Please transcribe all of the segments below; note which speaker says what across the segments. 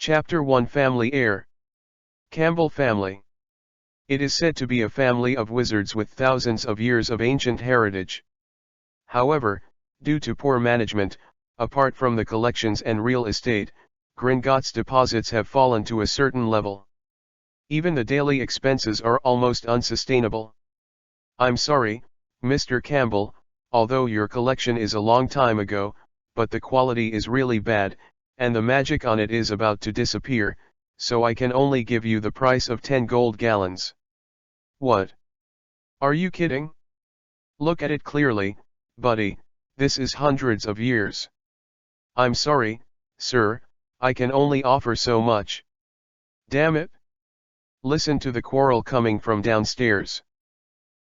Speaker 1: Chapter 1 Family Heir. Campbell family. It is said to be a family of wizards with thousands of years of ancient heritage. However, due to poor management, apart from the collections and real estate, Gringotts deposits have fallen to a certain level. Even the daily expenses are almost unsustainable. I'm sorry, Mr. Campbell, although your collection is a long time ago, but the quality is really bad, and the magic on it is about to disappear, so I can only give you the price of 10 gold gallons. What? Are you kidding? Look at it clearly, buddy, this is hundreds of years. I'm sorry, sir, I can only offer so much. Damn it. Listen to the quarrel coming from downstairs.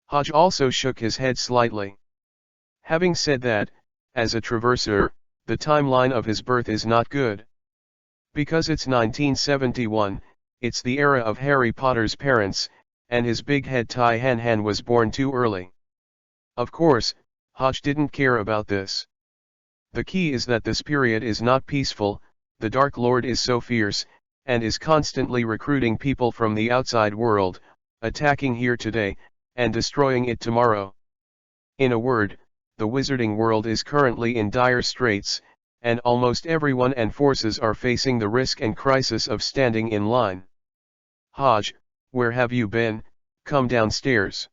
Speaker 1: Hodge also shook his head slightly. Having said that, as a traverser, the timeline of his birth is not good. Because it's 1971, it's the era of Harry Potter's parents, and his big head Tai Han was born too early. Of course, Hodge didn't care about this. The key is that this period is not peaceful, the Dark Lord is so fierce, and is constantly recruiting people from the outside world, attacking here today, and destroying it tomorrow. In a word, the wizarding world is currently in dire straits, and almost everyone and forces are facing the risk and crisis of standing in line. Hodge, where have you been? Come downstairs.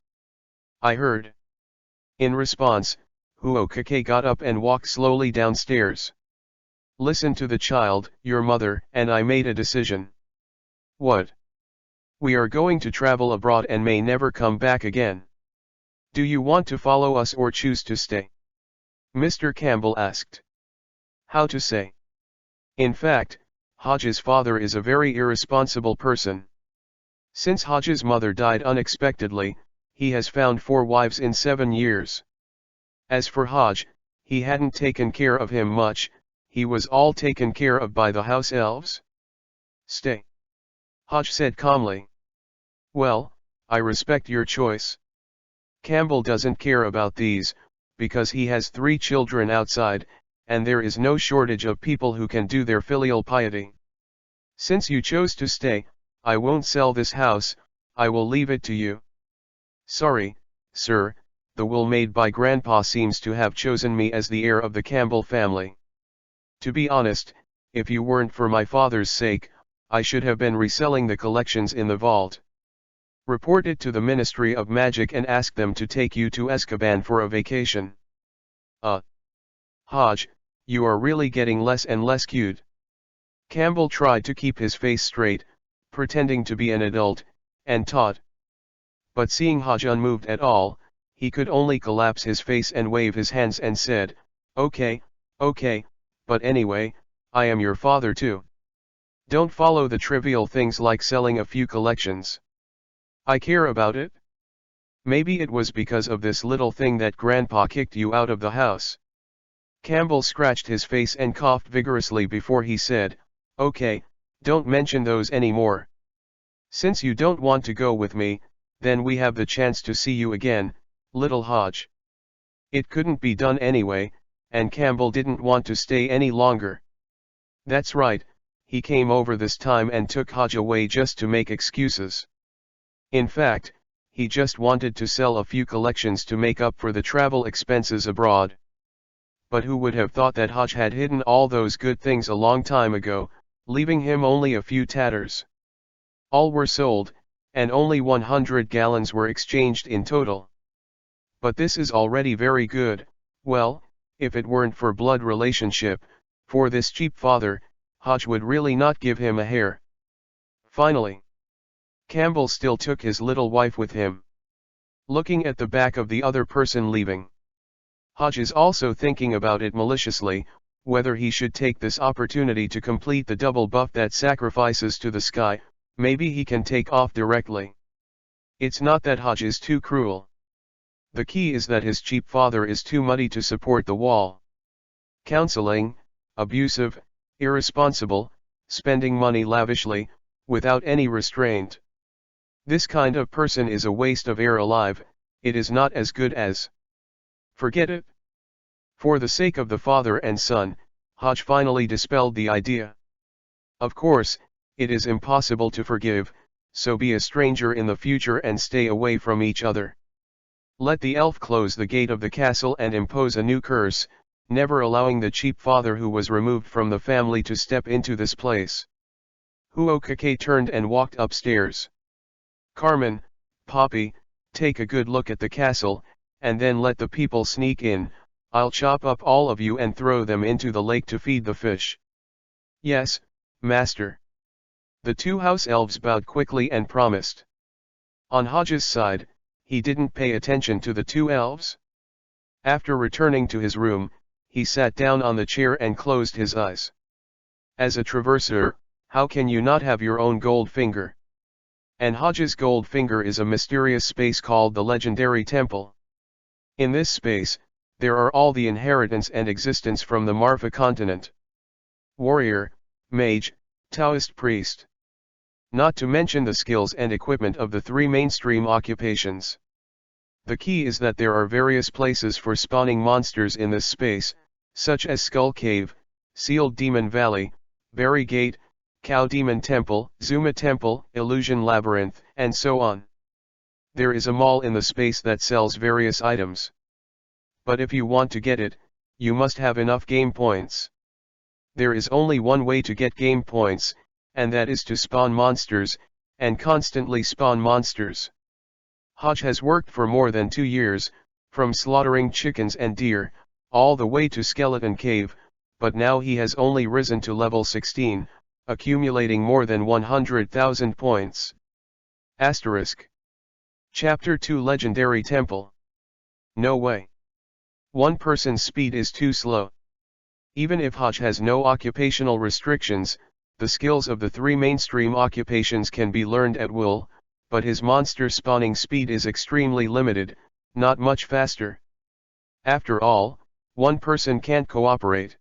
Speaker 1: I heard. In response, Huokake got up and walked slowly downstairs. Listen to the child, your mother and I made a decision. What? We are going to travel abroad and may never come back again. Do you want to follow us or choose to stay? Mr. Campbell asked. How to say? In fact, Hodge's father is a very irresponsible person. Since Hodge's mother died unexpectedly, he has found 4 wives in 7 years. As for Hodge, he hadn't taken care of him much, he was all taken care of by the house elves. Stay. Hodge said calmly. Well, I respect your choice. Campbell doesn't care about these, because he has 3 children outside, and there is no shortage of people who can do their filial piety. Since you chose to stay, I won't sell this house, I will leave it to you. Sorry, sir, the will made by Grandpa seems to have chosen me as the heir of the Campbell family. To be honest, if you weren't for my father's sake, I should have been reselling the collections in the vault. Report it to the Ministry of Magic and ask them to take you to Azkaban for a vacation. Hodge, you are really getting less and less cute. Campbell tried to keep his face straight, pretending to be an adult, and taught. But seeing Hodge unmoved at all, he could only collapse his face and wave his hands and said, Okay, but anyway, I am your father too. Don't follow the trivial things like selling a few collections. I care about it. Maybe it was because of this little thing that Grandpa kicked you out of the house. Campbell scratched his face and coughed vigorously before he said, Okay, don't mention those anymore. Since you don't want to go with me, then we have the chance to see you again, little Hodge. It couldn't be done anyway, and Campbell didn't want to stay any longer. That's right, he came over this time and took Hodge away just to make excuses. In fact, he just wanted to sell a few collections to make up for the travel expenses abroad. But who would have thought that Hodge had hidden all those good things a long time ago, leaving him only a few tatters. All were sold, and only 100 gallons were exchanged in total. But this is already very good. Well, if it weren't for blood relationship, for this cheap father, Hodge would really not give him a hair. Finally, Campbell still took his little wife with him. Looking at the back of the other person leaving. Hodge is also thinking about it maliciously, whether he should take this opportunity to complete the double buff that sacrifices to the sky, maybe he can take off directly. It's not that Hodge is too cruel. The key is that his cheap father is too muddy to support the wall. Counseling, abusive, irresponsible, spending money lavishly, without any restraint. This kind of person is a waste of air alive, it is not as good as. Forget it. For the sake of the father and son, Hodge finally dispelled the idea. Of course, it is impossible to forgive, so be a stranger in the future and stay away from each other. Let the elf close the gate of the castle and impose a new curse, never allowing the cheap father who was removed from the family to step into this place. Huokake turned and walked upstairs. Carmen, Poppy, take a good look at the castle, and then let the people sneak in. I'll chop up all of you and throw them into the lake to feed the fish. Yes, master. The two house elves bowed quickly and promised. On Hodge's side, he didn't pay attention to the two elves. After returning to his room, he sat down on the chair and closed his eyes. As a traverser, how can you not have your own gold finger? And Hodge's gold finger is a mysterious space called the Legendary Temple. In this space, there are all the inheritance and existence from the Marfa continent. Warrior, mage, Taoist priest. Not to mention the skills and equipment of the three mainstream occupations. The key is that there are various places for spawning monsters in this space, such as Skull Cave, Sealed Demon Valley, Berry Gate, Cow Demon Temple, Zuma Temple, Illusion Labyrinth, and so on. There is a mall in the space that sells various items. But if you want to get it, you must have enough game points. There is only one way to get game points, and that is to spawn monsters, and constantly spawn monsters. Hodge has worked for more than 2 years, from slaughtering chickens and deer, all the way to Skeleton Cave, but now he has only risen to level 16, accumulating more than 100,000 points. Asterisk. Chapter 2 Legendary Temple. No way. One person's speed is too slow. Even if Hodge has no occupational restrictions, the skills of the three mainstream occupations can be learned at will, but his monster spawning speed is extremely limited, not much faster. After all, one person can't cooperate.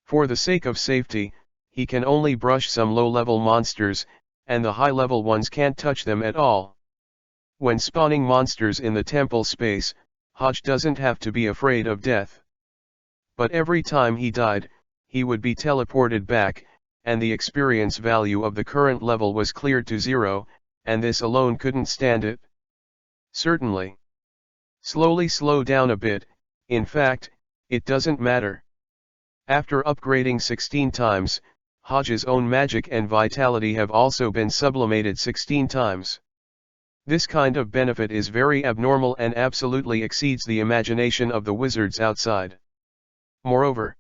Speaker 1: For the sake of safety, he can only brush some low-level monsters, and the high-level ones can't touch them at all. When spawning monsters in the temple space, Hodge doesn't have to be afraid of death. But every time he died, he would be teleported back, and the experience value of the current level was cleared to 0, and this alone couldn't stand it. Certainly. Slowly slow down a bit, in fact, it doesn't matter. After upgrading 16 times, Hodge's own magic and vitality have also been sublimated 16 times. This kind of benefit is very abnormal and absolutely exceeds the imagination of the wizards outside. Moreover,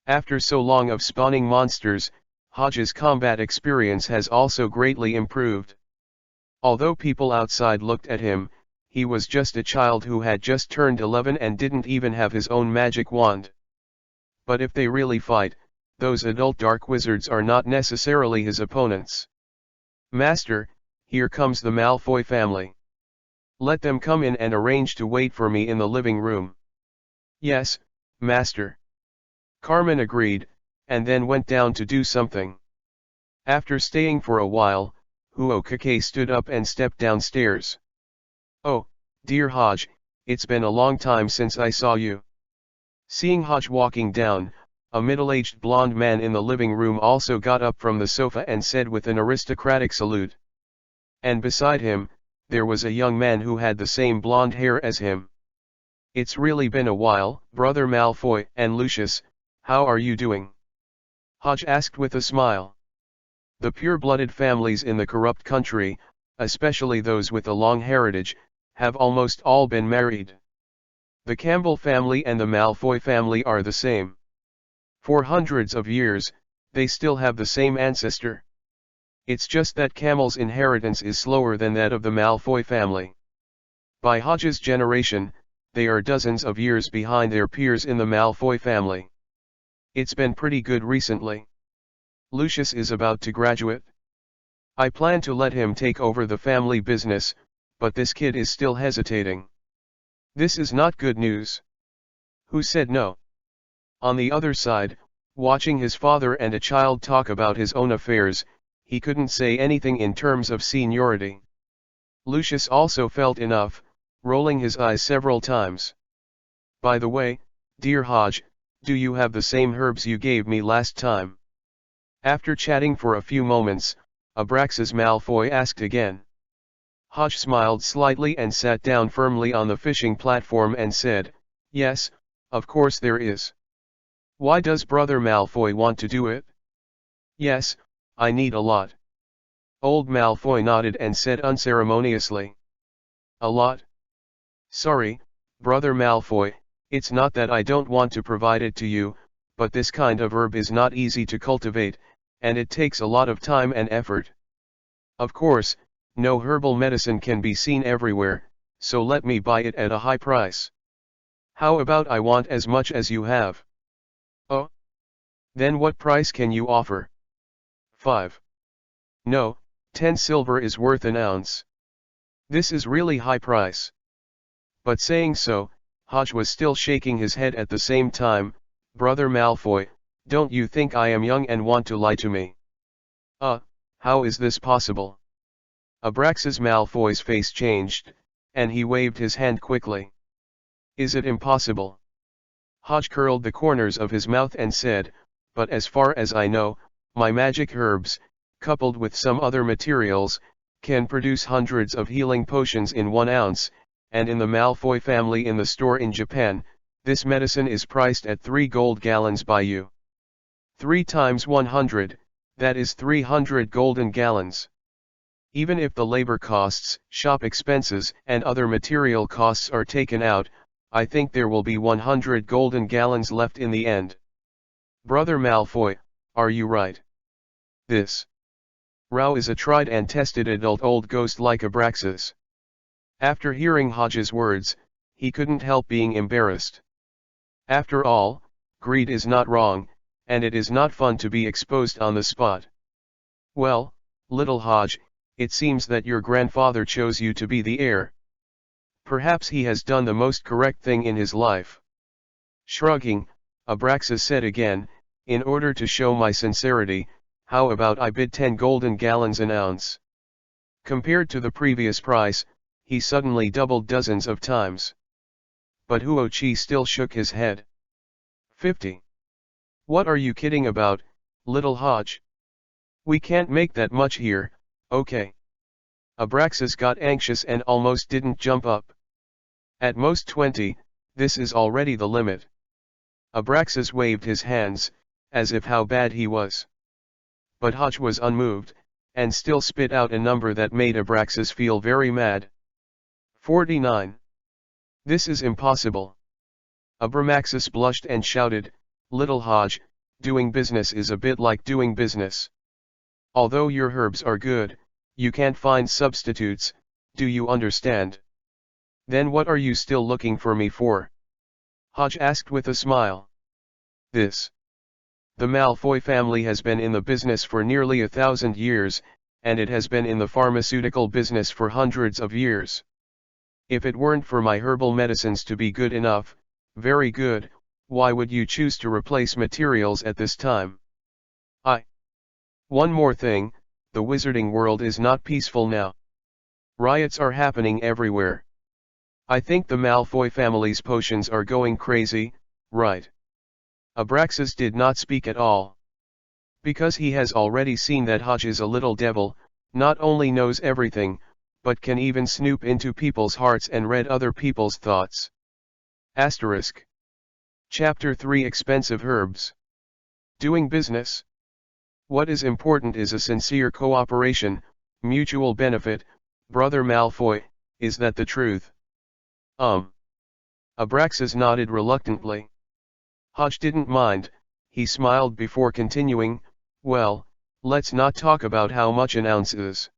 Speaker 1: after so long of spawning monsters, Hodge's combat experience has also greatly improved. Although people outside looked at him, he was just a child who had just turned 11 and didn't even have his own magic wand. But if they really fight, those adult dark wizards are not necessarily his opponents. Master, here comes the Malfoy family. Let them come in and arrange to wait for me in the living room. Yes, master. Carmen agreed, and then went down to do something. After staying for a while, Huokake stood up and stepped downstairs. Oh, dear Hodge, it's been a long time since I saw you. Seeing Hodge walking down, a middle-aged blonde man in the living room also got up from the sofa and said with an aristocratic salute. And beside him, there was a young man who had the same blonde hair as him. It's really been a while, Brother Malfoy and Lucius, how are you doing? Hodge asked with a smile. The pure-blooded families in the corrupt country, especially those with a long heritage, have almost all been married. The Campbell family and the Malfoy family are the same. For hundreds of years, they still have the same ancestor. It's just that Camel's inheritance is slower than that of the Malfoy family. By Hodge's generation, they are dozens of years behind their peers in the Malfoy family. It's been pretty good recently. Lucius is about to graduate. I plan to let him take over the family business, but this kid is still hesitating. This is not good news. Who said no? On the other side, watching his father and a child talk about his own affairs, he couldn't say anything in terms of seniority. Lucius also felt enough, rolling his eyes several times. By the way, dear Hodge, do you have the same herbs you gave me last time? After chatting for a few moments, Abraxas Malfoy asked again. Hodge smiled slightly and sat down firmly on the fishing platform and said, "Yes, of course there is. Why does Brother Malfoy want to do it?" "Yes, I need a lot." Old Malfoy nodded and said unceremoniously. "A lot? Sorry, Brother Malfoy, it's not that I don't want to provide it to you, but this kind of herb is not easy to cultivate, and it takes a lot of time and effort. Of course, no herbal medicine can be seen everywhere, so let me buy it at a high price. How about I want as much as you have?" "Oh? Then what price can you offer?" "5. No, 10 silver is worth an ounce. This is really high price." But saying so, Hodge was still shaking his head at the same time. "Brother Malfoy, don't you think I am young and want to lie to me?" How is this possible?" Abraxas Malfoy's face changed, and he waved his hand quickly. "Is it impossible?" Hodge curled the corners of his mouth and said, "But as far as I know, my magic herbs, coupled with some other materials, can produce hundreds of healing potions in 1 ounce, and in the Malfoy family in the store in Japan, this medicine is priced at 3 gold gallons by you. 3 times 100, that is 300 golden gallons. Even if the labor costs, shop expenses, and other material costs are taken out, I think there will be 100 golden gallons left in the end. Brother Malfoy, are you right?" This Rao is a tried and tested adult old ghost like Abraxas. After hearing Hodge's words, he couldn't help being embarrassed. After all, greed is not wrong, and it is not fun to be exposed on the spot. "Well, little Hodge, it seems that your grandfather chose you to be the heir. Perhaps he has done the most correct thing in his life." Shrugging, Abraxas said again, "In order to show my sincerity, how about I bid 10 golden gallons an ounce?" Compared to the previous price, he suddenly doubled dozens of times. But Huochi still shook his head. 50. What are you kidding about, little Hodge? We can't make that much here, okay? Abraxas got anxious and almost didn't jump up. At most 20, this is already the limit. Abraxas waved his hands, as if how bad he was. But Hodge was unmoved, and still spit out a number that made Abraxas feel very mad. 49. This is impossible. Abraxas blushed and shouted, "Little Hodge, doing business is a bit like doing business. Although your herbs are good, you can't find substitutes, do you understand? Then what are you still looking for me for?" Hodge asked with a smile. "This. The Malfoy family has been in the business for nearly 1,000 years, and it has been in the pharmaceutical business for hundreds of years. If it weren't for my herbal medicines to be good enough, very good, why would you choose to replace materials at this time? One more thing, the wizarding world is not peaceful now. Riots are happening everywhere. I think the Malfoy family's potions are going crazy, right?" Abraxas did not speak at all. Because he has already seen that Hodge is a little devil, not only knows everything, but can even snoop into people's hearts and read other people's thoughts. Asterisk. Chapter 3 Expensive Herbs. Doing business. What is important is a sincere cooperation, mutual benefit, Brother Malfoy, is that the truth? Abraxas nodded reluctantly. Hodge didn't mind, he smiled before continuing, "Well, let's not talk about how much an ounce is.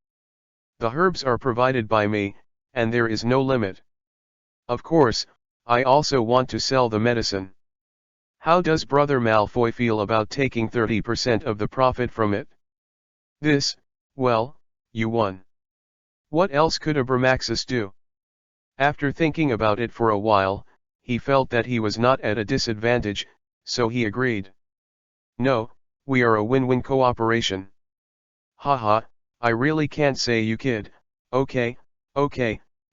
Speaker 1: The herbs are provided by me, and there is no limit. Of course, I also want to sell the medicine. How does Brother Malfoy feel about taking 30% of the profit from it?" This, well, you won. What else could Abraxas do? After thinking about it for a while, he felt that he was not at a disadvantage, so he agreed. "No, we are a win-win cooperation." "Haha, I really can't say you kid. Okay,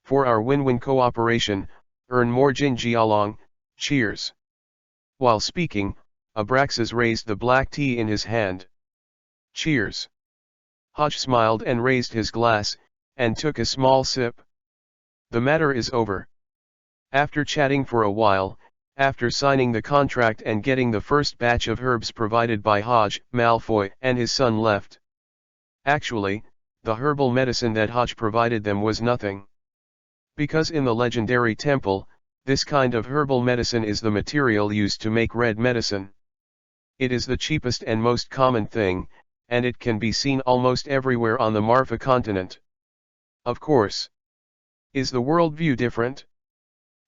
Speaker 1: for our win-win cooperation, earn more Jinjialong, cheers." While speaking, Abraxas raised the black tea in his hand. Cheers. Hodge smiled and raised his glass, and took a small sip. The matter is over. After chatting for a while, after signing the contract and getting the first batch of herbs provided by Hodge, Malfoy and his son left. Actually, the herbal medicine that Hodge provided them was nothing. Because in the legendary temple, this kind of herbal medicine is the material used to make red medicine. It is the cheapest and most common thing, and it can be seen almost everywhere on the Marfa continent. Of course. Is the worldview different?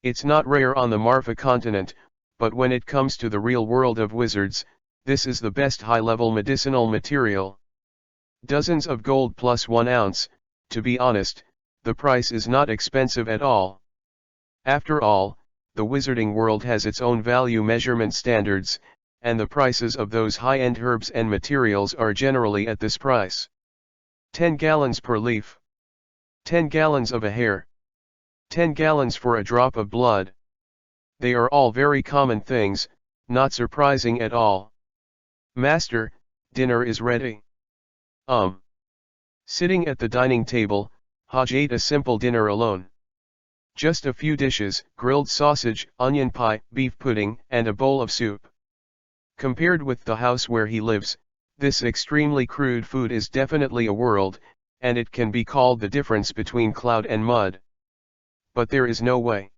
Speaker 1: It's not rare on the Marfa continent, but when it comes to the real world of wizards, this is the best high-level medicinal material. Dozens of gold plus 1 ounce, to be honest, the price is not expensive at all. After all, the wizarding world has its own value measurement standards, and the prices of those high-end herbs and materials are generally at this price. 10 gallons per leaf. 10 gallons of a hair. 10 gallons for a drop of blood. They are all very common things, not surprising at all. Master, dinner is ready. Sitting at the dining table, Hodge ate a simple dinner alone. Just a few dishes, grilled sausage, onion pie, beef pudding, and a bowl of soup. Compared with the house where he lives, this extremely crude food is definitely a world, and it can be called the difference between cloud and mud. But there is no way.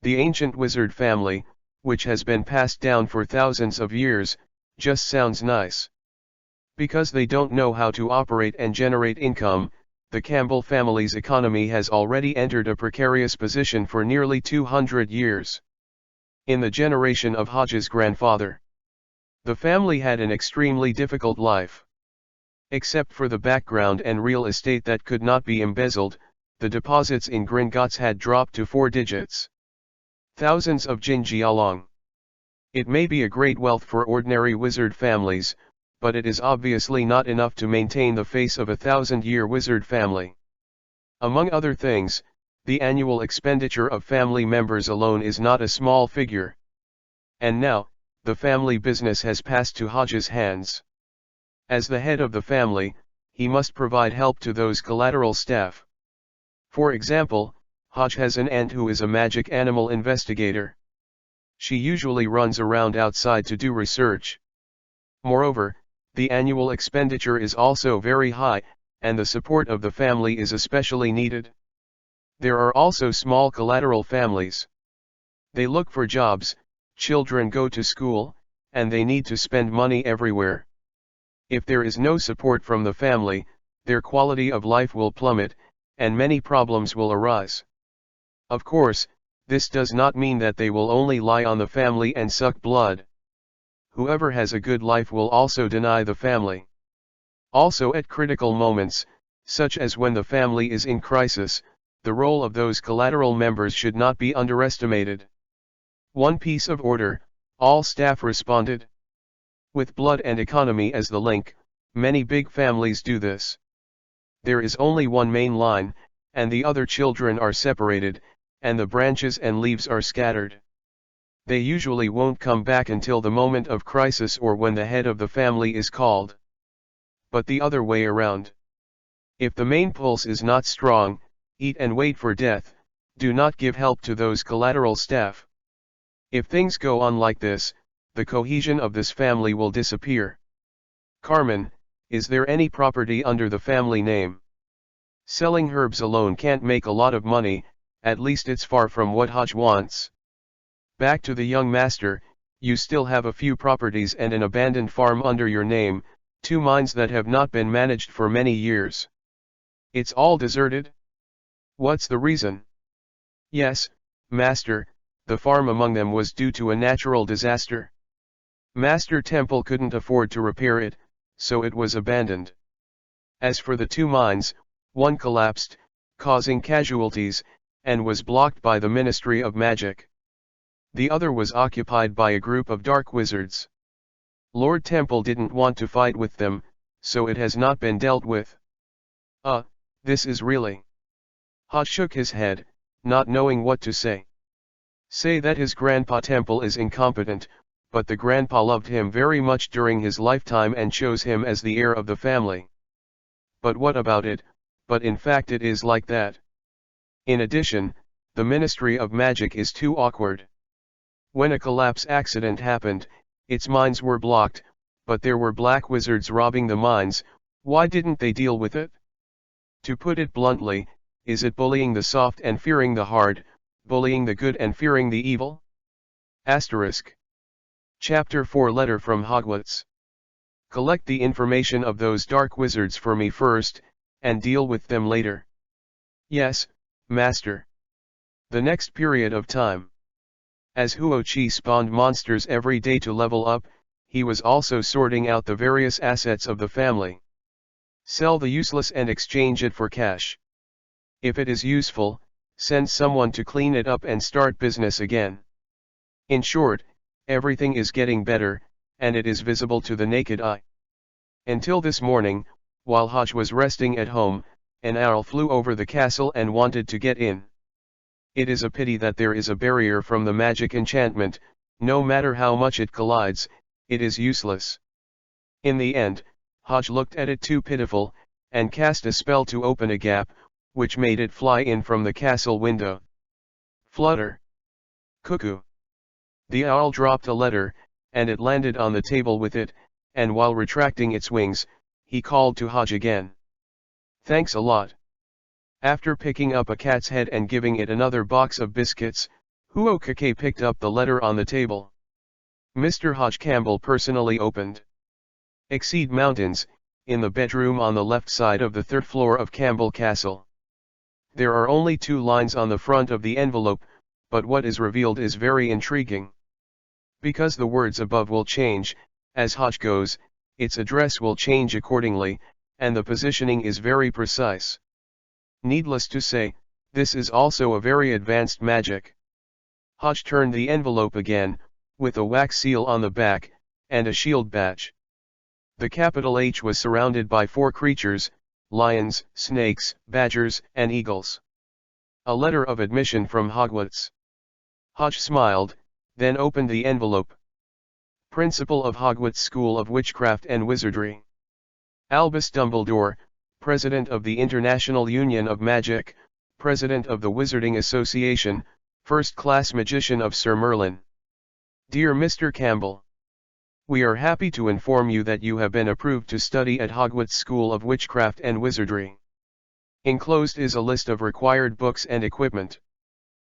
Speaker 1: The ancient wizard family, which has been passed down for thousands of years, just sounds nice. Because they don't know how to operate and generate income, the Campbell family's economy has already entered a precarious position for nearly 200 years. In the generation of Hodge's grandfather, the family had an extremely difficult life. Except for the background and real estate that could not be embezzled, the deposits in Gringotts had dropped to 4 digits. Thousands of Jinjialong. It may be a great wealth for ordinary wizard families, but it is obviously not enough to maintain the face of a 1,000-year wizard family. Among other things, the annual expenditure of family members alone is not a small figure. And now, the family business has passed to Hodge's hands. As the head of the family, he must provide help to those collateral staff. For example, Hodge has an aunt who is a magic animal investigator. She usually runs around outside to do research. Moreover, the annual expenditure is also very high, and the support of the family is especially needed. There are also small collateral families. They look for jobs, children go to school, and they need to spend money everywhere. If there is no support from the family, their quality of life will plummet, and many problems will arise. Of course, this does not mean that they will only lie on the family and suck blood. Whoever has a good life will also deny the family. Also at critical moments, such as when the family is in crisis, the role of those collateral members should not be underestimated. One piece of order, all staff responded. With blood and economy as the link, many big families do this. There is only one main line, and the other children are separated, and the branches and leaves are scattered. They usually won't come back until the moment of crisis or when the head of the family is called. But the other way around. If the main pulse is not strong, eat and wait for death, do not give help to those collateral staff. If things go on like this, the cohesion of this family will disappear. Carmen, is there any property under the family name? Selling herbs alone can't make a lot of money, at least it's far from what Hodge wants. Back to the young master, you still have a few properties and an abandoned farm under your name, 2 mines that have not been managed for many years. It's all deserted? What's the reason? Yes, master, the farm among them was due to a natural disaster. Master Temple couldn't afford to repair it, so it was abandoned. As for the 2 mines, one collapsed, causing casualties, and was blocked by the Ministry of Magic. The other was occupied by a group of dark wizards. Lord Temple didn't want to fight with them, so it has not been dealt with. This is really... Hodge shook his head, not knowing what to say. Say that his grandpa Temple is incompetent, but the grandpa loved him very much during his lifetime and chose him as the heir of the family. But what about it? But in fact it is like that. In addition, the Ministry of Magic is too awkward. When a collapse accident happened, its mines were blocked, but there were black wizards robbing the mines. Why didn't they deal with it? To put it bluntly, is it bullying the soft and fearing the hard, bullying the good and fearing the evil? Asterisk. Chapter 4 Letter from Hogwarts. Collect the information of those dark wizards for me first, and deal with them later. Yes, Master. The next period of time. As Huochi spawned monsters every day to level up, he was also sorting out the various assets of the family. Sell the useless and exchange it for cash. If it is useful, send someone to clean it up and start business again. In short, everything is getting better, and it is visible to the naked eye. Until this morning, while Hodge was resting at home, an owl flew over the castle and wanted to get in. It is a pity that there is a barrier from the magic enchantment. No matter how much it collides, it is useless. In the end, Hodge looked at it too pitiful, and cast a spell to open a gap, which made it fly in from the castle window. Flutter. Cuckoo. The owl dropped a letter, and it landed on the table with it, and while retracting its wings, he called to Hodge again. Thanks a lot. After picking up a cat's head and giving it another box of biscuits, Huokake picked up the letter on the table. Mr. Hodge Campbell personally opened. Exceed Mountains, in the bedroom on the left side of the third floor of Campbell Castle. There are only 2 lines on the front of the envelope, but what is revealed is very intriguing. Because the words above will change, as Hodge goes, its address will change accordingly, and the positioning is very precise. Needless to say, this is also a very advanced magic. Hodge turned the envelope again, with a wax seal on the back, and a shield badge. The capital H was surrounded by 4 creatures: lions, snakes, badgers, and eagles. A letter of admission from Hogwarts. Hodge smiled, then opened the envelope. Principal of Hogwarts School of Witchcraft and Wizardry. Albus Dumbledore, President of the International Union of Magic, President of the Wizarding Association, First-Class Magician of Sir Merlin. Dear Mr. Campbell, we are happy to inform you that you have been approved to study at Hogwarts School of Witchcraft and Wizardry. Enclosed is a list of required books and equipment.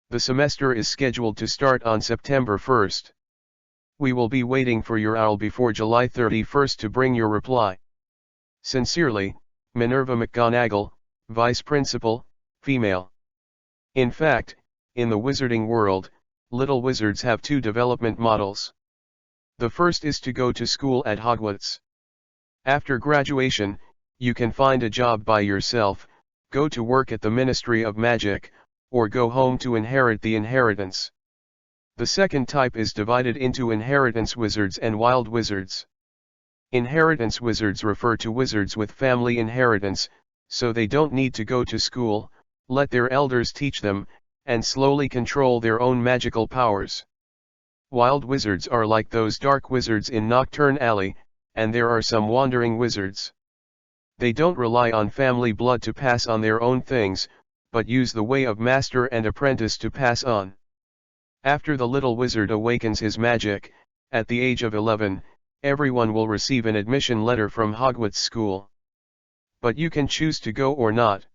Speaker 1: The semester is scheduled to start on September 1st. We will be waiting for your owl before July 31st to bring your reply. Sincerely, Minerva McGonagall, Vice Principal, Female. In fact, in the wizarding world, little wizards have 2 development models. The first is to go to school at Hogwarts. After graduation, you can find a job by yourself, go to work at the Ministry of Magic, or go home to inherit the inheritance. The second type is divided into inheritance wizards and wild wizards. Inheritance wizards refer to wizards with family inheritance, so they don't need to go to school, let their elders teach them, and slowly control their own magical powers. Wild wizards are like those dark wizards in Nocturne Alley, and there are some wandering wizards. They don't rely on family blood to pass on their own things, but use the way of master and apprentice to pass on. After the little wizard awakens his magic, at the age of 11, everyone will receive an admission letter from Hogwarts School. But you can choose to go or not.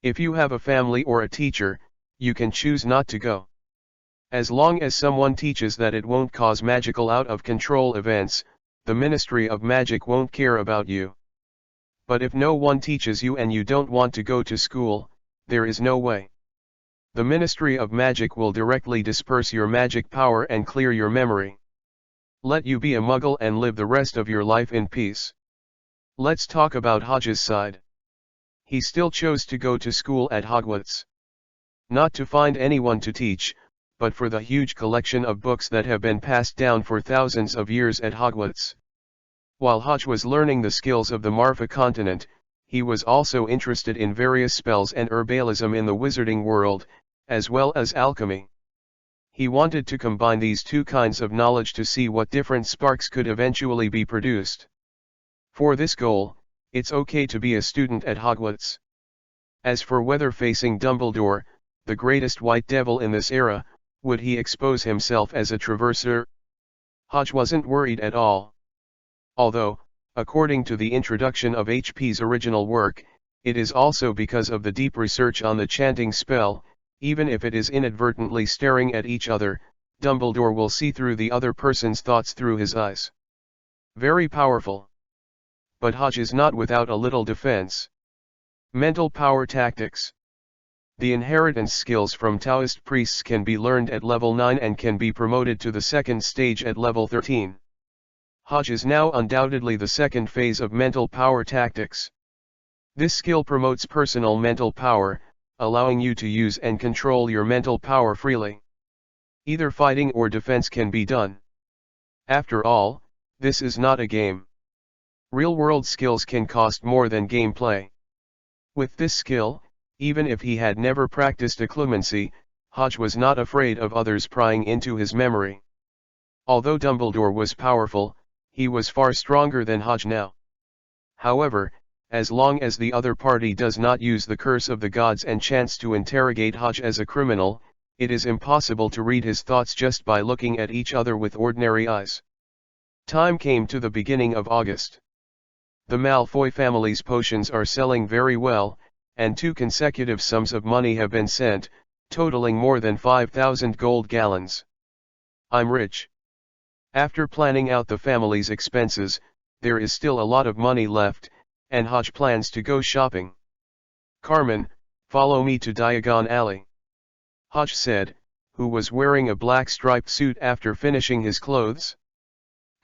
Speaker 1: If you have a family or a teacher, you can choose not to go. As long as someone teaches that it won't cause magical out-of-control events, the Ministry of Magic won't care about you. But if no one teaches you and you don't want to go to school, there is no way. The Ministry of Magic will directly disperse your magic power and clear your memory. Let you be a muggle and live the rest of your life in peace. Let's talk about Hodge's side. He still chose to go to school at Hogwarts. Not to find anyone to teach, but for the huge collection of books that have been passed down for thousands of years at Hogwarts. While Hodge was learning the skills of the Marfa continent, he was also interested in various spells and herbalism in the wizarding world, as well as alchemy. He wanted to combine these two kinds of knowledge to see what different sparks could eventually be produced. For this goal, it's okay to be a student at Hogwarts. As for whether facing Dumbledore, the greatest white devil in this era, would he expose himself as a traverser? Hodge wasn't worried at all. Although, according to the introduction of H.P.'s original work, it is also because of the deep research on the chanting spell, even if it is inadvertently staring at each other, Dumbledore will see through the other person's thoughts through his eyes. Very powerful. But Hodge is not without a little defense. Mental power tactics. The inheritance skills from Taoist priests can be learned at level 9 and can be promoted to the second stage at level 13. Hodge is now undoubtedly the second phase of mental power tactics. This skill promotes personal mental power, allowing you to use and control your mental power freely. Either fighting or defense can be done. After all, this is not a game. Real-world skills can cost more than gameplay. With this skill, even if he had never practiced occlumency, Hodge was not afraid of others prying into his memory. Although Dumbledore was powerful, he was far stronger than Hodge now. However, as long as the other party does not use the curse of the gods and chance to interrogate Hodge as a criminal, it is impossible to read his thoughts just by looking at each other with ordinary eyes. Time came to the beginning of August. The Malfoy family's potions are selling very well, and 2 consecutive sums of money have been sent, totaling more than 5,000 gold gallons. I'm rich. After planning out the family's expenses, there is still a lot of money left, and Hodge plans to go shopping. Carmen, follow me to Diagon Alley. Hodge said, who was wearing a black striped suit after finishing his clothes.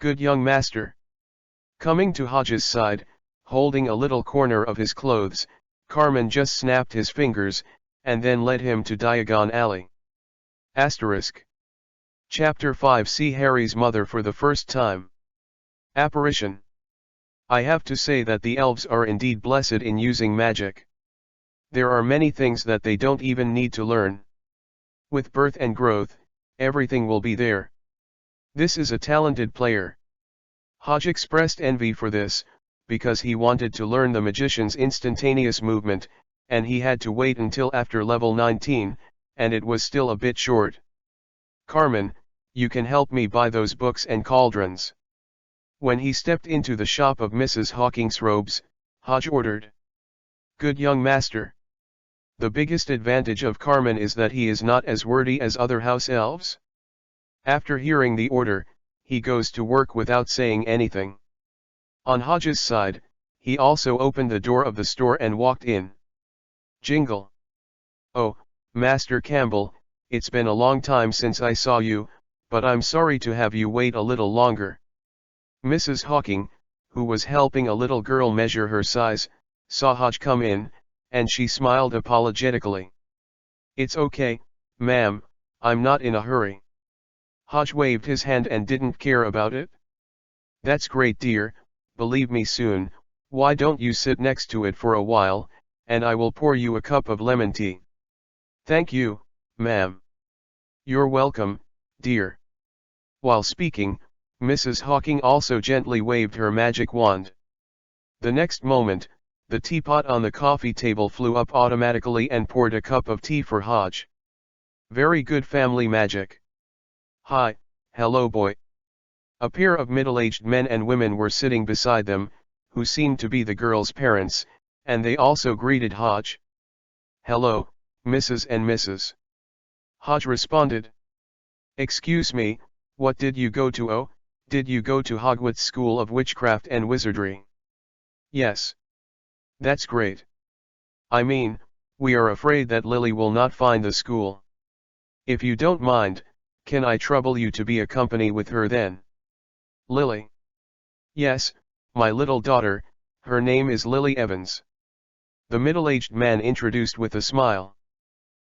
Speaker 1: Good young master. Coming to Hodge's side, holding a little corner of his clothes, Carmen just snapped his fingers, and then led him to Diagon Alley. Asterisk. Chapter 5. See Harry's mother for the first time. Apparition. I have to say that the elves are indeed blessed in using magic. There are many things that they don't even need to learn. With birth and growth, everything will be there. This is a talented player. Hodge expressed envy for this, because he wanted to learn the magician's instantaneous movement, and he had to wait until after level 19, and it was still a bit short. Carmen, you can help me buy those books and cauldrons. When he stepped into the shop of Mrs. Hawking's robes, Hodge ordered. Good young master. The biggest advantage of Carmen is that he is not as wordy as other house elves. After hearing the order, he goes to work without saying anything. On Hodge's side, he also opened the door of the store and walked in. Jingle. Oh, Master Campbell, it's been a long time since I saw you, but I'm sorry to have you wait a little longer. Mrs. Hawking, who was helping a little girl measure her size, saw Hodge come in, and she smiled apologetically. It's okay, ma'am, I'm not in a hurry. Hodge waved his hand and didn't care about it. That's great, dear, believe me soon. Why don't you sit next to it for a while, and I will pour you a cup of lemon tea. Thank you, ma'am. You're welcome, dear. While speaking, Mrs. Hawking also gently waved her magic wand. The next moment, the teapot on the coffee table flew up automatically and poured a cup of tea for Hodge. Very good family magic. Hi, hello boy. A pair of middle-aged men and women were sitting beside them, who seemed to be the girl's parents, and they also greeted Hodge. Hello, Mrs. and Mrs. Hodge responded. Excuse me, what did you go to? Oh, did you go to Hogwarts School of Witchcraft and Wizardry? Yes. That's great. I mean, we are afraid that Lily will not find the school. If you don't mind, can I trouble you to be a company with her then? Lily? Yes, my little daughter, her name is Lily Evans. The middle-aged man introduced with a smile.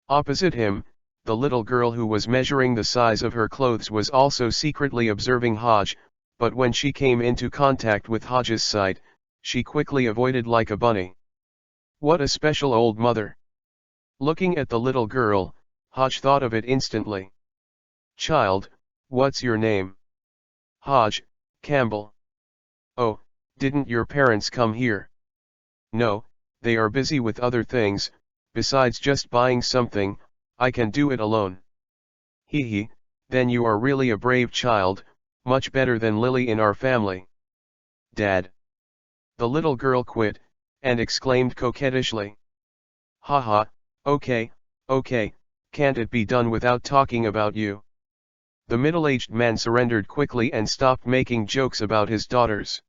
Speaker 1: Opposite him, the little girl who was measuring the size of her clothes was also secretly observing Hodge, but when she came into contact with Hodge's sight, she quickly avoided like a bunny. What a special old mother. Looking at the little girl, Hodge thought of it instantly. Child, what's your name? Hodge, Campbell. Oh, didn't your parents come here? No, they are busy with other things, besides just buying something, I can do it alone. Hee hee, then you are really a brave child, much better than Lily in our family. Dad. The little girl quit, and exclaimed coquettishly. Haha, okay, can't it be done without talking about you? The middle-aged man surrendered quickly and stopped making jokes about his daughters.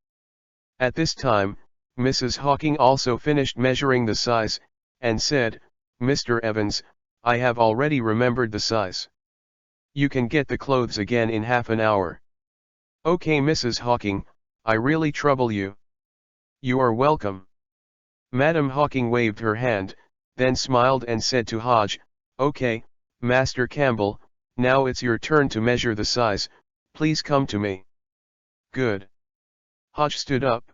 Speaker 1: At this time, Mrs. Hawking also finished measuring the size, and said, Mr. Evans, I have already remembered the size. You can get the clothes again in half an hour. Okay, Mrs. Hawking, I really trouble you. You are welcome. Madam Hawking waved her hand, then smiled and said to Hodge, Okay, Master Campbell, now it's your turn to measure the size, please come to me. Good. Hodge stood up.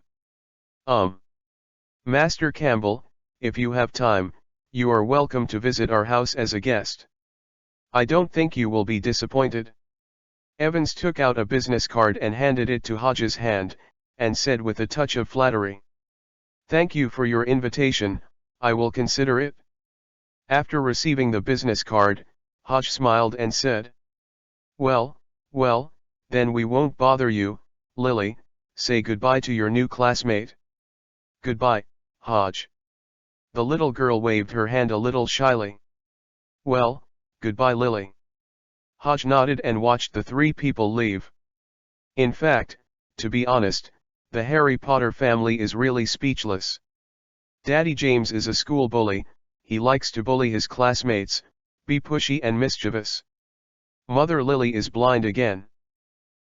Speaker 1: Master Campbell, if you have time, you are welcome to visit our house as a guest. I don't think you will be disappointed. Evans took out a business card and handed it to Hodge's hand, and said with a touch of flattery. Thank you for your invitation, I will consider it. After receiving the business card, Hodge smiled and said. Well, then we won't bother you, Lily, say goodbye to your new classmate. Goodbye, Hodge. The little girl waved her hand a little shyly. Well, goodbye Lily. Hodge nodded and watched the three people leave. In fact, to be honest, the Harry Potter family is really speechless. Daddy James is a school bully, he likes to bully his classmates, be pushy and mischievous. Mother Lily is blind again.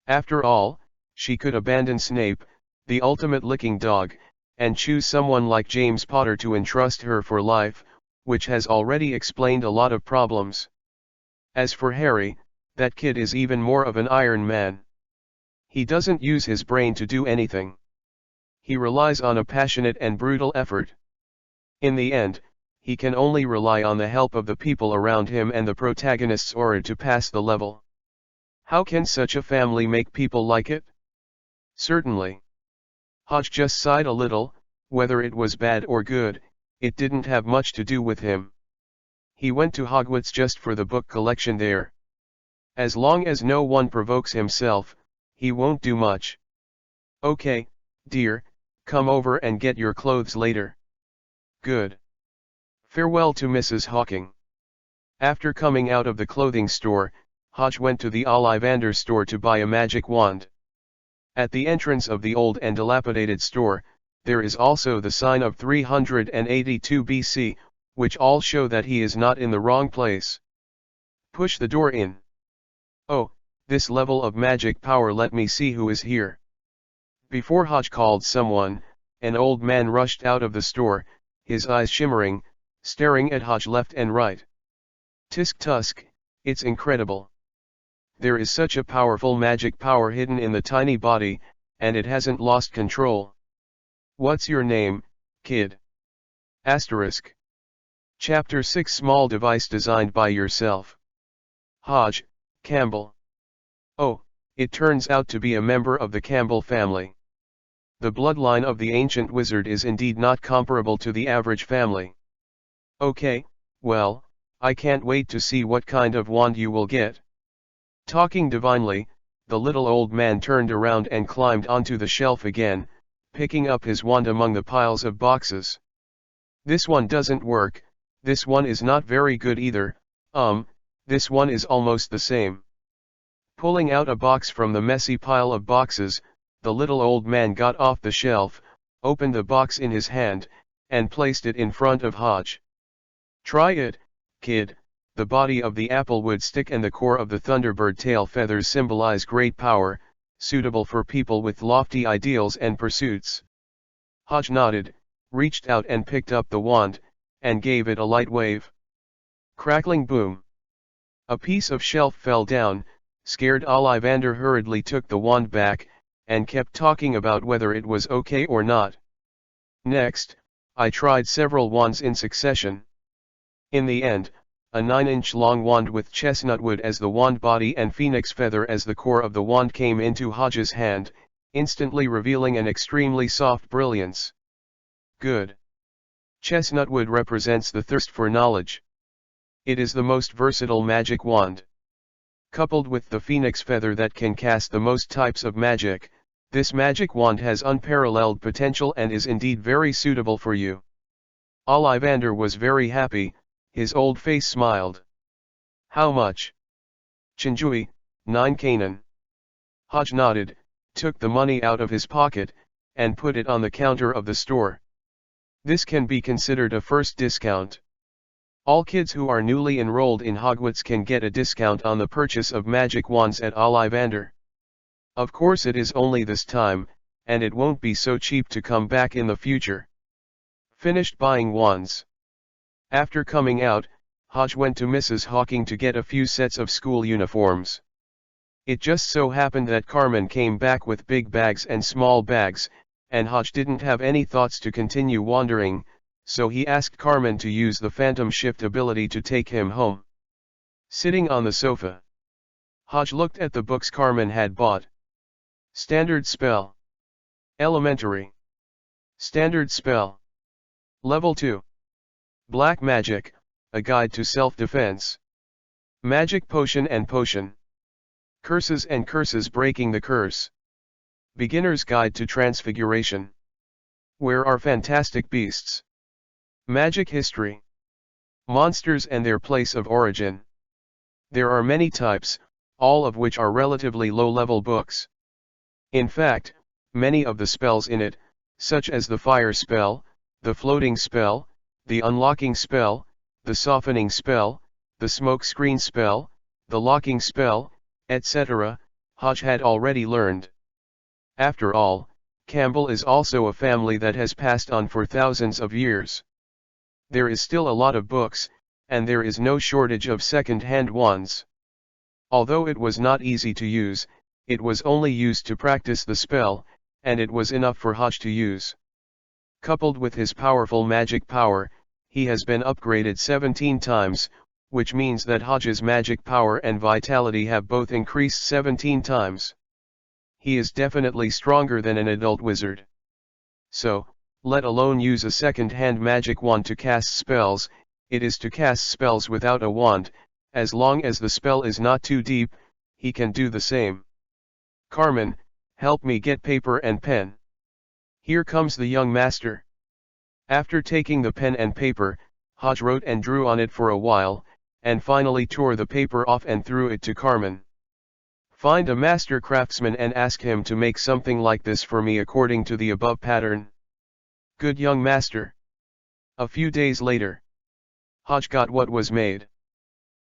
Speaker 1: After all, she could abandon Snape, the ultimate licking dog, and choose someone like James Potter to entrust her for life, which has already explained a lot of problems. As for Harry, that kid is even more of an Iron Man. He doesn't use his brain to do anything. He relies on a passionate and brutal effort. In the end, he can only rely on the help of the people around him and the protagonist's aura to pass the level. How can such a family make people like it? Certainly. Hodge just sighed a little, whether it was bad or good, it didn't have much to do with him. He went to Hogwarts just for the book collection there. As long as no one provokes himself, he won't do much. Okay, dear, come over and get your clothes later. Good. Farewell to Mrs. Hawking. After coming out of the clothing store, Hodge went to the Ollivander store to buy a magic wand. At the entrance of the old and dilapidated store, there is also the sign of 382 BC, which all show that he is not in the wrong place. Push the door in. Oh, this level of magic power, let me see who is here. Before Hodge called someone, an old man rushed out of the store, his eyes shimmering, staring at Hodge left and right. Tisk tusk, it's incredible. There is such a powerful magic power hidden in the tiny body, and it hasn't lost control. What's your name, kid? Asterisk. Chapter 6 Small device designed by yourself. Hodge, Campbell. Oh, it turns out to be a member of the Campbell family. The bloodline of the ancient wizard is indeed not comparable to the average family. Okay, well, I can't wait to see what kind of wand you will get. Talking divinely, the little old man turned around and climbed onto the shelf again, picking up his wand among the piles of boxes. This one doesn't work, this one is not very good either, this one is almost the same. Pulling out a box from the messy pile of boxes, the little old man got off the shelf, opened the box in his hand, and placed it in front of Hodge. Try it, kid. The body of the applewood stick and the core of the thunderbird tail feathers symbolize great power, suitable for people with lofty ideals and pursuits. Hodge nodded, reached out and picked up the wand, and gave it a light wave. Crackling boom. A piece of shelf fell down. Scared Ollivander hurriedly took the wand back, and kept talking about whether it was okay or not. Next, I tried several wands in succession. In the end, a 9-inch long wand with chestnut wood as the wand body and phoenix feather as the core of the wand came into Hodge's hand, instantly revealing an extremely soft brilliance. Good. Chestnut wood represents the thirst for knowledge. It is the most versatile magic wand. Coupled with the phoenix feather that can cast the most types of magic, this magic wand has unparalleled potential and is indeed very suitable for you. Ollivander was very happy, his old face smiled. How much? Chinjui, 9 Canaan. Hodge nodded, took the money out of his pocket, and put it on the counter of the store. This can be considered a first discount. All kids who are newly enrolled in Hogwarts can get a discount on the purchase of magic wands at Ollivander. Of course it is only this time, and it won't be so cheap to come back in the future. Finished buying wands. After coming out, Hodge went to Mrs. Hawking to get a few sets of school uniforms. It just so happened that Carmen came back with big bags and small bags, and Hodge didn't have any thoughts to continue wandering, so he asked Carmen to use the phantom shift ability to take him home. Sitting on the sofa, Hodge looked at the books Carmen had bought. Standard spell. Elementary. Standard spell. Level 2. Black Magic, a guide to self-defense. Magic potion and potion. Curses and curses breaking the curse. Beginner's guide to transfiguration. Where are fantastic beasts? Magic history. Monsters and their place of origin. There are many types, all of which are relatively low-level books. In fact, many of the spells in it, such as the fire spell, the floating spell, the unlocking spell, the softening spell, the smoke screen spell, the locking spell, etc., Hodge had already learned. After all, Campbell is also a family that has passed on for thousands of years. There is still a lot of books, and there is no shortage of second-hand wands. Although it was not easy to use, it was only used to practice the spell, and it was enough for Hodge to use. Coupled with his powerful magic power, he has been upgraded 17 times, which means that Hodge's magic power and vitality have both increased 17 times. He is definitely stronger than an adult wizard. So, let alone use a second-hand magic wand to cast spells, it is to cast spells without a wand, as long as the spell is not too deep, he can do the same. Carmen, help me get paper and pen. Here comes the young master. After taking the pen and paper, Hodge wrote and drew on it for a while, and finally tore the paper off and threw it to Carmen. Find a master craftsman and ask him to make something like this for me according to the above pattern. Good young master. A few days later, Hodge got what was made.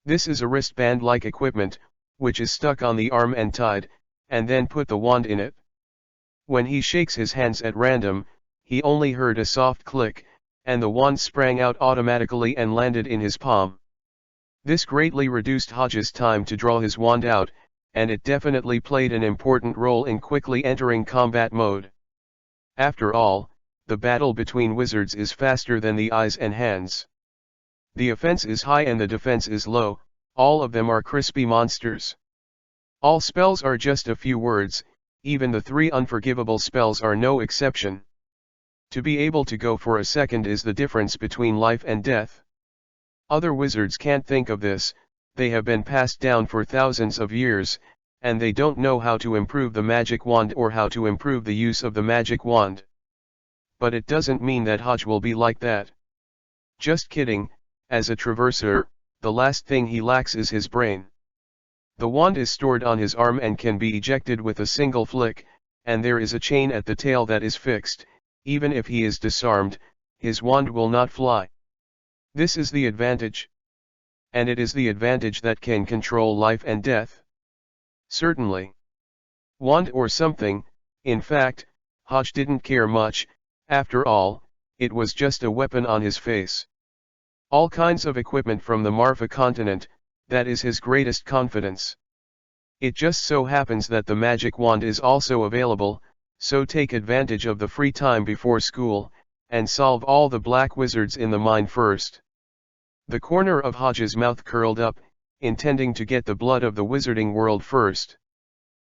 Speaker 1: This is a wristband-like equipment, which is stuck on the arm and tied, and then put the wand in it. When he shakes his hands at random, he only heard a soft click, and the wand sprang out automatically and landed in his palm. This greatly reduced Hodge's time to draw his wand out, and it definitely played an important role in quickly entering combat mode. After all, the battle between wizards is faster than the eyes and hands. The offense is high and the defense is low, all of them are crispy monsters. All spells are just a few words, even the 3 unforgivable spells are no exception. To be able to go for a second is the difference between life and death. Other wizards can't think of this, they have been passed down for thousands of years, and they don't know how to improve the magic wand or how to improve the use of the magic wand. But it doesn't mean that Hodge will be like that. Just kidding, as a traverser, the last thing he lacks is his brain. The wand is stored on his arm and can be ejected with a single flick, and there is a chain at the tail that is fixed. Even if he is disarmed, his wand will not fly. This is the advantage. And it is the advantage that can control life and death. Certainly. Wand or something, in fact, Hodge didn't care much, after all, it was just a weapon on his face. All kinds of equipment from the Marfa continent, that is his greatest confidence. It just so happens that the magic wand is also available, so take advantage of the free time before school, and solve all the black wizards in the mine first. The corner of Hodge's mouth curled up, intending to get the blood of the wizarding world first.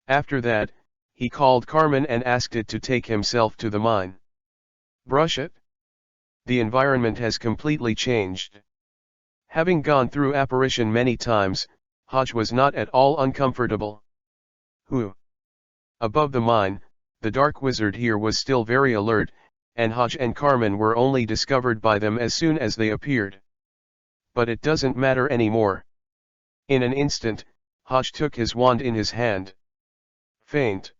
Speaker 1: After that, he called Carmen and asked it to take himself to the mine. Brush it? The environment has completely changed. Having gone through apparition many times, Hodge was not at all uncomfortable. Who? Above the mine, the dark wizard here was still very alert, and Hodge and Carmen were only discovered by them as soon as they appeared. But it doesn't matter anymore. In an instant, Hodge took his wand in his hand. Faint.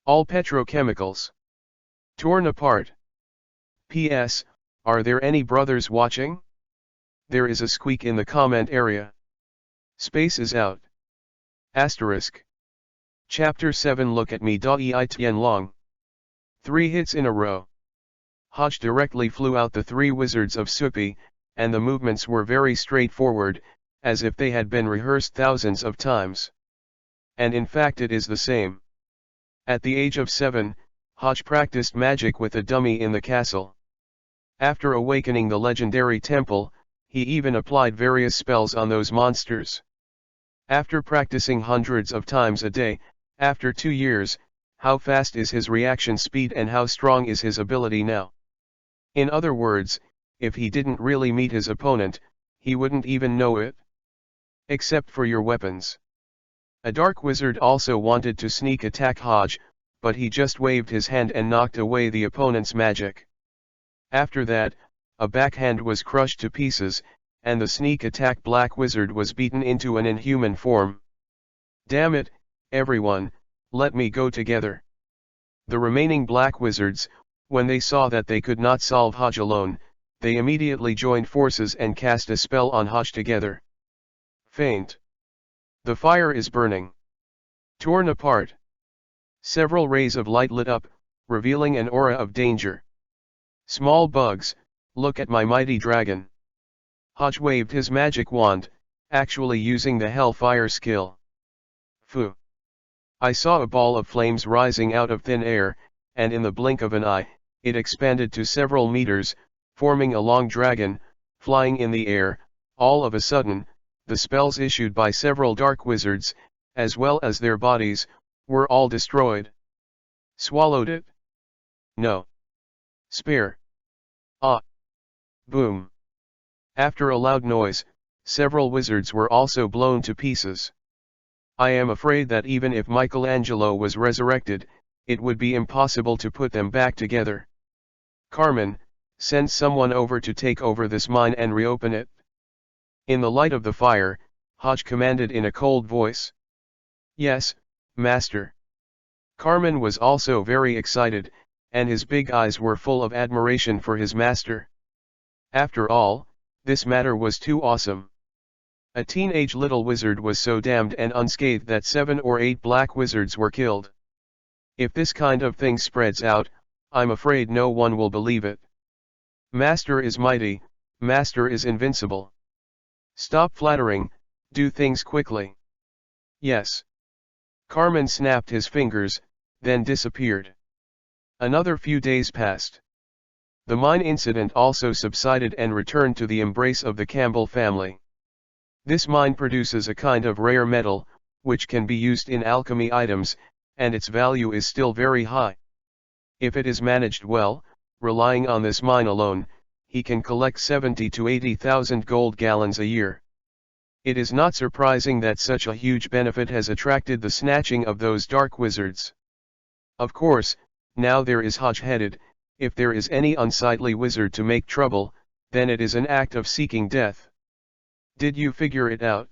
Speaker 1: All petrochemicals. Torn apart. P.S. Are there any brothers watching? There is a squeak in the comment area. Space is out. Asterisk. Chapter 7 Look at me. Ei Tien Long. 3 hits in a row. Hodge directly flew out the 3 wizards of Supi, and the movements were very straightforward, as if they had been rehearsed thousands of times. And in fact it is the same. At the age of 7, Hodge practiced magic with a dummy in the castle. After awakening the legendary temple, he even applied various spells on those monsters. After practicing hundreds of times a day, after 2 years, how fast is his reaction speed and how strong is his ability now? In other words, if he didn't really meet his opponent, he wouldn't even know it. Except for your weapons. A dark wizard also wanted to sneak attack Hodge, but he just waved his hand and knocked away the opponent's magic. After that, a backhand was crushed to pieces, and the sneak attack black wizard was beaten into an inhuman form. Damn it, everyone, let me go together. The remaining black wizards, when they saw that they could not solve Hodge alone, they immediately joined forces and cast a spell on Hodge together. Faint. The fire is burning. Torn apart. Several rays of light lit up, revealing an aura of danger. Small bugs, look at my mighty dragon. Hodge waved his magic wand, actually using the Hellfire skill. Phew. I saw a ball of flames rising out of thin air, and in the blink of an eye, it expanded to several meters, forming a long dragon, flying in the air. All of a sudden, the spells issued by several dark wizards, as well as their bodies, were all destroyed. Swallowed it? No. Spare. Ah. Boom. After a loud noise, several wizards were also blown to pieces. I am afraid that even if Michelangelo was resurrected, it would be impossible to put them back together. Carmen, send someone over to take over this mine and reopen it. In the light of the fire, Hodge commanded in a cold voice. Yes, master. Carmen was also very excited, and his big eyes were full of admiration for his master. After all, this matter was too awesome. A teenage little wizard was so damned and unscathed that 7 or 8 black wizards were killed. If this kind of thing spreads out, I'm afraid no one will believe it. Master is mighty, master is invincible. Stop flattering, do things quickly. Yes. Carmen snapped his fingers, then disappeared. Another few days passed. The mine incident also subsided and returned to the embrace of the Campbell family. This mine produces a kind of rare metal, which can be used in alchemy items, and its value is still very high. If it is managed well, relying on this mine alone, he can collect 70 to 80,000 gold gallons a year. It is not surprising that such a huge benefit has attracted the snatching of those dark wizards. Of course, now there is Hodge-headed. If there is any unsightly wizard to make trouble, then it is an act of seeking death. Did you figure it out?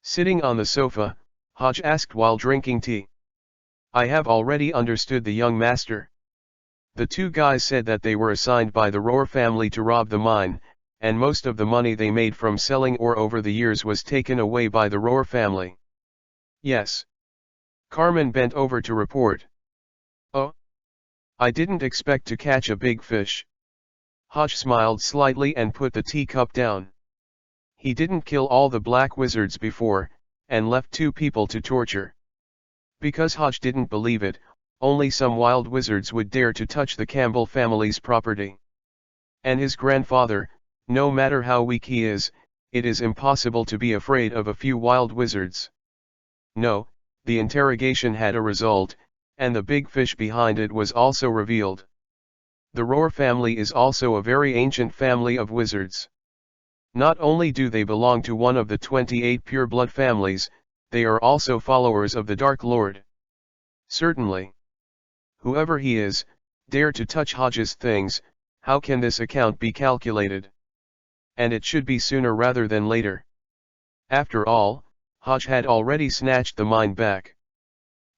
Speaker 1: Sitting on the sofa, Hodge asked while drinking tea. I have already understood the young master. The 2 guys said that they were assigned by the Rohr family to rob the mine, and most of the money they made from selling ore over the years was taken away by the Rohr family. Yes. Carmen bent over to report. Oh. I didn't expect to catch a big fish. Hodge smiled slightly and put the teacup down. He didn't kill all the black wizards before, and left 2 people to torture. Because Hodge didn't believe it, only some wild wizards would dare to touch the Campbell family's property. And his grandfather, No matter how weak he is, it is impossible to be afraid of a few wild wizards. No, the interrogation had a result, and the big fish behind it was also revealed. The Roar family is also a very ancient family of wizards. Not only do they belong to one of the 28 pure-blood families, they are also followers of the Dark Lord. Certainly. Whoever he is, dare to touch Hodge's things. How can this account be calculated? And it should be sooner rather than later. After all, Hodge had already snatched the mine back.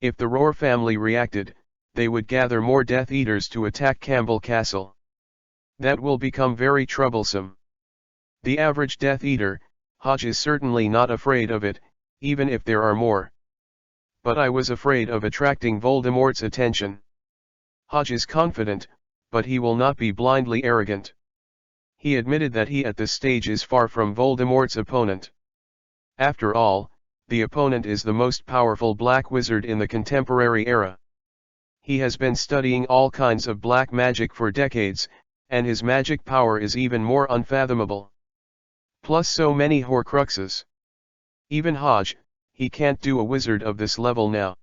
Speaker 1: If the Roar family reacted, they would gather more Death Eaters to attack Campbell Castle. That will become very troublesome. The average Death Eater, Hodge is certainly not afraid of it, even if there are more. But I was afraid of attracting Voldemort's attention. Hodge is confident, but he will not be blindly arrogant. He admitted that he at this stage is far from Voldemort's opponent. After all, the opponent is the most powerful black wizard in the contemporary era. He has been studying all kinds of black magic for decades, and his magic power is even more unfathomable. Plus so many Horcruxes. Even Hodge, he can't do a wizard of this level now.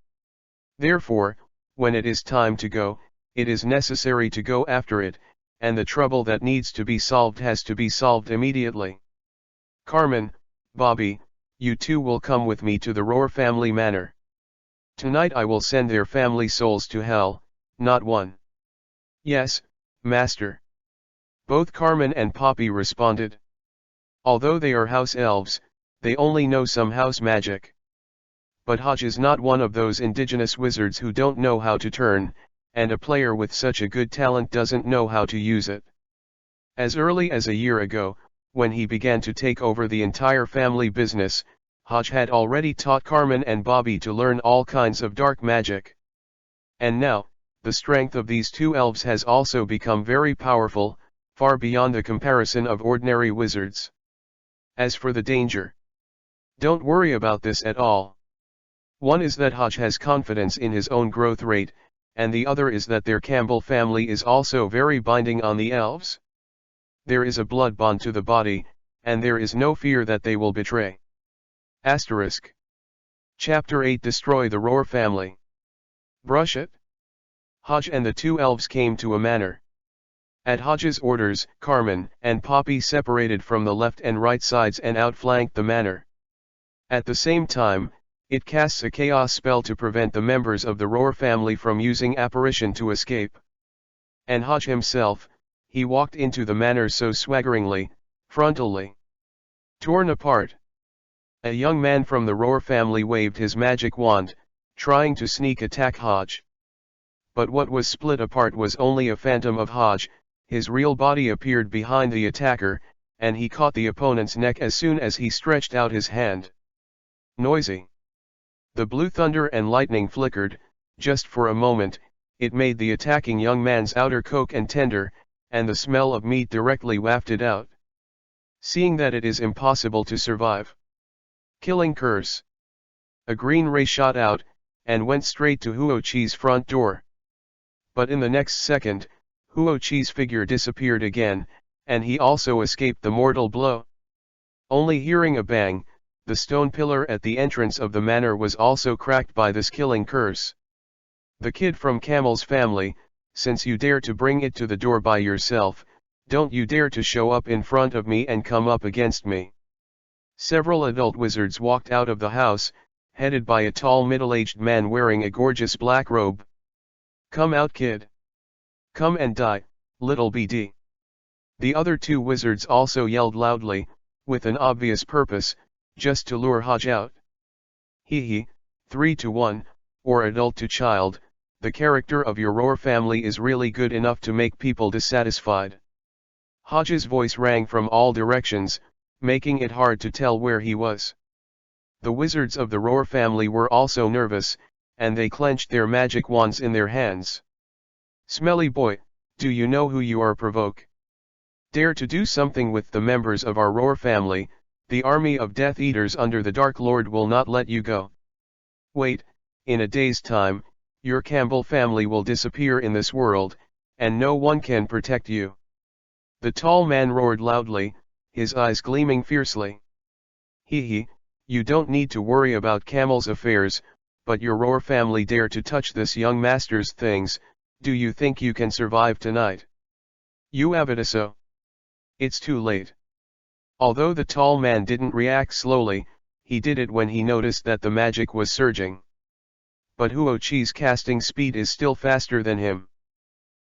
Speaker 1: Therefore, when it is time to go, it is necessary to go after it, and the trouble that needs to be solved has to be solved immediately. Carmen, Bobby, you two will come with me to the Roar family manor. Tonight I will send their family souls to hell, not one. Yes, master. Both Carmen and Poppy responded. Although they are house elves, they only know some house magic. But Hodge is not one of those indigenous wizards who don't know how to turn, and a player with such a good talent doesn't know how to use it. As early as a year ago, when he began to take over the entire family business, Hodge had already taught Carmen and Bobby to learn all kinds of dark magic. And now, the strength of these two elves has also become very powerful, far beyond the comparison of ordinary wizards. As for the danger, don't worry about this at all. One is that Hodge has confidence in his own growth rate, and the other is that their Campbell family is also very binding on the elves. There is a blood bond to the body, and there is no fear that they will betray. Asterisk. Chapter 8 Destroy the Roar family. Brush it? Hodge and the two elves came to a manor. At Hodge's orders, Carmen and Poppy separated from the left and right sides and outflanked the manor. At the same time, it casts a chaos spell to prevent the members of the Roar family from using apparition to escape. And Hodge himself, he walked into the manor so swaggeringly, frontally. Torn apart. A young man from the Roar family waved his magic wand, trying to sneak attack Hodge. But what was split apart was only a phantom of Hodge. His real body appeared behind the attacker, and he caught the opponent's neck as soon as he stretched out his hand. Noisy. The blue thunder and lightning flickered, just for a moment. It made the attacking young man's outer coat and tender, and the smell of meat directly wafted out. Seeing that it is impossible to survive. Killing curse. A green ray shot out, and went straight to Huo-Chi's front door. But in the next second, Huo-Chi's figure disappeared again, and he also escaped the mortal blow. Only hearing a bang, the stone pillar at the entrance of the manor was also cracked by this killing curse. The kid from Camel's family, since you dare to bring it to the door by yourself, don't you dare to show up in front of me and come up against me. Several adult wizards walked out of the house, headed by a tall middle-aged man wearing a gorgeous black robe. Come out, kid. Come and die, little BD. The other two wizards also yelled loudly, with an obvious purpose, just to lure Hodge out. Hee 3-to-1, or adult to child, the character of your Roar family is really good enough to make people dissatisfied. Hodge's voice rang from all directions, making it hard to tell where he was. The wizards of the Roar family were also nervous, and they clenched their magic wands in their hands. Smelly boy, do you know who you are? Provoke. Dare to do something with the members of our Roar family, the army of Death Eaters under the Dark Lord will not let you go. Wait, in a day's time, your Campbell family will disappear in this world, and no one can protect you. The tall man roared loudly, his eyes gleaming fiercely. Hee, you don't need to worry about Camel's affairs, but your roar family dare to touch this young master's things. Do you think you can survive tonight? You avitiso. It's too late. Although the tall man didn't react slowly, he did it when he noticed that the magic was surging. But Huoqi's casting speed is still faster than him.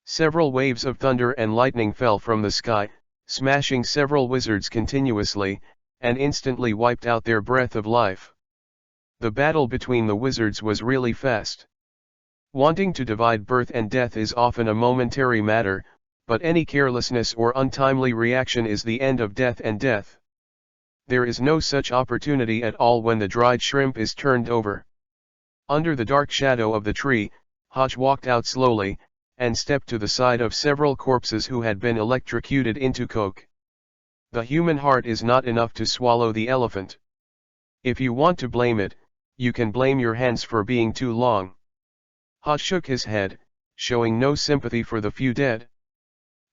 Speaker 1: Several waves of thunder and lightning fell from the sky, smashing several wizards continuously, and instantly wiped out their breath of life. The battle between the wizards was really fast. Wanting to divide birth and death is often a momentary matter, but any carelessness or untimely reaction is the end of death and death. There is no such opportunity at all when the dried shrimp is turned over. Under the dark shadow of the tree, Haj walked out slowly, and stepped to the side of several corpses who had been electrocuted into coke. The human heart is not enough to swallow the elephant. If you want to blame it, you can blame your hands for being too long. Haj shook his head, showing no sympathy for the few dead.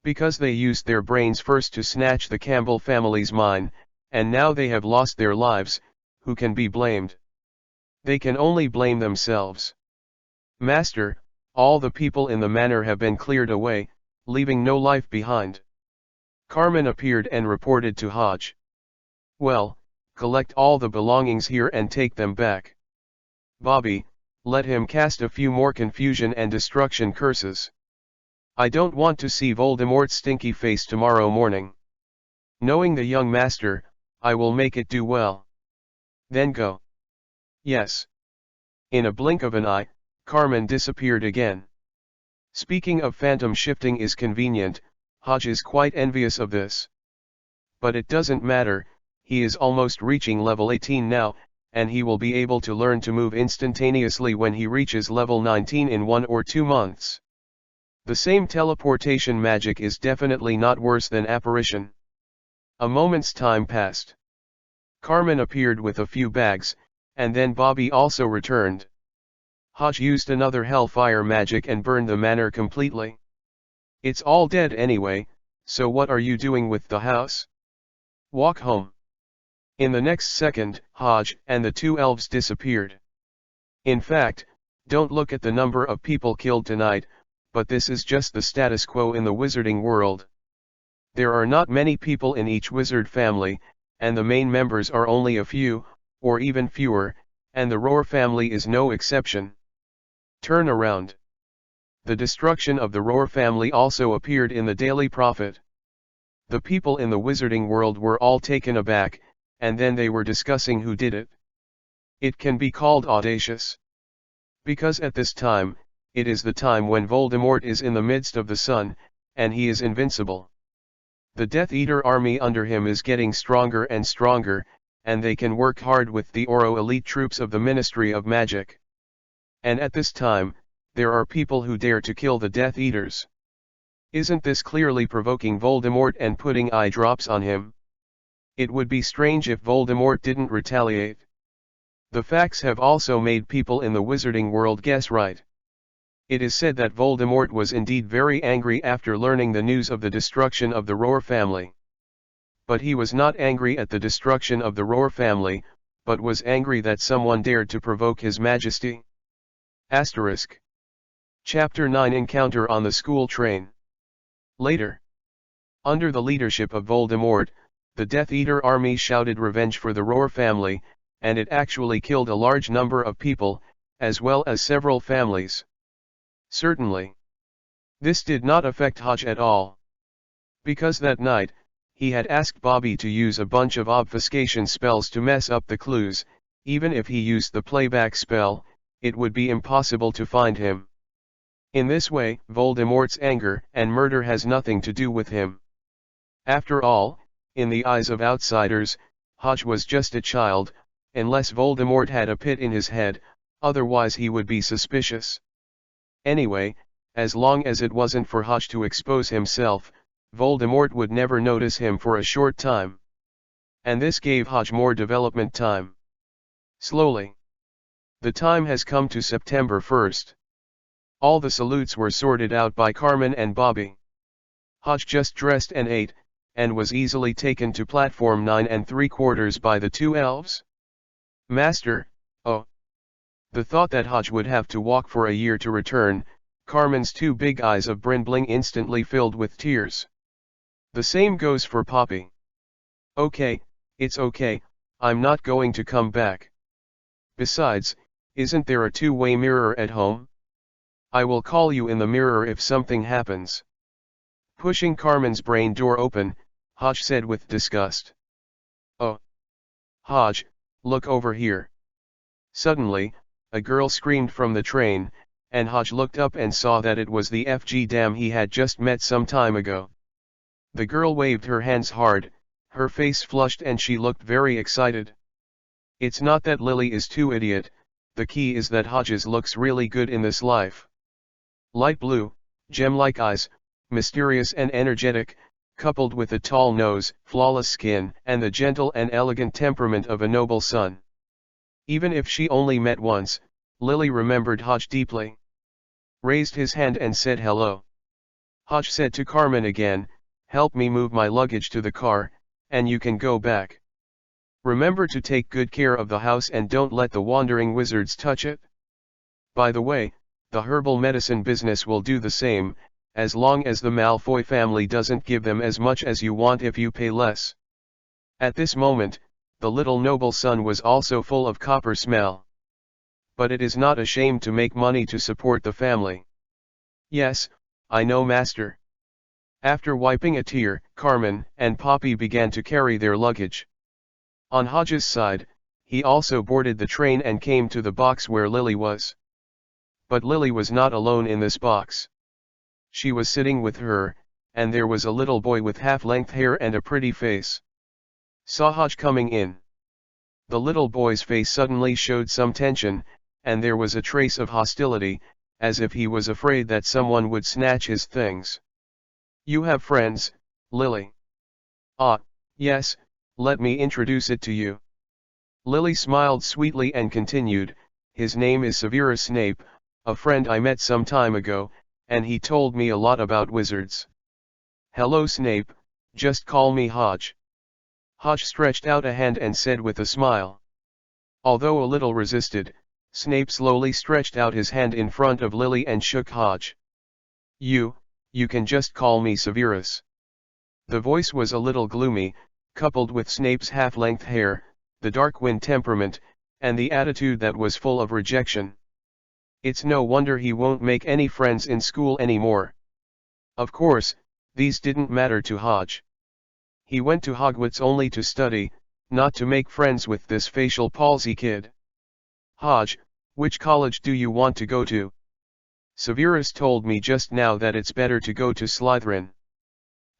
Speaker 1: Because they used their brains first to snatch the Campbell family's mine, and now they have lost their lives, who can be blamed? They can only blame themselves. Master, all the people in the manor have been cleared away, leaving no life behind. Carmen appeared and reported to Haj. Well, collect all the belongings here and take them back. Bobby, let him cast a few more confusion and destruction curses. I don't want to see Voldemort's stinky face tomorrow morning. Knowing the young master, I will make it do well. Then go. Yes. In a blink of an eye, Carmen disappeared again. Speaking of phantom shifting is convenient, Haj is quite envious of this. But it doesn't matter, he is almost reaching level 18 now, and he will be able to learn to move instantaneously when he reaches level 19 in 1 or 2 months. The same teleportation magic is definitely not worse than apparition. A moment's time passed. Carmen appeared with a few bags, and then Bobby also returned. Haj used another hellfire magic and burned the manor completely. It's all dead anyway, so what are you doing with the house? Walk home. In the next second, Haj and the 2 elves disappeared. In fact, don't look at the number of people killed tonight, but this is just the status quo in the wizarding world. There are not many people in each wizard family, and the main members are only a few, or even fewer, and the Roar family is no exception. Turn around. The destruction of the Roar family also appeared in the Daily Prophet. The people in the wizarding world were all taken aback, and then they were discussing who did it. It can be called audacious. Because at this time, it is the time when Voldemort is in the midst of the sun, and he is invincible. The Death Eater army under him is getting stronger and stronger, and they can work hard with the Oro elite troops of the Ministry of Magic. And at this time, there are people who dare to kill the Death Eaters. Isn't this clearly provoking Voldemort and putting eye drops on him? It would be strange if Voldemort didn't retaliate. The facts have also made people in the wizarding world guess right. It is said that Voldemort was indeed very angry after learning the news of the destruction of the Roar family. But he was not angry at the destruction of the Roar family, but was angry that someone dared to provoke his majesty. Asterisk. Chapter 9 Encounter on the School Train. Later. Under the leadership of Voldemort, the Death Eater army shouted revenge for the Roar family, and it actually killed a large number of people, as well as several families. Certainly. This did not affect Haj at all. Because that night, he had asked Bobby to use a bunch of obfuscation spells to mess up the clues. Even if he used the playback spell, it would be impossible to find him. In this way, Voldemort's anger and murder has nothing to do with him. After all, in the eyes of outsiders, Haj was just a child, unless Voldemort had a pit in his head, otherwise he would be suspicious. Anyway, as long as it wasn't for Haj to expose himself, Voldemort would never notice him for a short time. And this gave Haj more development time. Slowly. The time has come to September 1st. All the salutes were sorted out by Carmen and Bobby. Hodge just dressed and ate, and was easily taken to platform 9 3/4 by the two elves. Master, oh. The thought that Hodge would have to walk for a year to return, Carmen's two big eyes of Brindling instantly filled with tears. The same goes for Poppy. Okay, it's okay, I'm not going to come back. Besides, isn't there a two-way mirror at home? I will call you in the mirror if something happens. Pushing Carmen's brain door open, Hodge said with disgust. Oh. Hodge, look over here. Suddenly, a girl screamed from the train, and Hodge looked up and saw that it was the FG dam he had just met some time ago. The girl waved her hands hard, her face flushed and she looked very excited. It's not that Lily is too idiot, the key is that Hodges looks really good in this life. Light blue, gem-like eyes, mysterious and energetic, coupled with a tall nose, flawless skin, and the gentle and elegant temperament of a noble son. Even if she only met once, Lily remembered Hodge deeply. Raised his hand and said hello. Hodge said to Carmen again, help me move my luggage to the car, and you can go back. Remember to take good care of the house and don't let the wandering wizards touch it. By the way, the herbal medicine business will do the same, as long as the Malfoy family doesn't give them as much as you want if you pay less. At this moment, the little noble son was also full of copper smell. But it is not a shame to make money to support the family. Yes, I know, master. After wiping a tear, Carmen and Poppy began to carry their luggage. On Hodge's side, he also boarded the train and came to the box where Lily was. But Lily was not alone in this box. She was sitting with her, and there was a little boy with half-length hair and a pretty face. Saw Hodge coming in. The little boy's face suddenly showed some tension, and there was a trace of hostility, as if he was afraid that someone would snatch his things. You have friends, Lily? Ah, yes, let me introduce it to you. Lily smiled sweetly and continued, his name is Severus Snape, a friend I met some time ago, and he told me a lot about wizards. Hello Snape, just call me Hodge. Hodge stretched out a hand and said with a smile. Although a little resisted, Snape slowly stretched out his hand in front of Lily and shook Hodge. You can just call me Severus. The voice was a little gloomy, coupled with Snape's half-length hair, the dark wind temperament, and the attitude that was full of rejection. It's no wonder he won't make any friends in school anymore. Of course, these didn't matter to Hodge. He went to Hogwarts only to study, not to make friends with this facial palsy kid. Hodge, which college do you want to go to? Severus told me just now that it's better to go to Slytherin.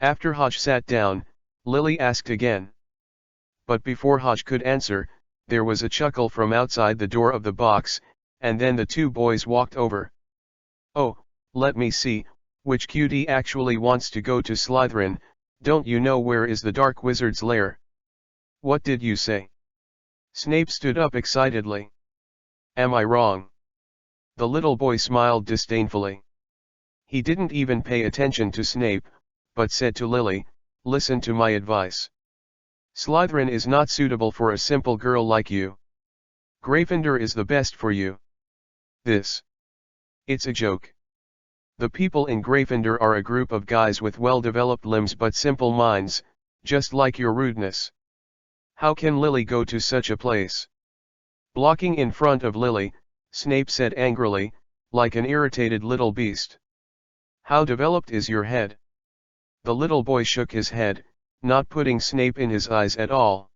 Speaker 1: After Hodge sat down, Lily asked again. But before Hodge could answer, there was a chuckle from outside the door of the box, and then the two boys walked over. Oh, let me see, which cutie actually wants to go to Slytherin? Don't you know where is the Dark Wizard's lair? What did you say? Snape stood up excitedly. Am I wrong? The little boy smiled disdainfully. He didn't even pay attention to Snape, but said to Lily, listen to my advice. Slytherin is not suitable for a simple girl like you. Gryffindor is the best for you. It's a joke. The people in Gryffindor are a group of guys with well-developed limbs but simple minds, just like your rudeness. How can Lily go to such a place? Blocking in front of Lily, Snape said angrily, like an irritated little beast. How developed is your head? The little boy shook his head, not putting Snape in his eyes at all.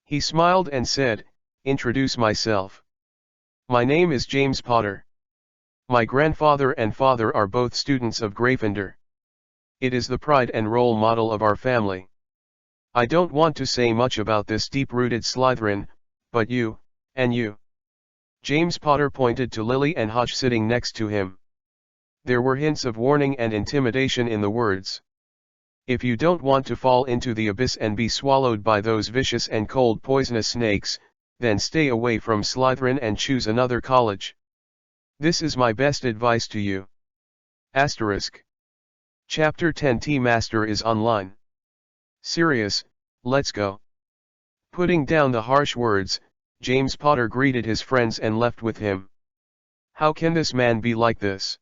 Speaker 1: He smiled and said, introduce myself. My name is James Potter. My grandfather and father are both students of Gryffindor. It is the pride and role model of our family. I don't want to say much about this deep-rooted Slytherin, but you, and you. James Potter pointed to Lily and Hodge sitting next to him. There were hints of warning and intimidation in the words. If you don't want to fall into the abyss and be swallowed by those vicious and cold poisonous snakes, then stay away from Slytherin and choose another college. This is my best advice to you. Asterisk. Chapter 10 Tea Master is online. Serious, let's go. Putting down the harsh words, James Potter greeted his friends and left with him. How can this man be like this?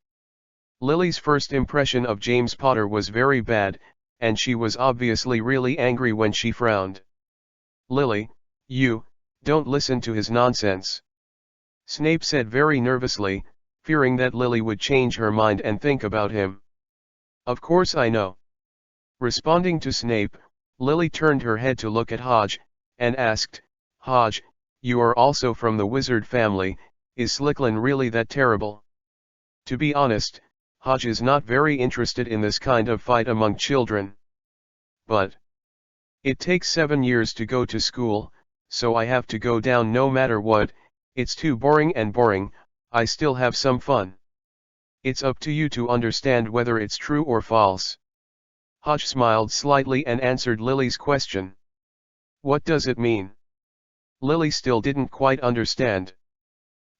Speaker 1: Lily's first impression of James Potter was very bad, and she was obviously really angry when she frowned. Lily, you, don't listen to his nonsense. Snape said very nervously, fearing that Lily would change her mind and think about him. Of course I know. Responding to Snape, Lily turned her head to look at Hodge, and asked, Hodge, you are also from the wizard family, is Slytherin really that terrible? To be honest, Hodge is not very interested in this kind of fight among children. But it takes 7 years to go to school, so I have to go down no matter what. It's too boring and boring, I still have some fun. It's up to you to understand whether it's true or false. Hodge smiled slightly and answered Lily's question. What does it mean? Lily still didn't quite understand.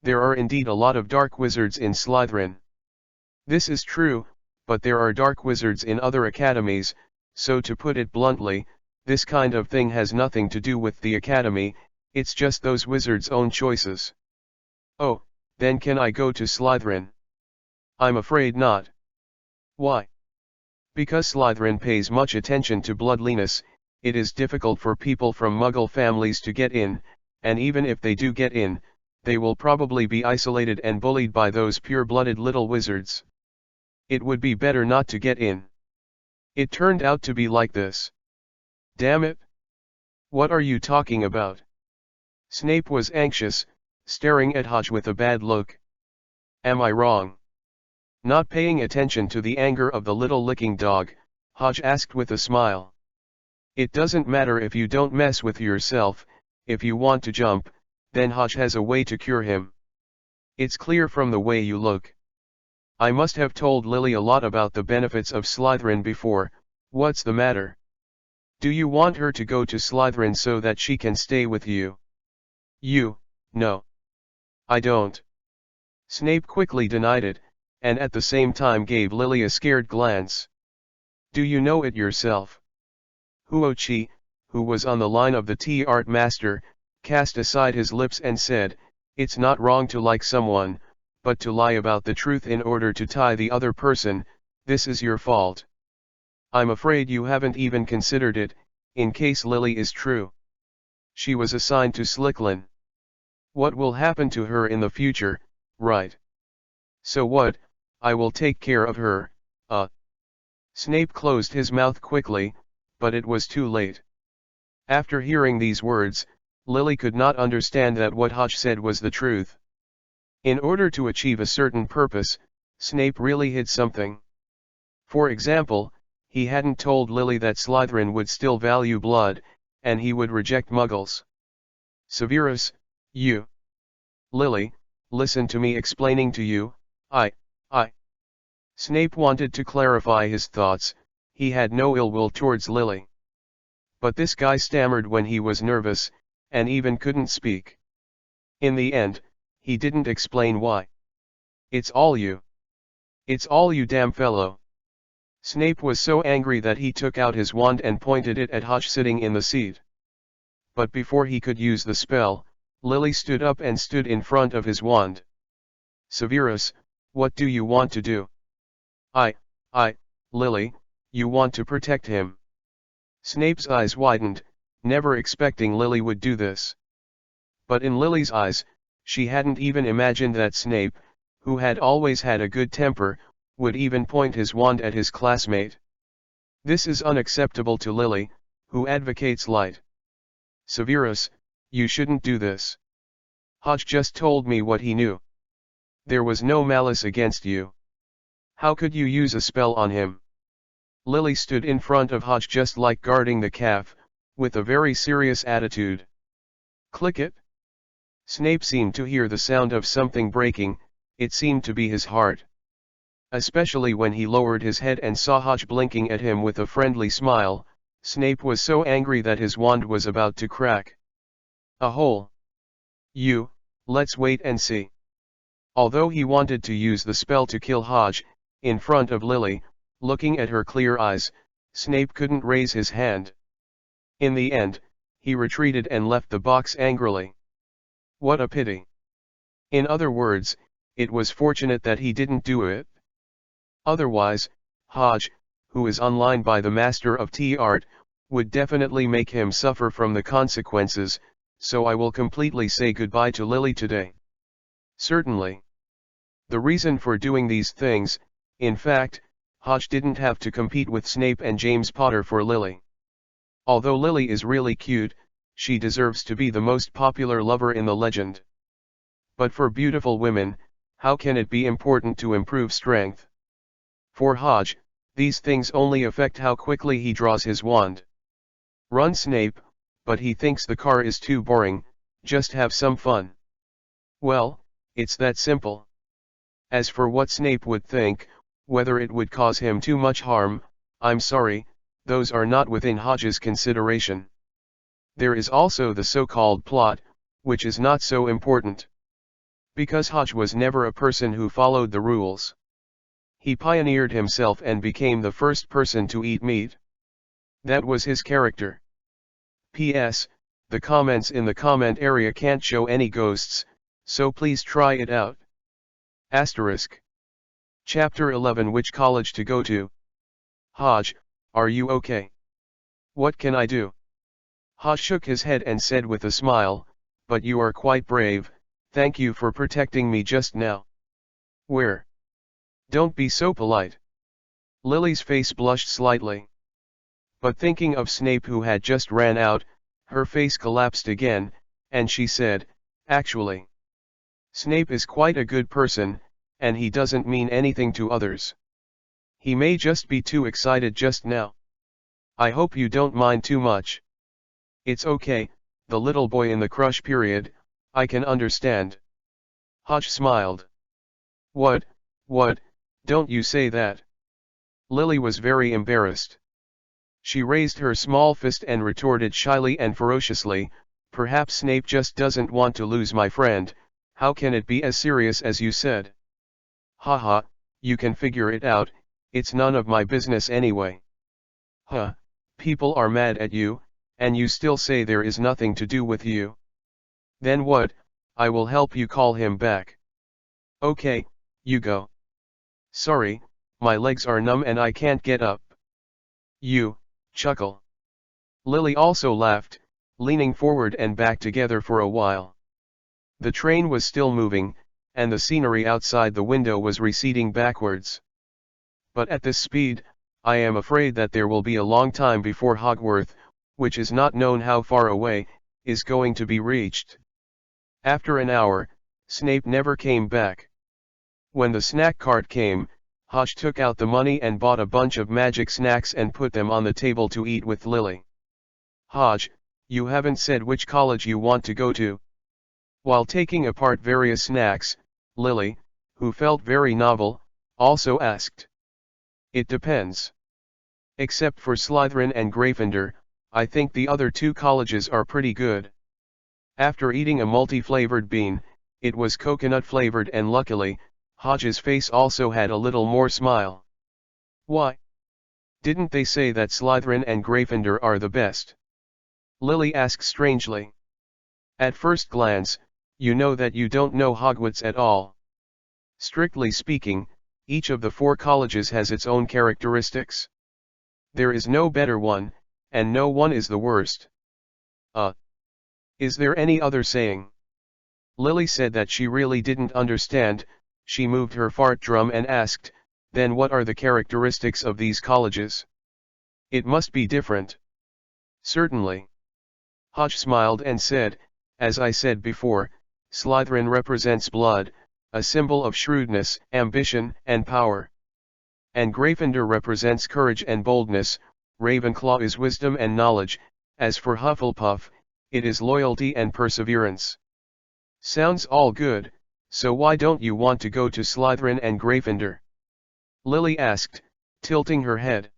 Speaker 1: There are indeed a lot of dark wizards in Slytherin. This is true, but there are dark wizards in other academies, so to put it bluntly, this kind of thing has nothing to do with the academy, it's just those wizards' own choices. Oh, then can I go to Slytherin? I'm afraid not. Why? Because Slytherin pays much attention to bloodliness, it is difficult for people from Muggle families to get in, and even if they do get in, they will probably be isolated and bullied by those pure-blooded little wizards. It would be better not to get in. It turned out to be like this. Damn it! What are you talking about? Snape was anxious, staring at Hodge with a bad look. Am I wrong? Not paying attention to the anger of the little licking dog, Hodge asked with a smile. It doesn't matter if you don't mess with yourself, if you want to jump, then Hodge has a way to cure him. It's clear from the way you look. I must have told Lily a lot about the benefits of Slytherin before. What's the matter? Do you want her to go to Slytherin so that she can stay with you? No. I don't. Snape quickly denied it, and at the same time gave Lily a scared glance. Do you know it yourself? Huochi, who was on the line of the tea art master, cast aside his lips and said, It's not wrong to like someone, but to lie about the truth in order to tie the other person, this is your fault. I'm afraid you haven't even considered it, in case Lily is true. She was assigned to Slytherin. What will happen to her in the future, right? So what, I will take care of her, Snape closed his mouth quickly, but it was too late. After hearing these words, Lily could not understand that what Hodge said was the truth. In order to achieve a certain purpose, Snape really hid something. For example, he hadn't told Lily that Slytherin would still value blood, and he would reject Muggles. Severus, you. Lily, listen to me explaining to you, I. Snape wanted to clarify his thoughts, he had no ill will towards Lily. But this guy stammered when he was nervous, and even couldn't speak. In the end, he didn't explain why. It's all you. It's all you damn fellow. Snape was so angry that he took out his wand and pointed it at Hodge sitting in the seat. But before he could use the spell, Lily stood up and stood in front of his wand. Severus, what do you want to do? Lily, you want to protect him. Snape's eyes widened, never expecting Lily would do this. But in Lily's eyes, she hadn't even imagined that Snape, who had always had a good temper, would even point his wand at his classmate. This is unacceptable to Lily, who advocates light. Severus, you shouldn't do this. Hodge just told me what he knew. There was no malice against you. How could you use a spell on him? Lily stood in front of Hodge just like guarding the calf, with a very serious attitude. Click it. Snape seemed to hear the sound of something breaking, it seemed to be his heart. Especially when he lowered his head and saw Hodge blinking at him with a friendly smile, Snape was so angry that his wand was about to crack. A hole. Let's wait and see. Although he wanted to use the spell to kill Hodge, in front of Lily, Looking at her clear eyes, Snape couldn't raise his hand. In the end, he retreated and left the box angrily. What a pity. In other words, it was fortunate that he didn't do it. Otherwise, Hodge, who is online by the master of tea art, would definitely make him suffer from the consequences, so I will completely say goodbye to Lily today. Certainly. The reason for doing these things, in fact, Hodge didn't have to compete with Snape and James Potter for Lily. Although Lily is really cute, she deserves to be the most popular lover in the legend. But for beautiful women, how can it be important to improve strength? For Hodge, these things only affect how quickly he draws his wand. Run, Snape, but he thinks the car is too boring, just have some fun. Well, it's that simple. As for what Snape would think, whether it would cause him too much harm, I'm sorry, those are not within Hodge's consideration. There is also the so-called plot, which is not so important. Because Hodge was never a person who followed the rules. He pioneered himself and became the first person to eat meat. That was his character. P.S. The comments in the comment area can't show any ghosts, so please try it out. Asterisk. Chapter 11. Which college to go to? Hodge, are you okay? What can I do? Hodge shook his head and said with a smile, but you are quite brave, thank you for protecting me just now. Where? Don't be so polite. Lily's face blushed slightly. But thinking of Snape who had just ran out, her face collapsed again, and she said, actually, Snape is quite a good person, and he doesn't mean anything to others. He may just be too excited just now. I hope you don't mind too much. It's okay, the little boy in the crush period, I can understand. Hodge smiled. What, don't you say that. Lily was very embarrassed. She raised her small fist and retorted shyly and ferociously, perhaps Snape just doesn't want to lose my friend, how can it be as serious as you said? Haha, you can figure it out, it's none of my business anyway. Huh, people are mad at you, and you still say there is nothing to do with you. Then what, I will help you call him back. Okay, you go. Sorry, my legs are numb and I can't get up. You, chuckle. Lily also laughed, leaning forward and back together for a while. The train was still moving, and the scenery outside the window was receding backwards. But at this speed, I am afraid that there will be a long time before Hogwarts, which is not known how far away, is going to be reached. After an hour, Snape never came back. When the snack cart came, Hodge took out the money and bought a bunch of magic snacks and put them on the table to eat with Lily. Hodge, you haven't said which college you want to go to. While taking apart various snacks, Lily, who felt very novel, also asked. It depends. Except for Slytherin and Gryffindor, I think the other two colleges are pretty good. After eating a multi-flavored bean, it was coconut-flavored and luckily, Hodge's face also had a little more smile. Why? Didn't they say that Slytherin and Gryffindor are the best? Lily asked strangely. At first glance, you know that you don't know Hogwarts at all. Strictly speaking, each of the four colleges has its own characteristics. There is no better one, and no one is the worst. Is there any other saying? Lily said that she really didn't understand. She moved her fart drum and asked, then what are the characteristics of these colleges? It must be different. Certainly. Hodge smiled and said, as I said before, Slytherin represents blood, a symbol of shrewdness, ambition, and power. And Gryffindor represents courage and boldness, Ravenclaw is wisdom and knowledge, as for Hufflepuff, it is loyalty and perseverance. Sounds all good. So why don't you want to go to Slytherin and Gryffindor? Lily asked, tilting her head.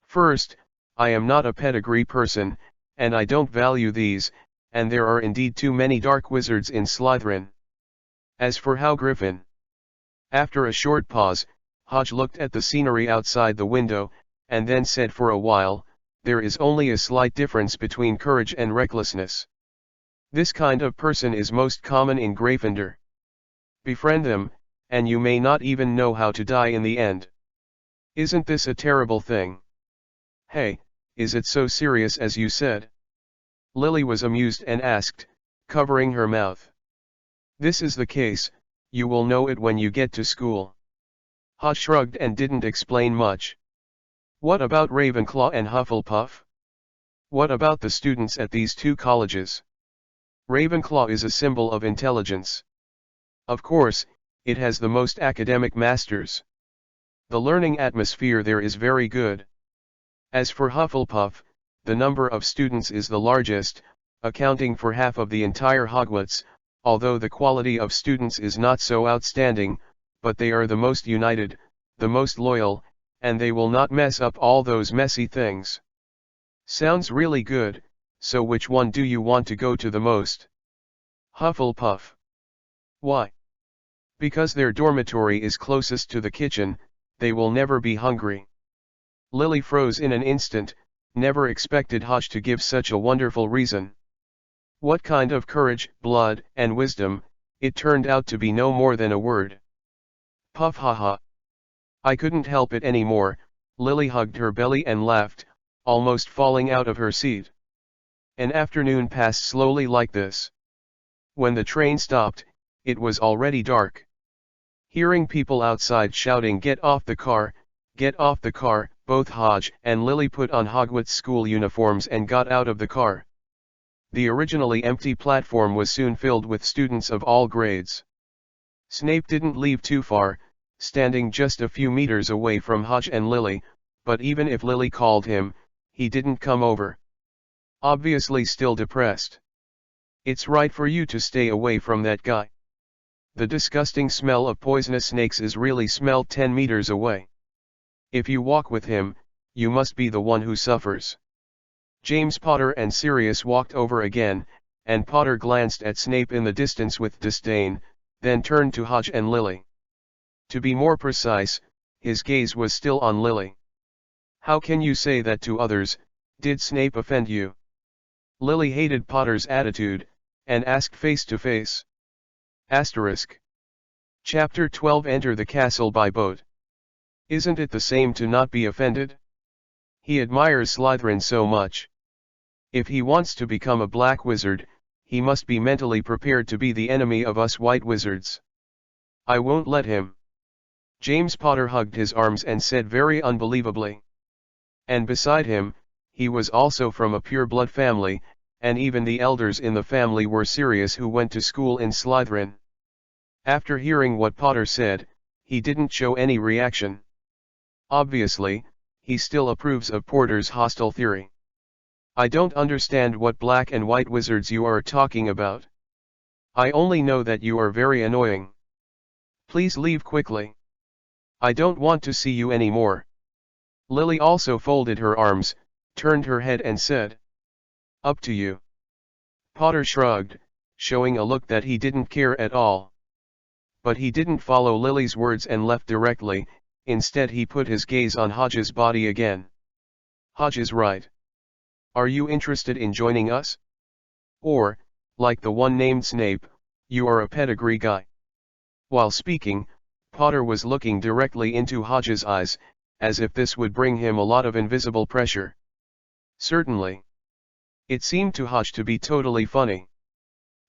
Speaker 1: First, I am not a pedigree person, and I don't value these, and there are indeed too many dark wizards in Slytherin. As for how Griffin. After a short pause, Hodge looked at the scenery outside the window, and then said for a while, "There is only a slight difference between courage and recklessness. This kind of person is most common in Gryffindor. Befriend them, and you may not even know how to die in the end. Isn't this a terrible thing? Hey, is it so serious as you said?" Lily was amused and asked, covering her mouth. "This is the case, you will know it when you get to school." Hodge shrugged and didn't explain much. "What about Ravenclaw and Hufflepuff? What about the students at these two colleges? Ravenclaw is a symbol of intelligence. Of course, it has the most academic masters. The learning atmosphere there is very good. As for Hufflepuff, the number of students is the largest, accounting for half of the entire Hogwarts, although the quality of students is not so outstanding, but they are the most united, the most loyal, and they will not mess up all those messy things." "Sounds really good, so which one do you want to go to the most?" "Hufflepuff." "Why?" "Because their dormitory is closest to the kitchen, they will never be hungry." Lily froze in an instant, never expected Hodge to give such a wonderful reason. What kind of courage, blood, and wisdom, it turned out to be no more than a word. Puff haha. I couldn't help it anymore. Lily hugged her belly and laughed, almost falling out of her seat. An afternoon passed slowly like this. When the train stopped, it was already dark. Hearing people outside shouting "Get off the car, get off the car," both Hodge and Lily put on Hogwarts school uniforms and got out of the car. The originally empty platform was soon filled with students of all grades. Snape didn't leave too far, standing just a few meters away from Hodge and Lily, but even if Lily called him, he didn't come over. Obviously still depressed. "It's right for you to stay away from that guy. The disgusting smell of poisonous snakes is really smelled 10 meters away. If you walk with him, you must be the one who suffers." James Potter and Sirius walked over again, and Potter glanced at Snape in the distance with disdain, then turned to Hodge and Lily. To be more precise, his gaze was still on Lily. "How can you say that to others? Did Snape offend you?" Lily hated Potter's attitude, and asked face to face. Chapter 12 Enter the castle by boat. Isn't it the same to not be offended? He admires Slytherin so much. If he wants to become a black wizard, he must be mentally prepared to be the enemy of us white wizards. I won't let him. James Potter hugged his arms and said very unbelievably. And beside him, he was also from a pure-blood family, and even the elders in the family were serious who went to school in Slytherin. After hearing what Potter said, he didn't show any reaction. Obviously, he still approves of Porter's hostile theory. I don't understand what black and white wizards you are talking about. I only know that you are very annoying. Please leave quickly. I don't want to see you anymore. Lily also folded her arms, turned her head and said, "Up to you." Potter shrugged, showing a look that he didn't care at all. But he didn't follow Lily's words and left directly. Instead he put his gaze on Hodge's body again. "Hodge is right. Are you interested in joining us? Or, like the one named Snape, you are a pedigree guy?" While speaking, Potter was looking directly into Hodge's eyes, as if this would bring him a lot of invisible pressure. Certainly. It seemed to Hodge to be totally funny.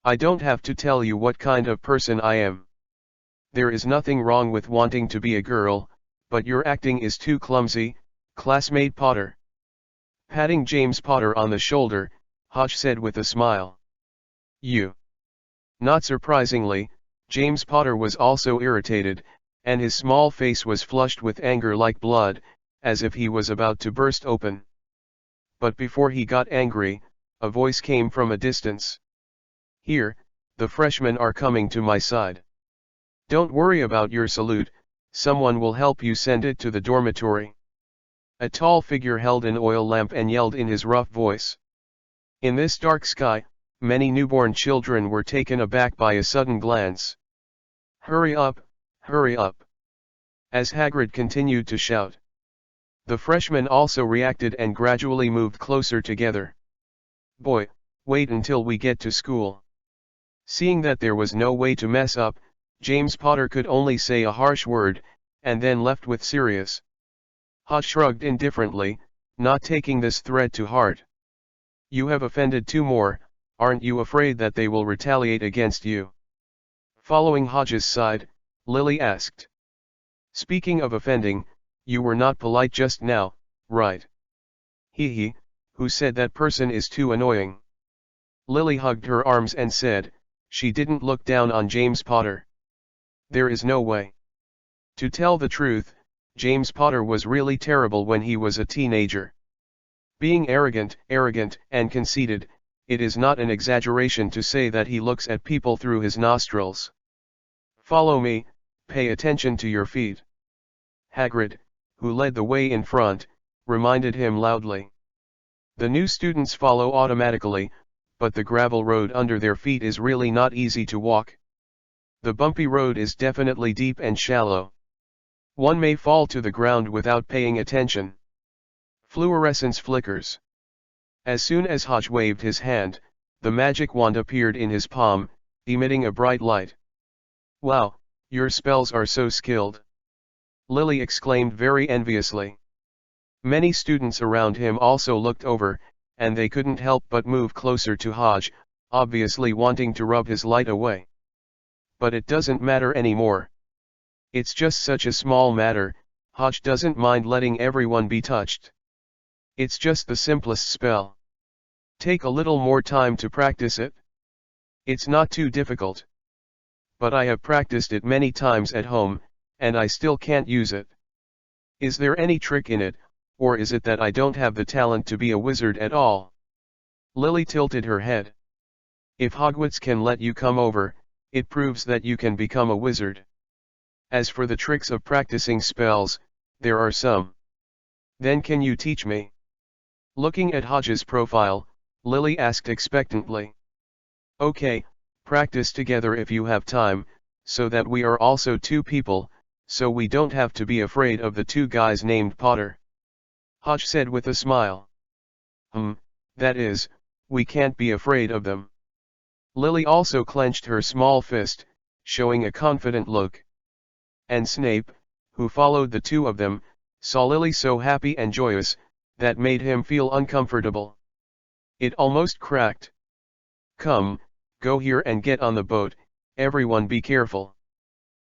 Speaker 1: "I don't have to tell you what kind of person I am. There is nothing wrong with wanting to be a girl, but your acting is too clumsy, classmate Potter." Patting James Potter on the shoulder, Hodge said with a smile. "You." Not surprisingly, James Potter was also irritated, and his small face was flushed with anger like blood, as if he was about to burst open. But before he got angry, a voice came from a distance. "Here, the freshmen are coming to my side. Don't worry about your salute, someone will help you send it to the dormitory." A tall figure held an oil lamp and yelled in his rough voice. In this dark sky, many newborn children were taken aback by a sudden glance. Hurry up, hurry up. as Hagrid continued to shout. The freshmen also reacted and gradually moved closer together. "Boy, wait until we get to school." Seeing that there was no way to mess up, James Potter could only say a harsh word, and then left with Sirius. Hodge shrugged indifferently, not taking this threat to heart. "You have offended two more, aren't you afraid that they will retaliate against you?" Following Hodge's side, Lily asked. "Speaking of offending, you were not polite just now, right?" "He, who said that person is too annoying?" Lily hugged her arms and said, she didn't look down on James Potter. There is no way. To tell the truth, James Potter was really terrible when he was a teenager. Being arrogant, and conceited, it is not an exaggeration to say that he looks at people through his nostrils. "Follow me, pay attention to your feet." Hagrid, who led the way in front, reminded him loudly. The new students follow automatically, but the gravel road under their feet is really not easy to walk. The bumpy road is definitely deep and shallow. One may fall to the ground without paying attention. Fluorescence flickers. As soon as Hodge waved his hand, the magic wand appeared in his palm, emitting a bright light. "Wow, your spells are so skilled," Lily exclaimed very enviously. Many students around him also looked over, and they couldn't help but move closer to Hodge, obviously wanting to rub his light away. But it doesn't matter anymore. It's just such a small matter, Hodge doesn't mind letting everyone be touched. It's just the simplest spell. Take a little more time to practice it. It's not too difficult. But I have practiced it many times at home, and I still can't use it. Is there any trick in it, or is it that I don't have the talent to be a wizard at all? Lily tilted her head. If Hogwarts can let you come over, it proves that you can become a wizard. As for the tricks of practicing spells, there are some. Then can you teach me? Looking at Hodge's profile, Lily asked expectantly. Okay, practice together if you have time, so that we are also two people, so we don't have to be afraid of the two guys named Potter. Hodge said with a smile. That is, we can't be afraid of them. Lily also clenched her small fist, showing a confident look. And Snape, who followed the two of them, saw Lily so happy and joyous, that made him feel uncomfortable. It almost cracked. Come, go here and get on the boat, everyone be careful.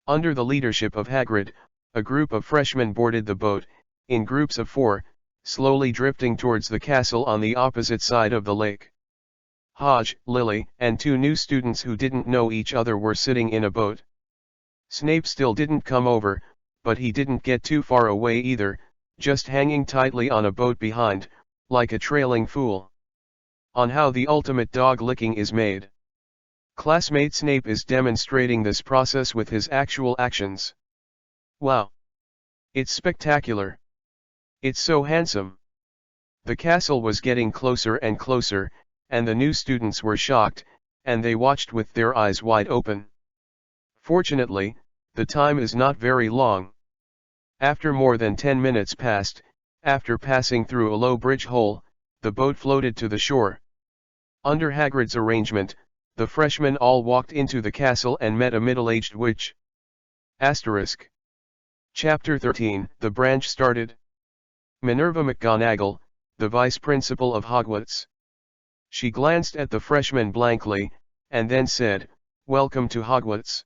Speaker 1: Under the leadership of Hagrid, a group of freshmen boarded the boat, in groups of 4, slowly drifting towards the castle on the opposite side of the lake. Hodge, Lily, and 2 new students who didn't know each other were sitting in a boat. Snape still didn't come over, but he didn't get too far away either, just hanging tightly on a boat behind, like a trailing fool. On how the ultimate dog licking is made. Classmate Snape is demonstrating this process with his actual actions. Wow! It's spectacular. It's so handsome. The castle was getting closer and closer, and the new students were shocked, and they watched with their eyes wide open. Fortunately, the time is not very long. After more than 10 minutes passed, after passing through a low bridge hole, the boat floated to the shore. Under Hagrid's arrangement, the freshmen all walked into the castle and met a middle-aged witch. Asterisk. Chapter 13, The Branch Started. Minerva McGonagall, the vice principal of Hogwarts. She glanced at the freshmen blankly, and then said, "Welcome to Hogwarts.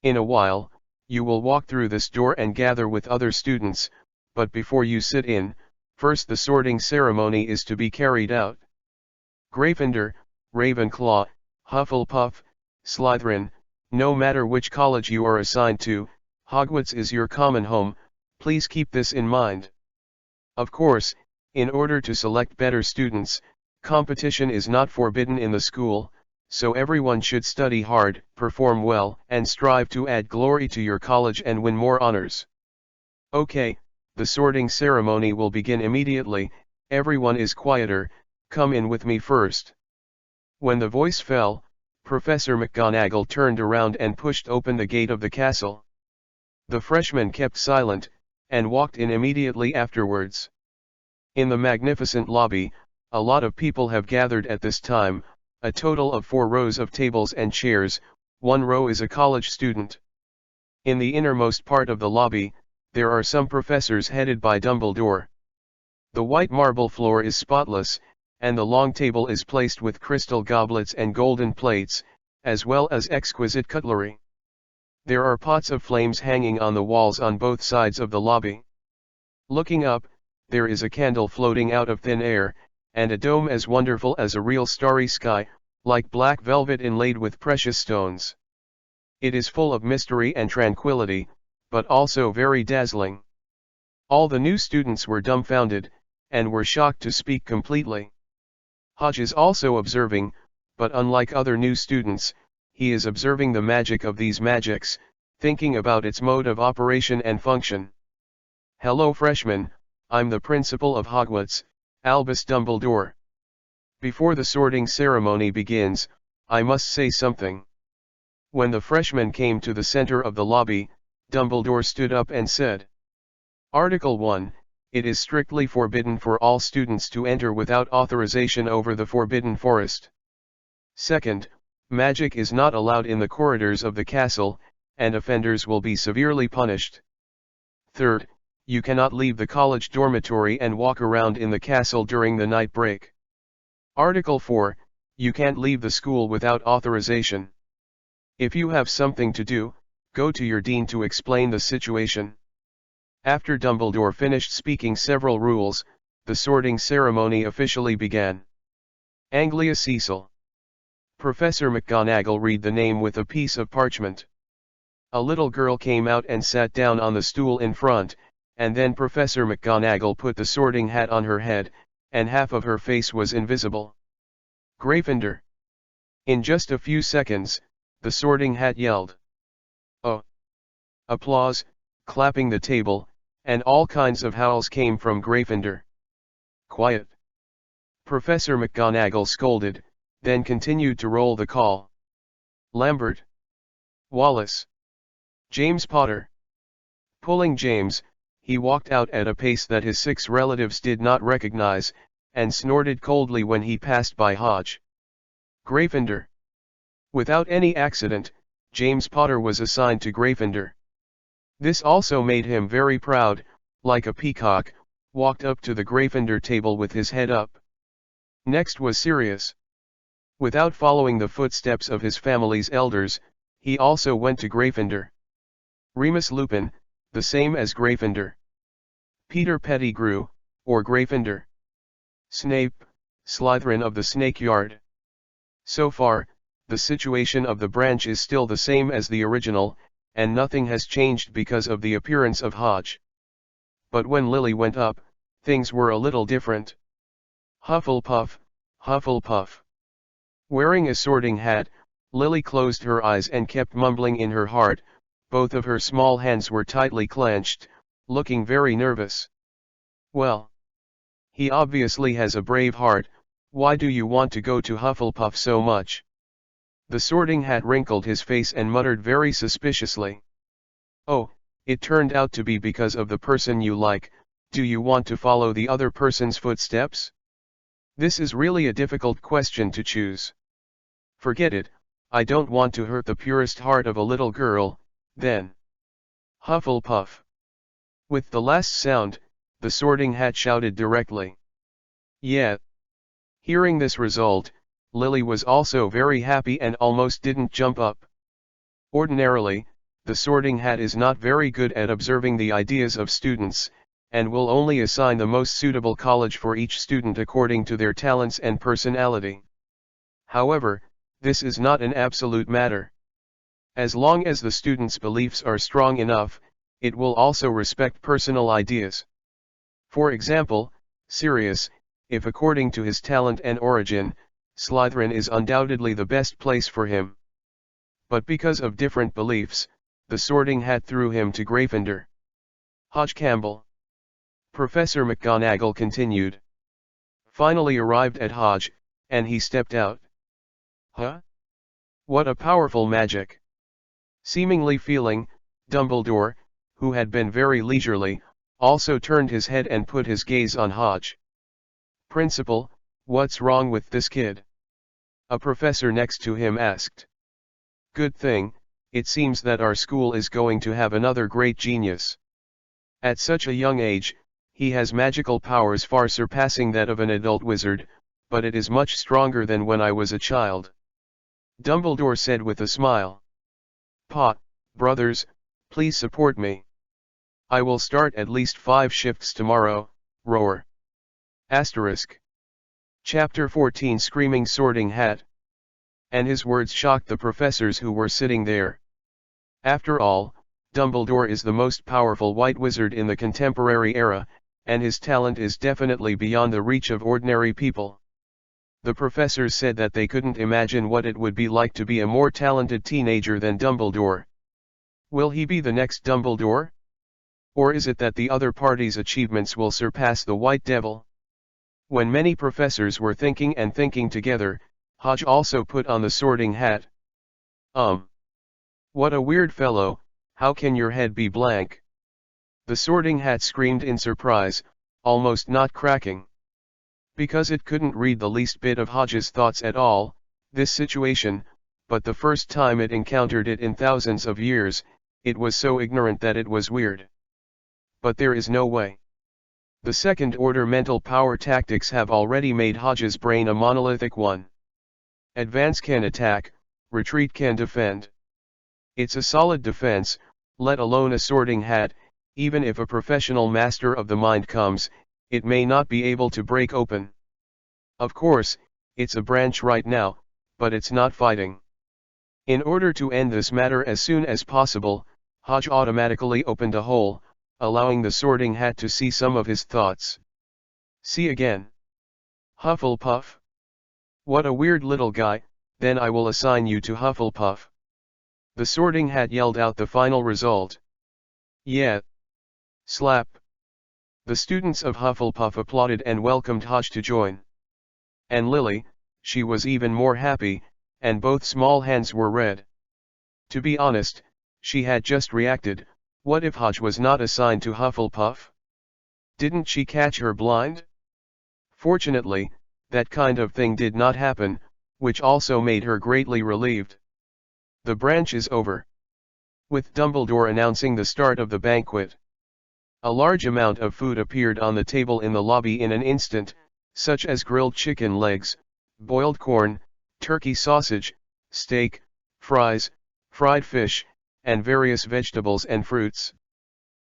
Speaker 1: In a while, you will walk through this door and gather with other students, but before you sit in, first the sorting ceremony is to be carried out. Gryffindor, Ravenclaw, Hufflepuff, Slytherin, no matter which college you are assigned to, Hogwarts is your common home, please keep this in mind. Of course, in order to select better students, competition is not forbidden in the school, so everyone should study hard, perform well, and strive to add glory to your college and win more honors. Okay, the sorting ceremony will begin immediately, everyone is quieter, come in with me first." When the voice fell, Professor McGonagall turned around and pushed open the gate of the castle. The freshman kept silent, and walked in immediately afterwards. In the magnificent lobby, a lot of people have gathered at this time, a total of 4 rows of tables and chairs, 1 row is a college student. In the innermost part of the lobby, there are some professors headed by Dumbledore. The white marble floor is spotless, and the long table is placed with crystal goblets and golden plates, as well as exquisite cutlery. There are pots of flames hanging on the walls on both sides of the lobby. Looking up, there is a candle floating out of thin air, and a dome as wonderful as a real starry sky, like black velvet inlaid with precious stones. It is full of mystery and tranquility, but also very dazzling. All the new students were dumbfounded, and were shocked to speak completely. Hodge is also observing, but unlike other new students, he is observing the magic of these magics, thinking about its mode of operation and function. "Hello freshmen, I'm the principal of Hogwarts, Albus Dumbledore. Before the sorting ceremony begins, I must say something." When the freshmen came to the center of the lobby, Dumbledore stood up and said, "Article 1, it is strictly forbidden for all students to enter without authorization over the Forbidden Forest. Second, magic is not allowed in the corridors of the castle, and offenders will be severely punished. Third, you cannot leave the college dormitory and walk around in the castle during the night break. Article 4, you can't leave the school without authorization. If you have something to do, go to your dean to explain the situation." After Dumbledore finished speaking several rules, the sorting ceremony officially began. Anglia Cecil. Professor McGonagall read the name with a piece of parchment. A little girl came out and sat down on the stool in front, and then Professor McGonagall put the sorting hat on her head, and half of her face was invisible. Gryffindor. In just a few seconds, the sorting hat yelled, "Oh!" Applause, clapping the table, and all kinds of howls came from Gryffindor. "Quiet!" Professor McGonagall scolded, then continued to roll the call. Lambert. Wallace. James Potter. Pulling James, he walked out at a pace that his 6 relatives did not recognize, and snorted coldly when he passed by Hodge. Gryffindor. Without any accident, James Potter was assigned to Gryffindor. This also made him very proud, like a peacock, walked up to the Gryffindor table with his head up. Next was Sirius. Without following the footsteps of his family's elders, he also went to Gryffindor. Remus Lupin, the same as Gryffindor. Peter Pettigrew, or Gryffindor. Snape, Slytherin of the Snake Yard. So far, the situation of the branch is still the same as the original, and nothing has changed because of the appearance of Hodge. But when Lily went up, things were a little different. Hufflepuff, Hufflepuff. Wearing a sorting hat, Lily closed her eyes and kept mumbling in her heart, both of her small hands were tightly clenched, looking very nervous. "Well, he obviously has a brave heart, why do you want to go to Hufflepuff so much?" The sorting hat wrinkled his face and muttered very suspiciously. "Oh, it turned out to be because of the person you like. Do you want to follow the other person's footsteps? This is really a difficult question to choose. Forget it, I don't want to hurt the purest heart of a little girl, then. Hufflepuff." With the last sound, the sorting hat shouted directly. "Yeah." Hearing this result, Lily was also very happy and almost didn't jump up. Ordinarily, the sorting hat is not very good at observing the ideas of students, and will only assign the most suitable college for each student according to their talents and personality. However, this is not an absolute matter. As long as the student's beliefs are strong enough, it will also respect personal ideas. For example, Sirius, if according to his talent and origin, Slytherin is undoubtedly the best place for him. But because of different beliefs, the sorting hat threw him to Gryffindor. Hodge Campbell. Professor McGonagall continued. Finally arrived at Hodge, and he stepped out. "Huh? What a powerful magic!" Seemingly feeling, Dumbledore, who had been very leisurely, also turned his head and put his gaze on Hodge. "Principal, what's wrong with this kid?" a professor next to him asked. "Good thing, it seems that our school is going to have another great genius. At such a young age, he has magical powers far surpassing that of an adult wizard, but it is much stronger than when I was a child," Dumbledore said with a smile. "Pa, brothers, please support me. I will start at least 5 shifts tomorrow, roar. Asterisk. Chapter 14 Screaming Sorting Hat. And his words shocked the professors who were sitting there. After all, Dumbledore is the most powerful white wizard in the contemporary era, and his talent is definitely beyond the reach of ordinary people. The professors said that they couldn't imagine what it would be like to be a more talented teenager than Dumbledore. Will he be the next Dumbledore? Or is it that the other party's achievements will surpass the White Devil? When many professors were thinking and thinking together, Hodge also put on the sorting hat. What a weird fellow, how can your head be blank?" the sorting hat screamed in surprise, almost not cracking. Because it couldn't read the least bit of Hodge's thoughts at all, this situation, but the first time it encountered it in thousands of years, it was so ignorant that it was weird. But there is no way. The second-order mental power tactics have already made Hodge's brain a monolithic one. Advance can attack, retreat can defend. It's a solid defense, let alone a sorting hat. Even if a professional master of the mind comes, it may not be able to break open. Of course, it's a branch right now, but it's not fighting. In order to end this matter as soon as possible, Hodge automatically opened a hole, allowing the sorting hat to see some of his thoughts. "See again. Hufflepuff. What a weird little guy, then I will assign you to Hufflepuff." The sorting hat yelled out the final result. "Yeah. Slap." The students of Hufflepuff applauded and welcomed Hodge to join. And Lily, she was even more happy, and both small hands were red. To be honest, she had just reacted, what if Hodge was not assigned to Hufflepuff? Didn't she catch her blind? Fortunately, that kind of thing did not happen, which also made her greatly relieved. The branch is over. With Dumbledore announcing the start of the banquet. A large amount of food appeared on the table in the lobby in an instant, such as grilled chicken legs, boiled corn, turkey sausage, steak, fries, fried fish, and various vegetables and fruits.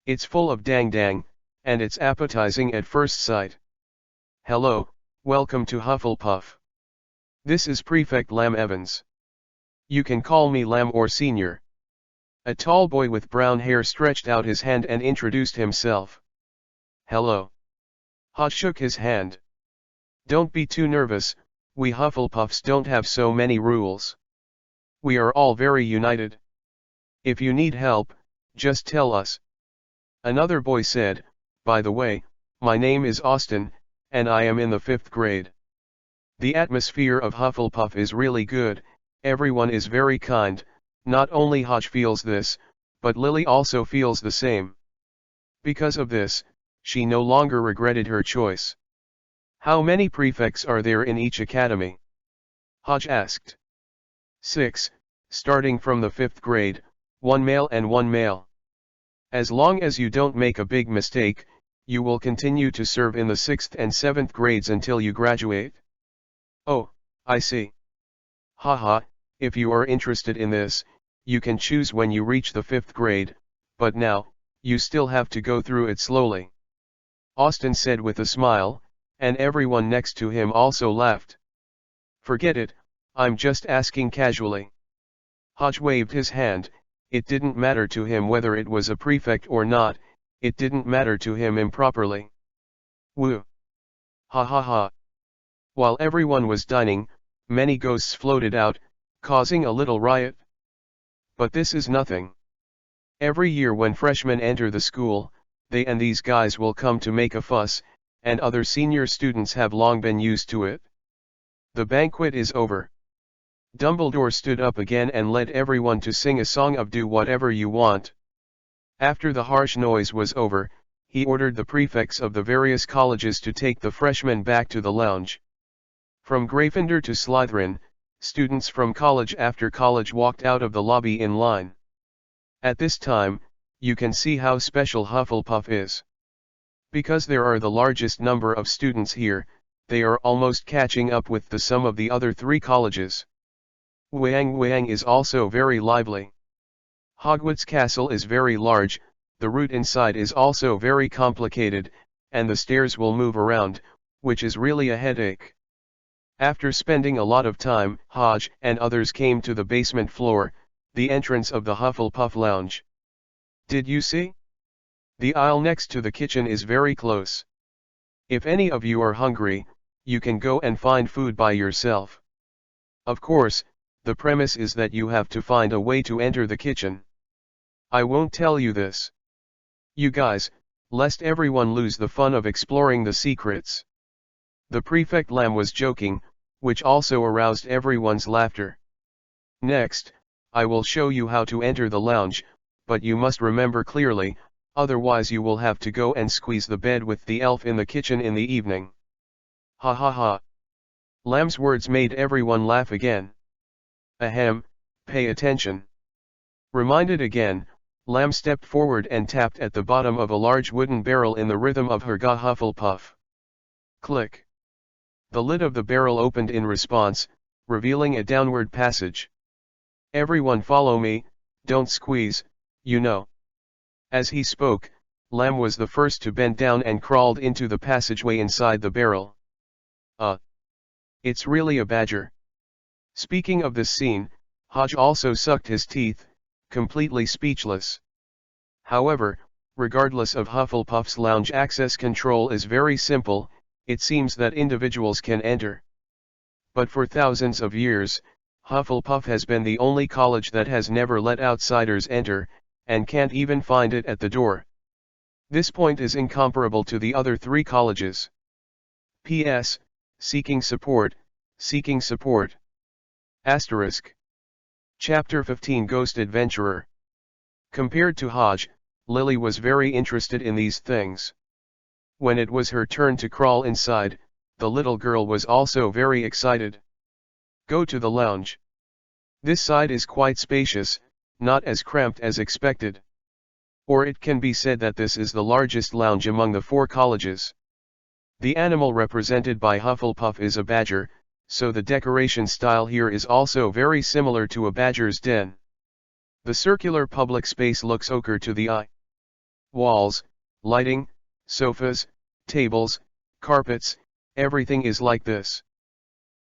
Speaker 1: It's full of dang, and it's appetizing at first sight. "Hello, welcome to Hufflepuff. This is Prefect Lam Evans. You can call me Lam or Senior." A tall boy with brown hair stretched out his hand and introduced himself. "Hello." Hodge shook his hand. "Don't be too nervous, we Hufflepuffs don't have so many rules. We are all very united. If you need help, just tell us." Another boy said, "By the way, my name is Austin, and I am in the 5th grade. The atmosphere of Hufflepuff is really good, everyone is very kind." Not only Hodge feels this, but Lily also feels the same. Because of this, she no longer regretted her choice. "How many prefects are there in each academy?" Hodge asked. 6, starting from the 5th grade, 1 male and 1 male. As long as you don't make a big mistake, you will continue to serve in the 6th and 7th grades until you graduate. "Oh, I see. Haha, if you are interested in this, you can choose when you reach the 5th grade, but now, you still have to go through it slowly," Austin said with a smile, and everyone next to him also laughed. "Forget it, I'm just asking casually." Hodge waved his hand. It didn't matter to him whether it was a prefect or not, it didn't matter to him improperly. Woo! Ha ha ha! While everyone was dining, many ghosts floated out, causing a little riot. But this is nothing. Every year when freshmen enter the school, they and these guys will come to make a fuss, and other senior students have long been used to it. The banquet is over. Dumbledore stood up again and led everyone to sing a song of "Do Whatever You Want." After the harsh noise was over, he ordered the prefects of the various colleges to take the freshmen back to the lounge. From Gryffindor to Slytherin, students from college after college walked out of the lobby in line. At this time, you can see how special Hufflepuff is. Because there are the largest number of students here, they are almost catching up with the sum of the other 3 colleges. Wang is also very lively. Hogwarts Castle is very large, the route inside is also very complicated, and the stairs will move around, which is really a headache. After spending a lot of time, Hodge and others came to the basement floor, the entrance of the Hufflepuff lounge. Did you see? The aisle next to the kitchen is very close. If any of you are hungry, you can go and find food by yourself. Of course, the premise is that you have to find a way to enter the kitchen. I won't tell you this. You guys, lest everyone lose the fun of exploring the secrets. The prefect Lamb was joking, which also aroused everyone's laughter. Next, I will show you how to enter the lounge, but you must remember clearly, otherwise you will have to go and squeeze the bed with the elf in the kitchen in the evening. Ha ha ha. Lamb's words made everyone laugh again. Ahem, pay attention. Reminded again, Lamb stepped forward and tapped at the bottom of a large wooden barrel in the rhythm of her Ga Hufflepuff. Click. The lid of the barrel opened in response, revealing a downward passage. Everyone follow me, don't squeeze, you know. As he spoke, Lamb was the first to bend down and crawled into the passageway inside the barrel. It's really a badger. Speaking of this scene, Hodge also sucked his teeth, completely speechless. However, regardless of Hufflepuff's lounge access control is very simple, it seems that individuals can enter. But for thousands of years, Hufflepuff has been the only college that has never let outsiders enter, and can't even find it at the door. This point is incomparable to the other 3 colleges. P.S. Seeking support, seeking support. Asterisk. Chapter 15 Ghost Adventurer. Compared to Hodge, Lily was very interested in these things. When it was her turn to crawl inside, the little girl was also very excited. Go to the lounge. This side is quite spacious, not as cramped as expected. Or it can be said that this is the largest lounge among the 4 colleges. The animal represented by Hufflepuff is a badger, so the decoration style here is also very similar to a badger's den. The circular public space looks ochre to the eye. Walls, lighting, sofas, tables, carpets, everything is like this.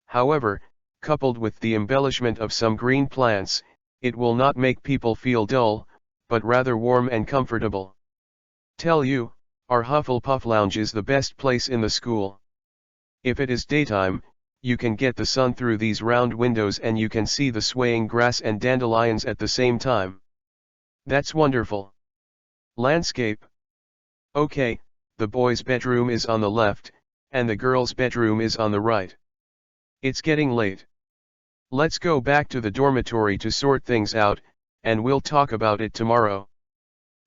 Speaker 1: However, coupled with the embellishment of some green plants, it will not make people feel dull, but rather warm and comfortable. Tell you, our Hufflepuff lounge is the best place in the school. If it is daytime, you can get the sun through these round windows and you can see the swaying grass and dandelions at the same time. That's wonderful. Landscape. Okay, the boys' bedroom is on the left, and the girls' bedroom is on the right. It's getting late. Let's go back to the dormitory to sort things out, and we'll talk about it tomorrow.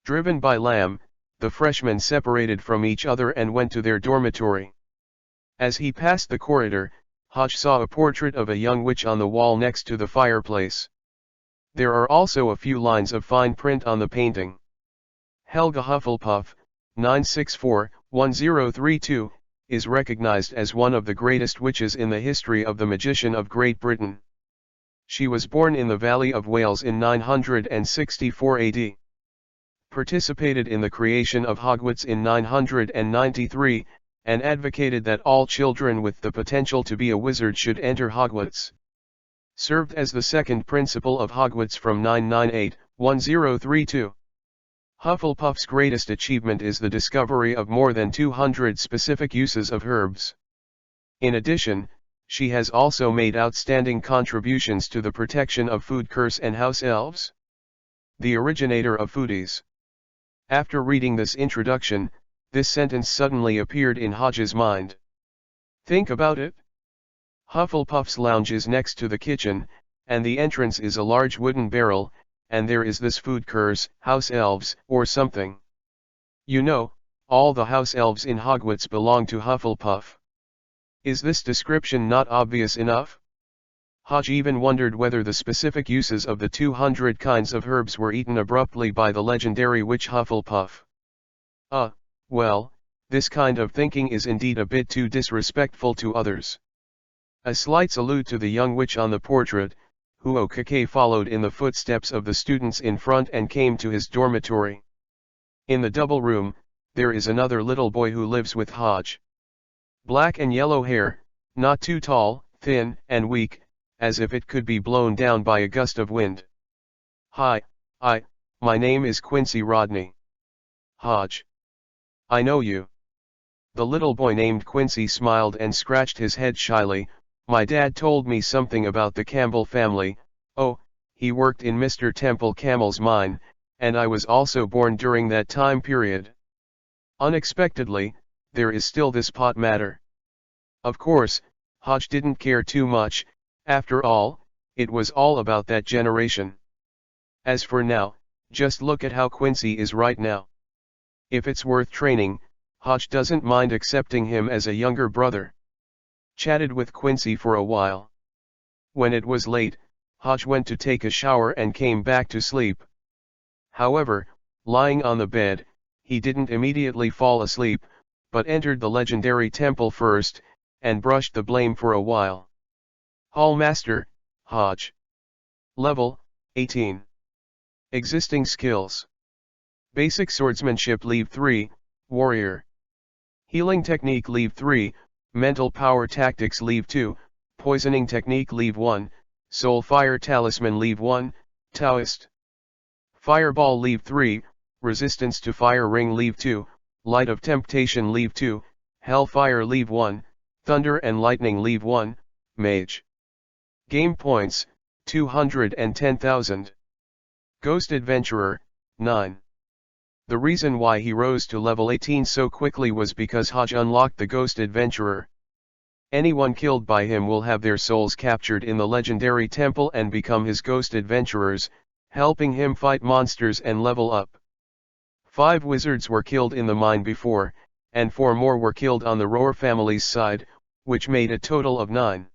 Speaker 1: Driven by Lamb, the freshmen separated from each other and went to their dormitory. As he passed the corridor, Hodge saw a portrait of a young witch on the wall next to the fireplace. There are also a few lines of fine print on the painting. Helga Hufflepuff, 964-1032, is recognized as one of the greatest witches in the history of the magician of Great Britain. She was born in the Valley of Wales in 964 AD. Participated in the creation of Hogwarts in 993, and advocated that all children with the potential to be a wizard should enter Hogwarts. Served as the second principal of Hogwarts from 998-1032. Hufflepuff's greatest achievement is the discovery of more than 200 specific uses of herbs. In addition, she has also made outstanding contributions to the protection of food curse and house elves. The originator of foodies. After reading this introduction, this sentence suddenly appeared in Hodge's mind. Think about it. Hufflepuff's lounge is next to the kitchen, and the entrance is a large wooden barrel, and there is this food curse, house elves, or something. You know, all the house elves in Hogwarts belong to Hufflepuff. Is this description not obvious enough? Hodge even wondered whether the specific uses of the 200 kinds of herbs were eaten abruptly by the legendary witch Hufflepuff. Well, this kind of thinking is indeed a bit too disrespectful to others. A slight salute to the young witch on the portrait, Huokake followed in the footsteps of the students in front and came to his dormitory. In the double room, there is another little boy who lives with Hodge. Black and yellow hair, not too tall, thin, and weak, as if it could be blown down by a gust of wind. Hi, my name is Quincy Rodney. Hodge. I know you. The little boy named Quincy smiled and scratched his head shyly. My dad told me something about the Campbell family. Oh, he worked in Mr. Temple Campbell's mine, and I was also born during that time period. Unexpectedly, there is still this pot matter. Of course, Hodge didn't care too much. After all, it was all about that generation. As for now, just look at how Quincy is right now. If it's worth training, Hodge doesn't mind accepting him as a younger brother. Chatted with Quincy for a while. When it was late, Hodge went to take a shower and came back to sleep. However, lying on the bed, he didn't immediately fall asleep, but entered the legendary temple first, and brushed the blame for a while. Hallmaster, Hodge. Level, 18. Existing skills. Basic swordsmanship Leave 3, Warrior. Healing technique Leave 3, Mental power tactics Leave 2, Poisoning technique Leave 1, Soul fire talisman Leave 1, Taoist. Fireball Leave 3, Resistance to fire ring Leave 2, Light of temptation Leave 2, Hellfire Leave 1, Thunder and lightning Leave 1, Mage. Game points, 210,000. Ghost Adventurer, 9. The reason why he rose to level 18 so quickly was because Hodge unlocked the Ghost Adventurer. Anyone killed by him will have their souls captured in the legendary temple and become his Ghost Adventurers, helping him fight monsters and level up. 5 wizards were killed in the mine before, and 4 more were killed on the Roar family's side, which made a total of 9.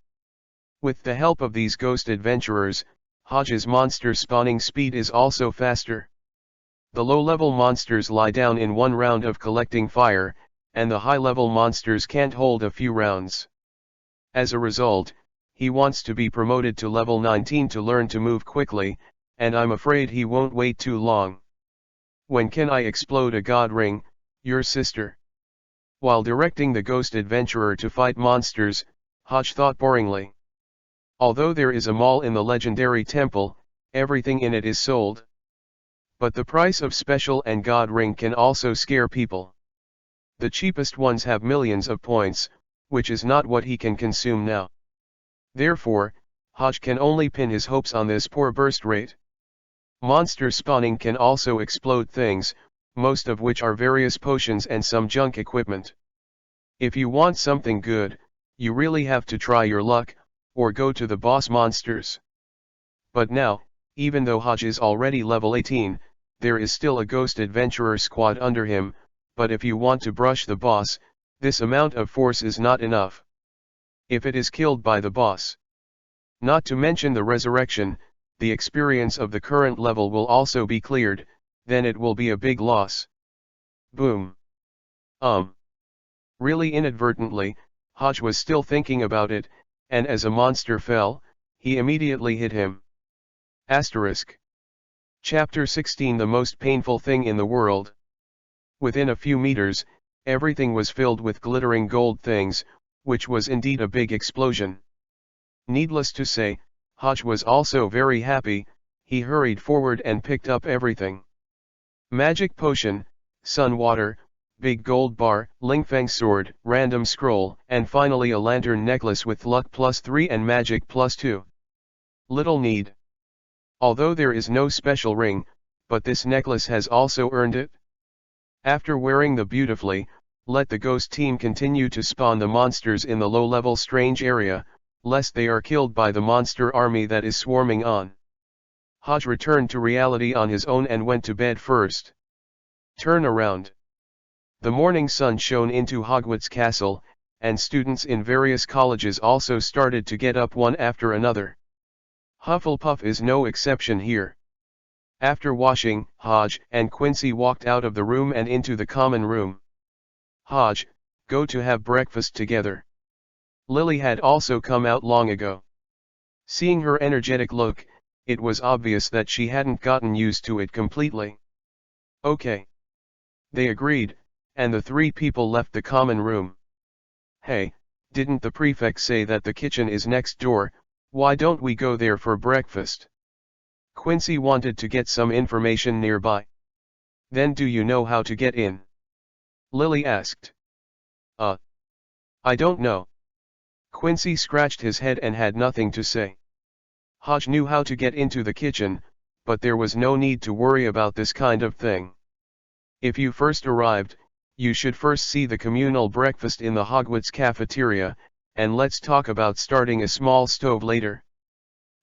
Speaker 1: With the help of these Ghost Adventurers, Hodge's monster spawning speed is also faster. The low-level monsters lie down in one round of collecting fire, and the high-level monsters can't hold a few rounds. As a result, he wants to be promoted to level 19 to learn to move quickly, and I'm afraid he won't wait too long. When can I explode a god ring, your sister? While directing the Ghost Adventurer to fight monsters, Hodge thought boringly. Although there is a mall in the legendary temple, everything in it is sold. But the price of special and god ring can also scare people. The cheapest ones have millions of points, which is not what he can consume now. Therefore, Hodge can only pin his hopes on this poor burst rate. Monster spawning can also explode things, most of which are various potions and some junk equipment. If you want something good, you really have to try your luck, or go to the boss monsters. But now, even though Hodge is already level 18, there is still a Ghost Adventurer squad under him, but if you want to brush the boss, this amount of force is not enough. If it is killed by the boss, not to mention the resurrection, the experience of the current level will also be cleared, then it will be a big loss. Boom. Really inadvertently, Hodge was still thinking about it, and as a monster fell, he immediately hit him. Asterisk. Chapter 16 The most painful thing in the world. Within a few meters, everything was filled with glittering gold things, which was indeed a big explosion. Needless to say, Hodge was also very happy. He hurried forward and picked up everything. Magic potion, sun water, big gold bar, Lingfeng sword, random scroll, and finally a lantern necklace with luck +3 and magic +2. Little need. Although there is no special ring, but this necklace has also earned it. After wearing the beautifully, let the ghost team continue to spawn the monsters in the low-level strange area, lest they are killed by the monster army that is swarming on. Hodge returned to reality on his own and went to bed first. Turn around. The morning sun shone into Hogwarts Castle, and students in various colleges also started to get up one after another. Hufflepuff is no exception here. After washing, Hodge and Quincy walked out of the room and into the common room. Hodge, go to have breakfast together. Lily had also come out long ago. Seeing her energetic look, it was obvious that she hadn't gotten used to it completely. Okay. They agreed, and the three people left the common room. Hey, didn't the prefect say that the kitchen is next door? Why don't we go there for breakfast? Quincy wanted to get some information nearby. Then do you know how to get in? Lily asked. I don't know. Quincy scratched his head and had nothing to say. Hodge knew how to get into the kitchen, but there was no need to worry about this kind of thing. If you first arrived, you should first see the communal breakfast in the Hogwarts cafeteria, and let's talk about starting a small stove later.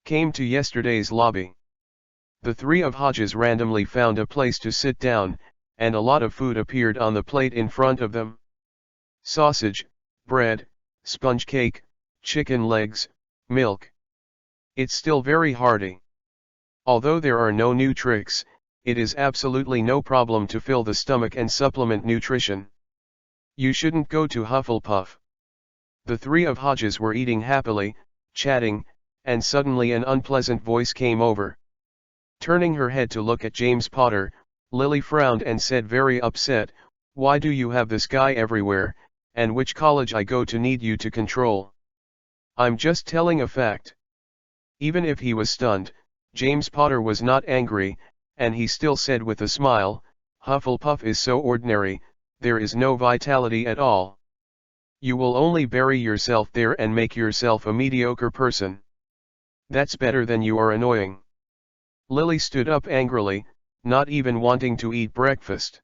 Speaker 1: Came to yesterday's lobby. The three of Hodges randomly found a place to sit down, and a lot of food appeared on the plate in front of them. Sausage, bread, sponge cake, chicken legs, milk. It's still very hearty. Although there are no new tricks, it is absolutely no problem to fill the stomach and supplement nutrition. You shouldn't go to Hufflepuff. The three of Hodges were eating happily, chatting, and suddenly an unpleasant voice came over. Turning her head to look at James Potter, Lily frowned and said very upset, "Why do you have this guy everywhere, and which college I go to need you to control? I'm just telling a fact." Even if he was stunned, James Potter was not angry, and he still said with a smile, "Hufflepuff is so ordinary, there is no vitality at all. You will only bury yourself there and make yourself a mediocre person. That's better than you are annoying." Lily stood up angrily, not even wanting to eat breakfast.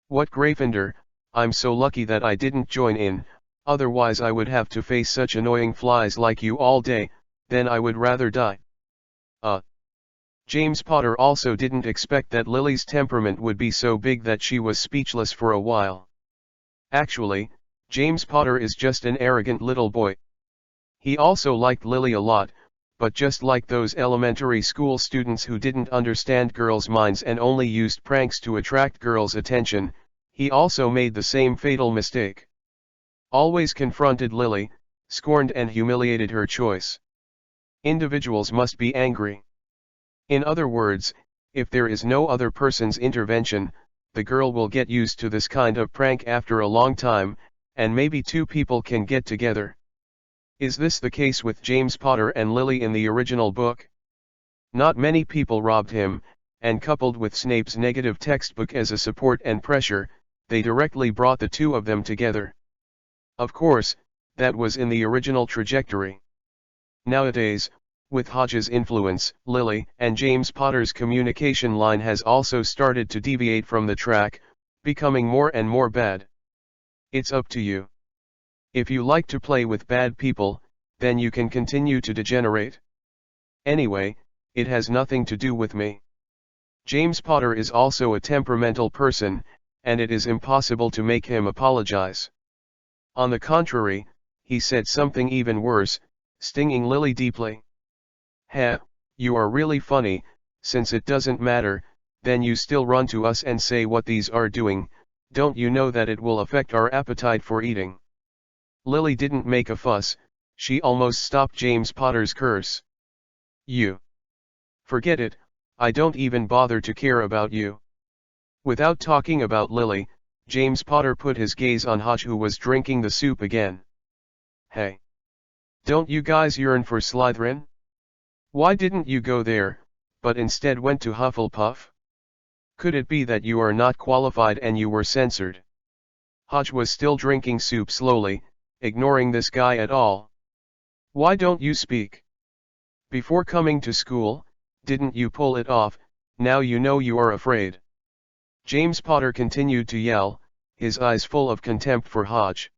Speaker 1: "What Gryffindor? I'm so lucky that I didn't join in, otherwise I would have to face such annoying flies like you all day, then I would rather die." James Potter also didn't expect that Lily's temperament would be so big that she was speechless for a while. Actually, James Potter is just an arrogant little boy. He also liked Lily a lot, but just like those elementary school students who didn't understand girls' minds and only used pranks to attract girls' attention, he also made the same fatal mistake. Always confronted Lily, scorned and humiliated her choice. Individuals must be angry. In other words, if there is no other person's intervention, the girl will get used to this kind of prank after a long time, and maybe two people can get together. Is this the case with James Potter and Lily in the original book? Not many people robbed him, and coupled with Snape's negative textbook as a support and pressure, they directly brought the two of them together. Of course, that was in the original trajectory. Nowadays, with Hodges' influence, Lily and James Potter's communication line has also started to deviate from the track, becoming more and more bad. It's up to you. If you like to play with bad people, then you can continue to degenerate. Anyway, it has nothing to do with me. James Potter is also a temperamental person, and it is impossible to make him apologize. On the contrary, he said something even worse, stinging Lily deeply. "Heh, you are really funny, since it doesn't matter, then you still run to us and say what these are doing, don't you know that it will affect our appetite for eating?" Lily didn't make a fuss, she almost stopped James Potter's curse. "You. Forget it, I don't even bother to care about you." Without talking about Lily, James Potter put his gaze on Hodge, who was drinking the soup again. "Hey. Don't you guys yearn for Slytherin? Why didn't you go there, but instead went to Hufflepuff? Could it be that you are not qualified and you were censored?" Hodge was still drinking soup slowly, ignoring this guy at all. "Why don't you speak? Before coming to school, didn't you pull it off? Now you know you are afraid." James Potter continued to yell, his eyes full of contempt for Hodge.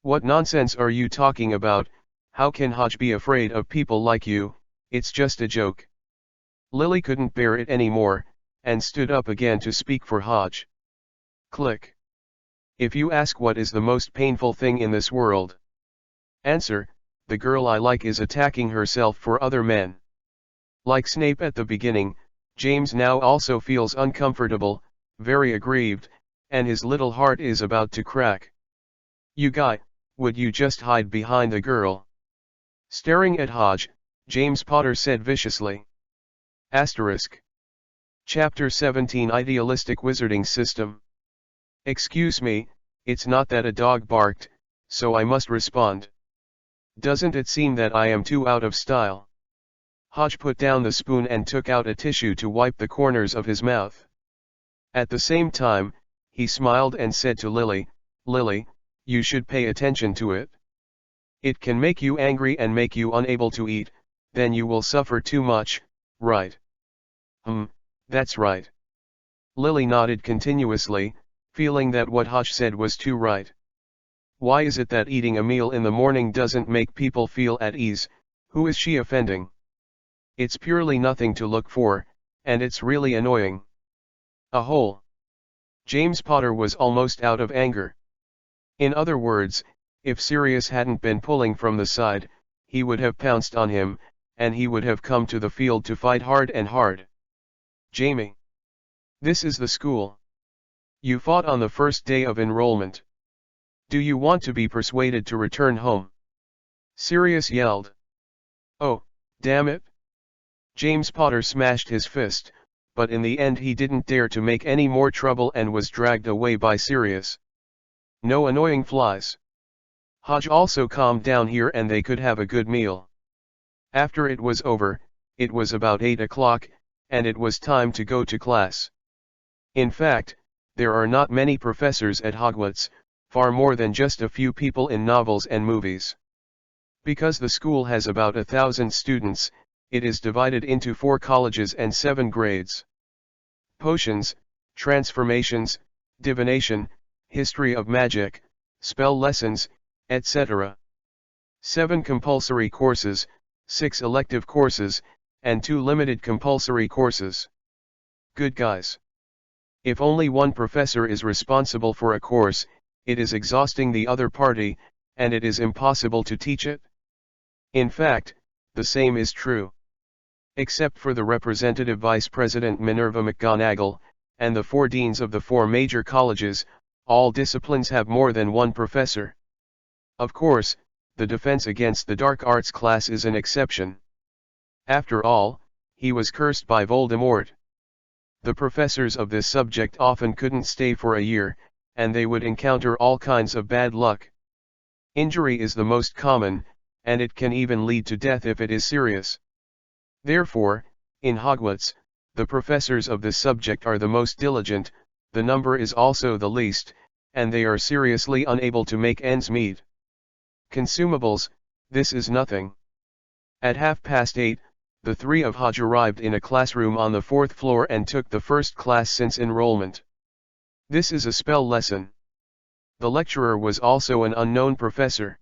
Speaker 1: "What nonsense are you talking about? How can Hodge be afraid of people like you? It's just a joke." Lily couldn't bear it anymore, and stood up again to speak for Hodge. Click. If you ask what is the most painful thing in this world. Answer, the girl I like is attacking herself for other men. Like Snape at the beginning, James now also feels uncomfortable, very aggrieved, and his little heart is about to crack. You guy, would you just hide behind the girl? Staring at Hodge, James Potter said viciously. Asterisk. Chapter 17 Idealistic Wizarding System. Excuse me, it's not that a dog barked, so I must respond. Doesn't it seem that I am too out of style? Hodge put down the spoon and took out a tissue to wipe the corners of his mouth. At the same time, he smiled and said to Lily, Lily, you should pay attention to it. It can make you angry and make you unable to eat, then you will suffer too much, right? That's right. Lily nodded continuously, feeling that what Hodge said was too right. Why is it that eating a meal in the morning doesn't make people feel at ease? Who is she offending? It's purely nothing to look for, and it's really annoying. A hole. James Potter was almost out of anger. In other words, if Sirius hadn't been pulling from the side, he would have pounced on him, and he would have come to the field to fight hard and hard. Jamie. This is the school. You fought on the first day of enrollment. Do you want to be persuaded to return home? Sirius yelled. Oh, damn it. James Potter smashed his fist, but in the end he didn't dare to make any more trouble and was dragged away by Sirius. No annoying flies. Hodge also calmed down here and they could have a good meal. After it was over, it was about 8 o'clock, and it was time to go to class. In fact, there are not many professors at Hogwarts, far more than just a few people in novels and movies. Because the school has about 1,000 students, it is divided into 4 colleges and 7 grades. Potions, transformations, divination, history of magic, spell lessons, etc. 7 compulsory courses, 6 elective courses, and 2 limited compulsory courses. Good guys. If only one professor is responsible for a course, it is exhausting the other party, and it is impossible to teach it. In fact, the same is true. Except for the representative vice president Minerva McGonagall, and the 4 deans of the 4 major colleges, all disciplines have more than one professor. Of course, the Defense Against the Dark Arts class is an exception. After all, he was cursed by Voldemort. The professors of this subject often couldn't stay for a year, and they would encounter all kinds of bad luck. Injury is the most common, and it can even lead to death if it is serious. Therefore, in Hogwarts, the professors of this subject are the most diligent, the number is also the least, and they are seriously unable to make ends meet. Consumables, this is nothing. At 8:30, the 3 of Hodge arrived in a classroom on the 4th floor and took the first class since enrollment. This is a spell lesson. The lecturer was also an unknown professor.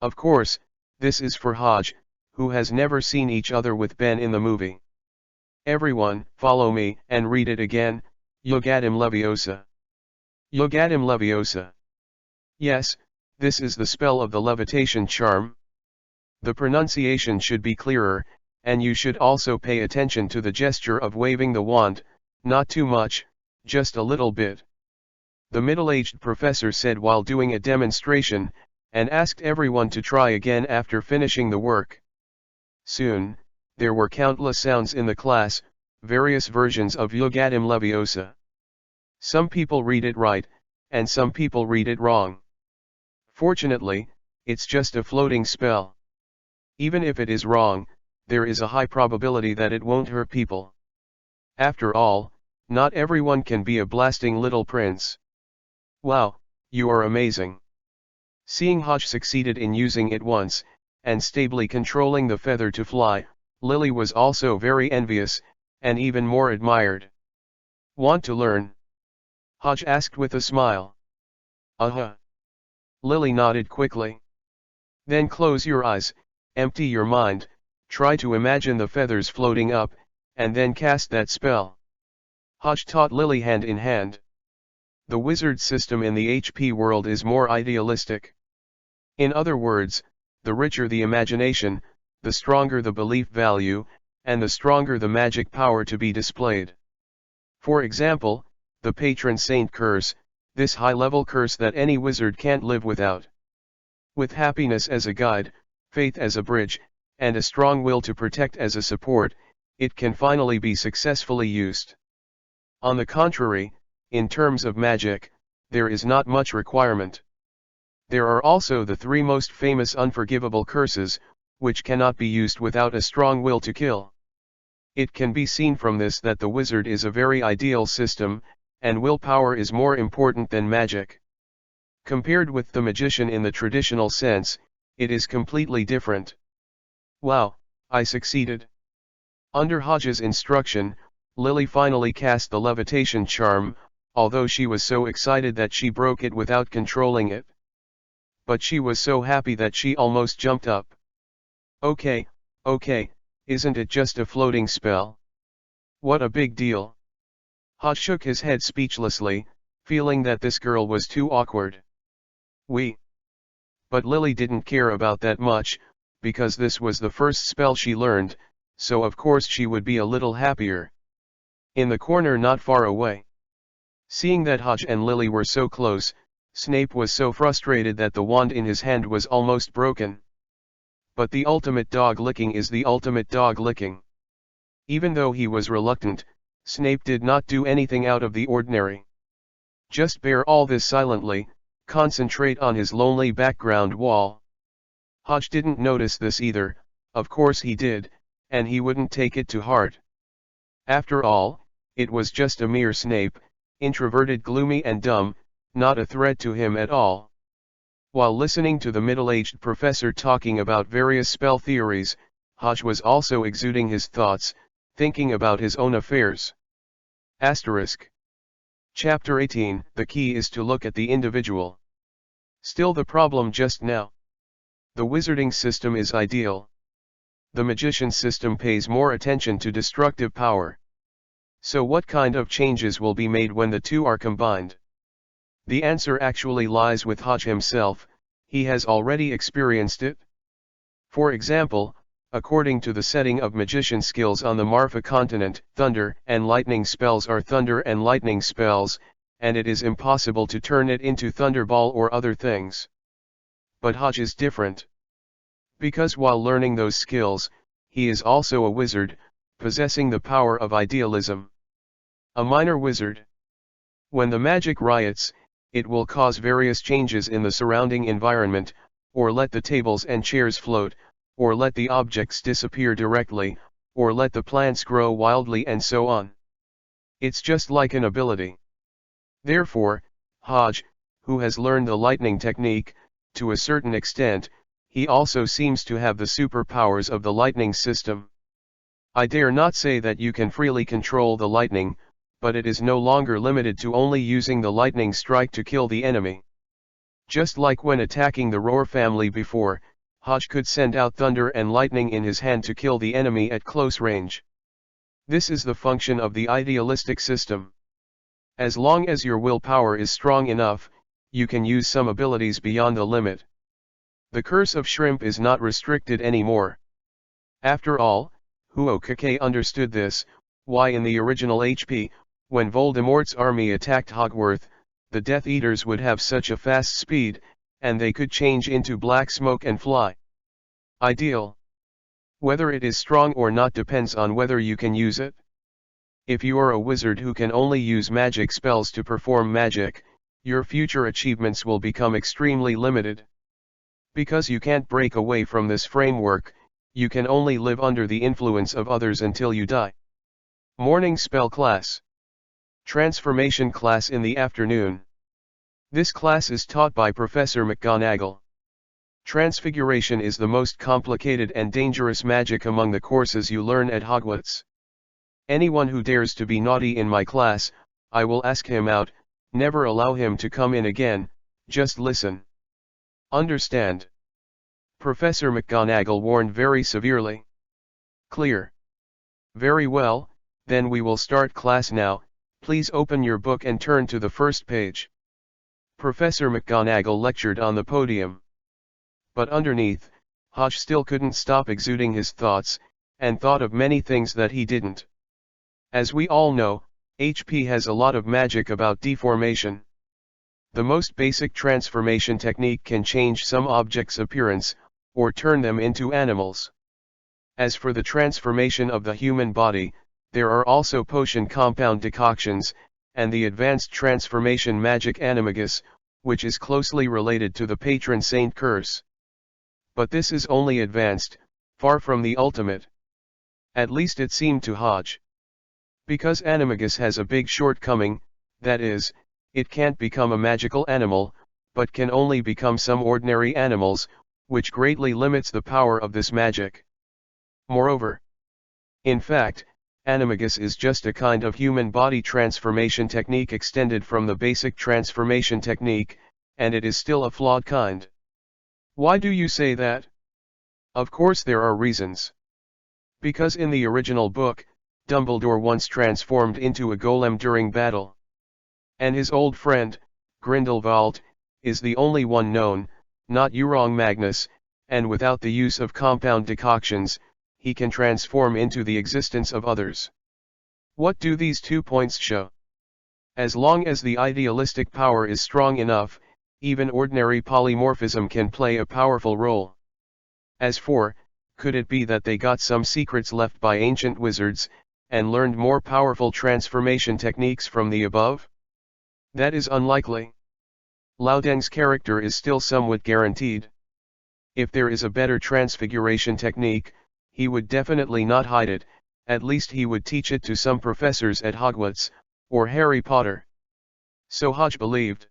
Speaker 1: Of course, this is for Hodge, who has never seen each other with Ben in the movie. Everyone, follow me, and read it again, Yogadim Leviosa. Yogadim Leviosa. Yes, this is the spell of the levitation charm. The pronunciation should be clearer, and you should also pay attention to the gesture of waving the wand, not too much, just a little bit. The middle-aged professor said while doing a demonstration, and asked everyone to try again after finishing the work. Soon, there were countless sounds in the class, various versions of Yogadim Leviosa. Some people read it right, and some people read it wrong. Fortunately, it's just a floating spell. Even if it is wrong, there is a high probability that it won't hurt people. After all, not everyone can be a blasting little prince. Wow, you are amazing. Seeing Hodge succeeded in using it once, and stably controlling the feather to fly, Lily was also very envious, and even more admired. Want to learn? Hodge asked with a smile. Uh-huh. Lily nodded quickly. Then close your eyes, empty your mind, try to imagine the feathers floating up, and then cast that spell. Hodge taught Lily hand in hand. The wizard system in the HP world is more idealistic. In other words, the richer the imagination, the stronger the belief value, and the stronger the magic power to be displayed. For example, the patron saint curse, this high-level curse that any wizard can't live without. With happiness as a guide, faith as a bridge, and a strong will to protect as a support, it can finally be successfully used. On the contrary, in terms of magic, there is not much requirement. There are also the three most famous unforgivable curses, which cannot be used without a strong will to kill. It can be seen from this that the wizard is a very ideal system, and willpower is more important than magic. Compared with the magician in the traditional sense, it is completely different. Wow, I succeeded. Under Hodge's instruction, Lily finally cast the levitation charm, although she was so excited that she broke it without controlling it. But she was so happy that she almost jumped up. Okay, isn't it just a floating spell? What a big deal. Hodge shook his head speechlessly, feeling that this girl was too awkward. But Lily didn't care about that much, because this was the first spell she learned, so of course she would be a little happier. In the corner not far away. Seeing that Hodge and Lily were so close, Snape was so frustrated that the wand in his hand was almost broken. But the ultimate dog licking is the ultimate dog licking. Even though he was reluctant, Snape did not do anything out of the ordinary. Just bear all this silently, concentrate on his lonely background wall. Hodge didn't notice this either, of course he did, and he wouldn't take it to heart. After all, it was just a mere Snape, introverted, gloomy and dumb, not a threat to him at all. While listening to the middle-aged professor talking about various spell theories, Hodge was also exuding his thoughts, thinking about his own affairs. Asterisk. Chapter 18. The key is to look at the individual. Still the problem just now. The wizarding system is ideal. The magician system pays more attention to destructive power. So what kind of changes will be made when the two are combined? The answer actually lies with Hodge himself. He has already experienced it. For example, according to the setting of magician skills on the Marfa continent, thunder and lightning spells are thunder and lightning spells, and it is impossible to turn it into thunderball or other things. But Hodge is different. Because while learning those skills, he is also a wizard, possessing the power of idealism. A minor wizard. When the magic riots, it will cause various changes in the surrounding environment, or let the tables and chairs float, or let the objects disappear directly, or let the plants grow wildly and so on. It's just like an ability. Therefore, Hodge, who has learned the lightning technique, to a certain extent, he also seems to have the superpowers of the lightning system. I dare not say that you can freely control the lightning, but it is no longer limited to only using the lightning strike to kill the enemy. Just like when attacking the Roar family before, Hodge could send out thunder and lightning in his hand to kill the enemy at close range. This is the function of the idealistic system. As long as your willpower is strong enough, you can use some abilities beyond the limit. The curse of shrimp is not restricted anymore. After all, Huokake understood this, why in the original HP, when Voldemort's army attacked Hogwarts, the Death Eaters would have such a fast speed, and they could change into black smoke and fly. Ideal. Whether it is strong or not depends on whether you can use it. If you are a wizard who can only use magic spells to perform magic, your future achievements will become extremely limited. Because you can't break away from this framework, you can only live under the influence of others until you die. Morning spell class. Transformation class in the afternoon. This class is taught by Professor McGonagall. Transfiguration is the most complicated and dangerous magic among the courses you learn at Hogwarts. Anyone who dares to be naughty in my class, I will ask him out, never allow him to come in again, just listen. Understand? Professor McGonagall warned very severely. Clear. Very well, then we will start class now. Please open your book and turn to the first page. Professor McGonagall lectured on the podium. But underneath, Hodge still couldn't stop exuding his thoughts, and thought of many things that he didn't. As we all know, HP has a lot of magic about deformation. The most basic transformation technique can change some objects' appearance, or turn them into animals. As for the transformation of the human body, there are also potion compound decoctions, and the advanced transformation magic animagus, which is closely related to the patron saint curse. But this is only advanced, far from the ultimate. At least it seemed to Hodge. Because animagus has a big shortcoming, that is, it can't become a magical animal, but can only become some ordinary animals, which greatly limits the power of this magic. Moreover, in fact, animagus is just a kind of human body transformation technique extended from the basic transformation technique, and it is still a flawed kind. Why do you say that? Of course there are reasons. Because in the original book, Dumbledore once transformed into a golem during battle. And his old friend, Grindelwald, is the only one known, not Eurong Magnus, and without the use of compound decoctions, he can transform into the existence of others. What do these 2 points show? As long as the idealistic power is strong enough, even ordinary polymorphism can play a powerful role. As for, could it be that they got some secrets left by ancient wizards, and learned more powerful transformation techniques from the above? That is unlikely. Loudeng's character is still somewhat guaranteed. If there is a better transfiguration technique, he would definitely not hide it, at least he would teach it to some professors at Hogwarts, or Harry Potter. So Hodge believed.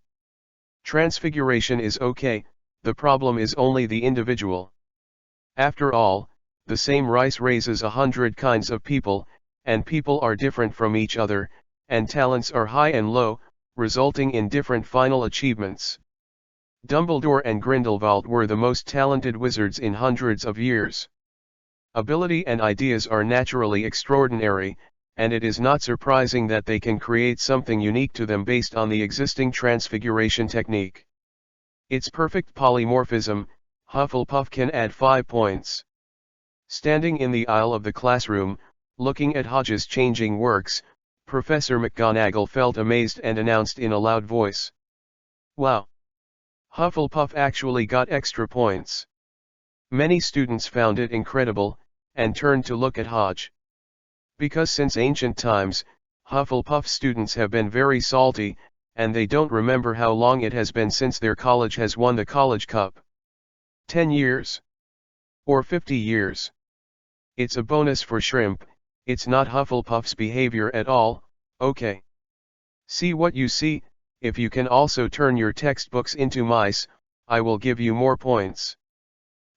Speaker 1: Transfiguration is okay, the problem is only the individual. After all, the same rice raises 100 kinds of people, and people are different from each other, and talents are high and low, resulting in different final achievements. Dumbledore and Grindelwald were the most talented wizards in hundreds of years. Ability and ideas are naturally extraordinary, and it is not surprising that they can create something unique to them based on the existing transfiguration technique. Its perfect polymorphism, Hufflepuff can add 5 points. Standing in the aisle of the classroom, looking at Hodge's changing works, Professor McGonagall felt amazed and announced in a loud voice. Wow! Hufflepuff actually got extra points. Many students found it incredible, and turned to look at Hodge. Because since ancient times, Hufflepuff students have been very salty, and they don't remember how long it has been since their college has won the College Cup. 10 years? Or 50 years? It's a bonus for shrimp, it's not Hufflepuff's behavior at all, okay. See what you see, if you can also turn your textbooks into mice, I will give you more points.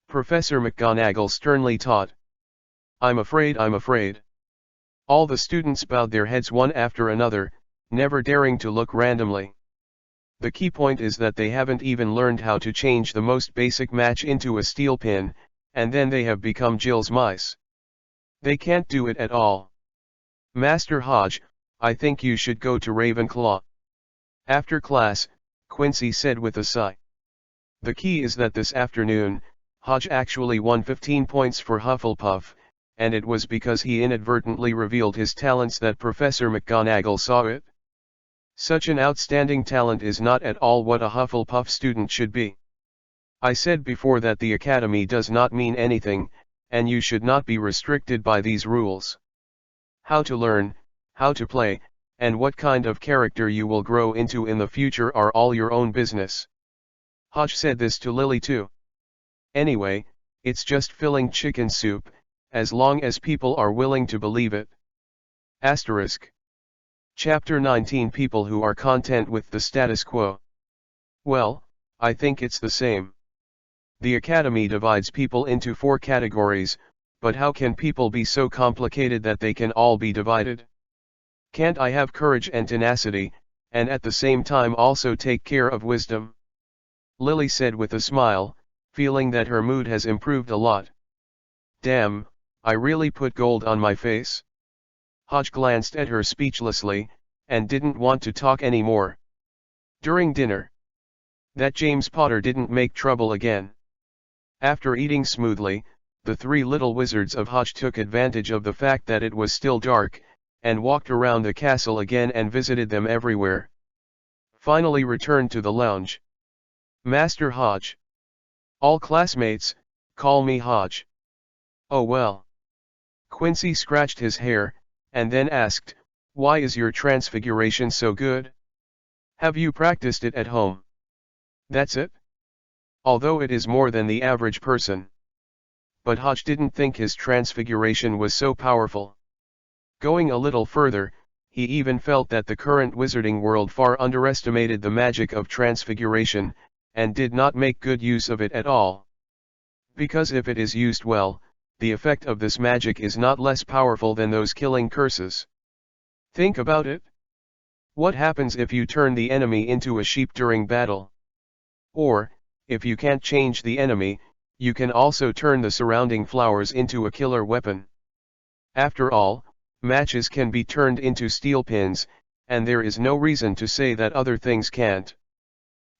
Speaker 1: Professor McGonagall sternly taught. I'm afraid. All the students bowed their heads one after another, never daring to look randomly. The key point is that they haven't even learned how to change the most basic match into a steel pin, and then they have become Jill's mice. They can't do it at all. Master Hodge, I think you should go to Ravenclaw. After class, Quincy said with a sigh. The key is that this afternoon, Hodge actually won 15 points for Hufflepuff, and it was because he inadvertently revealed his talents that Professor McGonagall saw it. Such an outstanding talent is not at all what a Hufflepuff student should be. I said before that the academy does not mean anything, and you should not be restricted by these rules. How to learn, how to play, and what kind of character you will grow into in the future are all your own business. Hodge said this to Lily too. Anyway, it's just filling chicken soup, as long as people are willing to believe it. Asterisk. Chapter 19 People who are content with the status quo. Well, I think it's the same. The academy divides people into 4 categories, but how can people be so complicated that they can all be divided? Can't I have courage and tenacity, and at the same time also take care of wisdom? Lily said with a smile, feeling that her mood has improved a lot. Damn, I really put gold on my face. Hodge glanced at her speechlessly, and didn't want to talk anymore. During dinner, that James Potter didn't make trouble again. After eating smoothly, the three little wizards of Hodge took advantage of the fact that it was still dark, and walked around the castle again and visited them everywhere. Finally returned to the lounge. Master Hodge. All classmates, call me Hodge. Oh well. Quincy scratched his hair, and then asked, why is your transfiguration so good? Have you practiced it at home? That's it? Although it is more than the average person. But Hodge didn't think his transfiguration was so powerful. Going a little further, he even felt that the current wizarding world far underestimated the magic of transfiguration, and did not make good use of it at all. Because if it is used well, the effect of this magic is not less powerful than those killing curses. Think about it. What happens if you turn the enemy into a sheep during battle? Or, if you can't change the enemy, you can also turn the surrounding flowers into a killer weapon. After all, matches can be turned into steel pins, and there is no reason to say that other things can't.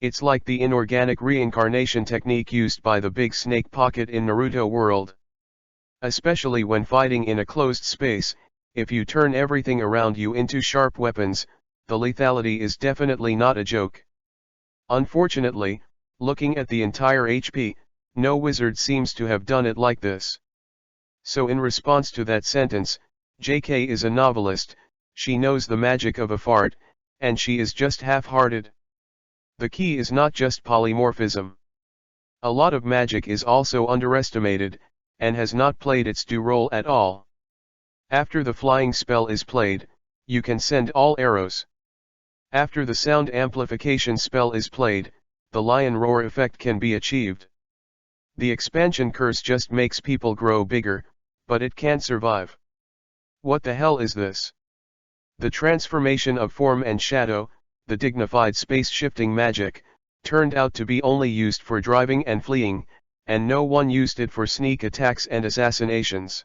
Speaker 1: It's like the inorganic reincarnation technique used by the big snake pocket in Naruto World. Especially when fighting in a closed space, if you turn everything around you into sharp weapons, the lethality is definitely not a joke. Unfortunately, looking at the entire HP, no wizard seems to have done it like this. So in response to that sentence, JK is a novelist, she knows the magic of a fart, and she is just half-hearted. The key is not just polymorphism. A lot of magic is also underestimated, and has not played its due role at all. After the flying spell is played, you can send all arrows. After the sound amplification spell is played, the lion roar effect can be achieved. The expansion curse just makes people grow bigger, but it can't survive. What the hell is this? The transformation of form and shadow, the dignified space-shifting magic, turned out to be only used for driving and fleeing, and no one used it for sneak attacks and assassinations.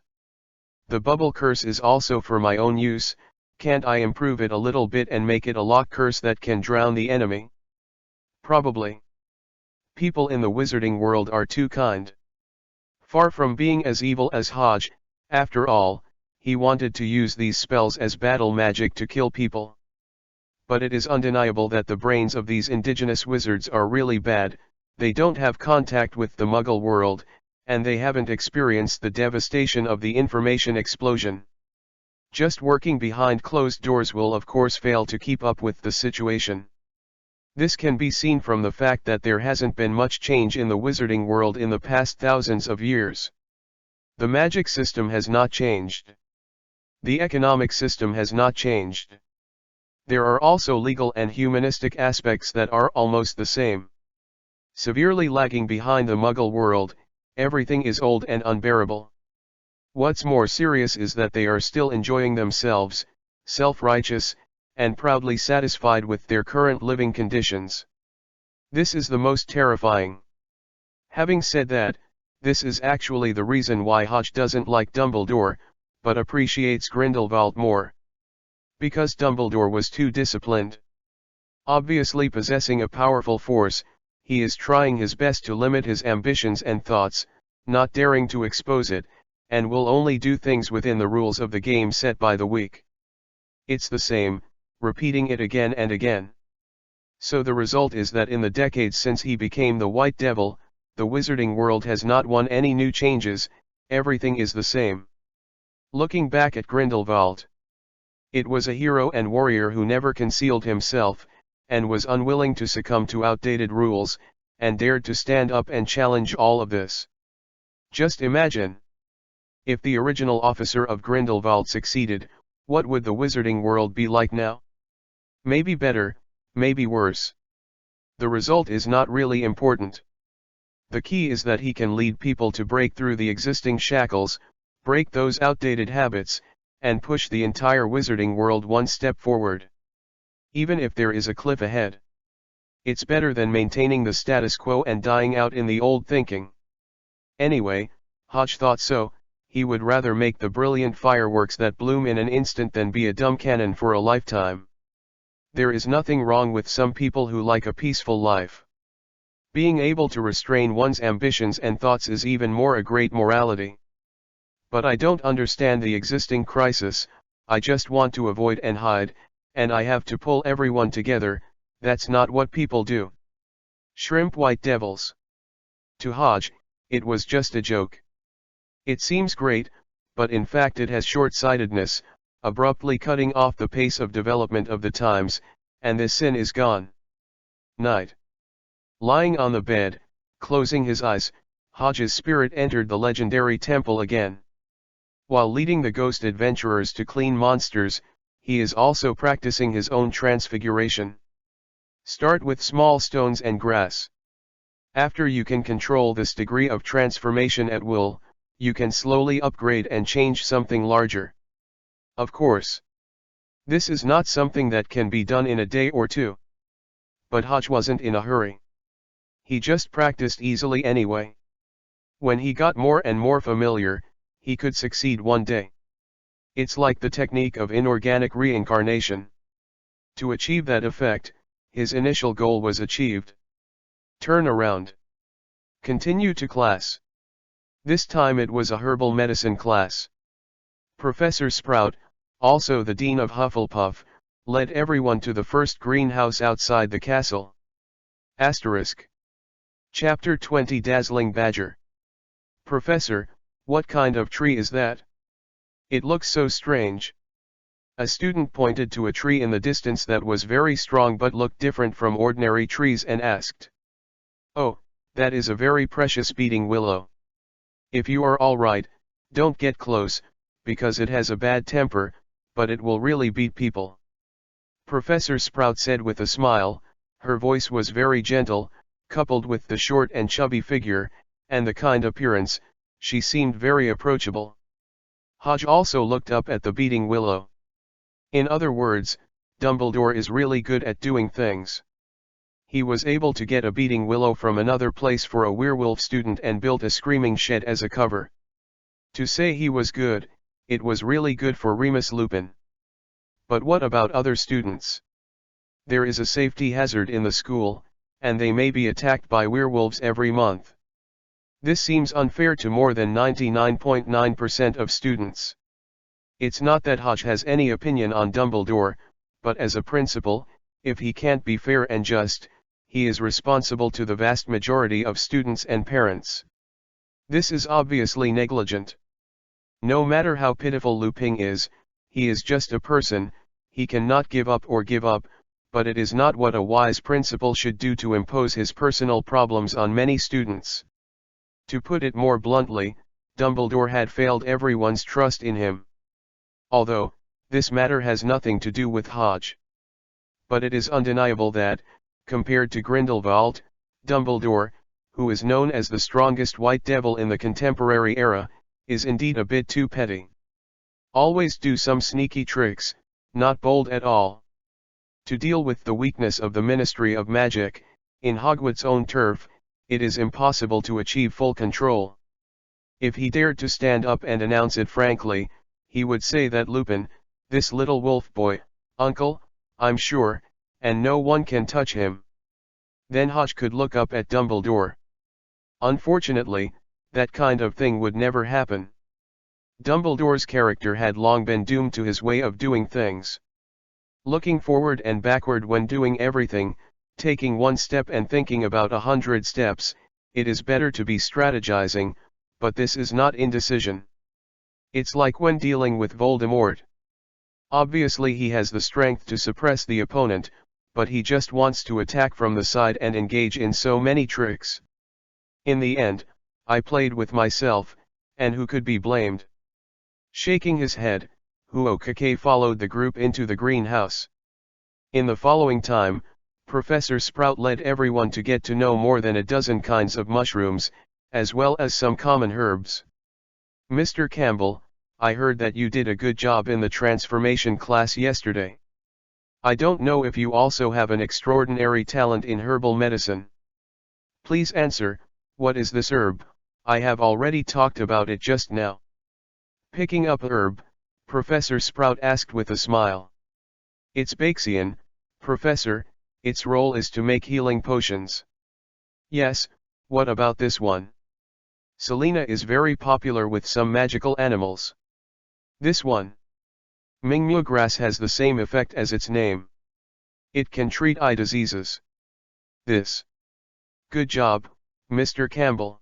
Speaker 1: The bubble curse is also for my own use, can't I improve it a little bit and make it a lock curse that can drown the enemy? Probably. People in the wizarding world are too kind. Far from being as evil as Hodge, after all, he wanted to use these spells as battle magic to kill people. But it is undeniable that the brains of these indigenous wizards are really bad, they don't have contact with the Muggle world, and they haven't experienced the devastation of the information explosion. Just working behind closed doors will of course fail to keep up with the situation. This can be seen from the fact that there hasn't been much change in the wizarding world in the past thousands of years. The magic system has not changed. The economic system has not changed. There are also legal and humanistic aspects that are almost the same. Severely lagging behind the Muggle world, everything is old and unbearable. What's more serious is that they are still enjoying themselves, self-righteous, and proudly satisfied with their current living conditions. This is the most terrifying. Having said that, this is actually the reason why Hodge doesn't like Dumbledore, but appreciates Grindelwald more. Because Dumbledore was too disciplined. Obviously possessing a powerful force, he is trying his best to limit his ambitions and thoughts, not daring to expose it, and will only do things within the rules of the game set by the week. It's the same, repeating it again and again. So the result is that in the decades since he became the White Devil, the wizarding world has not won any new changes, everything is the same. Looking back at Grindelwald, it was a hero and warrior who never concealed himself, and was unwilling to succumb to outdated rules, and dared to stand up and challenge all of this. Just imagine. If the original officer of Grindelwald succeeded, what would the wizarding world be like now? Maybe better, maybe worse. The result is not really important. The key is that he can lead people to break through the existing shackles, break those outdated habits, and push the entire wizarding world one step forward. Even if there is a cliff ahead. It's better than maintaining the status quo and dying out in the old thinking. Anyway, Hodge thought so, he would rather make the brilliant fireworks that bloom in an instant than be a dumb cannon for a lifetime. There is nothing wrong with some people who like a peaceful life. Being able to restrain one's ambitions and thoughts is even more a great morality. But I don't understand the existing crisis. I just want to avoid and hide, and I have to pull everyone together. That's not what people do. Shrimp white devils. To Hodge, it was just a joke. It seems great, but in fact it has short-sightedness, abruptly cutting off the pace of development of the times, and the sin is gone. Night. Lying on the bed, closing his eyes, Hodge's spirit entered the legendary temple again. While leading the ghost adventurers to clean monsters, he is also practicing his own transfiguration. Start with small stones and grass. After you can control this degree of transformation at will, you can slowly upgrade and change something larger. Of course, this is not something that can be done in a day or two. But Hodge wasn't in a hurry. He just practiced easily anyway. When he got more and more familiar, he could succeed one day. It's like the technique of inorganic reincarnation. To achieve that effect, his initial goal was achieved. Turn around. Continue to class. This time it was a herbal medicine class. Professor Sprout, also the Dean of Hufflepuff, led everyone to the first greenhouse outside the castle. Asterisk. Chapter 20 Dazzling Badger. Professor, what kind of tree is that? It looks so strange. A student pointed to a tree in the distance that was very strong but looked different from ordinary trees and asked. Oh, that is a very precious beating willow. If you are all right, don't get close, because it has a bad temper, but it will really beat people. Professor Sprout said with a smile. Her voice was very gentle, coupled with the short and chubby figure, and the kind appearance, she seemed very approachable. Hodge also looked up at the beating willow. In other words, Dumbledore is really good at doing things. He was able to get a beating willow from another place for a werewolf student and built a screaming shed as a cover. To say he was good, it was really good for Remus Lupin. But what about other students? There is a safety hazard in the school, and they may be attacked by werewolves every month. This seems unfair to more than 99.9% of students. It's not that Hodge has any opinion on Dumbledore, but as a principal, if he can't be fair and just, he is responsible to the vast majority of students and parents. This is obviously negligent. No matter how pitiful Lupin is, he is just a person. He cannot give up, but it is not what a wise principal should do to impose his personal problems on many students. To put it more bluntly, Dumbledore had failed everyone's trust in him. Although, this matter has nothing to do with Hodge. But it is undeniable that, compared to Grindelwald, Dumbledore, who is known as the strongest white devil in the contemporary era, is indeed a bit too petty. Always do some sneaky tricks, not bold at all. To deal with the weakness of the Ministry of Magic, in Hogwarts' own turf, it is impossible to achieve full control. If he dared to stand up and announce it frankly, he would say that Lupin, this little wolf boy, uncle, I'm sure, and no one can touch him. Then Hodge could look up at Dumbledore. Unfortunately, that kind of thing would never happen. Dumbledore's character had long been doomed to his way of doing things. Looking forward and backward when doing everything, taking one step and thinking about 100 steps, it is better to be strategizing, but this is not indecision. It's like when dealing with Voldemort. Obviously he has the strength to suppress the opponent, but he just wants to attack from the side and engage in so many tricks. In the end, I played with myself, and who could be blamed? Shaking his head, Huokake followed the group into the greenhouse. In the following time, Professor Sprout led everyone to get to know more than a dozen kinds of mushrooms, as well as some common herbs. Mr. Campbell, I heard that you did a good job in the transformation class yesterday. I don't know if you also have an extraordinary talent in herbal medicine. Please answer, what is this herb? I have already talked about it just now. Picking up a herb, Professor Sprout asked with a smile. It's Baxian, Professor, its role is to make healing potions. Yes, what about this one? Selena is very popular with some magical animals. This one. Mingmu grass has the same effect as its name. It can treat eye diseases. This. Good job, Mr. Campbell.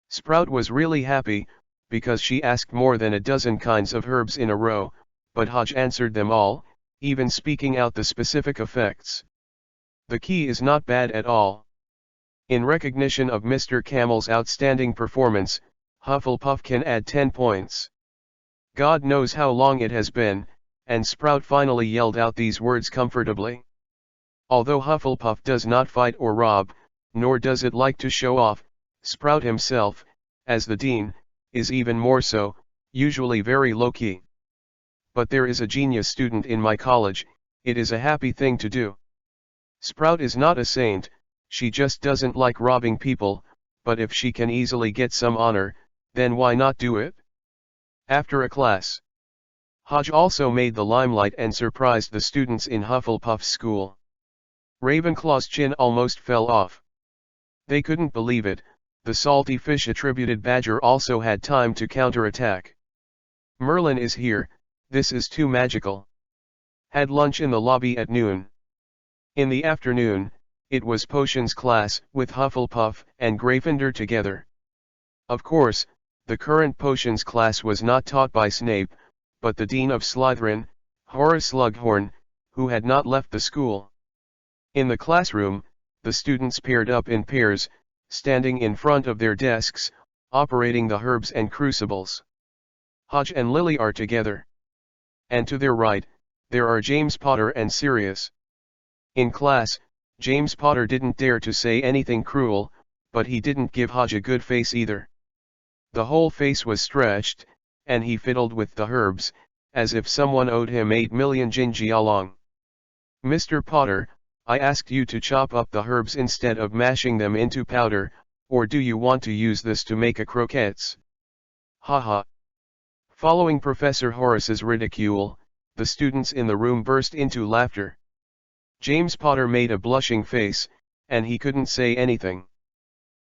Speaker 1: Sprout was really happy, because she asked more than a dozen kinds of herbs in a row, but Hodge answered them all, even speaking out the specific effects. The key is not bad at all. In recognition of Mr. Campbell's outstanding performance, Hufflepuff can add 10 points. God knows how long it has been, and Sprout finally yelled out these words comfortably. Although Hufflepuff does not fight or rob, nor does it like to show off, Sprout himself, as the dean, is even more so, usually very low-key. But there is a genius student in my college, it is a happy thing to do. Sprout is not a saint, she just doesn't like robbing people, but if she can easily get some honor, then why not do it? After a class, Hodge also made the limelight and surprised the students in Hufflepuff's school. Ravenclaw's chin almost fell off. They couldn't believe it, the salty fish attributed Badger also had time to counterattack. Merlin is here, this is too magical. Had lunch in the lobby at noon. In the afternoon, it was potions class with Hufflepuff and Gryffindor together. Of course, the current potions class was not taught by Snape, but the Dean of Slytherin, Horace Slughorn, who had not left the school. In the classroom, the students paired up in pairs, standing in front of their desks, operating the herbs and crucibles. Hodge and Lily are together. And to their right, there are James Potter and Sirius. In class, James Potter didn't dare to say anything cruel, but he didn't give Hodge a good face either. The whole face was stretched, and he fiddled with the herbs, as if someone owed him 8 million jinjialong. Mr. Potter, I asked you to chop up the herbs instead of mashing them into powder, or do you want to use this to make a croquettes? Haha. Following Professor Horace's ridicule, the students in the room burst into laughter. James Potter made a blushing face, and he couldn't say anything.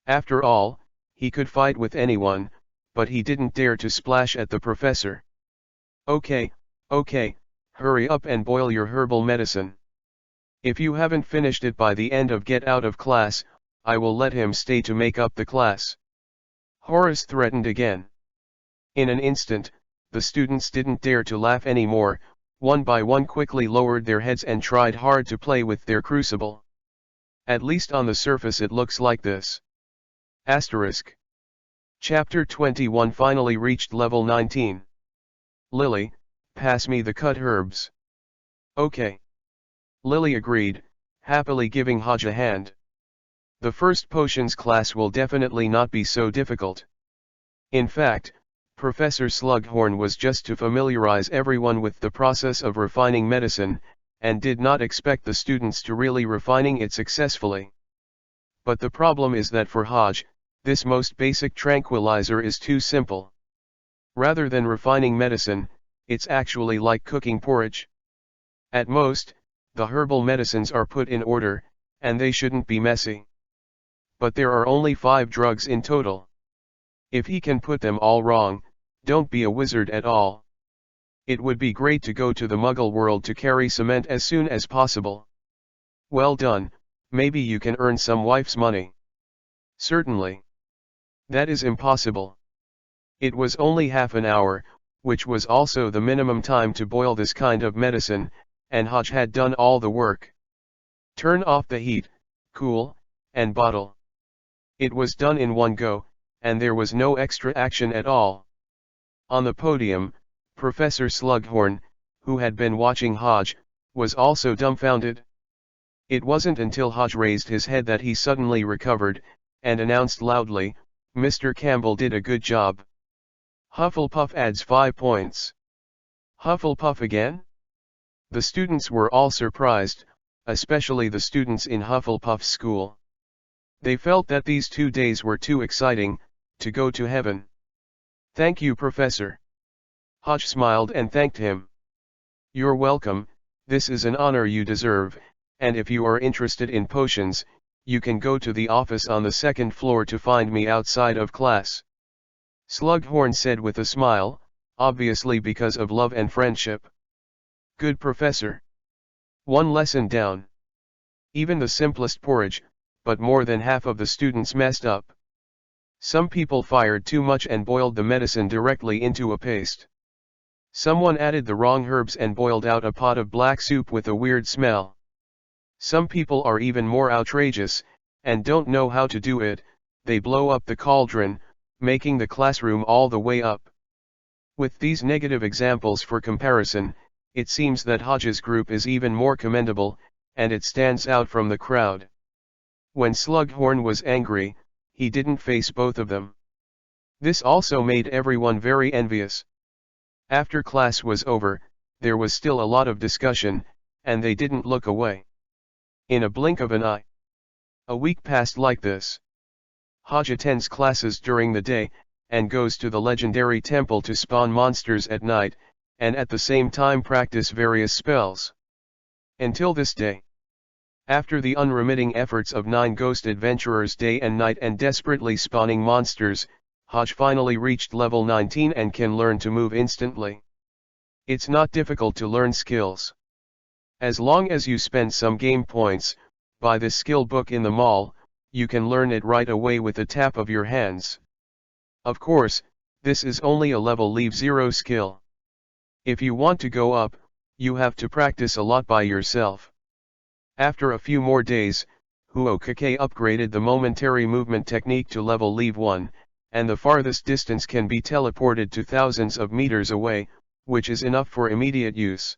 Speaker 1: After all, he could fight with anyone, but he didn't dare to splash at the professor. Okay, hurry up and boil your herbal medicine. If you haven't finished it by the end of get out of class, I will let him stay to make up the class. Horace threatened again. In an instant, the students didn't dare to laugh anymore, one by one quickly lowered their heads and tried hard to play with their crucible. At least on the surface it looks like this. Asterisk. Chapter 21 finally reached level 19. Lily, pass me the cut herbs. Okay. Lily agreed, happily giving Hodge a hand. The first potions class will definitely not be so difficult. In fact, Professor Slughorn was just to familiarize everyone with the process of refining medicine, and did not expect the students to really refining it successfully. But the problem is that for Hodge, this most basic tranquilizer is too simple. Rather than refining medicine, it's actually like cooking porridge. At most, the herbal medicines are put in order, and they shouldn't be messy. But there are only 5 drugs in total. If he can put them all wrong, don't be a wizard at all. It would be great to go to the Muggle world to carry cement as soon as possible. Well done, maybe you can earn some wife's money. Certainly. That is impossible. It was only half an hour, which was also the minimum time to boil this kind of medicine, and Hodge had done all the work. Turn off the heat, cool, and bottle. It was done in one go, and there was no extra action at all. On the podium, Professor Slughorn, who had been watching Hodge, was also dumbfounded. It wasn't until Hodge raised his head that he suddenly recovered, and announced loudly, Mr. Campbell did a good job. Hufflepuff adds 5 points. Hufflepuff again? The students were all surprised, especially the students in Hufflepuff's school. They felt that these 2 days were too exciting, to go to heaven. Thank you, Professor. Hodge smiled and thanked him. "You're welcome, this is an honor you deserve, and if you are interested in potions, you can go to the office on the second floor to find me outside of class," Slughorn said with a smile, obviously because of love and friendship. "Good professor. One lesson down. Even the simplest porridge, but more than half of the students messed up. Some people fired too much and boiled the medicine directly into a paste. Someone added the wrong herbs and boiled out a pot of black soup with a weird smell. Some people are even more outrageous, and don't know how to do it, they blow up the cauldron, making the classroom all the way up." With these negative examples for comparison, it seems that Hodge's group is even more commendable, and it stands out from the crowd. When Slughorn was angry, he didn't face both of them. This also made everyone very envious. After class was over, there was still a lot of discussion, and they didn't look away. In a blink of an eye. A week passed like this. Hodge attends classes during the day, and goes to the legendary temple to spawn monsters at night, and at the same time practice various spells. Until this day. After the unremitting efforts of 9 ghost adventurers day and night and desperately spawning monsters, Hodge finally reached level 19 and can learn to move instantly. It's not difficult to learn skills. As long as you spend some game points, buy this skill book in the mall, you can learn it right away with a tap of your hands. Of course, this is only a level leave 0 skill. If you want to go up, you have to practice a lot by yourself. After a few more days, Huokake upgraded the momentary movement technique to level leave 1, and the farthest distance can be teleported to thousands of meters away, which is enough for immediate use.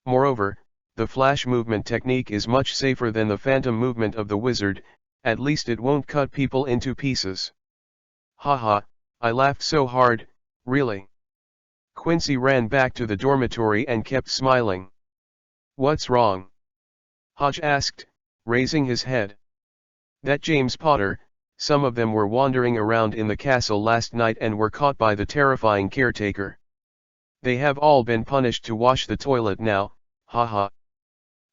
Speaker 1: Moreover, the flash movement technique is much safer than the phantom movement of the wizard, at least it won't cut people into pieces. Haha, I laughed so hard, really. Quincy ran back to the dormitory and kept smiling. "What's wrong?" Hodge asked, raising his head. "That James Potter, some of them were wandering around in the castle last night and were caught by the terrifying caretaker. They have all been punished to wash the toilet now, haha."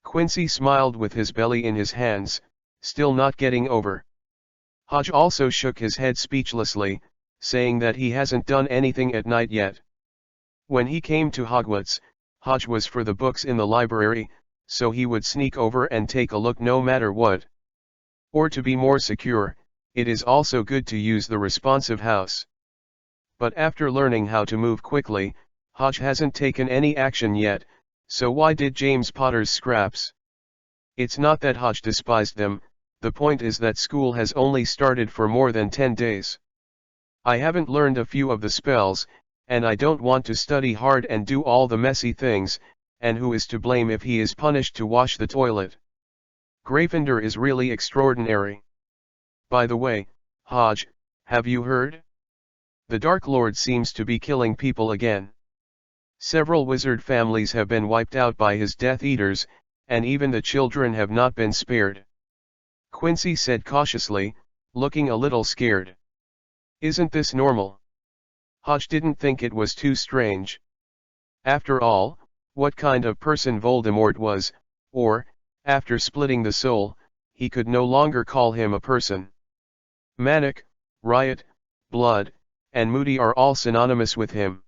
Speaker 1: Quincy smiled with his belly in his hands, still not getting over. Hodge also shook his head speechlessly, saying that he hasn't done anything at night yet. When he came to Hogwarts, Hodge was for the books in the library, so he would sneak over and take a look no matter what. Or to be more secure, it is also good to use the responsive house. But after learning how to move quickly, Hodge hasn't taken any action yet, so why did James Potter's scraps? It's not that Hodge despised them, the point is that school has only started for more than 10 days. I haven't learned a few of the spells, and I don't want to study hard and do all the messy things, and who is to blame if he is punished to wash the toilet? Gryffindor is really extraordinary. By the way, Hodge, have you heard? The Dark Lord seems to be killing people again. Several wizard families have been wiped out by his Death Eaters, and even the children have not been spared. Quincy said cautiously, looking a little scared. Isn't this normal? Hodge didn't think it was too strange. After all, what kind of person Voldemort was, or, after splitting the soul, he could no longer call him a person. Manic, riot, blood, and moody are all synonymous with him.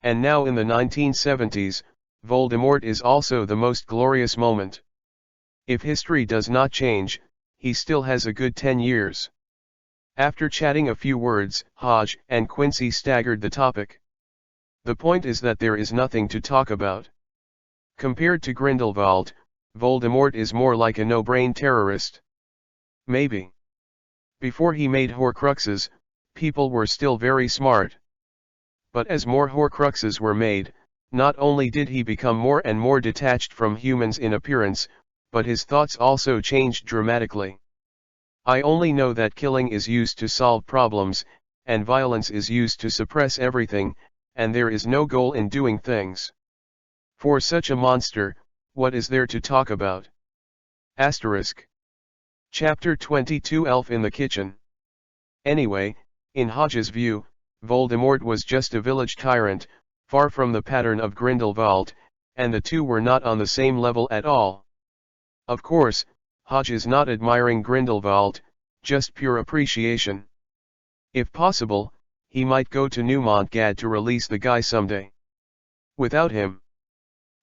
Speaker 1: And now in the 1970s, Voldemort is also the most glorious moment. If history does not change, he still has a good 10 years. After chatting a few words, Hodge and Quincy staggered the topic. The point is that there is nothing to talk about. Compared to Grindelwald, Voldemort is more like a no-brain terrorist. Maybe. Before he made Horcruxes, people were still very smart. But as more Horcruxes were made, not only did he become more and more detached from humans in appearance, but his thoughts also changed dramatically. I only know that killing is used to solve problems, and violence is used to suppress everything, and there is no goal in doing things. For such a monster, what is there to talk about? Asterisk. Chapter 22 Elf in the Kitchen. Anyway, in Hodge's view, Voldemort was just a village tyrant, far from the pattern of Grindelwald, and the two were not on the same level at all. Of course, Hodge is not admiring Grindelwald, just pure appreciation. If possible, he might go to Newmontgad to release the guy someday. Without him,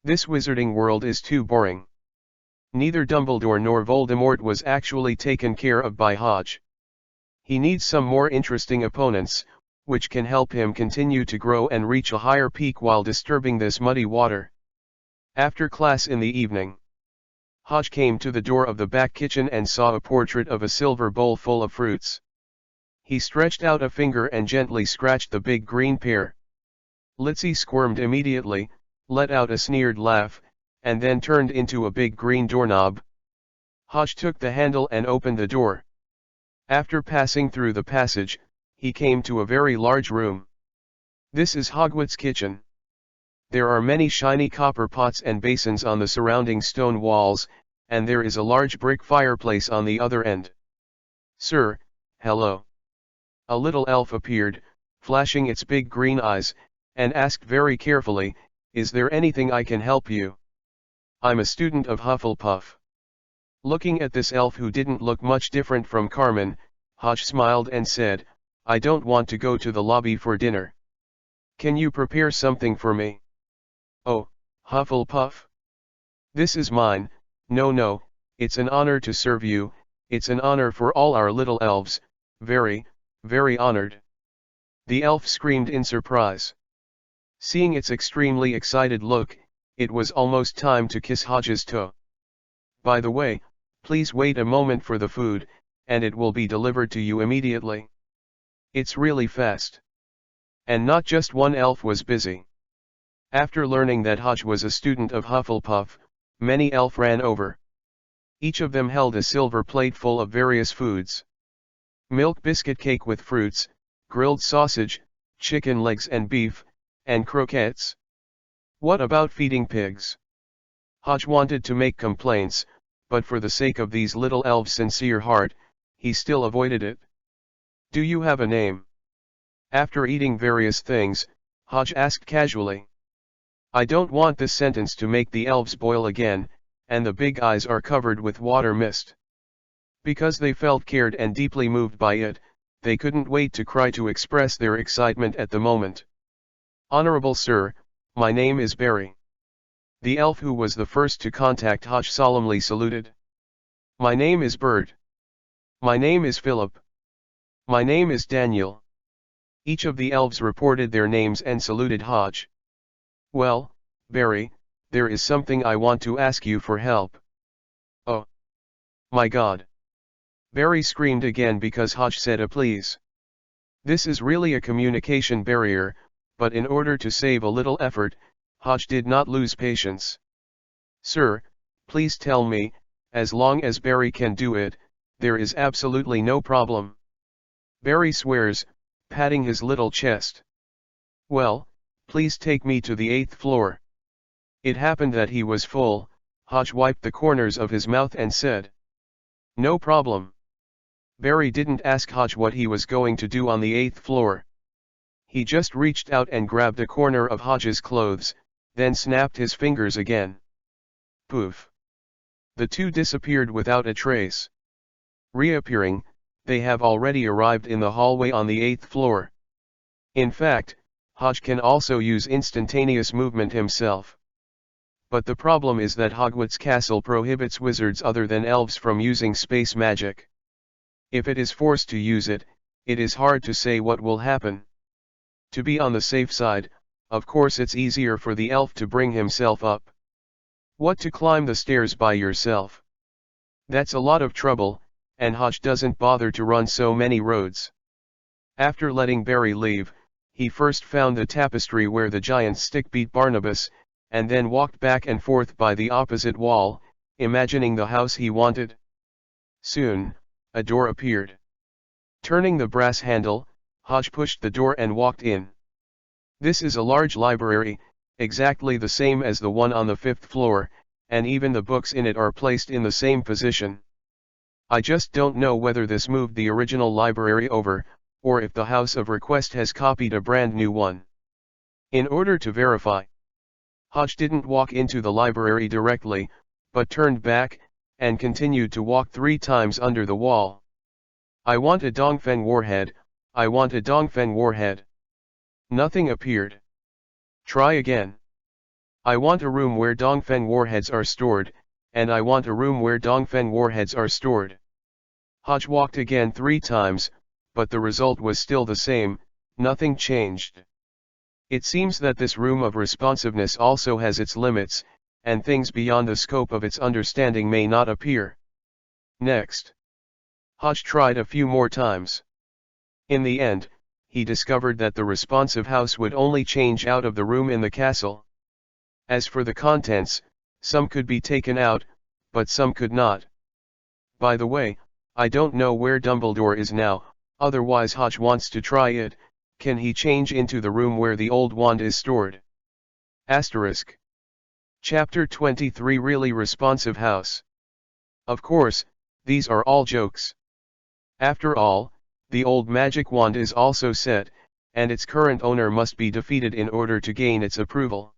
Speaker 1: this wizarding world is too boring. Neither Dumbledore nor Voldemort was actually taken care of by Hodge. He needs some more interesting opponents, which can help him continue to grow and reach a higher peak while disturbing this muddy water. After class in the evening, Hodge came to the door of the back kitchen and saw a portrait of a silver bowl full of fruits. He stretched out a finger and gently scratched the big green pear. Litzy squirmed immediately, let out a sneered laugh, and then turned into a big green doorknob. Hodge took the handle and opened the door. After passing through the passage, he came to a very large room. This is Hogwarts' kitchen. There are many shiny copper pots and basins on the surrounding stone walls, and there is a large brick fireplace on the other end. "Sir, hello." A little elf appeared, flashing its big green eyes, and asked very carefully, "Is there anything I can help you?" "I'm a student of Hufflepuff." Looking at this elf who didn't look much different from Carmen, Hodge smiled and said, "I don't want to go to the lobby for dinner. Can you prepare something for me?" "Oh, Hufflepuff? This is mine." No, it's an honor to serve you, it's an honor for all our little elves, very, very honored." The elf screamed in surprise. Seeing its extremely excited look, it was almost time to kiss Hodge's toe. "By the way, please wait a moment for the food, and it will be delivered to you immediately. It's really fast." And not just one elf was busy. After learning that Hodge was a student of Hufflepuff, many elf ran over. Each of them held a silver plate full of various foods. Milk biscuit cake with fruits, grilled sausage, chicken legs and beef, and croquettes. What about feeding pigs? Hodge wanted to make complaints, but for the sake of these little elves' sincere heart, he still avoided it. "Do you have a name?" After eating various things, Hodge asked casually. I don't want this sentence to make the elves boil again, and the big eyes are covered with water mist. Because they felt cared and deeply moved by it, they couldn't wait to cry to express their excitement at the moment. "Honorable Sir, my name is Barry." The elf who was the first to contact Hodge solemnly saluted. "My name is Bird." "My name is Philip." "My name is Daniel." Each of the elves reported their names and saluted Hodge. "Well, Barry, there is something I want to ask you for help." "Oh. My God." Barry screamed again because Hodge said a please. This is really a communication barrier, but in order to save a little effort, Hodge did not lose patience. "Sir, please tell me, as long as Barry can do it, there is absolutely no problem." Barry swears, patting his little chest. "Well, please take me to the 8th floor." It happened that he was full. Hodge wiped the corners of his mouth and said, "No problem." Barry didn't ask Hodge what he was going to do on the 8th floor. He just reached out and grabbed a corner of Hodge's clothes, then snapped his fingers again. Poof! The two disappeared without a trace. Reappearing, they have already arrived in the hallway on the 8th floor. In fact, Hodge can also use instantaneous movement himself. But the problem is that Hogwarts Castle prohibits wizards other than elves from using space magic. If it is forced to use it, it is hard to say what will happen. To be on the safe side, of course it's easier for the elf to bring himself up. What, to climb the stairs by yourself? That's a lot of trouble, and Hodge doesn't bother to run so many roads. After letting Barry leave, he first found the tapestry where the giant stick beat Barnabas, and then walked back and forth by the opposite wall, imagining the house he wanted. Soon, a door appeared. Turning the brass handle, Hodge pushed the door and walked in. This is a large library, exactly the same as the one on the 5th floor, and even the books in it are placed in the same position. I just don't know whether this moved the original library over, or if the House of Request has copied a brand new one. In order to verify, Hodge didn't walk into the library directly, but turned back, and continued to walk 3 times under the wall. I want a Dongfen warhead, I want a Dongfen warhead. Nothing appeared. Try again. I want a room where Dongfen warheads are stored, and I want a room where Dongfen warheads are stored. Hodge walked again 3 times, but the result was still the same, nothing changed. It seems that this room of responsiveness also has its limits, and things beyond the scope of its understanding may not appear. Next, Hodge tried a few more times. In the end, he discovered that the responsive house would only change out of the room in the castle. As for the contents, some could be taken out, but some could not. By the way, I don't know where Dumbledore is now, otherwise Hodge wants to try it. Can he change into the room where the old wand is stored? Asterisk. Chapter 23 Really Responsive House. Of course, these are all jokes. After all, the old magic wand is also set, and its current owner must be defeated in order to gain its approval.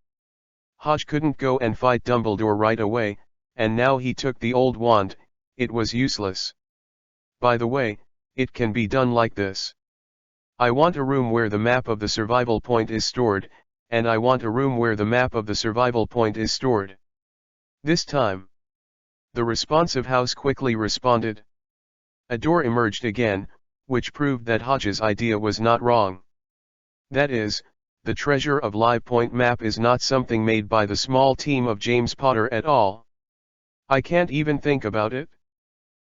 Speaker 1: Hodge couldn't go and fight Dumbledore right away, and now he took the old wand, it was useless. By the way, it can be done like this. I want a room where the map of the survival point is stored, and I want a room where the map of the survival point is stored. This time, the responsive house quickly responded. A door emerged again, which proved that Hodge's idea was not wrong. That is, the Treasure of Live Point map is not something made by the small team of James Potter at all. I can't even think about it.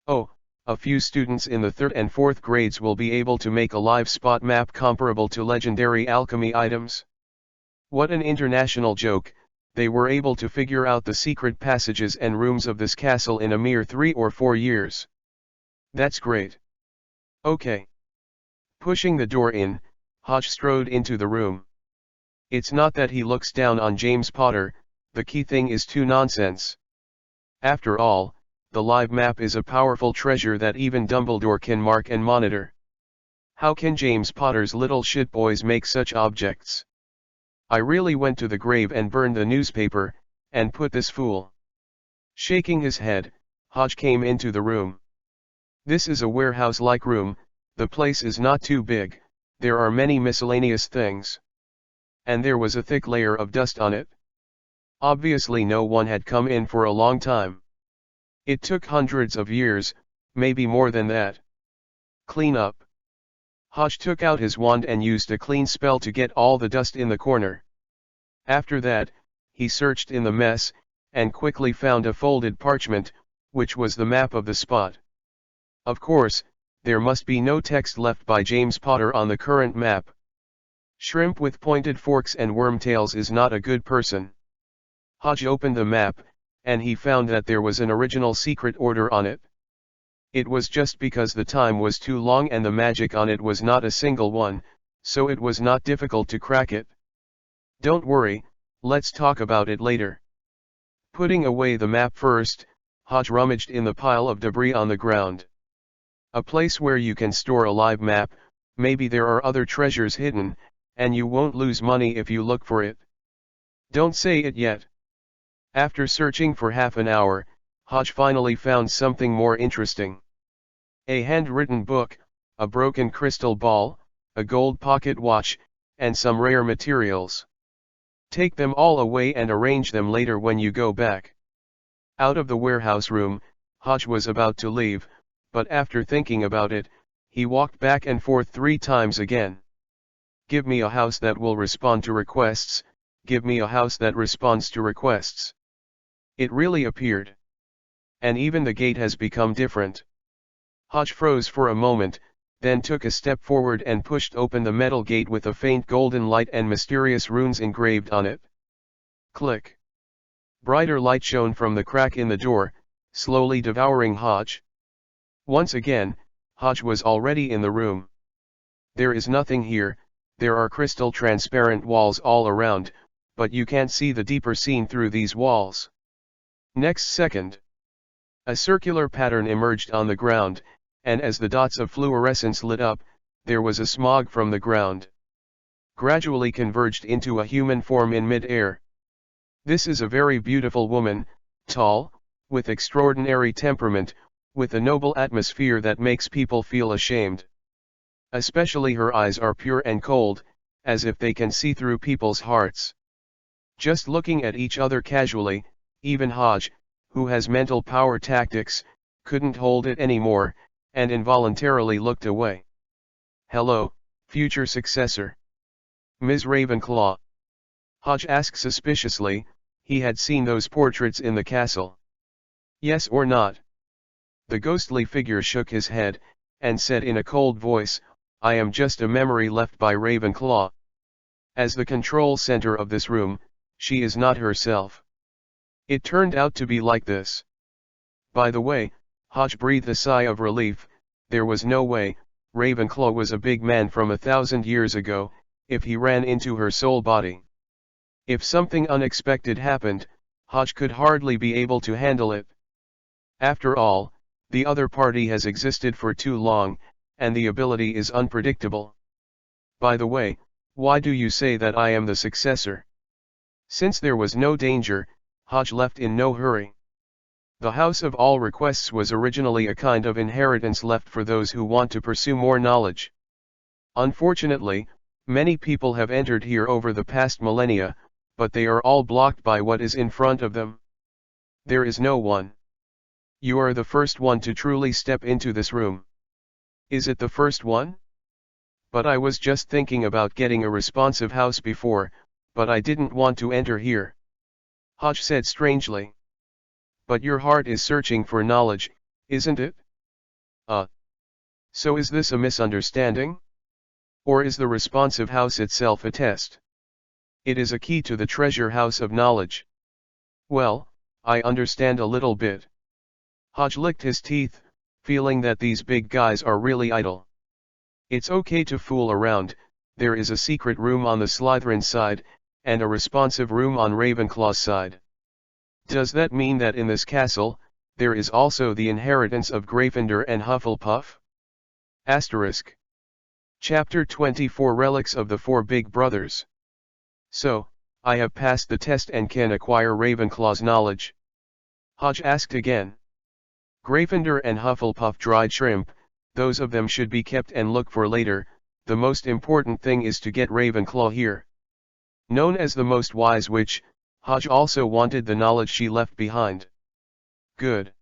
Speaker 1: Oh, a few students in the 3rd and 4th grades will be able to make a live spot map comparable to legendary alchemy items. What an international joke, they were able to figure out the secret passages and rooms of this castle in a mere 3 or 4 years. That's great. Okay. Pushing the door in, Hodge strode into the room. It's not that he looks down on James Potter, the key thing is too nonsense. After all, the live map is a powerful treasure that even Dumbledore can mark and monitor. How can James Potter's little shitboys make such objects? I really went to the grave and burned the newspaper, and put this fool. Shaking his head, Hodge came into the room. This is a warehouse-like room, the place is not too big, there are many miscellaneous things. And there was a thick layer of dust on it. Obviously no one had come in for a long time. It took hundreds of years, maybe more than that. Clean up. Hodge took out his wand and used a clean spell to get all the dust in the corner. After that, he searched in the mess, and quickly found a folded parchment, which was the map of the spot. Of course, there must be no text left by James Potter on the current map. Shrimp with pointed forks and wormtails is not a good person. Hodge opened the map, and he found that there was an original secret order on it. It was just because the time was too long and the magic on it was not a single one, so it was not difficult to crack it. Don't worry, let's talk about it later. Putting away the map first, Hodge rummaged in the pile of debris on the ground. A place where you can store a live map, maybe there are other treasures hidden, and you won't lose money if you look for it. Don't say it yet. After searching for half an hour, Hodge finally found something more interesting. A handwritten book, a broken crystal ball, a gold pocket watch, and some rare materials. Take them all away and arrange them later when you go back. Out of the warehouse room, Hodge was about to leave, but after thinking about it, he walked back and forth 3 times again. Give me a house that will respond to requests, give me a house that responds to requests. It really appeared. And even the gate has become different. Hodge froze for a moment, then took a step forward and pushed open the metal gate with a faint golden light and mysterious runes engraved on it. Click. Brighter light shone from the crack in the door, slowly devouring Hodge. Once again, Hodge was already in the room. There is nothing here, there are crystal transparent walls all around, but you can't see the deeper scene through these walls. Next second, a circular pattern emerged on the ground, and as the dots of fluorescence lit up, there was a smog from the ground. gradually converged into a human form in mid-air. This is a very beautiful woman, tall, with extraordinary temperament, with a noble atmosphere that makes people feel ashamed. Especially her eyes are pure and cold, as if they can see through people's hearts. Just looking at each other casually, even Hodge, who has mental power tactics, couldn't hold it anymore, and involuntarily looked away. "Hello, future successor. Ms. Ravenclaw?" Hodge asked suspiciously. He had seen those portraits in the castle. "Yes or not?" The ghostly figure shook his head, and said in a cold voice, "I am just a memory left by Ravenclaw. As the control center of this room, she is not herself. It turned out to be like this." By the way, Hodge breathed a sigh of relief. There was no way, Ravenclaw was a big man from 1,000 years ago, if he ran into her soul body. If something unexpected happened, Hodge could hardly be able to handle it. After all, the other party has existed for too long, and the ability is unpredictable. "By the way, why do you say that I am the successor?" Since there was no danger, Hodge left in no hurry. The House of All Requests was originally a kind of inheritance left for those who want to pursue more knowledge. Unfortunately, many people have entered here over the past millennia, but they are all blocked by what is in front of them. There is no one. You are the first one to truly step into this room. Is it the first one? But I was just thinking about getting a responsive house before, but I didn't want to enter here. Hodge said strangely. But your heart is searching for knowledge, isn't it? So is this a misunderstanding? Or is the responsive house itself a test? It is a key to the treasure house of knowledge. Well, I understand a little bit. Hodge licked his teeth, feeling that these big guys are really idle. It's okay to fool around. There is a secret room on the Slytherin side, and a responsive room on Ravenclaw's side. Does that mean that in this castle, there is also the inheritance of Gryffindor and Hufflepuff? Asterisk. Chapter 24 Relics of the Four Big Brothers. So, I have passed the test and can acquire Ravenclaw's knowledge? Hodge asked again. Gryffindor and Hufflepuff dried shrimp, those of them should be kept and looked for later. The most important thing is to get Ravenclaw here. Known as the most wise witch, Hodge also wanted the knowledge she left behind. Good.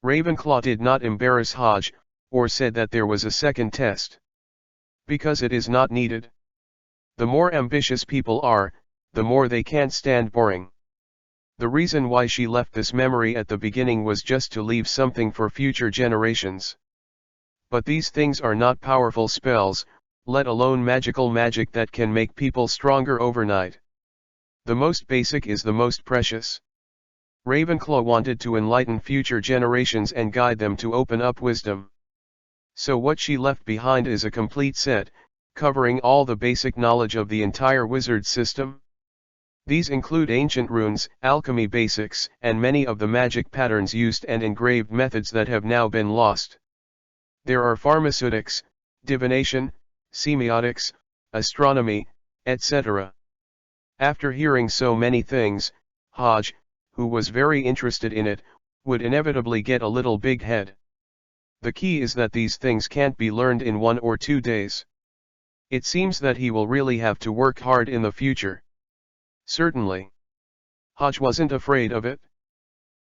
Speaker 1: Ravenclaw did not embarrass Hodge, or said that there was a second test. Because it is not needed. The more ambitious people are, the more they can't stand boring. The reason why she left this memory at the beginning was just to leave something for future generations. But these things are not powerful spells, let alone magical magic that can make people stronger overnight. The most basic is the most precious. Ravenclaw wanted to enlighten future generations and guide them to open up wisdom. So what she left behind is a complete set, covering all the basic knowledge of the entire wizard system. These include ancient runes, alchemy basics, and many of the magic patterns used and engraved methods that have now been lost. There are pharmaceutics, divination, semiotics, astronomy, etc. After hearing so many things, Hodge, who was very interested in it, would inevitably get a little big head. The key is that these things can't be learned in 1 or 2 days. It seems that he will really have to work hard in the future. Certainly. Hodge wasn't afraid of it.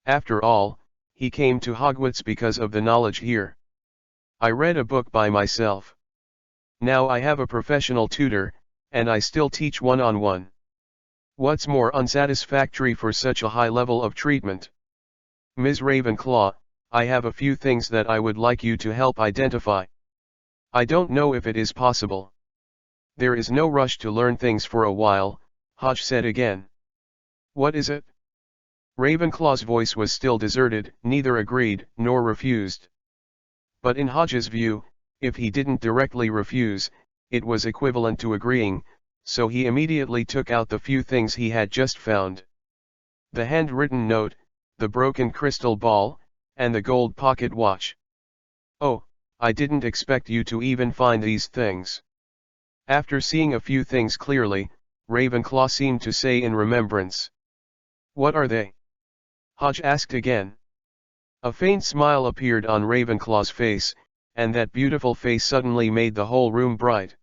Speaker 1: After all, he came to Hogwarts because of the knowledge here. I read a book by myself. Now I have a professional tutor, and I still teach one-on-one. What's more unsatisfactory for such a high level of treatment? Ms. Ravenclaw, I have a few things that I would like you to help identify. I don't know if it is possible. There is no rush to learn things for a while, Hodge said again. What is it? Ravenclaw's voice was still deserted, neither agreed nor refused. But in Hodge's view, if he didn't directly refuse, it was equivalent to agreeing, so he immediately took out the few things he had just found. The handwritten note, the broken crystal ball, and the gold pocket watch. Oh, I didn't expect you to even find these things. After seeing a few things clearly, Ravenclaw seemed to say in remembrance. "What are they?" Hodge asked again. A faint smile appeared on Ravenclaw's face, and that beautiful face suddenly made the whole room bright.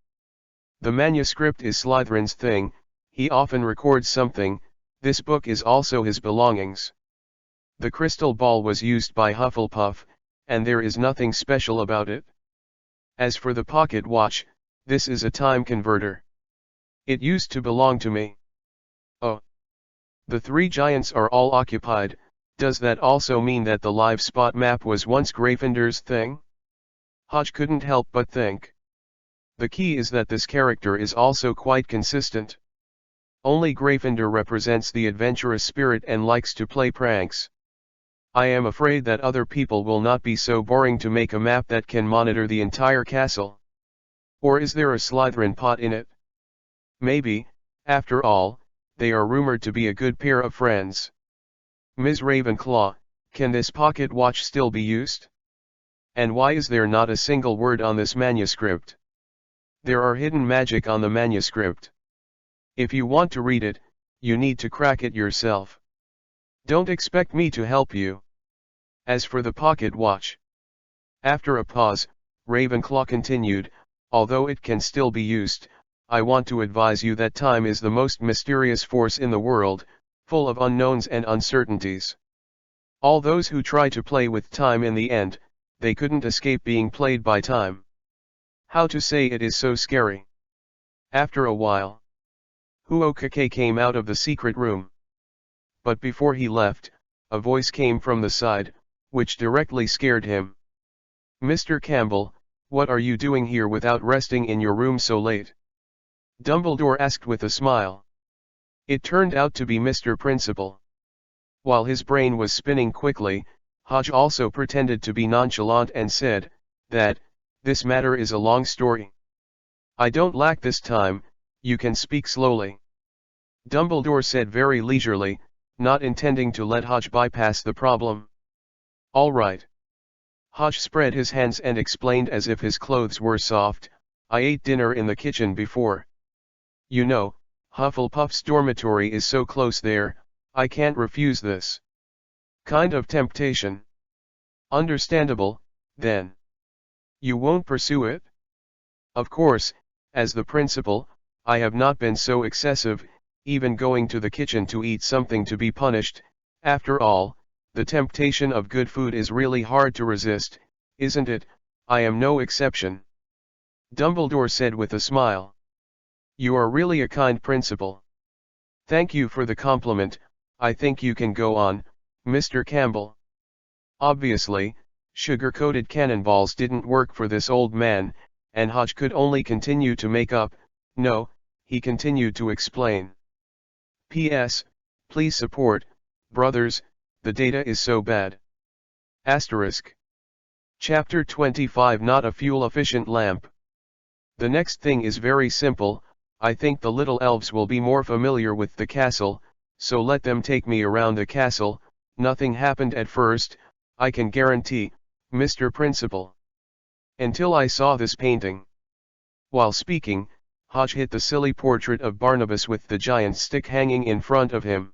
Speaker 1: "The manuscript is Slytherin's thing, he often records something, this book is also his belongings. The crystal ball was used by Hufflepuff, and there is nothing special about it. As for the pocket watch, this is a time converter. It used to belong to me." "Oh. The three giants are all occupied, does that also mean that the live spot map was once Gryffindor's thing?" Hodge couldn't help but think. The key is that this character is also quite consistent. Only Gryffindor represents the adventurous spirit and likes to play pranks. I am afraid that other people will not be so boring to make a map that can monitor the entire castle. Or is there a Slytherin pot in it? Maybe, after all, they are rumored to be a good pair of friends. Ms. Ravenclaw, can this pocket watch still be used? And why is there not a single word on this manuscript? There are hidden magic on the manuscript. If you want to read it, you need to crack it yourself. Don't expect me to help you. As for the pocket watch." After a pause, Ravenclaw continued, "Although it can still be used, I want to advise you that time is the most mysterious force in the world, full of unknowns and uncertainties. All those who try to play with time in the end, they couldn't escape being played by time. How to say it is so scary." After a while, Huokake came out of the secret room. But before he left, a voice came from the side, which directly scared him. "Mr. Campbell, what are you doing here without resting in your room so late?" Dumbledore asked with a smile. It turned out to be Mr. Principal. While his brain was spinning quickly, Hodge also pretended to be nonchalant and said, "That, this matter is a long story. I don't lack this time, you can speak slowly." Dumbledore said very leisurely, not intending to let Hodge bypass the problem. "All right." Hodge spread his hands and explained as if his clothes were soft, "I ate dinner in the kitchen before. You know, Hufflepuff's dormitory is so close there, I can't refuse this kind of temptation." "Understandable, then. You won't pursue it?" "Of course, as the principal, I have not been so excessive, even going to the kitchen to eat something to be punished. After all, the temptation of good food is really hard to resist, isn't it? I am no exception." Dumbledore said with a smile. "You are really a kind principal. Thank you for the compliment, I think you can go on, Mr. Campbell." Obviously, sugar-coated cannonballs didn't work for this old man, and Hodge could only continue to make up. "No," he continued to explain. "P.S. Please support, brothers, the data is so bad. Asterisk. Chapter 25 Not a fuel-efficient lamp. The next thing is very simple, I think the little elves will be more familiar with the castle, so let them take me around the castle. Nothing happened at first, I can guarantee, Mr. Principal. Until I saw this painting." While speaking, Hodge hit the silly portrait of Barnabas with the giant stick hanging in front of him.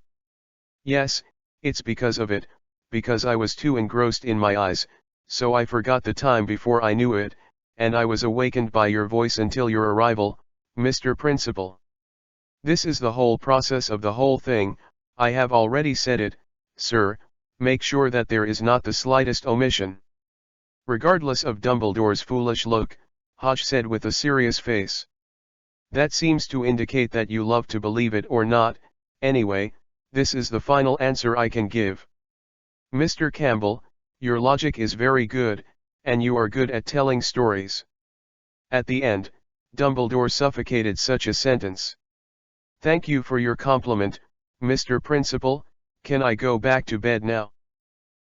Speaker 1: "Yes, it's because of it, because I was too engrossed in my eyes, so I forgot the time before I knew it, and I was awakened by your voice until your arrival, Mr. Principal. This is the whole process of the whole thing, I have already said it, sir, make sure that there is not the slightest omission." Regardless of Dumbledore's foolish look, Hodge said with a serious face. "That seems to indicate that you love to believe it or not. Anyway, this is the final answer I can give. Mr. Campbell, your logic is very good, and you are good at telling stories." At the end, Dumbledore suffocated such a sentence. "Thank you for your compliment, Mr. Principal, can I go back to bed now?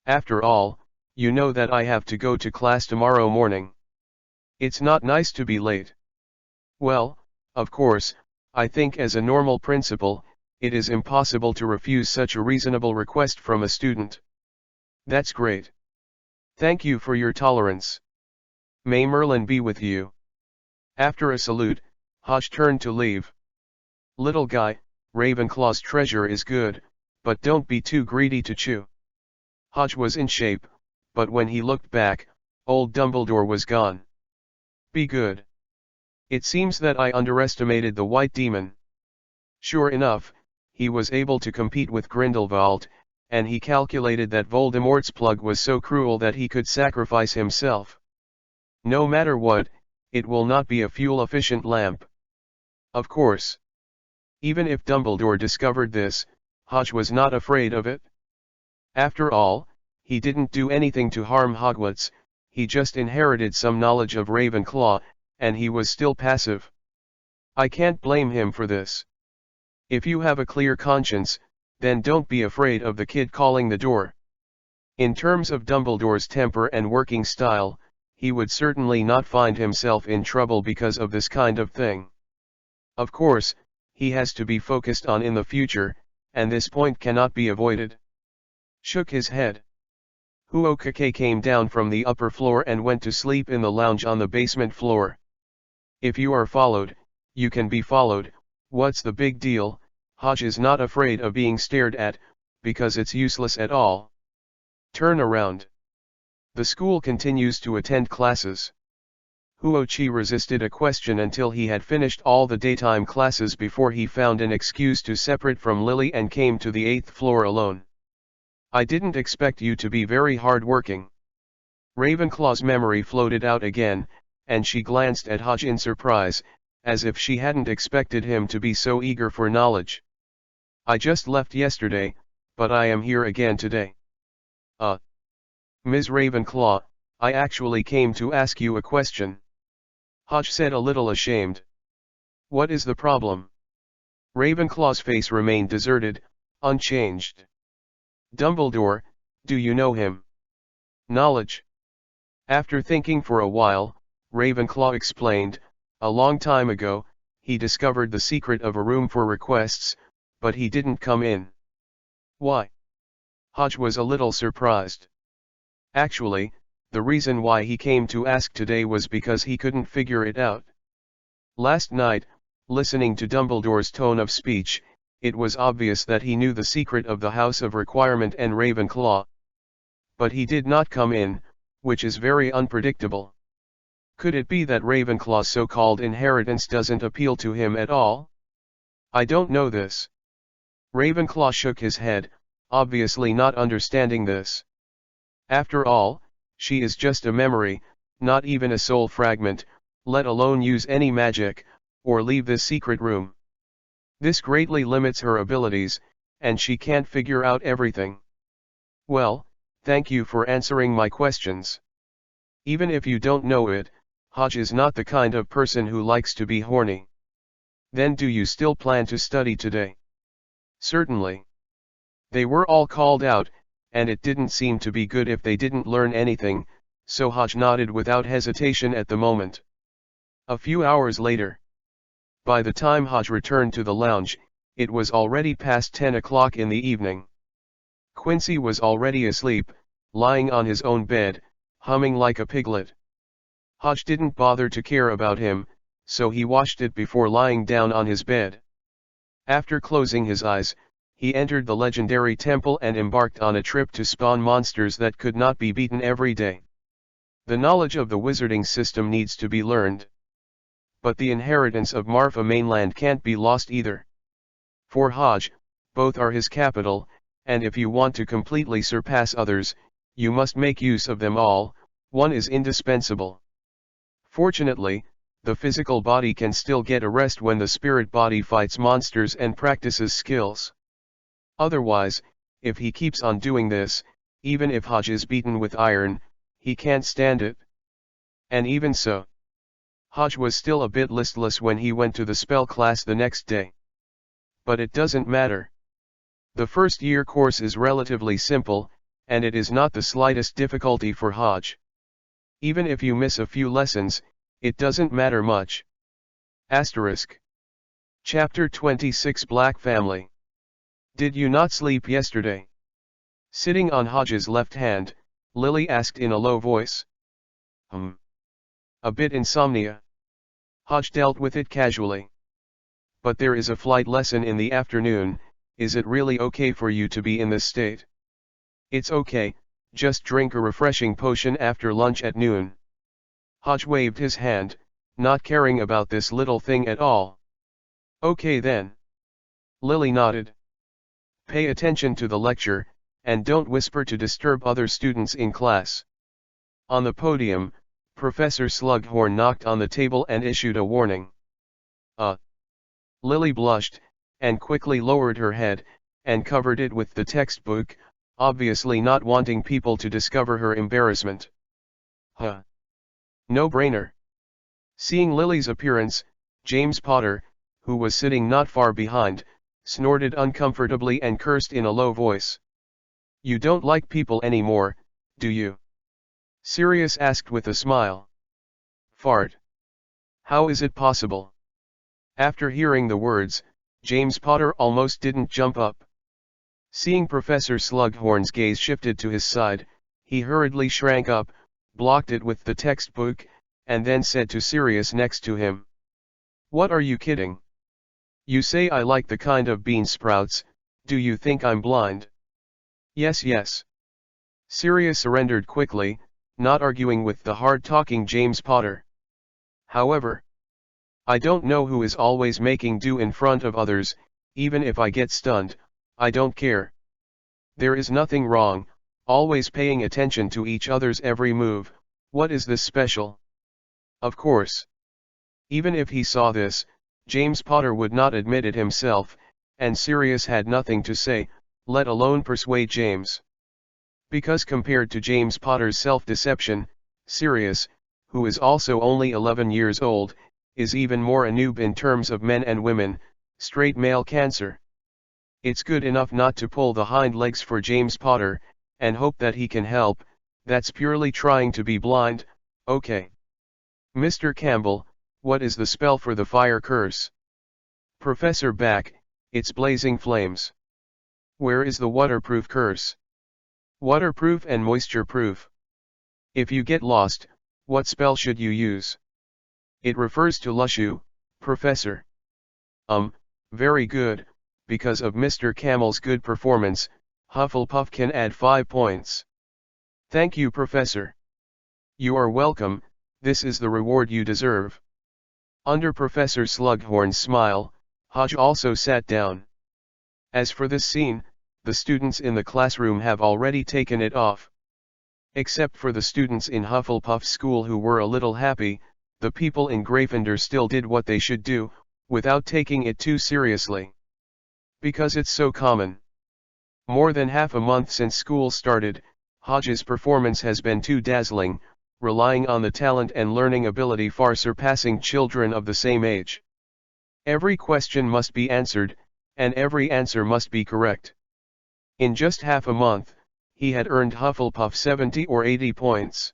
Speaker 1: After all, you know that I have to go to class tomorrow morning. It's not nice to be late." "Well, of course, I think as a normal principal, it is impossible to refuse such a reasonable request from a student." "That's great. Thank you for your tolerance. May Merlin be with you." After a salute, Hodge turned to leave. "Little guy, Ravenclaw's treasure is good, but don't be too greedy to chew." Hodge was in shape, but when he looked back, old Dumbledore was gone. "Be good. It seems that I underestimated the White Demon." Sure enough, he was able to compete with Grindelwald, and he calculated that Voldemort's plug was so cruel that he could sacrifice himself. No matter what, it will not be a fuel-efficient lamp. Of course. Even if Dumbledore discovered this, Hodge was not afraid of it. After all, he didn't do anything to harm Hogwarts, he just inherited some knowledge of Ravenclaw, and he was still passive. I can't blame him for this. If you have a clear conscience, then don't be afraid of the kid calling the door. In terms of Dumbledore's temper and working style, he would certainly not find himself in trouble because of this kind of thing. Of course, he has to be focused on in the future, and this point cannot be avoided. Shook his head. Huokake came down from the upper floor and went to sleep in the lounge on the basement floor. If you are followed, you can be followed, what's the big deal? Hodge is not afraid of being stared at, because it's useless at all. Turn around. The school continues to attend classes. Huochi resisted a question until he had finished all the daytime classes before he found an excuse to separate from Lily and came to the 8th floor alone. I didn't expect you to be very hard-working. Ravenclaw's memory floated out again, and she glanced at Hodge in surprise, as if she hadn't expected him to be so eager for knowledge. I just left yesterday, but I am here again today. Ms. Ravenclaw, I actually came to ask you a question. Hodge said a little ashamed. What is the problem? Ravenclaw's face remained deserted, unchanged. Dumbledore, do you know him? Knowledge. After thinking for a while, Ravenclaw explained, a long time ago, he discovered the secret of a room for requests, but he didn't come in. Why? Hodge was a little surprised. Actually, the reason why he came to ask today was because he couldn't figure it out. Last night, listening to Dumbledore's tone of speech, it was obvious that he knew the secret of the House of Requirement and Ravenclaw. But he did not come in, which is very unpredictable. Could it be that Ravenclaw's so-called inheritance doesn't appeal to him at all? I don't know this. Ravenclaw shook his head, obviously not understanding this. After all, she is just a memory, not even a soul fragment, let alone use any magic, or leave this secret room. This greatly limits her abilities, and she can't figure out everything. Well, thank you for answering my questions. Even if you don't know it, Hodge is not the kind of person who likes to be horny. Then do you still plan to study today? Certainly. They were all called out, and it didn't seem to be good if they didn't learn anything, so Hodge nodded without hesitation at the moment. A few hours later. By the time Hodge returned to the lounge, it was already past 10 o'clock in the evening. Quincy was already asleep, lying on his own bed, humming like a piglet. Hodge didn't bother to care about him, so he washed it before lying down on his bed. After closing his eyes, he entered the legendary temple and embarked on a trip to spawn monsters that could not be beaten every day. The knowledge of the wizarding system needs to be learned. But the inheritance of Marfa Mainland can't be lost either. For Hodge, both are his capital, and if you want to completely surpass others, you must make use of them all, one is indispensable. Fortunately, the physical body can still get a rest when the spirit body fights monsters and practices skills. Otherwise, if he keeps on doing this, even if Hodge is beaten with iron, he can't stand it. And even so, Hodge was still a bit listless when he went to the spell class the next day. But it doesn't matter. The first year course is relatively simple, and it is not the slightest difficulty for Hodge. Even if you miss a few lessons, it doesn't matter much. Asterisk. Chapter 26 Black Family. Did you not sleep yesterday? Sitting on Hodge's left hand, Lily asked in a low voice. A bit insomnia. Hodge dealt with it casually. But there is a flight lesson in the afternoon, is it really okay for you to be in this state? It's okay, just drink a refreshing potion after lunch at noon. Hodge waved his hand, not caring about this little thing at all. Okay then. Lily nodded. Pay attention to the lecture, and don't whisper to disturb other students in class. On the podium, Professor Slughorn knocked on the table and issued a warning. Lily blushed, and quickly lowered her head, and covered it with the textbook, obviously not wanting people to discover her embarrassment. No-brainer. Seeing Lily's appearance, James Potter, who was sitting not far behind, snorted uncomfortably and cursed in a low voice. You don't like people anymore, do you? Sirius asked with a smile. Fart. How is it possible? After hearing the words, James Potter almost didn't jump up. Seeing Professor Slughorn's gaze shifted to his side, he hurriedly shrank up, blocked it with the textbook, and then said to Sirius next to him. What are you kidding? You say I like the kind of bean sprouts, do you think I'm blind? Yes, yes. Sirius surrendered quickly, not arguing with the hard-talking James Potter. However, I don't know who is always making do in front of others, even if I get stunned, I don't care. There is nothing wrong, always paying attention to each other's every move, what is this special? Of course. Even if he saw this, James Potter would not admit it himself, and Sirius had nothing to say, let alone persuade James. Because compared to James Potter's self-deception, Sirius, who is also only 11 years old, is even more a noob in terms of men and women, straight male cancer. It's good enough not to pull the hind legs for James Potter, and hope that he can help, that's purely trying to be blind, okay. Mr. Campbell, what is the spell for the fire curse? Professor Back, it's blazing flames. Where is the waterproof curse? Waterproof and moisture-proof. If you get lost, what spell should you use? It refers to Lushu, Professor. Very good, because of Mr. Camel's good performance, Hufflepuff can add 5 points. Thank you, Professor. You are welcome, this is the reward you deserve. Under Professor Slughorn's smile, Hodge also sat down. As for this scene, the students in the classroom have already taken it off. Except for the students in Hufflepuff school who were a little happy, the people in Gryffindor still did what they should do, without taking it too seriously. Because it's so common. More than half a month since school started, Hodge's performance has been too dazzling, relying on the talent and learning ability far surpassing children of the same age. Every question must be answered, and every answer must be correct. In just half a month, he had earned Hufflepuff 70 or 80 points.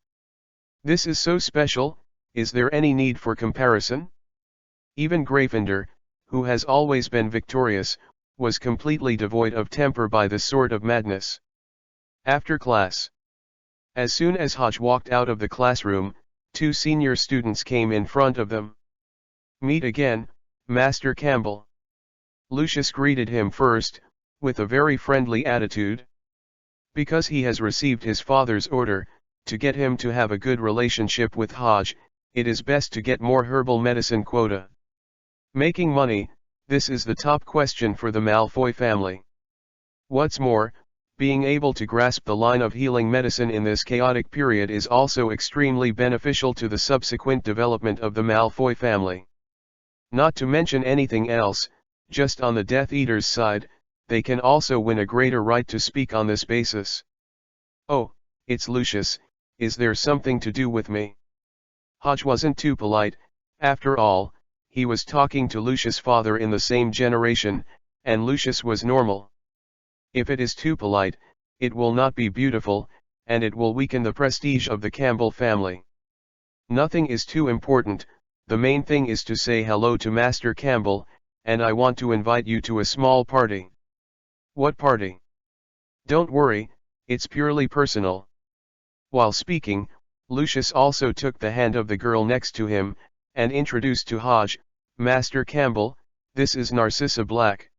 Speaker 1: This is so special, is there any need for comparison? Even Gryffindor, who has always been victorious, was completely devoid of temper by this sort of madness. After class. As soon as Hodge walked out of the classroom, 2 senior students came in front of them. Meet again, Master Campbell. Lucius greeted him first, with a very friendly attitude. Because he has received his father's order, to get him to have a good relationship with Hodge, it is best to get more herbal medicine quota. Making money, this is the top question for the Malfoy family. What's more, being able to grasp the line of healing medicine in this chaotic period is also extremely beneficial to the subsequent development of the Malfoy family. Not to mention anything else, just on the Death Eater's side, they can also win a greater right to speak on this basis. Oh, it's Lucius, is there something to do with me? Hodge wasn't too polite, after all, he was talking to Lucius' father in the same generation, and Lucius was normal. If it is too polite, it will not be beautiful, and it will weaken the prestige of the Campbell family. Nothing is too important, the main thing is to say hello to Master Campbell, and I want to invite you to a small party. What party? Don't worry, it's purely personal. While speaking, Lucius also took the hand of the girl next to him, and introduced to Hodge, Master Campbell, this is Narcissa Black.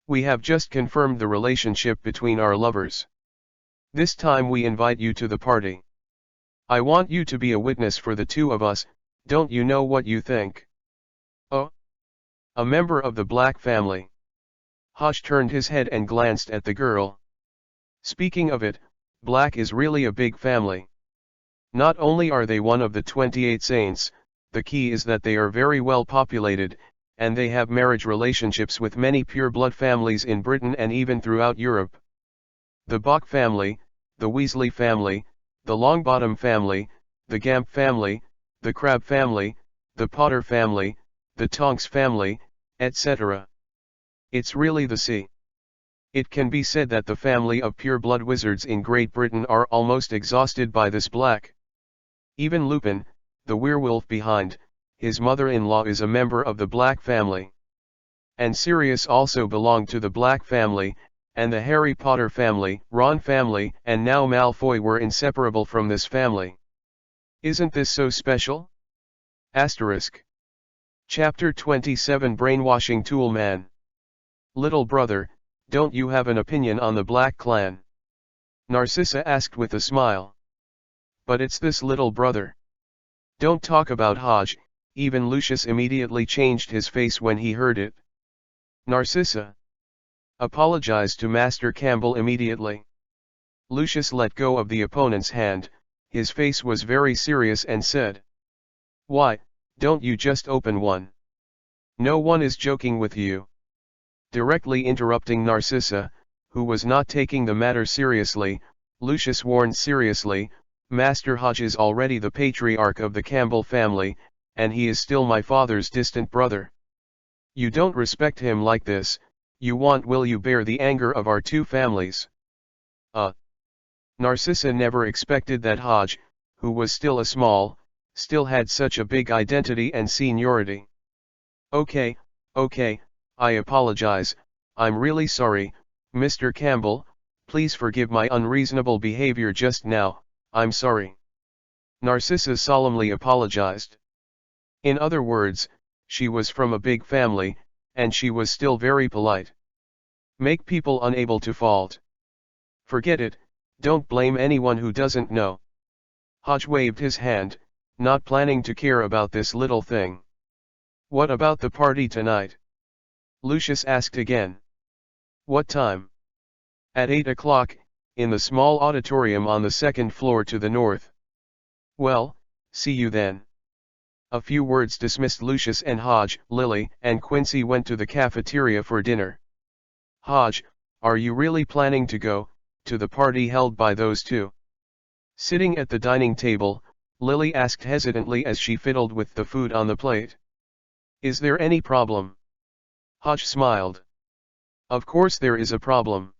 Speaker 1: We have just confirmed the relationship between our lovers. This time we invite you to the party. I want you to be a witness for the two of us, don't you know what you think? Oh? A member of the Black family. Hodge turned his head and glanced at the girl. Speaking of it, Black is really a big family. Not only are they one of the 28 saints, the key is that they are very well populated, and they have marriage relationships with many pure-blood families in Britain and even throughout Europe. The Bach family, the Weasley family, the Longbottom family, the Gamp family, the Crabbe family, the Potter family, the Tonks family, etc. It's really the sea. It can be said that the family of pure-blood wizards in Great Britain are almost exhausted by this Black. Even Lupin, the werewolf behind, his mother-in-law is a member of the Black family. And Sirius also belonged to the Black family, and the Harry Potter family, Ron family, and now Malfoy were inseparable from this family. Isn't this so special? Asterisk. Chapter 27 Brainwashing Tool Man. Little brother, don't you have an opinion on the Black clan? Narcissa asked with a smile. But it's this little brother. Don't talk about Hodge, even Lucius immediately changed his face when he heard it. Narcissa apologized to Master Campbell immediately. Lucius let go of the opponent's hand, his face was very serious and said, "Why, don't you just open one? No one is joking with you." Directly interrupting Narcissa, who was not taking the matter seriously, Lucius warned seriously, "Master Hodge is already the patriarch of the Campbell family, and he is still my father's distant brother. You don't respect him like this, will you bear the anger of our two families?" Narcissa never expected that Hodge, who was still still had such a big identity and seniority. Okay, I apologize, I'm really sorry, Mr. Campbell, please forgive my unreasonable behavior just now, I'm sorry. Narcissa solemnly apologized. In other words, she was from a big family, and she was still very polite. Make people unable to fault. Forget it, don't blame anyone who doesn't know. Hodge waved his hand, not planning to care about this little thing. What about the party tonight? Lucius asked again. What time? At 8 o'clock, in the small auditorium on the second floor to the north. Well, see you then. A few words dismissed Lucius, and Hodge, Lily, and Quincy went to the cafeteria for dinner. Hodge, are you really planning to go to the party held by those two? Sitting at the dining table, Lily asked hesitantly as she fiddled with the food on the plate. Is there any problem? Hodge smiled. Of course there is a problem.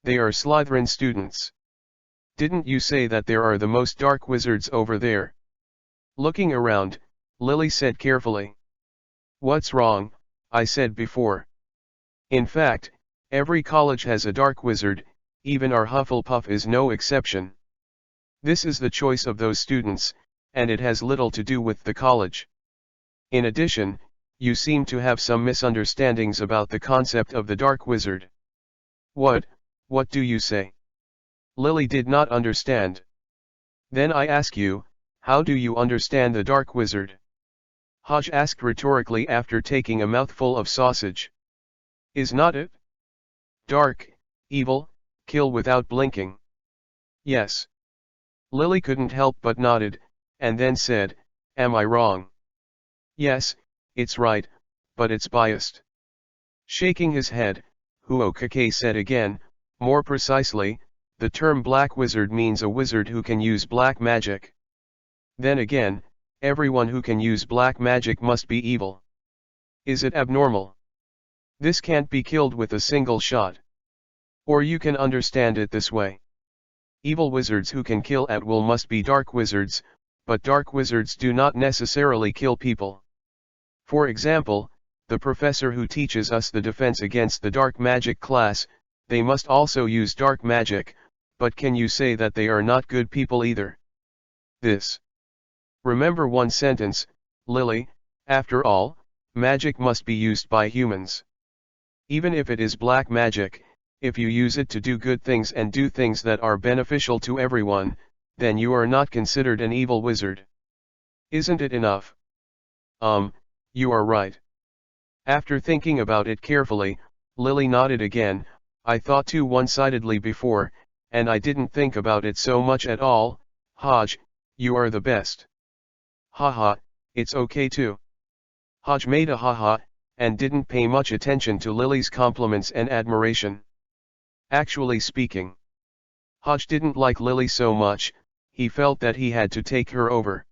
Speaker 1: They are Slytherin students. Didn't you say that there are the most dark wizards over there? Looking around, Lily said carefully. What's wrong? I said before. In fact, every college has a dark wizard, even our Hufflepuff is no exception. This is the choice of those students, and it has little to do with the college. In addition, you seem to have some misunderstandings about the concept of the dark wizard. What do you say? Lily did not understand. Then I ask you, how do you understand the dark wizard? Hodge asked rhetorically after taking a mouthful of sausage. Is not it dark, evil, kill without blinking? Yes. Lily couldn't help but nodded, and then said, am I wrong? Yes, it's right, but it's biased. Shaking his head, Huokake said again, more precisely, the term black wizard means a wizard who can use black magic. Then again, everyone who can use black magic must be evil. Is it abnormal? This can't be killed with a single shot. Or you can understand it this way. Evil wizards who can kill at will must be dark wizards, but dark wizards do not necessarily kill people. For example, the professor who teaches us the defense against the dark magic class, they must also use dark magic, but can you say that they are not good people either? Remember one sentence, Lily, after all, magic must be used by humans. Even if it is black magic, if you use it to do good things and do things that are beneficial to everyone, then you are not considered an evil wizard. Isn't it enough? You are right. After thinking about it carefully, Lily nodded again. I thought too one-sidedly before, and I didn't think about it so much at all. Hodge, you are the best. Haha, it's okay too. Hodge made a haha, and didn't pay much attention to Lily's compliments and admiration. Actually speaking, Hodge didn't like Lily so much, he felt that he had to take her over.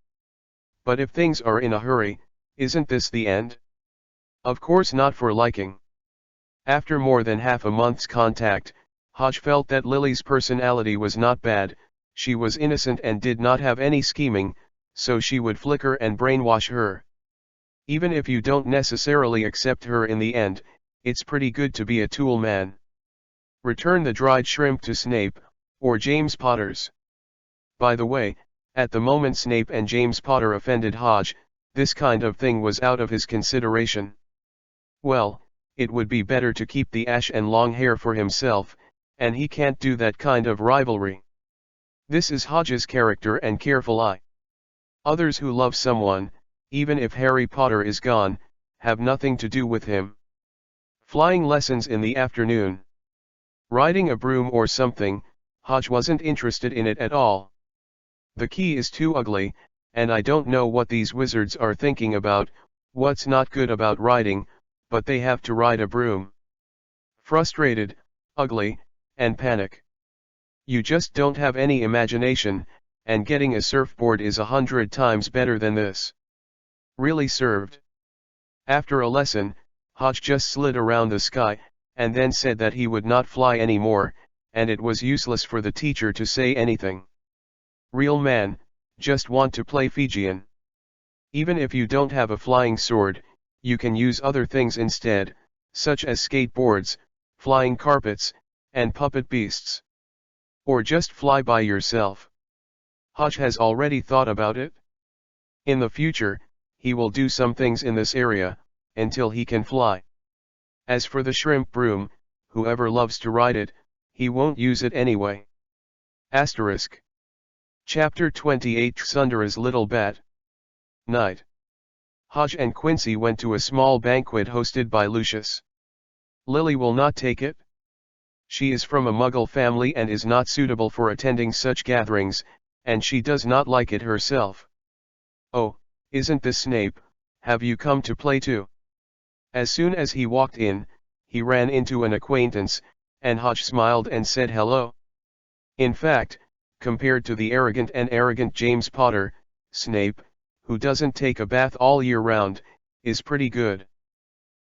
Speaker 1: But if things are in a hurry, isn't this the end? Of course not for liking. After more than half a month's contact, Hodge felt that Lily's personality was not bad, she was innocent and did not have any scheming, so she would flicker and brainwash her. Even if you don't necessarily accept her in the end, it's pretty good to be a tool man. Return the dried shrimp to Snape, or James Potter's. By the way, at the moment Snape and James Potter offended Hodge, this kind of thing was out of his consideration. Well, it would be better to keep the ash and long hair for himself, and he can't do that kind of rivalry. This is Hodge's character and careful eye. Others who love someone, even if Harry Potter is gone, have nothing to do with him. Flying lessons in the afternoon. Riding a broom or something, Hodge wasn't interested in it at all. The key is too ugly, and I don't know what these wizards are thinking about, what's not good about riding, but they have to ride a broom. Frustrated, ugly, and panic. You just don't have any imagination, and getting a surfboard is 100 times better than this. Really served. After a lesson, Hodge just slid around the sky, and then said that he would not fly anymore, and it was useless for the teacher to say anything. Real man, just want to play Fijian. Even if you don't have a flying sword, you can use other things instead, such as skateboards, flying carpets, and puppet beasts. Or just fly by yourself. Hodge has already thought about it. In the future, he will do some things in this area, until he can fly. As for the shrimp broom, whoever loves to ride it, he won't use it anyway. Asterisk. Chapter 28 Sundora's Little Bat. Night. Hodge and Quincy went to a small banquet hosted by Lucius. Lily will not take it. She is from a Muggle family and is not suitable for attending such gatherings, and she does not like it herself. Oh, isn't this Snape? Have you come to play too? As soon as he walked in, he ran into an acquaintance, and Hodge smiled and said hello. In fact, compared to the arrogant and arrogant James Potter, Snape, who doesn't take a bath all year round, is pretty good.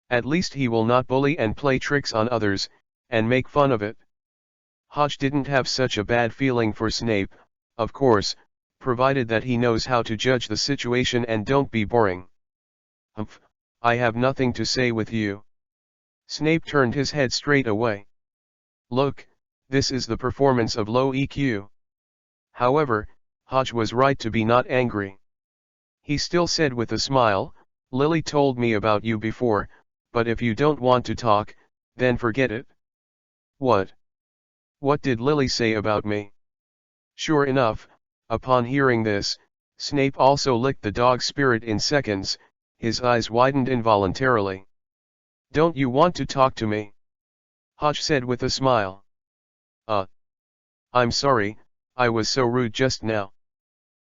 Speaker 1: At least he will not bully and play tricks on others, and make fun of it. Hodge didn't have such a bad feeling for Snape, of course, provided that he knows how to judge the situation and don't be boring. Humph, I have nothing to say with you. Snape turned his head straight away. Look, this is the performance of low EQ. However, Hodge was right to be not angry. He still said with a smile, Lily told me about you before, but if you don't want to talk, then forget it. What? What did Lily say about me? Sure enough, upon hearing this, Snape also licked the dog's spirit in seconds, his eyes widened involuntarily. Don't you want to talk to me? Hodge said with a smile. I'm sorry, I was so rude just now.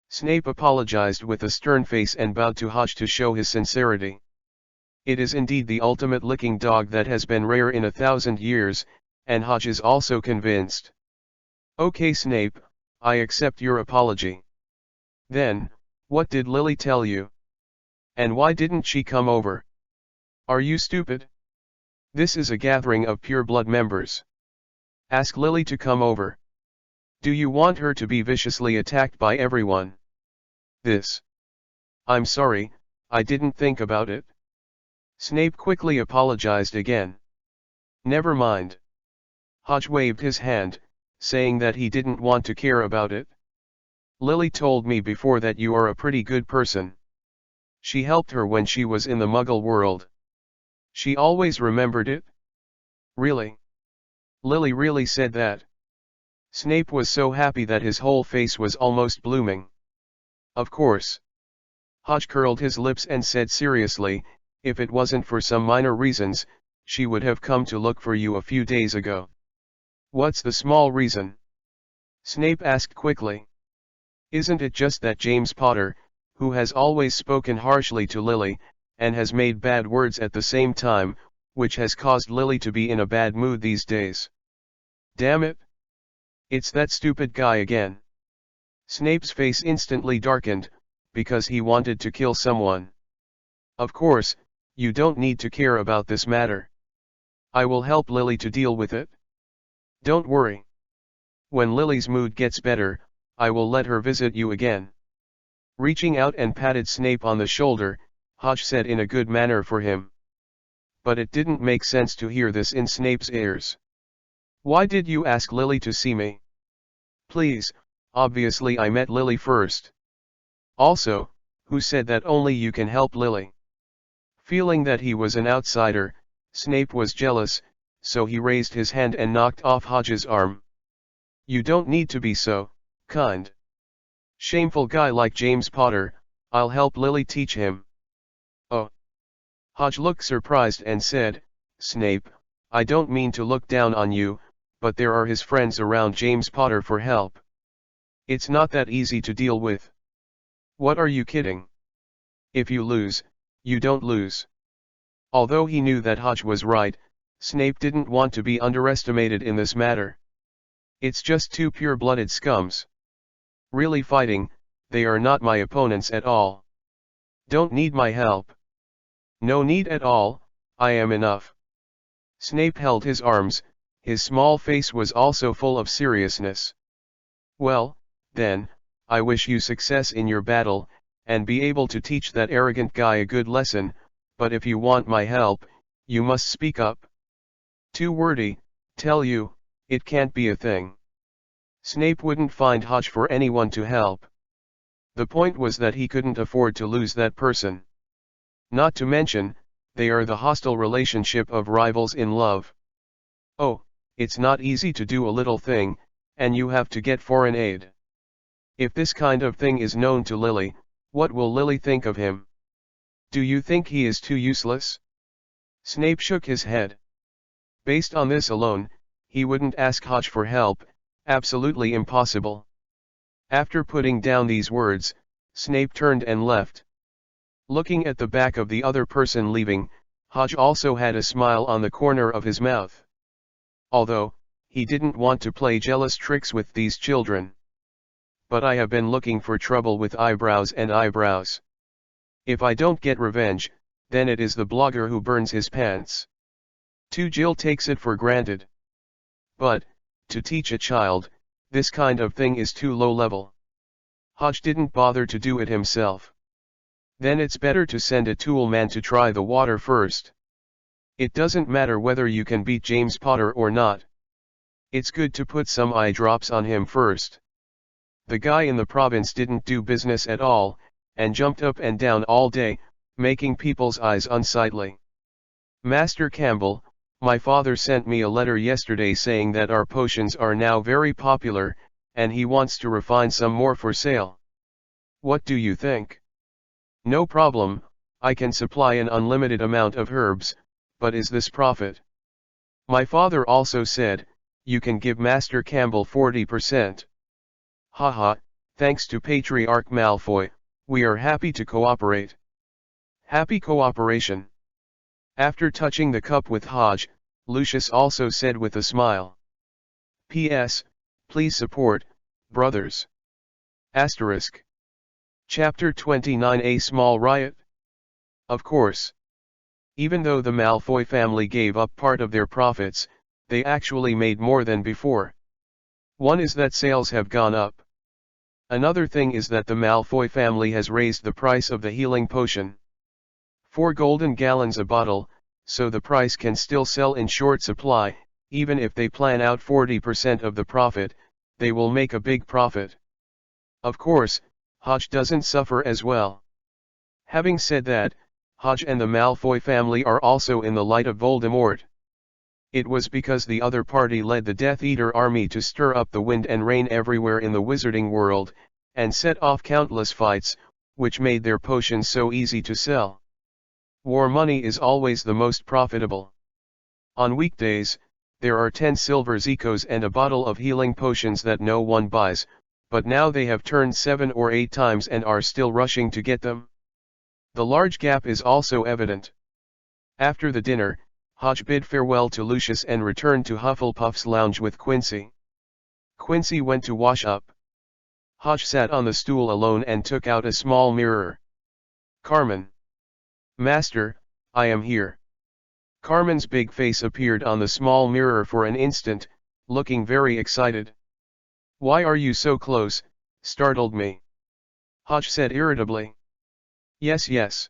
Speaker 1: Snape apologized with a stern face and bowed to Hodge to show his sincerity. It is indeed the ultimate licking dog that has been rare in 1,000 years, and Hodge is also convinced. Okay Snape, I accept your apology. Then, what did Lily tell you? And why didn't she come over? Are you stupid? This is a gathering of pure blood members. Ask Lily to come over. Do you want her to be viciously attacked by everyone? I'm sorry, I didn't think about it. Snape quickly apologized again. Never mind. Hodge waved his hand, saying that he didn't want to care about it. Lily told me before that you are a pretty good person. She helped her when she was in the Muggle world. She always remembered it? Really? Lily really said that? Snape was so happy that his whole face was almost blooming. Of course. Hodge curled his lips and said seriously, if it wasn't for some minor reasons, she would have come to look for you a few days ago. What's the small reason? Snape asked quickly. Isn't it just that James Potter, who has always spoken harshly to Lily, and has made bad words at the same time, which has caused Lily to be in a bad mood these days? Damn it! It's that stupid guy again. Snape's face instantly darkened, because he wanted to kill someone. Of course, you don't need to care about this matter. I will help Lily to deal with it. Don't worry. When Lily's mood gets better, I will let her visit you again. Reaching out and patted Snape on the shoulder, Hodge said in a good manner for him. But it didn't make sense to hear this in Snape's ears. Why did you ask Lily to see me? Please, obviously I met Lily first. Also, who said that only you can help Lily? Feeling that he was an outsider, Snape was jealous, so he raised his hand and knocked off Hodge's arm. You don't need to be so kind. Shameful guy like James Potter, I'll help Lily teach him. Oh. Hodge looked surprised and said, Snape, I don't mean to look down on you, but there are his friends around James Potter for help. It's not that easy to deal with. What are you kidding? If you lose, you don't lose. Although he knew that Hodge was right, Snape didn't want to be underestimated in this matter. It's just two pure-blooded scums. Really fighting, they are not my opponents at all. Don't need my help. No need at all, I am enough. Snape held his arms, his small face was also full of seriousness. Well, then, I wish you success in your battle, and be able to teach that arrogant guy a good lesson, but if you want my help, you must speak up. Too wordy, tell you, it can't be a thing. Snape wouldn't find Hodge for anyone to help. The point was that he couldn't afford to lose that person. Not to mention, they are the hostile relationship of rivals in love. Oh, it's not easy to do a little thing, and you have to get foreign aid. If this kind of thing is known to Lily, what will Lily think of him? Do you think he is too useless? Snape shook his head. Based on this alone, he wouldn't ask Hodge for help, absolutely impossible. After putting down these words, Snape turned and left. Looking at the back of the other person leaving, Hodge also had a smile on the corner of his mouth. Although, he didn't want to play jealous tricks with these children. But I have been looking for trouble with eyebrows and eyebrows. If I don't get revenge, then it is the blogger who burns his pants. Jill takes it for granted. But, to teach a child, this kind of thing is too low level. Hodge didn't bother to do it himself. Then it's better to send a tool man to try the water first. It doesn't matter whether you can beat James Potter or not. It's good to put some eye drops on him first. The guy in the province didn't do business at all, and jumped up and down all day, making people's eyes unsightly. Master Campbell, my father sent me a letter yesterday saying that our potions are now very popular, and he wants to refine some more for sale. What do you think? No problem, I can supply an unlimited amount of herbs, but is this profit? My father also said, you can give Master Campbell 40%. Haha, thanks to Patriarch Malfoy, we are happy to cooperate. Happy cooperation. After touching the cup with Hodge, Lucius also said with a smile. P.S. Please support, brothers. Asterisk. Chapter 29 A Small Riot? Of course. Even though the Malfoy family gave up part of their profits, they actually made more than before. One is that sales have gone up. Another thing is that the Malfoy family has raised the price of the healing potion. 4 golden gallons a bottle, so the price can still sell in short supply. Even if they plan out 40% of the profit, they will make a big profit. Of course, Hodge doesn't suffer as well. Having said that, Hodge and the Malfoy family are also in the light of Voldemort. It was because the other party led the Death Eater army to stir up the wind and rain everywhere in the wizarding world, and set off countless fights, which made their potions so easy to sell. War money is always the most profitable. On weekdays, there are 10 silver zecos and a bottle of healing potions that no one buys, but now they have turned 7 or 8 times and are still rushing to get them. The large gap is also evident. After the dinner, Hodge bid farewell to Lucius and returned to Hufflepuff's lounge with Quincy. Quincy went to wash up. Hodge sat on the stool alone and took out a small mirror. "Carmen." "Master, I am here." Carmen's big face appeared on the small mirror for an instant, looking very excited. "Why are you so close? Startled me," Hodge said irritably. Yes.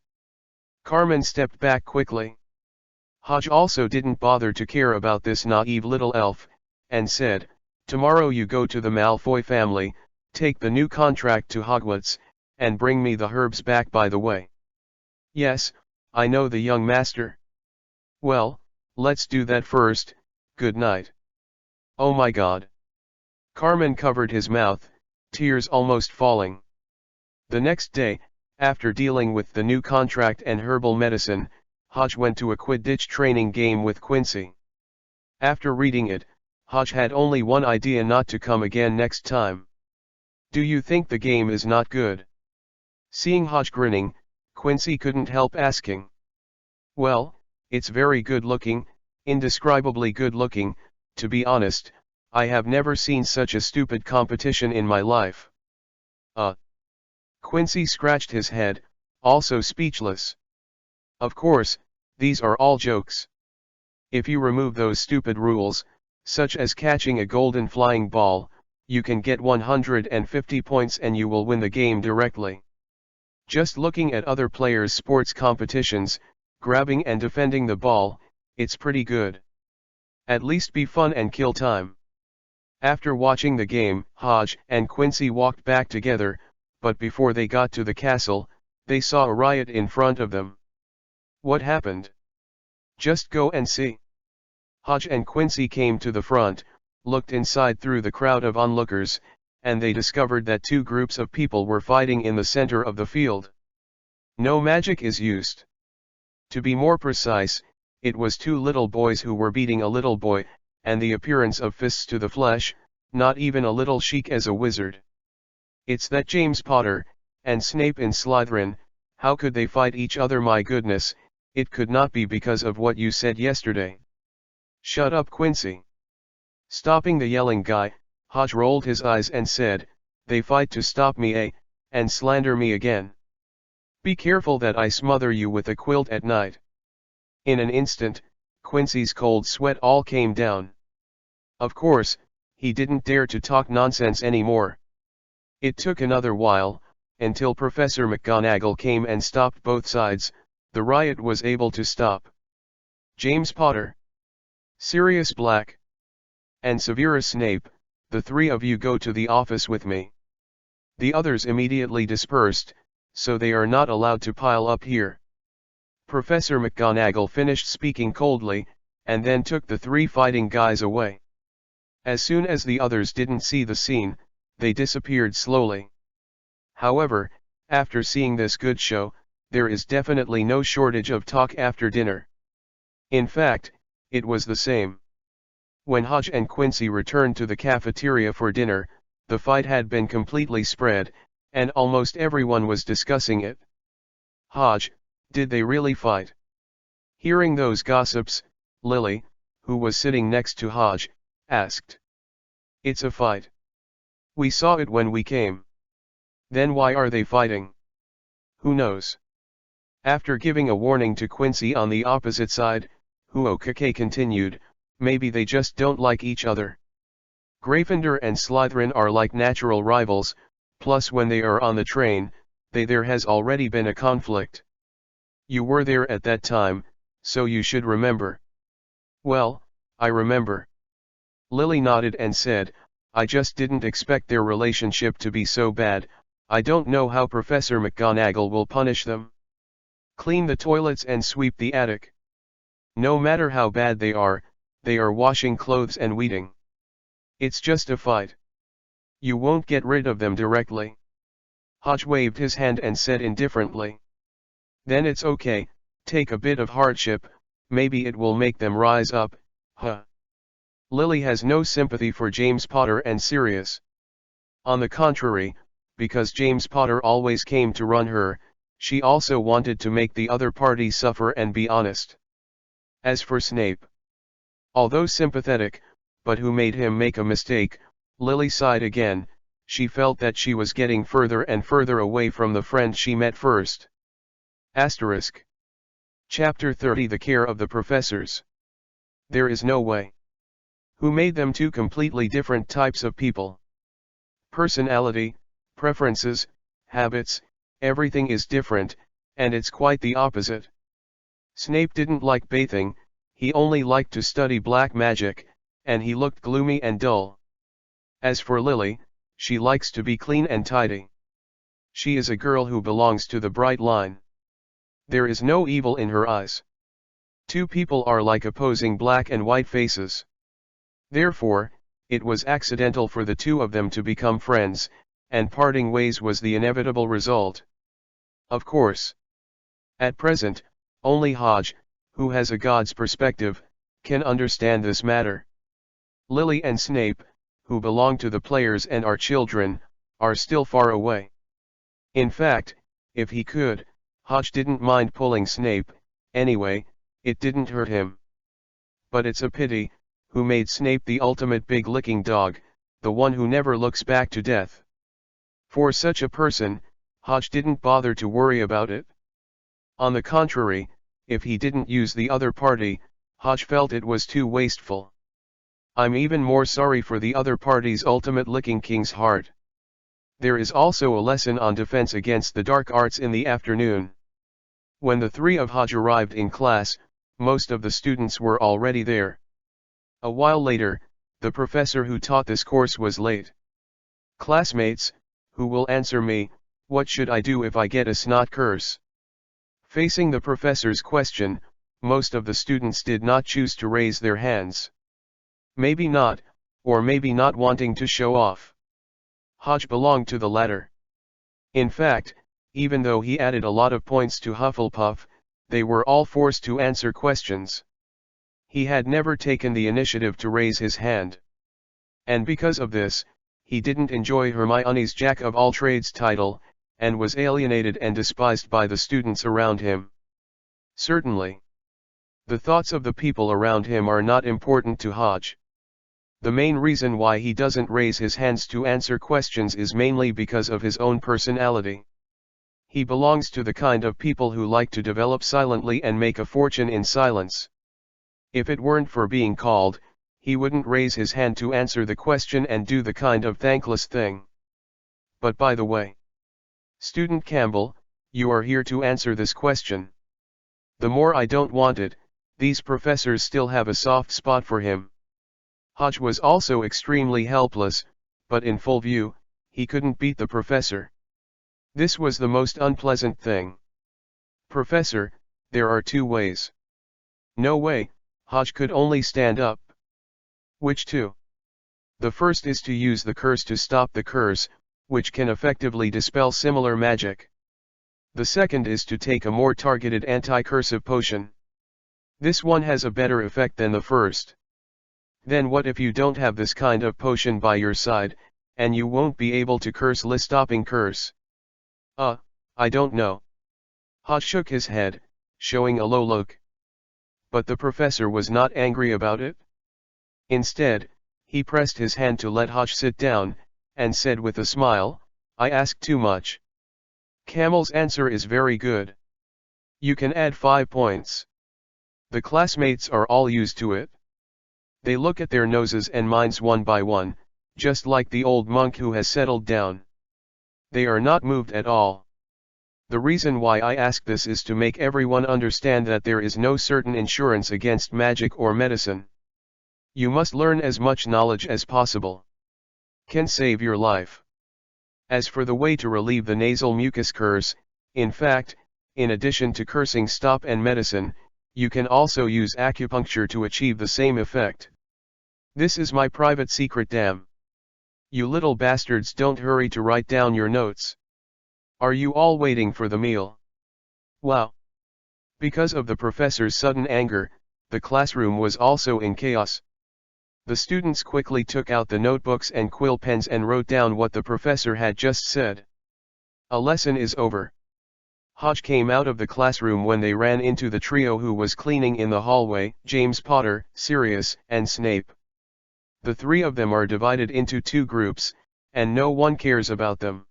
Speaker 1: Carmen stepped back quickly. Hodge also didn't bother to care about this naive little elf, and said, "Tomorrow you go to the Malfoy family, take the new contract to Hogwarts, and bring me the herbs back by the way." "Yes, I know the young master." "Well, let's do that first. Good night." "Oh my God." Carmen covered his mouth, tears almost falling. The next day, after dealing with the new contract and herbal medicine, Hodge went to a Quidditch training game with Quincy. After reading it, Hodge had only one idea not to come again next time. "Do you think the game is not good?" Seeing Hodge grinning, Quincy couldn't help asking. "Well, it's very good looking, indescribably good looking. To be honest, I have never seen such a stupid competition in my life." Quincy scratched his head, also speechless. "Of course, these are all jokes. If you remove those stupid rules, such as catching a golden flying ball, you can get 150 points and you will win the game directly. Just looking at other players' sports competitions, grabbing and defending the ball, it's pretty good. At least be fun and kill time." After watching the game, Hodge and Quincy walked back together, but before they got to the castle, they saw a riot in front of them. "What happened?" "Just go and see." Hodge and Quincy came to the front, looked inside through the crowd of onlookers, and they discovered that 2 groups of people were fighting in the center of the field. No magic is used. To be more precise, it was 2 little boys who were beating a little boy, and the appearance of fists to the flesh, not even a little chic as a wizard. "It's that James Potter, and Snape in Slytherin. How could they fight each other? My goodness, it could not be because of what you said yesterday." "Shut up, Quincy." Stopping the yelling guy, Hodge rolled his eyes and said, "They fight to stop me, and slander me again. Be careful that I smother you with a quilt at night." In an instant, Quincy's cold sweat all came down. Of course, he didn't dare to talk nonsense anymore. It took another while, until Professor McGonagall came and stopped both sides. The riot was able to stop. "James Potter, Sirius Black, and Severus Snape, the 3 of you go to the office with me." The others immediately dispersed, so they are not allowed to pile up here. Professor McGonagall finished speaking coldly, and then took the 3 fighting guys away. As soon as the others didn't see the scene, they disappeared slowly. However, after seeing this good show, there is definitely no shortage of talk after dinner. In fact, it was the same. When Hodge and Quincy returned to the cafeteria for dinner, the fight had been completely spread, and almost everyone was discussing it. "Hodge, did they really fight?" Hearing those gossips, Lily, who was sitting next to Hodge, asked. "It's a fight. We saw it when we came." "Then why are they fighting?" "Who knows?" After giving a warning to Quincy on the opposite side, Huokake continued, "Maybe they just don't like each other. Gryffindor and Slytherin are like natural rivals, plus when they are on the train, there has already been a conflict. You were there at that time, so you should remember." "Well, I remember." Lily nodded and said, "I just didn't expect their relationship to be so bad. I don't know how Professor McGonagall will punish them." Clean the toilets and sweep the attic. No matter how bad they are washing clothes and weeding. It's just a fight. You won't get rid of them directly. Hodge waved his hand and said indifferently. Then it's okay, take a bit of hardship, maybe it will make them rise up, huh? Lily has no sympathy for James Potter and Sirius. On the contrary, because James Potter always came to run her, she also wanted to make the other party suffer and be honest. As for Snape, although sympathetic, but who made him make a mistake, Lily sighed again. She felt that she was getting further and further away from the friend she met first. Asterisk. Chapter 30 The Care of the Professors. There is no way. Who made them two completely different types of people? Personality, preferences, habits, everything is different, and it's quite the opposite. Snape didn't like bathing, he only liked to study black magic, and he looked gloomy and dull. As for Lily, she likes to be clean and tidy. She is a girl who belongs to the bright line. There is no evil in her eyes. Two people are like opposing black and white faces. Therefore, it was accidental for the two of them to become friends, and parting ways was the inevitable result. Of course. At present, only Hodge, who has a god's perspective, can understand this matter. Lily and Snape, who belong to the players and are children, are still far away. In fact, if he could, Hodge didn't mind pulling Snape, anyway, it didn't hurt him. But it's a pity, who made Snape the ultimate big-licking dog, the one who never looks back to death. For such a person, Hodge didn't bother to worry about it. On the contrary, if he didn't use the other party, Hodge felt it was too wasteful. I'm even more sorry for the other party's ultimate licking king's heart. There is also a lesson on defense against the dark arts in the afternoon. When the three of Hodge arrived in class, most of the students were already there. A while later, the professor who taught this course was late. Classmates, who will answer me, what should I do if I get a snot curse? Facing the professor's question, most of the students did not choose to raise their hands. Maybe not, or maybe not wanting to show off. Hodge belonged to the latter. In fact, even though he added a lot of points to Hufflepuff, they were all forced to answer questions. He had never taken the initiative to raise his hand. And because of this, he didn't enjoy Hermione's Jack-of-all-trades title, and was alienated and despised by the students around him. Certainly. The thoughts of the people around him are not important to Hodge. The main reason why he doesn't raise his hands to answer questions is mainly because of his own personality. He belongs to the kind of people who like to develop silently and make a fortune in silence. If it weren't for being called, he wouldn't raise his hand to answer the question and do the kind of thankless thing. But by the way, Student Campbell, you are here to answer this question. The more I don't want it, these professors still have a soft spot for him. Hodge was also extremely helpless, but in full view, he couldn't beat the professor. This was the most unpleasant thing. Professor, there are two ways. No way, Hodge could only stand up. Which two? The first is to use the curse to stop the curse, which can effectively dispel similar magic. The second is to take a more targeted anti-cursive potion. This one has a better effect than the first. Then what if you don't have this kind of potion by your side, and you won't be able to stopping curse? I don't know. Hodge shook his head, showing a low look. But the professor was not angry about it. Instead, he pressed his hand to let Hodge sit down, and said with a smile, I asked too much. Camel's answer is very good. You can add 5 points. The classmates are all used to it. They look at their noses and minds one by one, just like the old monk who has settled down. They are not moved at all. The reason why I ask this is to make everyone understand that there is no certain insurance against magic or medicine. You must learn as much knowledge as possible. Can save your life. As for the way to relieve the nasal mucus curse, in fact, in addition to cursing stop and medicine, you can also use acupuncture to achieve the same effect. This is my private secret, damn. You little bastards, don't hurry to write down your notes. Are you all waiting for the meal? Wow. Because of the professor's sudden anger, the classroom was also in chaos. The students quickly took out the notebooks and quill pens and wrote down what the professor had just said. A lesson is over. Hodge came out of the classroom when they ran into the trio who was cleaning in the hallway, James Potter, Sirius, and Snape. The three of them are divided into two groups, and no one cares about them.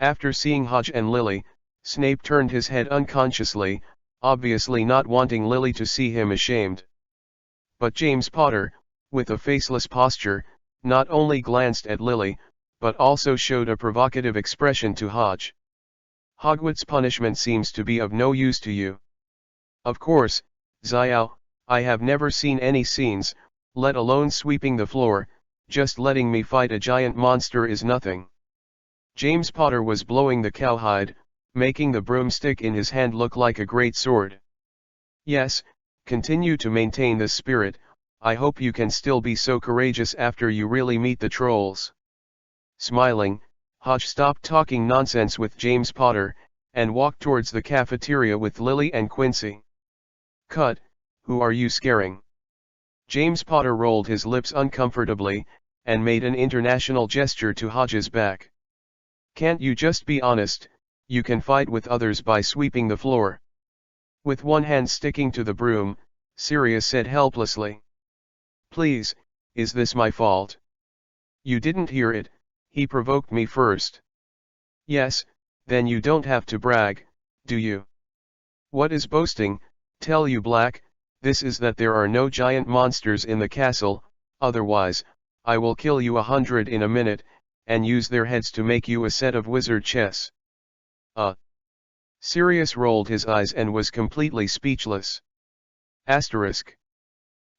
Speaker 1: After seeing Hodge and Lily, Snape turned his head unconsciously, obviously not wanting Lily to see him ashamed. But James Potter, with a faceless posture, not only glanced at Lily, but also showed a provocative expression to Hodge. Hogwarts punishment seems to be of no use to you. Of course, Xiao, I have never seen any scenes, let alone sweeping the floor, just letting me fight a giant monster is nothing. James Potter was blowing the cowhide, making the broomstick in his hand look like a great sword. Yes, continue to maintain this spirit, I hope you can still be so courageous after you really meet the trolls. Smiling, Hodge stopped talking nonsense with James Potter, and walked towards the cafeteria with Lily and Quincy. Cut, who are you scaring? James Potter rolled his lips uncomfortably, and made an international gesture to Hodge's back. Can't you just be honest? You can fight with others by sweeping the floor. With one hand sticking to the broom, Sirius said helplessly. Please, is this my fault? You didn't hear it, he provoked me first. Yes, then you don't have to brag, do you? What is boasting? Tell you Black, this is that there are no giant monsters in the castle, otherwise, I will kill you 100 in a minute, and use their heads to make you a set of wizard chess. Sirius rolled his eyes and was completely speechless. Asterisk.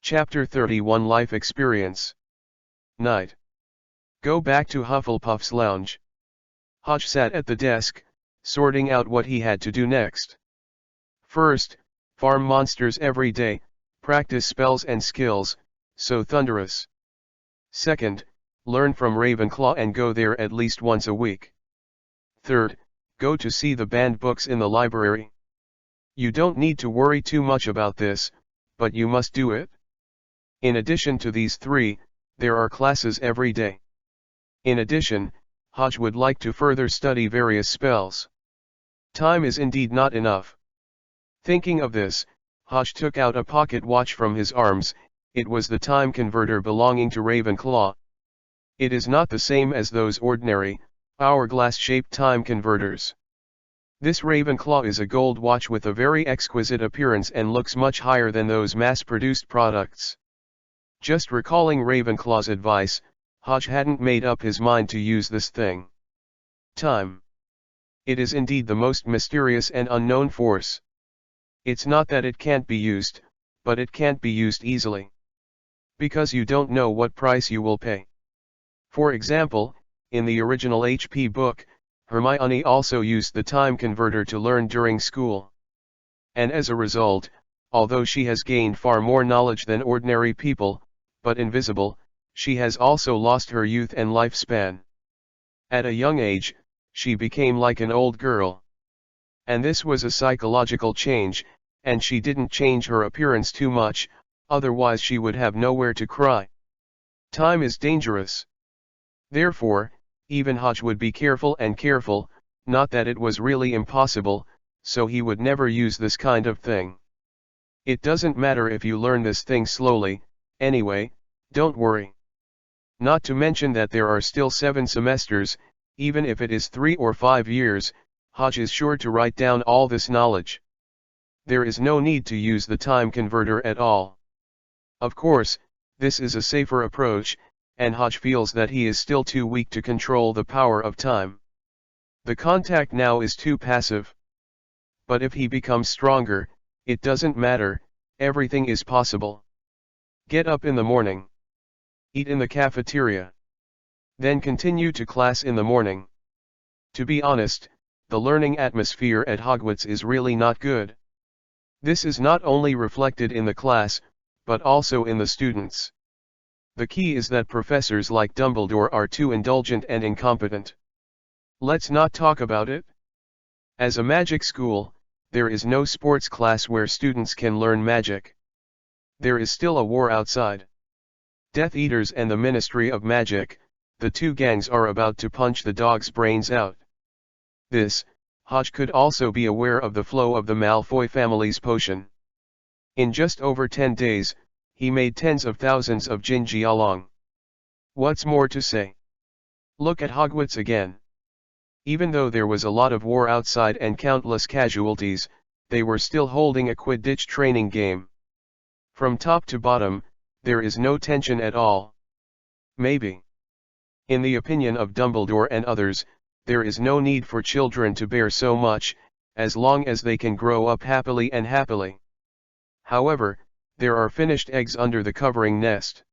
Speaker 1: Chapter 31 Life Experience. Night. Go back to Hufflepuff's lounge. Hodge sat at the desk, sorting out what he had to do next. First, farm monsters every day, practice spells and skills, so thunderous. Second, learn from Ravenclaw and go there at least once a week. Third, go to see the banned books in the library. You don't need to worry too much about this, but you must do it. In addition to these three, there are classes every day. In addition, Hodge would like to further study various spells. Time is indeed not enough. Thinking of this, Hodge took out a pocket watch from his arms. It was the time converter belonging to Ravenclaw. It is not the same as those ordinary, hourglass-shaped time converters. This Ravenclaw is a gold watch with a very exquisite appearance and looks much higher than those mass-produced products. Just recalling Ravenclaw's advice, Hodge hadn't made up his mind to use this thing. Time. It is indeed the most mysterious and unknown force. It's not that it can't be used, but it can't be used easily. Because you don't know what price you will pay. For example, in the original HP book, Hermione also used the time converter to learn during school. And as a result, although she has gained far more knowledge than ordinary people, but invisible, she has also lost her youth and lifespan. At a young age, she became like an old girl. And this was a psychological change, and she didn't change her appearance too much, otherwise she would have nowhere to cry. Time is dangerous. Therefore, even Hodge would be careful and careful, not that it was really impossible, so he would never use this kind of thing. It doesn't matter if you learn this thing slowly, anyway, don't worry. Not to mention that there are still 7 semesters, even if it is 3 or 5 years, Hodge is sure to write down all this knowledge. There is no need to use the time converter at all. Of course, this is a safer approach, and Hodge feels that he is still too weak to control the power of time. The contact now is too passive. But if he becomes stronger, it doesn't matter, everything is possible. Get up in the morning. Eat in the cafeteria. Then continue to class in the morning. To be honest, the learning atmosphere at Hogwarts is really not good. This is not only reflected in the class, but also in the students. The key is that professors like Dumbledore are too indulgent and incompetent. Let's not talk about it. As a magic school, there is no sports class where students can learn magic. There is still a war outside. Death Eaters and the Ministry of Magic, the two gangs are about to punch the dog's brains out. This, Hodge could also be aware of the flow of the Malfoy family's potion. In just over 10 days, he made tens of thousands of Jinjialong. What's more to say? Look at Hogwarts again. Even though there was a lot of war outside and countless casualties, they were still holding a Quidditch training game. From top to bottom, there is no tension at all. Maybe. In the opinion of Dumbledore and others, there is no need for children to bear so much, as long as they can grow up happily and happily. However, there are finished eggs under the covering nest.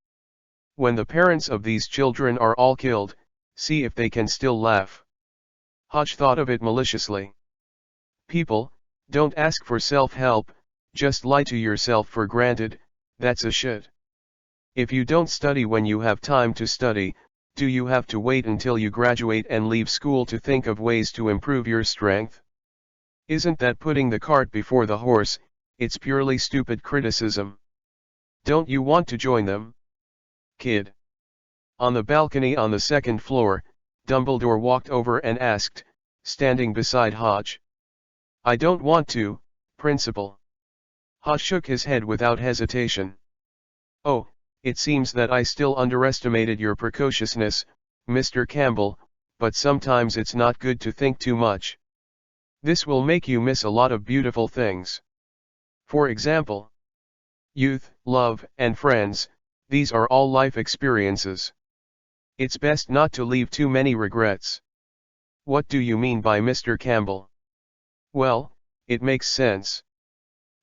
Speaker 1: When the parents of these children are all killed, see if they can still laugh. Hodge thought of it maliciously. People, don't ask for self-help, just lie to yourself for granted, that's a shit. If you don't study when you have time to study, do you have to wait until you graduate and leave school to think of ways to improve your strength? Isn't that putting the cart before the horse? It's purely stupid criticism. Don't you want to join them? Kid. On the balcony on the second floor, Dumbledore walked over and asked, standing beside Hodge. I don't want to, Principal. Hodge shook his head without hesitation. Oh, it seems that I still underestimated your precociousness, Mr. Campbell, but sometimes it's not good to think too much. This will make you miss a lot of beautiful things. For example, youth, love, and friends, these are all life experiences. It's best not to leave too many regrets. What do you mean by Mr. Campbell? Well, it makes sense.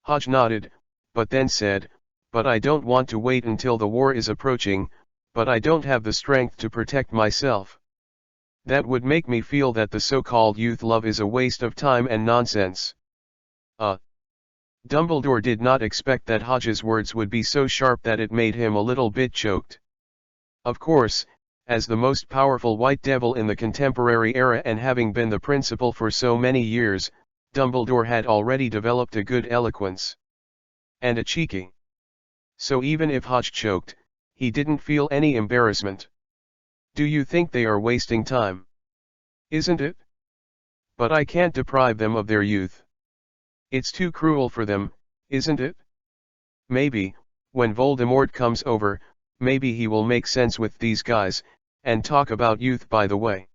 Speaker 1: Hodge nodded, but then said, but I don't want to wait until the war is approaching, but I don't have the strength to protect myself. That would make me feel that the so-called youth love is a waste of time and nonsense. Dumbledore did not expect that Hodge's words would be so sharp that it made him a little bit choked. Of course, as the most powerful white devil in the contemporary era and having been the principal for so many years, Dumbledore had already developed a good eloquence. And a cheeky. So even if Hodge choked, he didn't feel any embarrassment. Do you think they are wasting time? Isn't it? But I can't deprive them of their youth. It's too cruel for them, isn't it? Maybe, when Voldemort comes over, maybe he will make sense with these guys, and talk about youth by the way.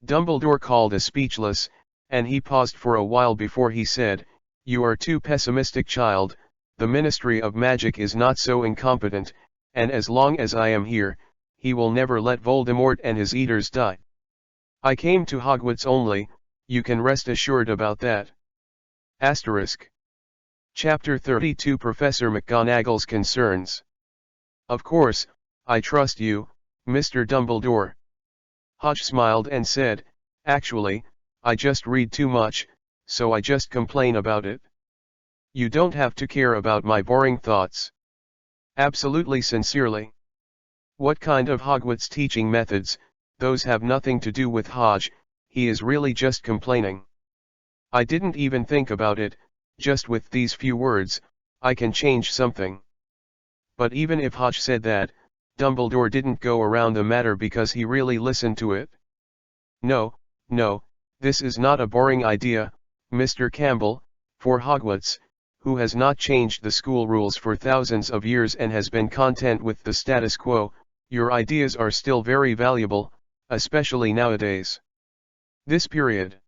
Speaker 1: Dumbledore called a speechless, and he paused for a while before he said, you are too pessimistic, child, the Ministry of Magic is not so incompetent, and as long as I am here, he will never let Voldemort and his eaters die. I came to Hogwarts only, you can rest assured about that. Asterisk. Chapter 32 Professor McGonagall's Concerns. Of course, I trust you, Mr. Dumbledore. Hodge smiled and said, actually, I just read too much, so I just complain about it. You don't have to care about my boring thoughts. Absolutely sincerely. What kind of Hogwarts teaching methods? Those have nothing to do with Hodge, he is really just complaining. I didn't even think about it, just with these few words, I can change something. But even if Hodge said that, Dumbledore didn't go around the matter because he really listened to it. No, this is not a boring idea, Mr. Campbell, for Hogwarts, who has not changed the school rules for thousands of years and has been content with the status quo, your ideas are still very valuable, especially nowadays. This period.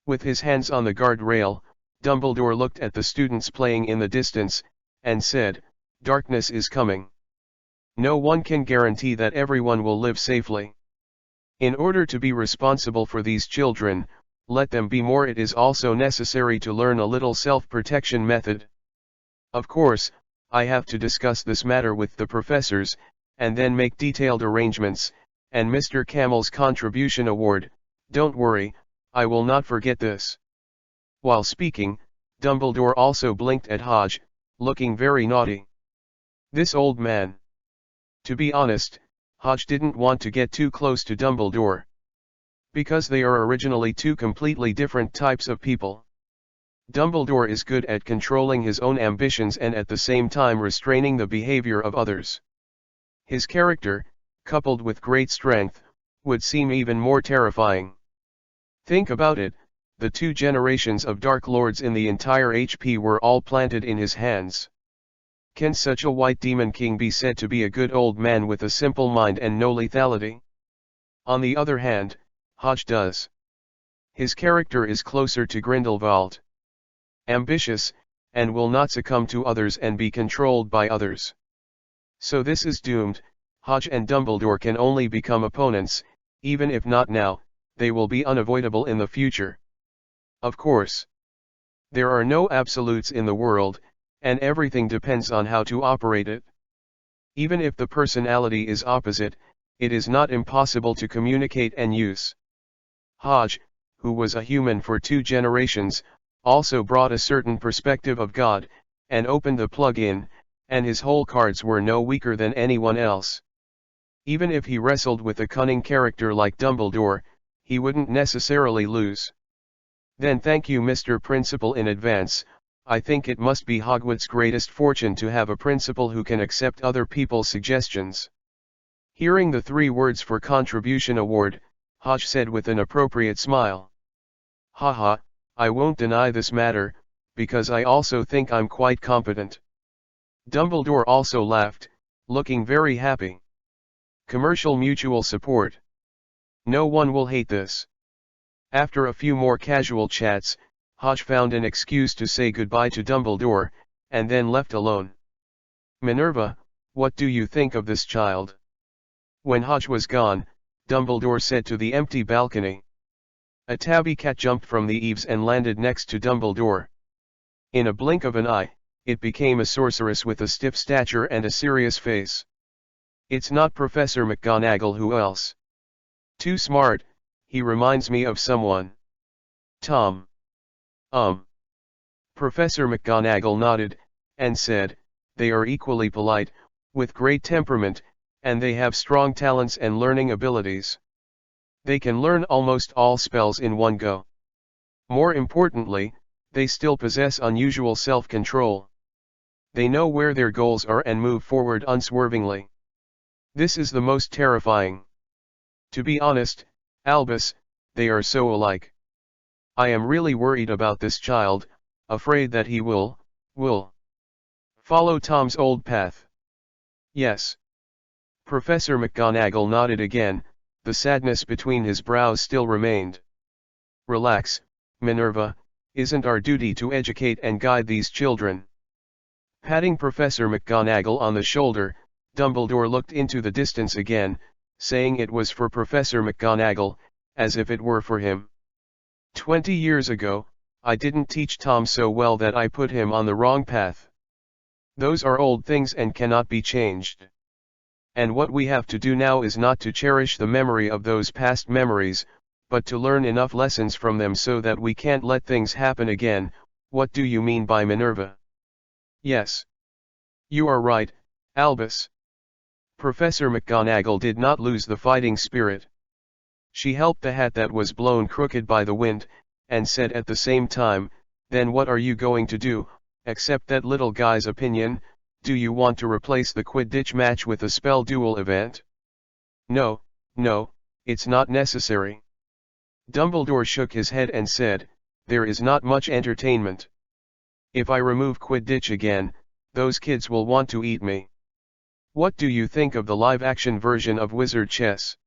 Speaker 1: With his hands on the guardrail, Dumbledore looked at the students playing in the distance, and said, darkness is coming. No one can guarantee that everyone will live safely. In order to be responsible for these children, let them be more. It is also necessary to learn a little self-protection method. Of course, I have to discuss this matter with the professors, and then make detailed arrangements, and Mr. Campbell's contribution award, don't worry, I will not forget this." While speaking, Dumbledore also blinked at Hodge, looking very naughty. This old man. To be honest, Hodge didn't want to get too close to Dumbledore. Because they are originally two completely different types of people. Dumbledore is good at controlling his own ambitions and at the same time restraining the behavior of others. His character, coupled with great strength, would seem even more terrifying. Think about it, the two generations of Dark Lords in the entire HP were all planted in his hands. Can such a white demon king be said to be a good old man with a simple mind and no lethality? On the other hand, Hodge does. His character is closer to Grindelwald. Ambitious, and will not succumb to others and be controlled by others. So this is doomed. Hodge and Dumbledore can only become opponents, even if not now, they will be unavoidable in the future. Of course. There are no absolutes in the world, and everything depends on how to operate it. Even if the personality is opposite, it is not impossible to communicate and use. Hodge, who was a human for 2 generations, also brought a certain perspective of God, and opened the plug-in, and his whole cards were no weaker than anyone else. Even if he wrestled with a cunning character like Dumbledore, he wouldn't necessarily lose. Then thank you Mr. Principal in advance. I think it must be Hogwarts' greatest fortune to have a principal who can accept other people's suggestions. Hearing the 3 words for contribution award, Hodge said with an appropriate smile. Haha, I won't deny this matter, because I also think I'm quite competent. Dumbledore also laughed, looking very happy. Commercial mutual support. No one will hate this. After a few more casual chats, Hodge found an excuse to say goodbye to Dumbledore, and then left alone. Minerva, what do you think of this child? When Hodge was gone, Dumbledore said to the empty balcony. A tabby cat jumped from the eaves and landed next to Dumbledore. In a blink of an eye, it became a sorceress with a stiff stature and a serious face. It's not Professor McGonagall. Who else? Too smart, he reminds me of someone. Tom. Professor McGonagall nodded, and said, they are equally polite, with great temperament, and they have strong talents and learning abilities. They can learn almost all spells in one go. More importantly, they still possess unusual self-control. They know where their goals are and move forward unswervingly. This is the most terrifying. To be honest, Albus, they are so alike. I am really worried about this child, afraid that he will follow Tom's old path. Yes. Professor McGonagall nodded again, the sadness between his brows still remained. Relax, Minerva, isn't our duty to educate and guide these children? Patting Professor McGonagall on the shoulder, Dumbledore looked into the distance again, saying it was for Professor McGonagall, as if it were for him. 20 years ago, I didn't teach Tom so well that I put him on the wrong path. Those are old things and cannot be changed. And what we have to do now is not to cherish the memory of those past memories, but to learn enough lessons from them so that we can't let things happen again. What do you mean by Minerva? Yes. You are right, Albus. Professor McGonagall did not lose the fighting spirit. She helped the hat that was blown crooked by the wind, and said at the same time, then what are you going to do, accept that little guy's opinion? Do you want to replace the Quidditch match with a spell duel event? No, it's not necessary. Dumbledore shook his head and said, there is not much entertainment. If I remove Quidditch again, those kids will want to eat me. What do you think of the live-action version of Wizard Chess?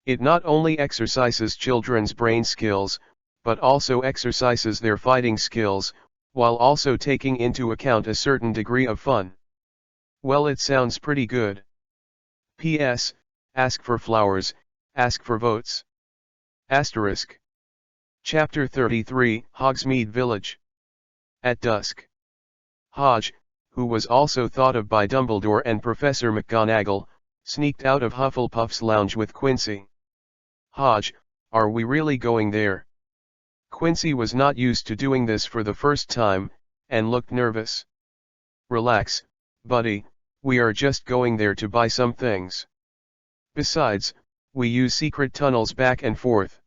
Speaker 1: It not only exercises children's brain skills, but also exercises their fighting skills, while also taking into account a certain degree of fun. Well, it sounds pretty good. P.S. Ask for flowers, ask for votes. Asterisk. Chapter 33, Hogsmeade Village. At dusk. Hodge, who was also thought of by Dumbledore and Professor McGonagall, sneaked out of Hufflepuff's lounge with Quincy. Hodge, are we really going there? Quincy was not used to doing this for the first time, and looked nervous. "Relax, buddy, we are just going there to buy some things. Besides, we use secret tunnels back and forth.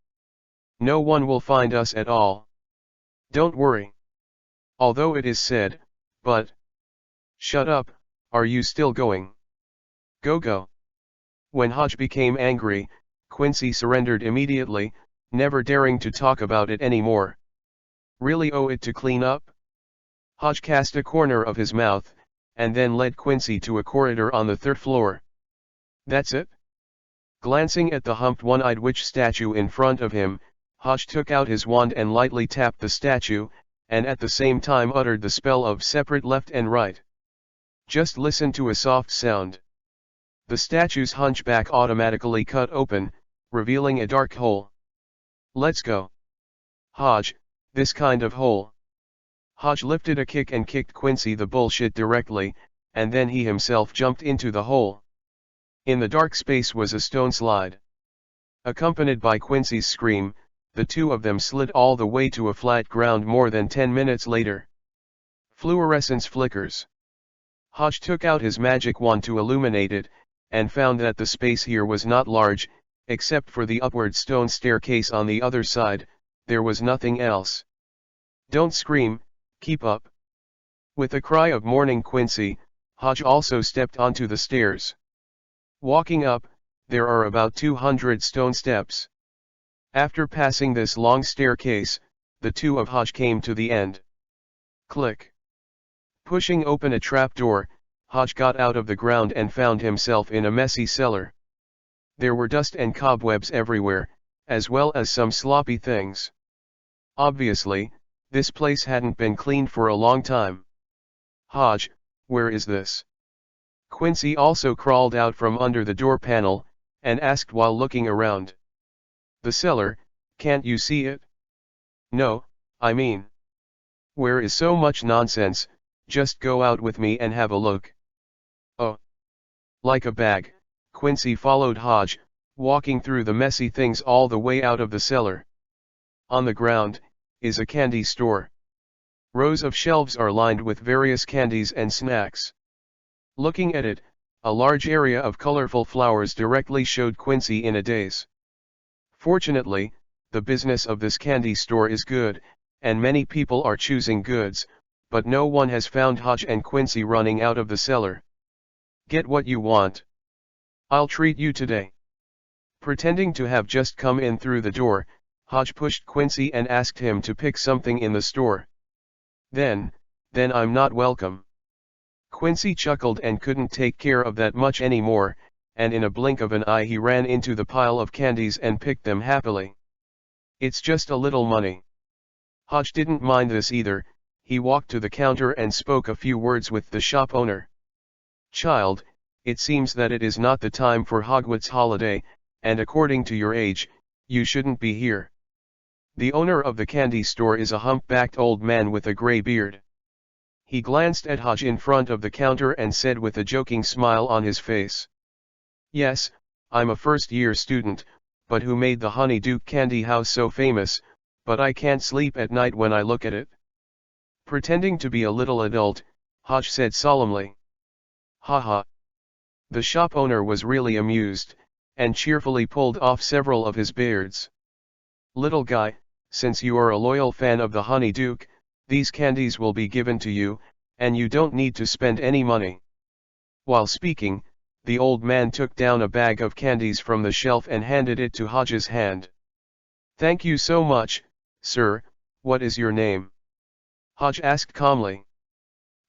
Speaker 1: No one will find us at all. Don't worry. Although it is said, but..." "Shut up, are you still going? Go. When Hodge became angry, Quincy surrendered immediately, never daring to talk about it anymore. "Really owe it to clean up?" Hodge cast a corner of his mouth, and then led Quincy to a corridor on the third floor. "That's it?" Glancing at the humped one-eyed witch statue in front of him, Hodge took out his wand and lightly tapped the statue, and at the same time uttered the spell of separate left and right. Just listen to a soft sound. The statue's hunchback automatically cut open, revealing a dark hole. "Let's go. Hodge, this kind of hole." Hodge lifted a kick and kicked Quincy the bullshit directly, and then he himself jumped into the hole. In the dark space was a stone slide. Accompanied by Quincy's scream, the two of them slid all the way to a flat ground more than 10 minutes later. Fluorescence flickers. Hodge took out his magic wand to illuminate it, and found that the space here was not large, except for the upward stone staircase on the other side. There was nothing else. "Don't scream, keep up." With a cry of mourning Quincy, Hodge also stepped onto the stairs. Walking up, there are about 200 stone steps. After passing this long staircase, the two of Hodge came to the end. Click. Pushing open a trapdoor, Hodge got out of the ground and found himself in a messy cellar. There were dust and cobwebs everywhere, as well as some sloppy things. Obviously, this place hadn't been cleaned for a long time. "Hodge, where is this?" Quincy also crawled out from under the door panel, and asked while looking around. "The cellar, can't you see it?" "No, I mean. Where is so much nonsense? Just go out with me and have a look." "Oh." Like a bag, Quincy followed Hodge, walking through the messy things all the way out of the cellar. On the ground is a candy store. Rows of shelves are lined with various candies and snacks. Looking at it, a large area of colorful flowers directly showed Quincy in a daze. Fortunately, the business of this candy store is good, and many people are choosing goods, but no one has found Hodge and Quincy running out of the cellar. "Get what you want. I'll treat you today." Pretending to have just come in through the door, Hodge pushed Quincy and asked him to pick something in the store. Then I'm not welcome." Quincy chuckled and couldn't take care of that much anymore, and in a blink of an eye he ran into the pile of candies and picked them happily. "It's just a little money." Hodge didn't mind this either. He walked to the counter and spoke a few words with the shop owner. "Child, it seems that it is not the time for Hogwarts holiday, and according to your age, you shouldn't be here." The owner of the candy store is a humpbacked old man with a gray beard. He glanced at Hodge in front of the counter and said with a joking smile on his face, "Yes, I'm a first-year student, but who made the Honeydew Candy House so famous? But I can't sleep at night when I look at it." Pretending to be a little adult, Hodge said solemnly. "Ha ha." The shop owner was really amused, and cheerfully pulled off several of his beards. "Little guy, since you are a loyal fan of the Honeydew, these candies will be given to you, and you don't need to spend any money." While speaking, the old man took down a bag of candies from the shelf and handed it to Hodge's hand. "Thank you so much, sir. What is your name?" Hodge asked calmly.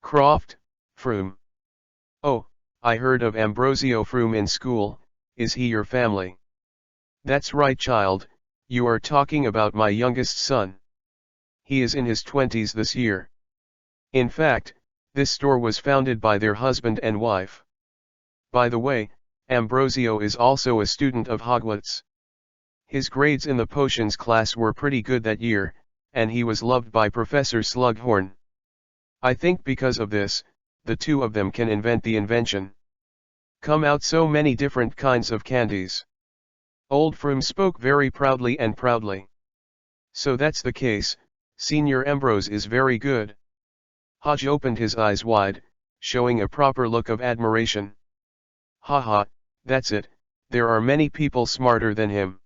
Speaker 1: "Croft, Froom." "Oh, I heard of Ambrosio Froom in school. Is he your family?" "That's right, child, you are talking about my youngest son. He is in his 20s this year. In fact, this store was founded by their husband and wife. By the way, Ambrosio is also a student of Hogwarts. His grades in the potions class were pretty good that year, and he was loved by Professor Slughorn. I think because of this, the two of them can invent the invention. Come out so many different kinds of candies." Old Froom spoke very proudly. So that's the case, Senior Ambrose is very good. Hodge opened his eyes wide, showing a proper look of admiration. Haha, that's it, there are many people smarter than him.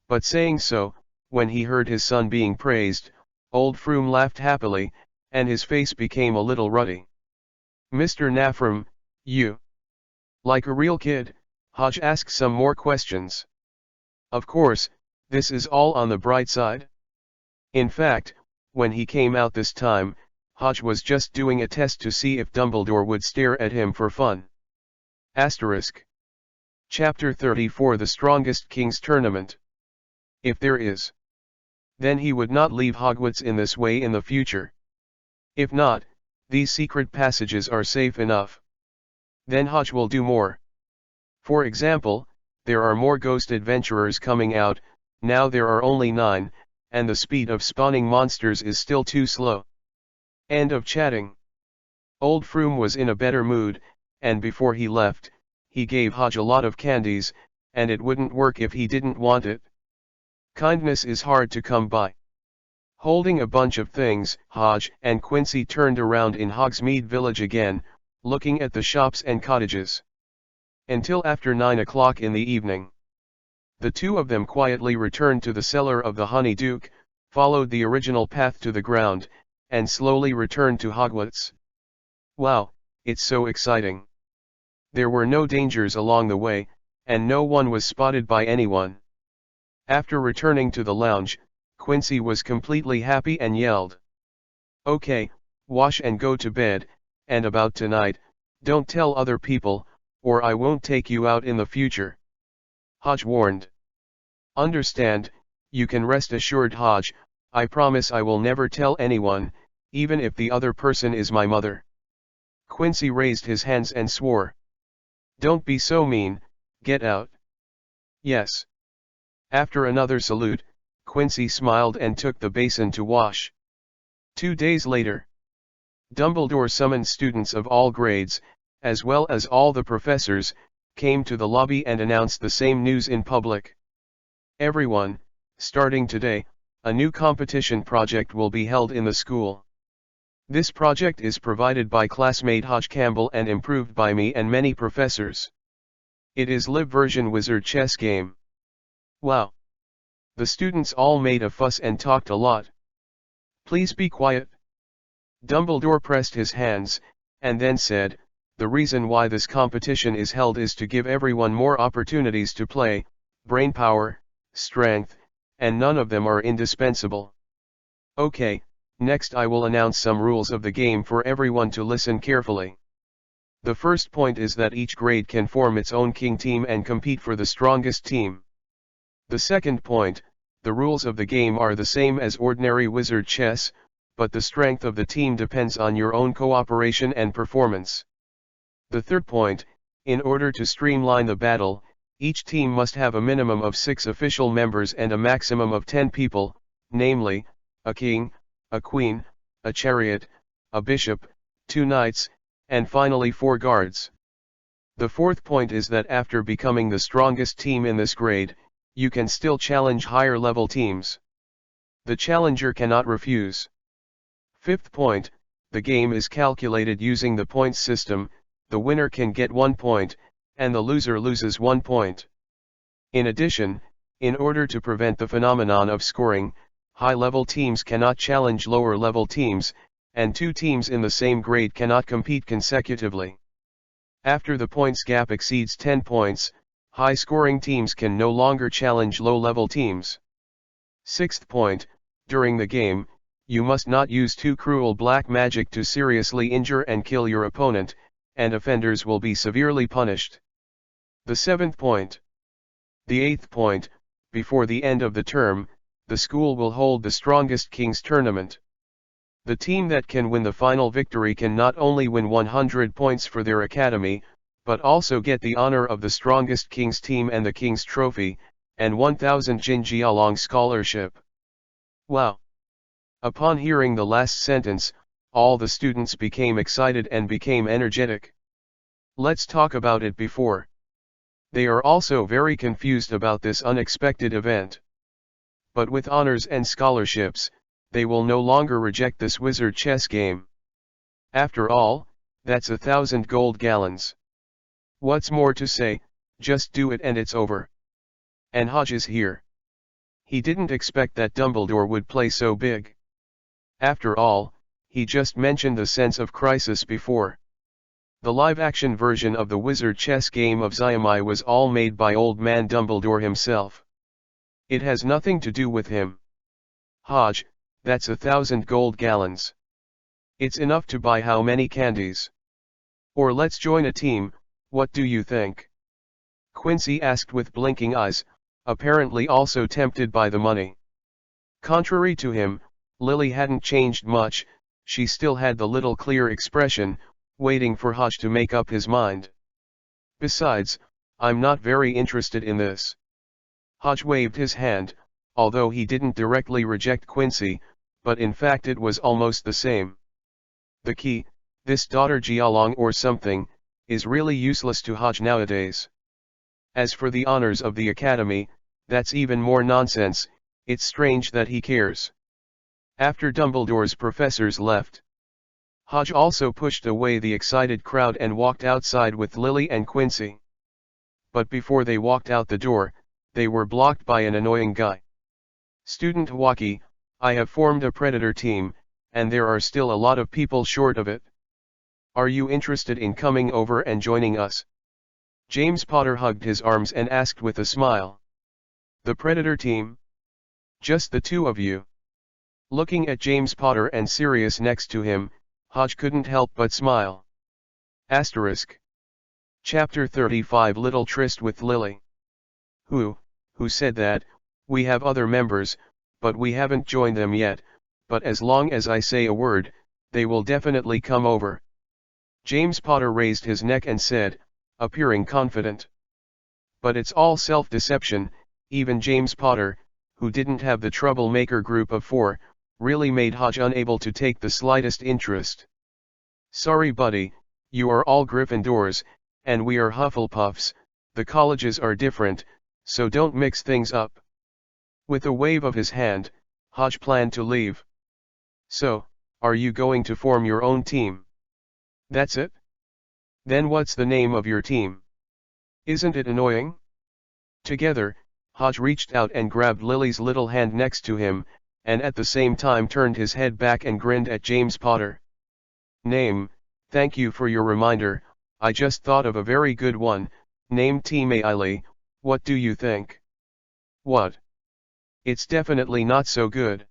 Speaker 1: But saying so, when he heard his son being praised, old Froom laughed happily, and his face became a little ruddy. Mr. Nafram, you. Like a real kid, Hodge asked some more questions. Of course, this is all on the bright side. In fact, when he came out this time, Hodge was just doing a test to see if Dumbledore would stare at him for fun. Asterisk. Chapter 34 The Strongest King's Tournament. If there is, then he would not leave Hogwarts in this way in the future. If not, these secret passages are safe enough. Then Hodge will do more. For example, there are more ghost adventurers coming out, now there are only 9, and the speed of spawning monsters is still too slow. End of chatting. Old Froom was in a better mood, and before he left, he gave Hodge a lot of candies, and it wouldn't work if he didn't want it. Kindness is hard to come by. Holding a bunch of things, Hodge and Quincy turned around in Hogsmeade Village again, looking at the shops and cottages. Until after 9 o'clock in the evening. The two of them quietly returned to the cellar of the Honeyduke, followed the original path to the ground, and slowly returned to Hogwarts. Wow, it's so exciting. There were no dangers along the way, and no one was spotted by anyone. After returning to the lounge, Quincy was completely happy and yelled. Okay, wash and go to bed, and about tonight, don't tell other people, or I won't take you out in the future. Hodge warned. Understand, you can rest assured, Hodge, I promise I will never tell anyone, even if the other person is my mother. Quincy raised his hands and swore. Don't be so mean, get out. Yes. After another salute, Quincy smiled and took the basin to wash. 2 days later, Dumbledore summoned students of all grades, as well as all the professors, came to the lobby and announced the same news in public. Everyone, starting today, a new competition project will be held in the school. This project is provided by classmate Hodge Campbell and improved by me and many professors. It is live version wizard chess game. Wow. The students all made a fuss and talked a lot. Please be quiet. Dumbledore pressed his hands, and then said, the reason why this competition is held is to give everyone more opportunities to play, brainpower, strength, and none of them are indispensable. Okay, next I will announce some rules of the game for everyone to listen carefully. The first point is that each grade can form its own king team and compete for the strongest team. The second point, the rules of the game are the same as ordinary wizard chess, but the strength of the team depends on your own cooperation and performance. The third point, in order to streamline the battle, each team must have a minimum of 6 official members and a maximum of 10 people, namely, a king, a queen, a chariot, a bishop, 2 knights, and finally 4 guards. The fourth point is that after becoming the strongest team in this grade, you can still challenge higher level teams. The challenger cannot refuse. Fifth point, the game is calculated using the points system, the winner can get 1 point, and the loser loses 1 point. In addition, in order to prevent the phenomenon of scoring, high-level teams cannot challenge lower-level teams, and 2 teams in the same grade cannot compete consecutively. After the points gap exceeds 10 points, high-scoring teams can no longer challenge low-level teams. Sixth point, during the game, you must not use too cruel black magic to seriously injure and kill your opponent, and offenders will be severely punished. The seventh point. The eighth point, before the end of the term, the school will hold the strongest king's tournament. The team that can win the final victory can not only win 100 points for their academy, but also get the honor of the strongest king's team and the king's trophy, and 1,000 Jinjialong scholarship. Wow! Upon hearing the last sentence, all the students became excited and became energetic. Let's talk about it before. They are also very confused about this unexpected event. But with honors and scholarships, they will no longer reject this wizard chess game. After all, that's 1,000 gold gallons. What's more to say, just do it and it's over. And Hodge is here. He didn't expect that Dumbledore would play so big. After all, he just mentioned the sense of crisis before. The live-action version of the wizard chess game of Xiaomai was all made by Old Man Dumbledore himself. It has nothing to do with him. Hodge, that's 1,000 gold gallons. It's enough to buy how many candies? Or let's join a team, what do you think? Quincy asked with blinking eyes, apparently also tempted by the money. Contrary to him, Lily hadn't changed much, she still had the little clear expression, waiting for Hodge to make up his mind. Besides, I'm not very interested in this. Hodge waved his hand, although he didn't directly reject Quincy, but in fact it was almost the same. The key, this daughter Jialong or something, is really useless to Hodge nowadays. As for the honors of the academy, that's even more nonsense, it's strange that he cares. After Dumbledore's professors left, Hodge also pushed away the excited crowd and walked outside with Lily and Quincy. But before they walked out the door, they were blocked by an annoying guy. Student Waki, I have formed a predator team, and there are still a lot of people short of it. Are you interested in coming over and joining us? James Potter hugged his arms and asked with a smile. The predator team? Just the two of you? Looking at James Potter and Sirius next to him, Hodge couldn't help but smile. Asterisk. Chapter 35 Little Tryst with Lily. Who said that? We have other members, but we haven't joined them yet, but as long as I say a word, they will definitely come over. James Potter raised his neck and said, appearing confident. But it's all self-deception, even James Potter, who didn't have the troublemaker group of four, really made Hodge unable to take the slightest interest. Sorry buddy, you are all Gryffindors, and we are Hufflepuffs, the colleges are different, so don't mix things up. With a wave of his hand, Hodge planned to leave. So, are you going to form your own team? That's it? Then what's the name of your team? Isn't it annoying? Together, Hodge reached out and grabbed Lily's little hand next to him, and at the same time turned his head back and grinned at James Potter. Name, thank you for your reminder, I just thought of a very good one, named Team Ailey, what do you think? What? It's definitely not so good.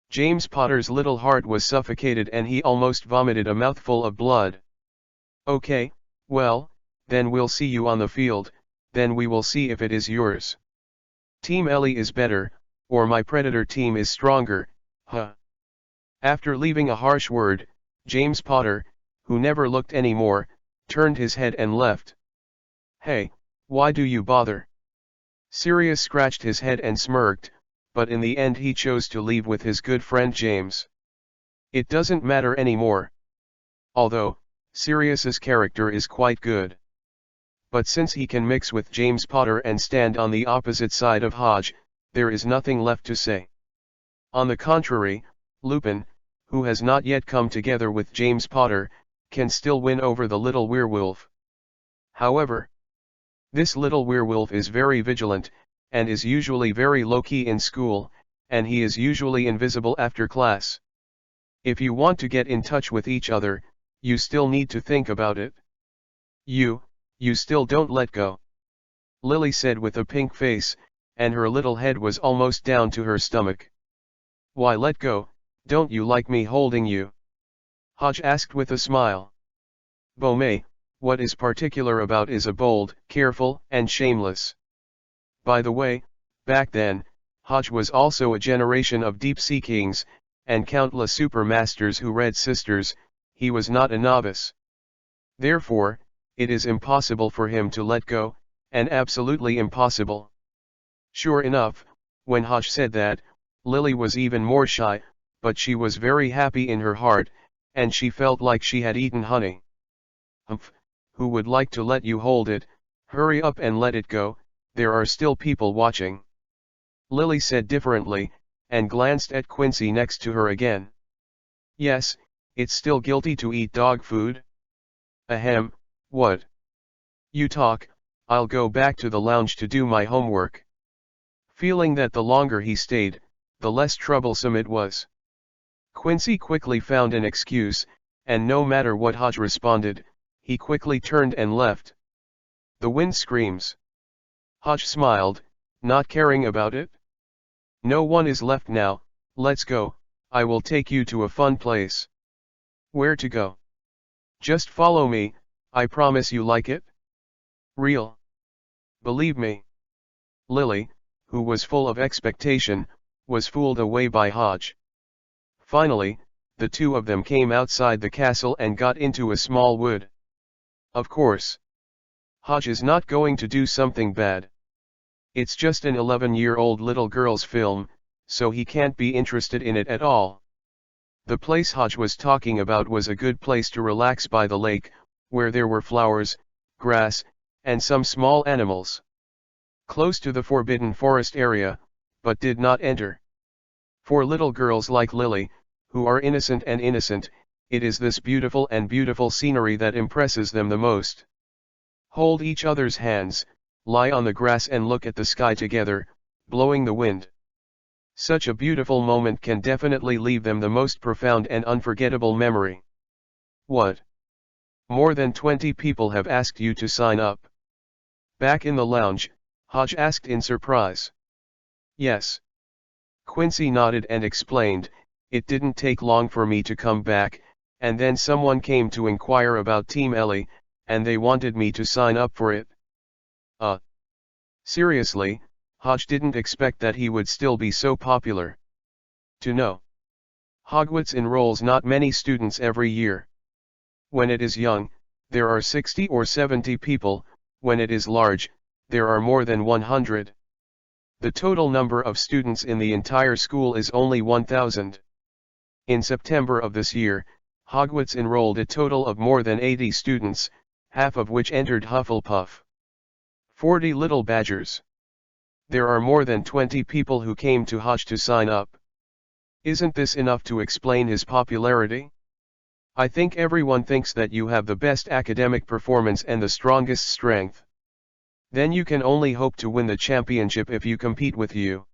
Speaker 1: James Potter's little heart was suffocated and he almost vomited a mouthful of blood. Okay, well, then we'll see you on the field, then we will see if it is yours. Team Ellie is better, or my predator team is stronger, huh? After leaving a harsh word, James Potter, who never looked anymore, turned his head and left. Hey, why do you bother? Sirius scratched his head and smirked, but in the end he chose to leave with his good friend James. It doesn't matter anymore. Although, Sirius's character is quite good. But since he can mix with James Potter and stand on the opposite side of Hodge, there is nothing left to say. On the contrary, Lupin, who has not yet come together with James Potter, can still win over the little werewolf. However, this little werewolf is very vigilant, and is usually very low-key in school, and he is usually invisible after class. If you want to get in touch with each other, you still need to think about it. You still don't let go. Lily said with a pink face, and her little head was almost down to her stomach. Why let go, don't you like me holding you? Hodge asked with a smile. Beaumay, what is particular about is a bold, careful, and shameless. By the way, back then, Hodge was also a generation of deep-sea kings, and countless supermasters who read sisters, he was not a novice. Therefore, it is impossible for him to let go, and absolutely impossible. Sure enough, when Hodge said that, Lily was even more shy, but she was very happy in her heart, and she felt like she had eaten honey. Humph, who would like to let you hold it? Hurry up and let it go, there are still people watching. Lily said differently, and glanced at Quincy next to her again. Yes, it's still guilty to eat dog food? Ahem, what? You talk, I'll go back to the lounge to do my homework. Feeling that the longer he stayed, the less troublesome it was. Quincy quickly found an excuse, and no matter what Hodge responded, he quickly turned and left. The wind screams. Hodge smiled, not caring about it. No one is left now, let's go, I will take you to a fun place. Where to go? Just follow me, I promise you like it. Real. Believe me. Lily, who was full of expectation, was fooled away by Hodge. Finally, the two of them came outside the castle and got into a small wood. Of course. Hodge is not going to do something bad. It's just an 11-year-old little girl's film, so he can't be interested in it at all. The place Hodge was talking about was a good place to relax by the lake, where there were flowers, grass, and some small animals. Close to the forbidden forest area, but did not enter. For little girls like Lily, who are innocent, it is this beautiful scenery that impresses them the most. Hold each other's hands, lie on the grass and look at the sky together, blowing the wind. Such a beautiful moment can definitely leave them the most profound and unforgettable memory. What? More than 20 people have asked you to sign up? Back in the lounge, Hodge asked in surprise. Yes. Quincy nodded and explained, it didn't take long for me to come back, and then someone came to inquire about Team Ellie, and they wanted me to sign up for it. Seriously, Hodge didn't expect that he would still be so popular. To know. Hogwarts enrolls not many students every year. When it is young, there are 60 or 70 people, when it is large, there are more than 100. The total number of students in the entire school is only 1,000. In September of this year, Hogwarts enrolled a total of more than 80 students, half of which entered Hufflepuff. 40 little badgers. There are more than 20 people who came to Hodge to sign up. Isn't this enough to explain his popularity? I think everyone thinks that you have the best academic performance and the strongest strength. Then you can only hope to win the championship if you compete with you.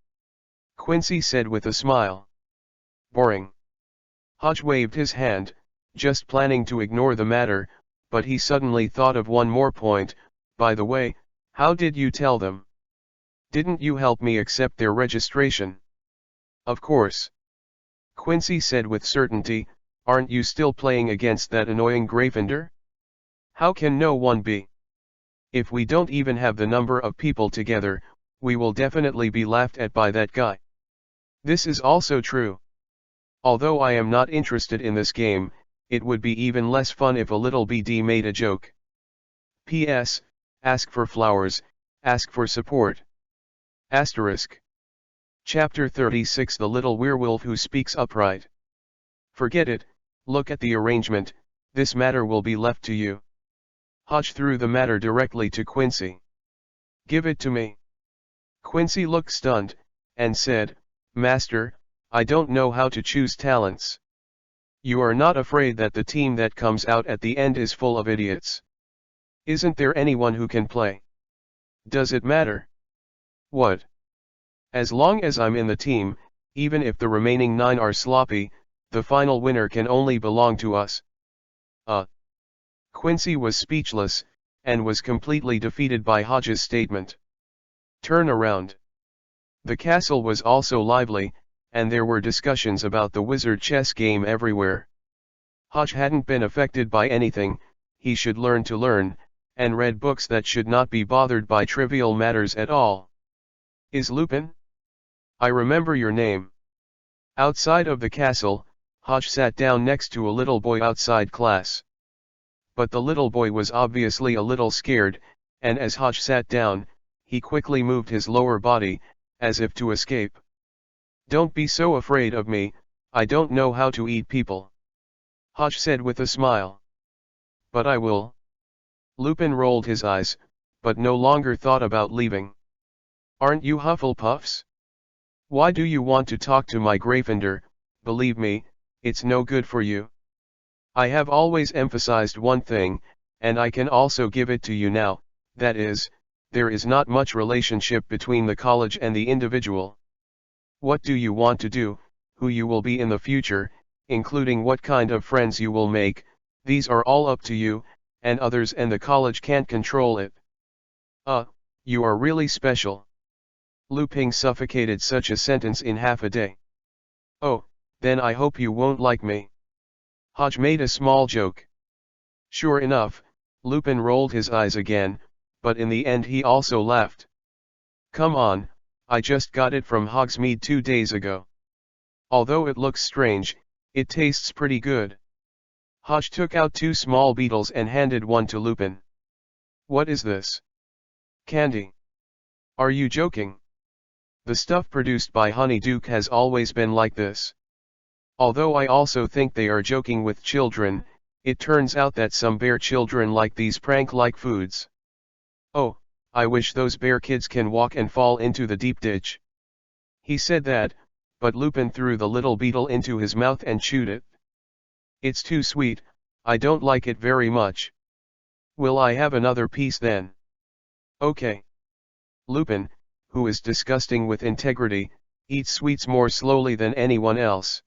Speaker 1: Quincy said with a smile. Boring. Hodge waved his hand, just planning to ignore the matter, but he suddenly thought of one more point. By the way, how did you tell them? Didn't you help me accept their registration? Of course. Quincy said with certainty, aren't you still playing against that annoying Gryffindor? How can no one be? If we don't even have the number of people together, we will definitely be laughed at by that guy. This is also true. Although I am not interested in this game, it would be even less fun if a little BD made a joke. P.S. Ask for flowers, ask for support. Asterisk. Chapter 36 The Little Werewolf Who Speaks Upright. Forget it, look at the arrangement, this matter will be left to you. Hodge threw the matter directly to Quincy. Give it to me. Quincy looked stunned, and said, Master, I don't know how to choose talents. You are not afraid that the team that comes out at the end is full of idiots? Isn't there anyone who can play? Does it matter? What? As long as I'm in the team, even if the remaining 9 are sloppy, the final winner can only belong to us. Quincy was speechless, and was completely defeated by Hodge's statement. Turn around. The castle was also lively, and there were discussions about the wizard chess game everywhere. Hodge hadn't been affected by anything, he should learn to learn, and read books that should not be bothered by trivial matters at all. Is Lupin? I remember your name. Outside of the castle, Hodge sat down next to a little boy outside class. But the little boy was obviously a little scared, and as Hodge sat down, he quickly moved his lower body, as if to escape. Don't be so afraid of me, I don't know how to eat people. Hodge said with a smile. But I will. Lupin rolled his eyes, but no longer thought about leaving. Aren't you Hufflepuffs? Why do you want to talk to my Gryffindor? Believe me, it's no good for you. I have always emphasized one thing, and I can also give it to you now, that is, there is not much relationship between the college and the individual. What do you want to do, who you will be in the future, including what kind of friends you will make, these are all up to you, and others and the college can't control it. You are really special. Lupin suffocated such a sentence in half a day. Oh, then I hope you won't like me. Hodge made a small joke. Sure enough, Lupin rolled his eyes again, but in the end he also laughed. Come on, I just got it from Hogsmeade 2 days ago. Although it looks strange, it tastes pretty good. Hodge took out 2 small beetles and handed one to Lupin. What is this? Candy. Are you joking? The stuff produced by Honeyduke has always been like this. Although I also think they are joking with children, it turns out that some bear children like these prank-like foods. Oh, I wish those bear kids can walk and fall into the deep ditch. He said that, but Lupin threw the little beetle into his mouth and chewed it. It's too sweet, I don't like it very much. Will I have another piece then? Okay. Lupin, who is disgusting with integrity, eats sweets more slowly than anyone else.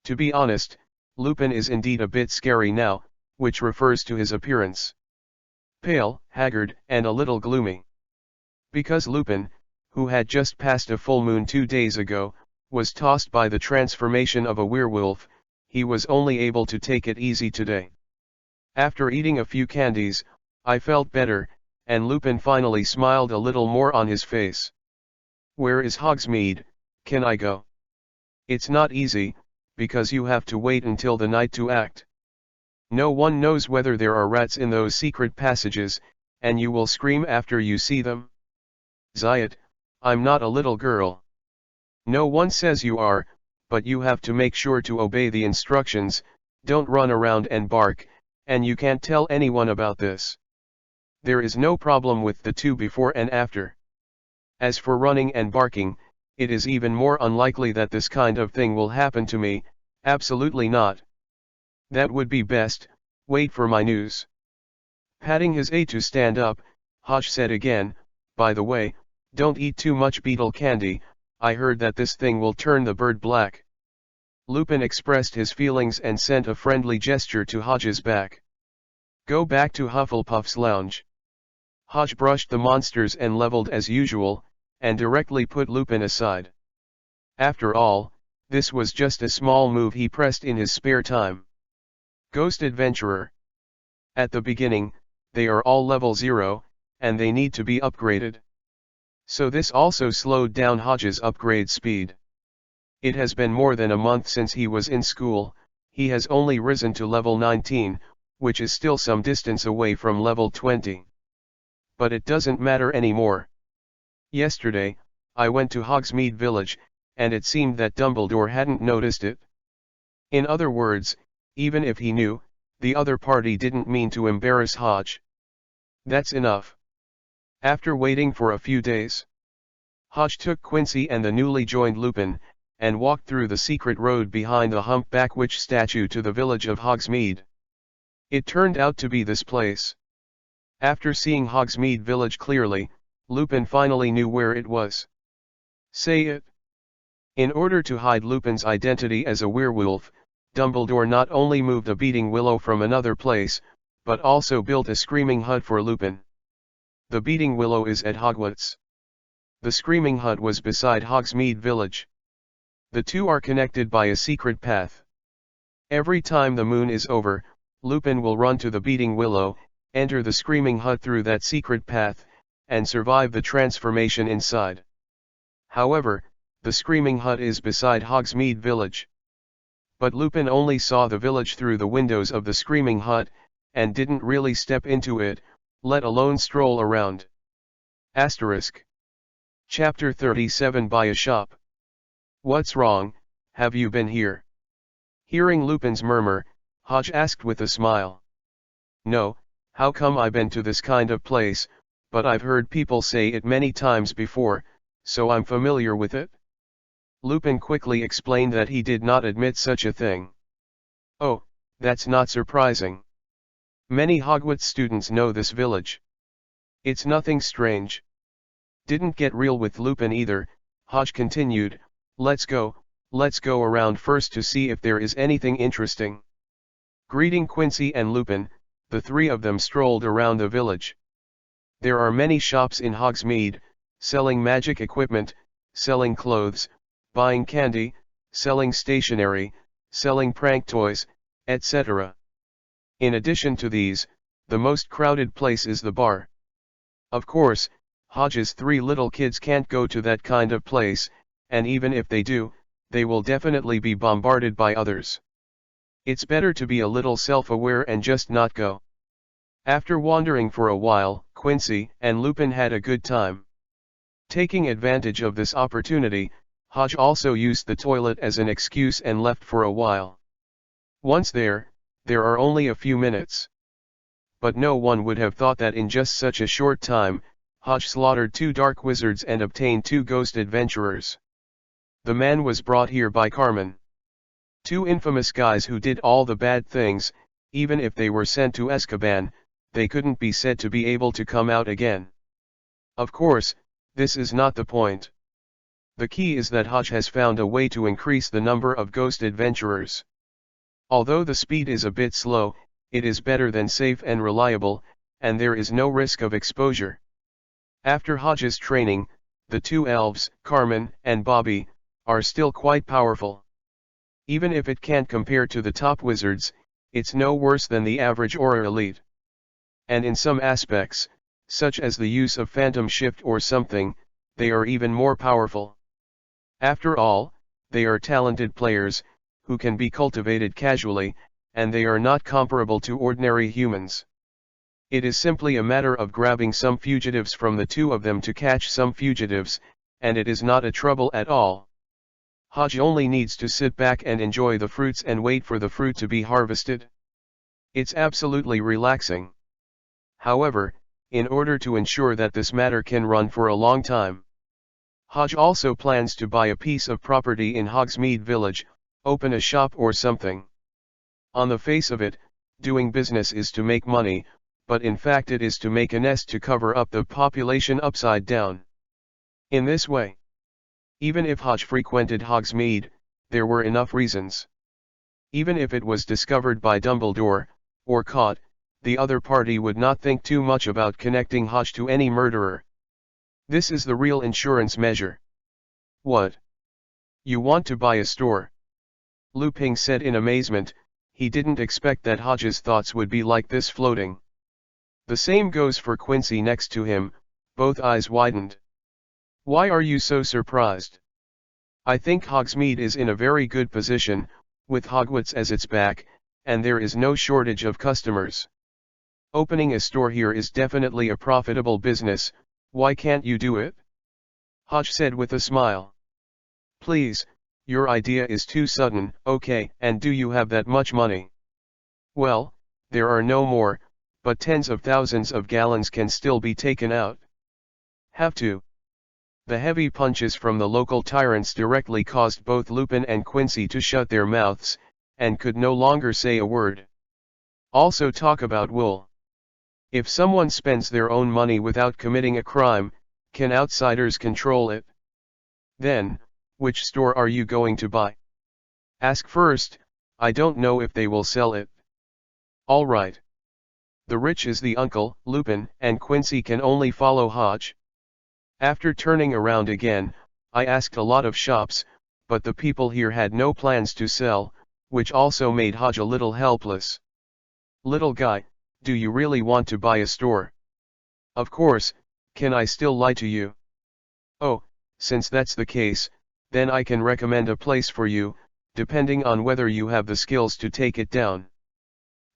Speaker 1: To be honest, Lupin is indeed a bit scary now, which refers to his appearance. Pale, haggard, and a little gloomy. Because Lupin, who had just passed a full moon 2 days ago, was tossed by the transformation of a werewolf, he was only able to take it easy today. After eating a few candies, I felt better, and Lupin finally smiled a little more on his face. Where is Hogsmeade? Can I go? It's not easy, because you have to wait until the night to act. No one knows whether there are rats in those secret passages, and you will scream after you see them. Zayat, I'm not a little girl. No one says you are, but you have to make sure to obey the instructions, don't run around and bark, and you can't tell anyone about this. There is no problem with the 2 before and after. As for running and barking, it is even more unlikely that this kind of thing will happen to me, absolutely not. That would be best, wait for my news. Patting his aide to stand up, Hodge said again, by the way, don't eat too much beetle candy, I heard that this thing will turn the bird black. Lupin expressed his feelings and sent a friendly gesture to Hodge's back. Go back to Hufflepuff's lounge. Hodge brushed the monsters and leveled as usual, and directly put Lupin aside. After all, this was just a small move he pressed in his spare time. Ghost Adventurer. At the beginning, they are all level 0, and they need to be upgraded. So this also slowed down Hodge's upgrade speed. It has been more than a month since he was in school, he has only risen to level 19, which is still some distance away from level 20. But it doesn't matter anymore. Yesterday, I went to Hogsmeade Village, and it seemed that Dumbledore hadn't noticed it. In other words, even if he knew, the other party didn't mean to embarrass Hodge. That's enough. After waiting for a few days, Hodge took Quincy and the newly joined Lupin, and walked through the secret road behind the humpback witch statue to the village of Hogsmeade. It turned out to be this place. After seeing Hogsmeade Village clearly, Lupin finally knew where it was. Say it. In order to hide Lupin's identity as a werewolf, Dumbledore not only moved a beating willow from another place, but also built a screaming hut for Lupin. The beating willow is at Hogwarts. The screaming hut was beside Hogsmeade Village. The 2 are connected by a secret path. Every time the moon is over, Lupin will run to the beating willow, enter the screaming hut through that secret path, and survive the transformation inside. However, the screaming hut is beside Hogsmeade Village. But Lupin only saw the village through the windows of the screaming hut, and didn't really step into it, let alone stroll around. Asterisk. Chapter 37 Buy a shop. What's wrong, have you been here? Hearing Lupin's murmur, Hodge asked with a smile. No, how come I been to this kind of place, but I've heard people say it many times before, so I'm familiar with it. Lupin quickly explained that he did not admit such a thing. Oh, that's not surprising. Many Hogwarts students know this village. It's nothing strange. Didn't get real with Lupin either. Hodge continued, let's go around first to see if there is anything interesting. Greeting Quincy and Lupin, the three of them strolled around the village. There are many shops in Hogsmeade, selling magic equipment, selling clothes, buying candy, selling stationery, selling prank toys, etc. In addition to these, the most crowded place is the bar. Of course, Hodge's three little kids can't go to that kind of place, and even if they do, they will definitely be bombarded by others. It's better to be a little self-aware and just not go. After wandering for a while, Quincy and Lupin had a good time. Taking advantage of this opportunity, Hodge also used the toilet as an excuse and left for a while. Once there are only a few minutes. But no one would have thought that in just such a short time, Hodge slaughtered 2 dark wizards and obtained 2 ghost adventurers. The man was brought here by Carmen. 2 infamous guys who did all the bad things. Even if they were sent to Azkaban, they couldn't be said to be able to come out again. Of course, this is not the point. The key is that Hodge has found a way to increase the number of ghost adventurers. Although the speed is a bit slow, it is better than safe and reliable, and there is no risk of exposure. After Hodge's training, the 2 elves, Carmen and Bobby, are still quite powerful. Even if it can't compare to the top wizards, it's no worse than the average or elite. And in some aspects, such as the use of phantom shift or something, they are even more powerful. After all, they are talented players, who can be cultivated casually, and they are not comparable to ordinary humans. It is simply a matter of grabbing some fugitives from the 2 of them to catch some fugitives, and it is not a trouble at all. Hodge only needs to sit back and enjoy the fruits and wait for the fruit to be harvested. It's absolutely relaxing. However, in order to ensure that this matter can run for a long time, Hodge also plans to buy a piece of property in Hogsmeade Village, open a shop or something. On the face of it, doing business is to make money, but in fact it is to make a nest to cover up the population upside down. In this way, even if Hodge frequented Hogsmeade, there were enough reasons. Even if it was discovered by Dumbledore, or caught, the other party would not think too much about connecting Hodge to any murderer. This is the real insurance measure. What? You want to buy a store? Lupin said in amazement. He didn't expect that Hodge's thoughts would be like this floating. The same goes for Quincy next to him, both eyes widened. Why are you so surprised? I think Hogsmeade is in a very good position, with Hogwarts as its back, and there is no shortage of customers. Opening a store here is definitely a profitable business. Why can't you do it? Hodge said with a smile. Please, your idea is too sudden. Okay, and do you have that much money? Well, there are no more, but tens of thousands of gallons can still be taken out. Have to. The heavy punches from the local tyrants directly caused both Lupin and Quincy to shut their mouths, and could no longer say a word. Also talk about wool. If someone spends their own money without committing a crime, can outsiders control it? Then, which store are you going to buy? Ask first. I don't know if they will sell it. All right. The rich is the uncle. Lupin and Quincy can only follow Hodge. After turning around again, I asked a lot of shops, but the people here had no plans to sell, which also made Hodge a little helpless. Little guy, do you really want to buy a store? Of course. Can I still lie to you? Oh, since that's the case, then I can recommend a place for you, depending on whether you have the skills to take it down.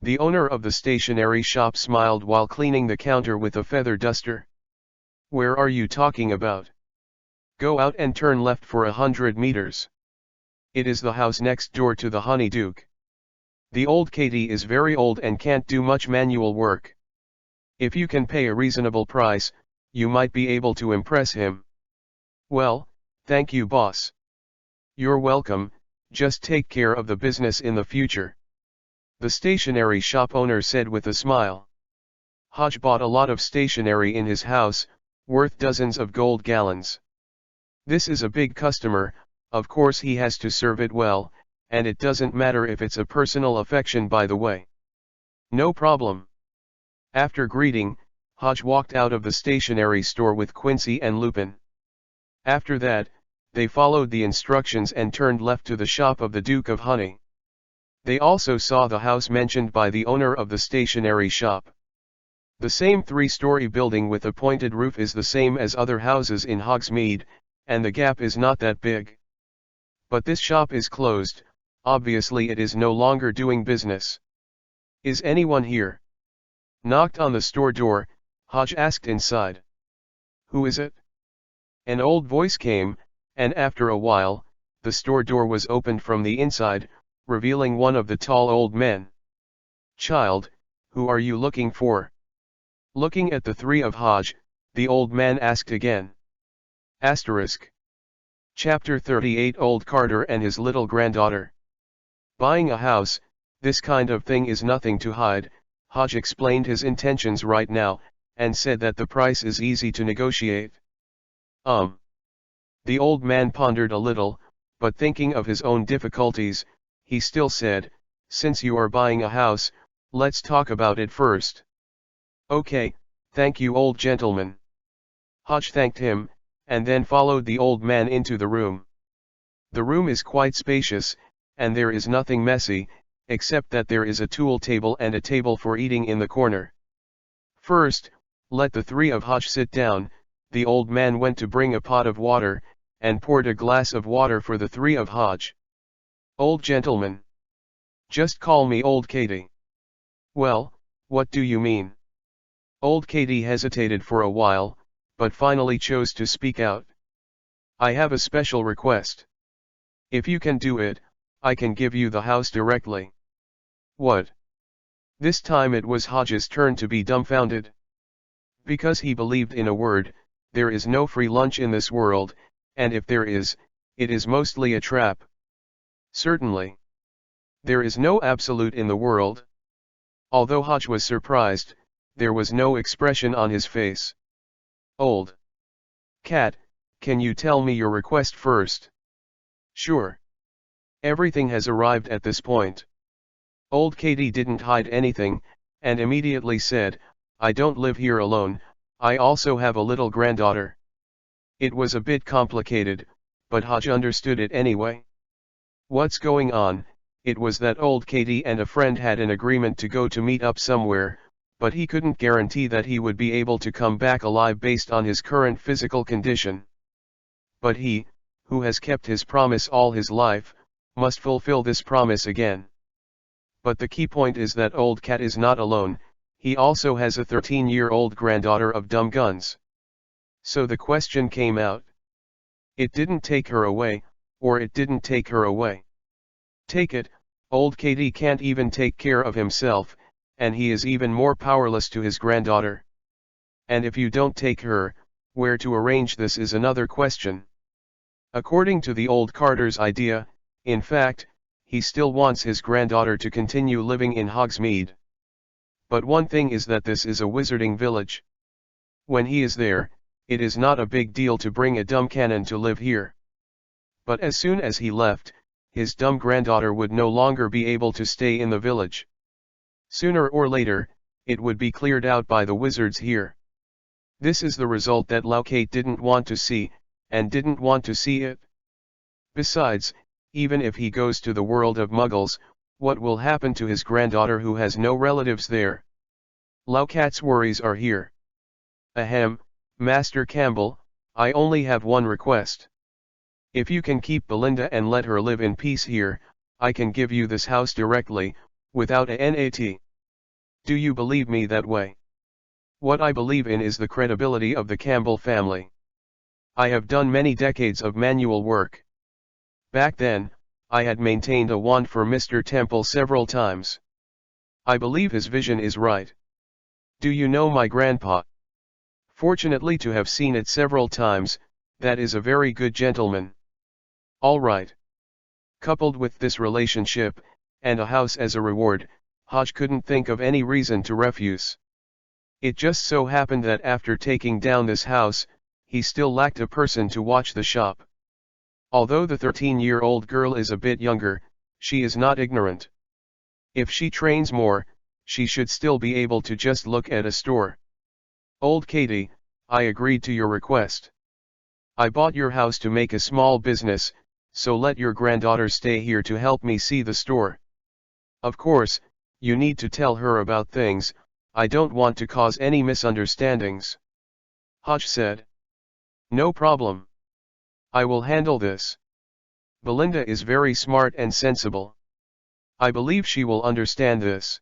Speaker 1: The owner of the stationery shop smiled while cleaning the counter with a feather duster. Where are you talking about? Go out and turn left for 100 meters. It is the house next door to the Honeyduke. The old Katie is very old and can't do much manual work. If you can pay a reasonable price, you might be able to impress him. Well, thank you, boss. You're welcome, just take care of the business in the future. The stationery shop owner said with a smile. Hodge bought a lot of stationery in his house, worth dozens of gold gallons. This is a big customer, of course he has to serve it well, and it doesn't matter if it's a personal affection by the way. No problem. After greeting, Hodge walked out of the stationery store with Quincy and Lupin. After that, they followed the instructions and turned left to the shop of the Duke of Honey. They also saw the house mentioned by the owner of the stationery shop. The same three-story building with a pointed roof is the same as other houses in Hogsmeade, and the gap is not that big. But this shop is closed, obviously it is no longer doing business. Is anyone here? Knocked on the store door, Hodge asked inside. Who is it? An old voice came, and after a while, the store door was opened from the inside, revealing one of the tall old men. Child, who are you looking for? Looking at the three of Hodge, the old man asked again. Asterisk. Chapter 38 Old Carter and his little granddaughter. Buying a house, this kind of thing is nothing to hide. Hodge explained his intentions right now, and said that the price is easy to negotiate. The old man pondered a little, but thinking of his own difficulties, he still said, since you are buying a house, let's talk about it first. Okay, thank you old gentleman. Hodge thanked him, and then followed the old man into the room. The room is quite spacious, and there is nothing messy, except that there is a tool table and a table for eating in the corner. First, let the three of Hodge sit down. The old man went to bring a pot of water, and poured a glass of water for the three of Hodge. Old gentleman. Just call me Old Katie. Well, what do you mean? Old Katie hesitated for a while, but finally chose to speak out. I have a special request. If you can do it, I can give you the house directly. What? This time it was Hodge's turn to be dumbfounded. Because he believed in a word, there is no free lunch in this world, and if there is, it is mostly a trap. Certainly. There is no absolute in the world. Although Hodge was surprised, there was no expression on his face. Old Cat, can you tell me your request first? Sure. Everything has arrived at this point. Old Katie didn't hide anything, and immediately said, I don't live here alone, I also have a little granddaughter. It was a bit complicated, but Hodge understood it anyway. What's going on? It was that old Katie and a friend had an agreement to go to meet up somewhere, but he couldn't guarantee that he would be able to come back alive based on his current physical condition. But he, who has kept his promise all his life, must fulfill this promise again. But the key point is that old Cat is not alone, he also has a 13-year-old granddaughter of dumb guns. So the question came out. It didn't take her away, or it didn't take her away. Take it, old Katie can't even take care of himself, and he is even more powerless to his granddaughter. And if you don't take her, where to arrange this is another question. According to the old Carter's idea, in fact, he still wants his granddaughter to continue living in Hogsmeade. But one thing is that this is a wizarding village. When he is there, it is not a big deal to bring a dumb cannon to live here. But as soon as he left, his dumb granddaughter would no longer be able to stay in the village. Sooner or later, it would be cleared out by the wizards here. This is the result that Locate didn't want to see, and didn't want to see it. Besides, even if he goes to the world of Muggles, what will happen to his granddaughter who has no relatives there? Locate's worries are here. Ahem, Master Campbell, I only have one request. If you can keep Belinda and let her live in peace here, I can give you this house directly, without a NAT. Do you believe me that way? What I believe in is the credibility of the Campbell family. I have done many decades of manual work. Back then, I had maintained a wand for Mr. Temple several times. I believe his vision is right. Do you know my grandpa? Fortunately to have seen it several times, that is a very good gentleman. All right. Coupled with this relationship, and a house as a reward, Hodge couldn't think of any reason to refuse. It just so happened that after taking down this house, he still lacked a person to watch the shop. Although the 13-year-old girl is a bit younger, she is not ignorant. If she trains more, she should still be able to just look at a store. Old Katie, I agreed to your request. I bought your house to make a small business, so let your granddaughter stay here to help me see the store. Of course, you need to tell her about things. I don't want to cause any misunderstandings. Hodge said. No problem. I will handle this. Belinda is very smart and sensible. I believe she will understand this.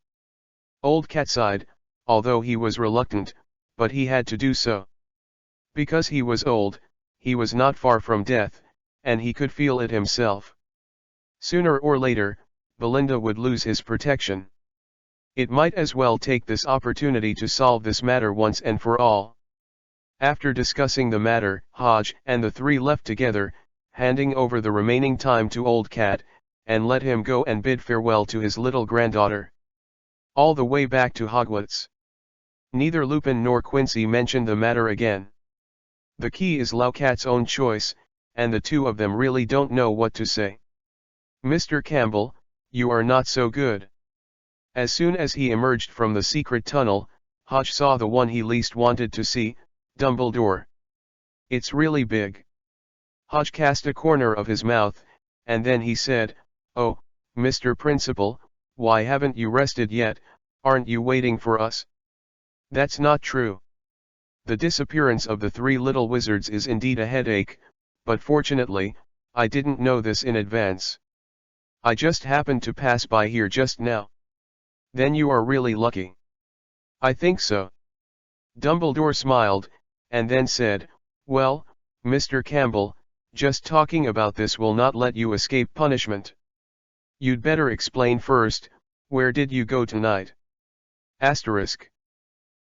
Speaker 1: Old Cat sighed, although he was reluctant, but he had to do so. Because he was old, he was not far from death, and he could feel it himself. Sooner or later, Belinda would lose his protection. It might as well take this opportunity to solve this matter once and for all. After discussing the matter, Hodge and the three left together, handing over the remaining time to Old Cat, and let him go and bid farewell to his little granddaughter. All the way back to Hogwarts. Neither Lupin nor Quincy mentioned the matter again. The key is Lao Cat's own choice, and the two of them really don't know what to say. Mr. Campbell, you are not so good. As soon as he emerged from the secret tunnel, Hodge saw the one he least wanted to see, Dumbledore. It's really big. Hodge cast a corner of his mouth, and then he said, Oh, Mr. Principal, why haven't you rested yet? Aren't you waiting for us? That's not true. The disappearance of the three little wizards is indeed a headache, but fortunately, I didn't know this in advance. I just happened to pass by here just now. Then you are really lucky. I think so. Dumbledore smiled, and then said, Well, Mr. Campbell, just talking about this will not let you escape punishment. You'd better explain first, where did you go tonight? Asterisk.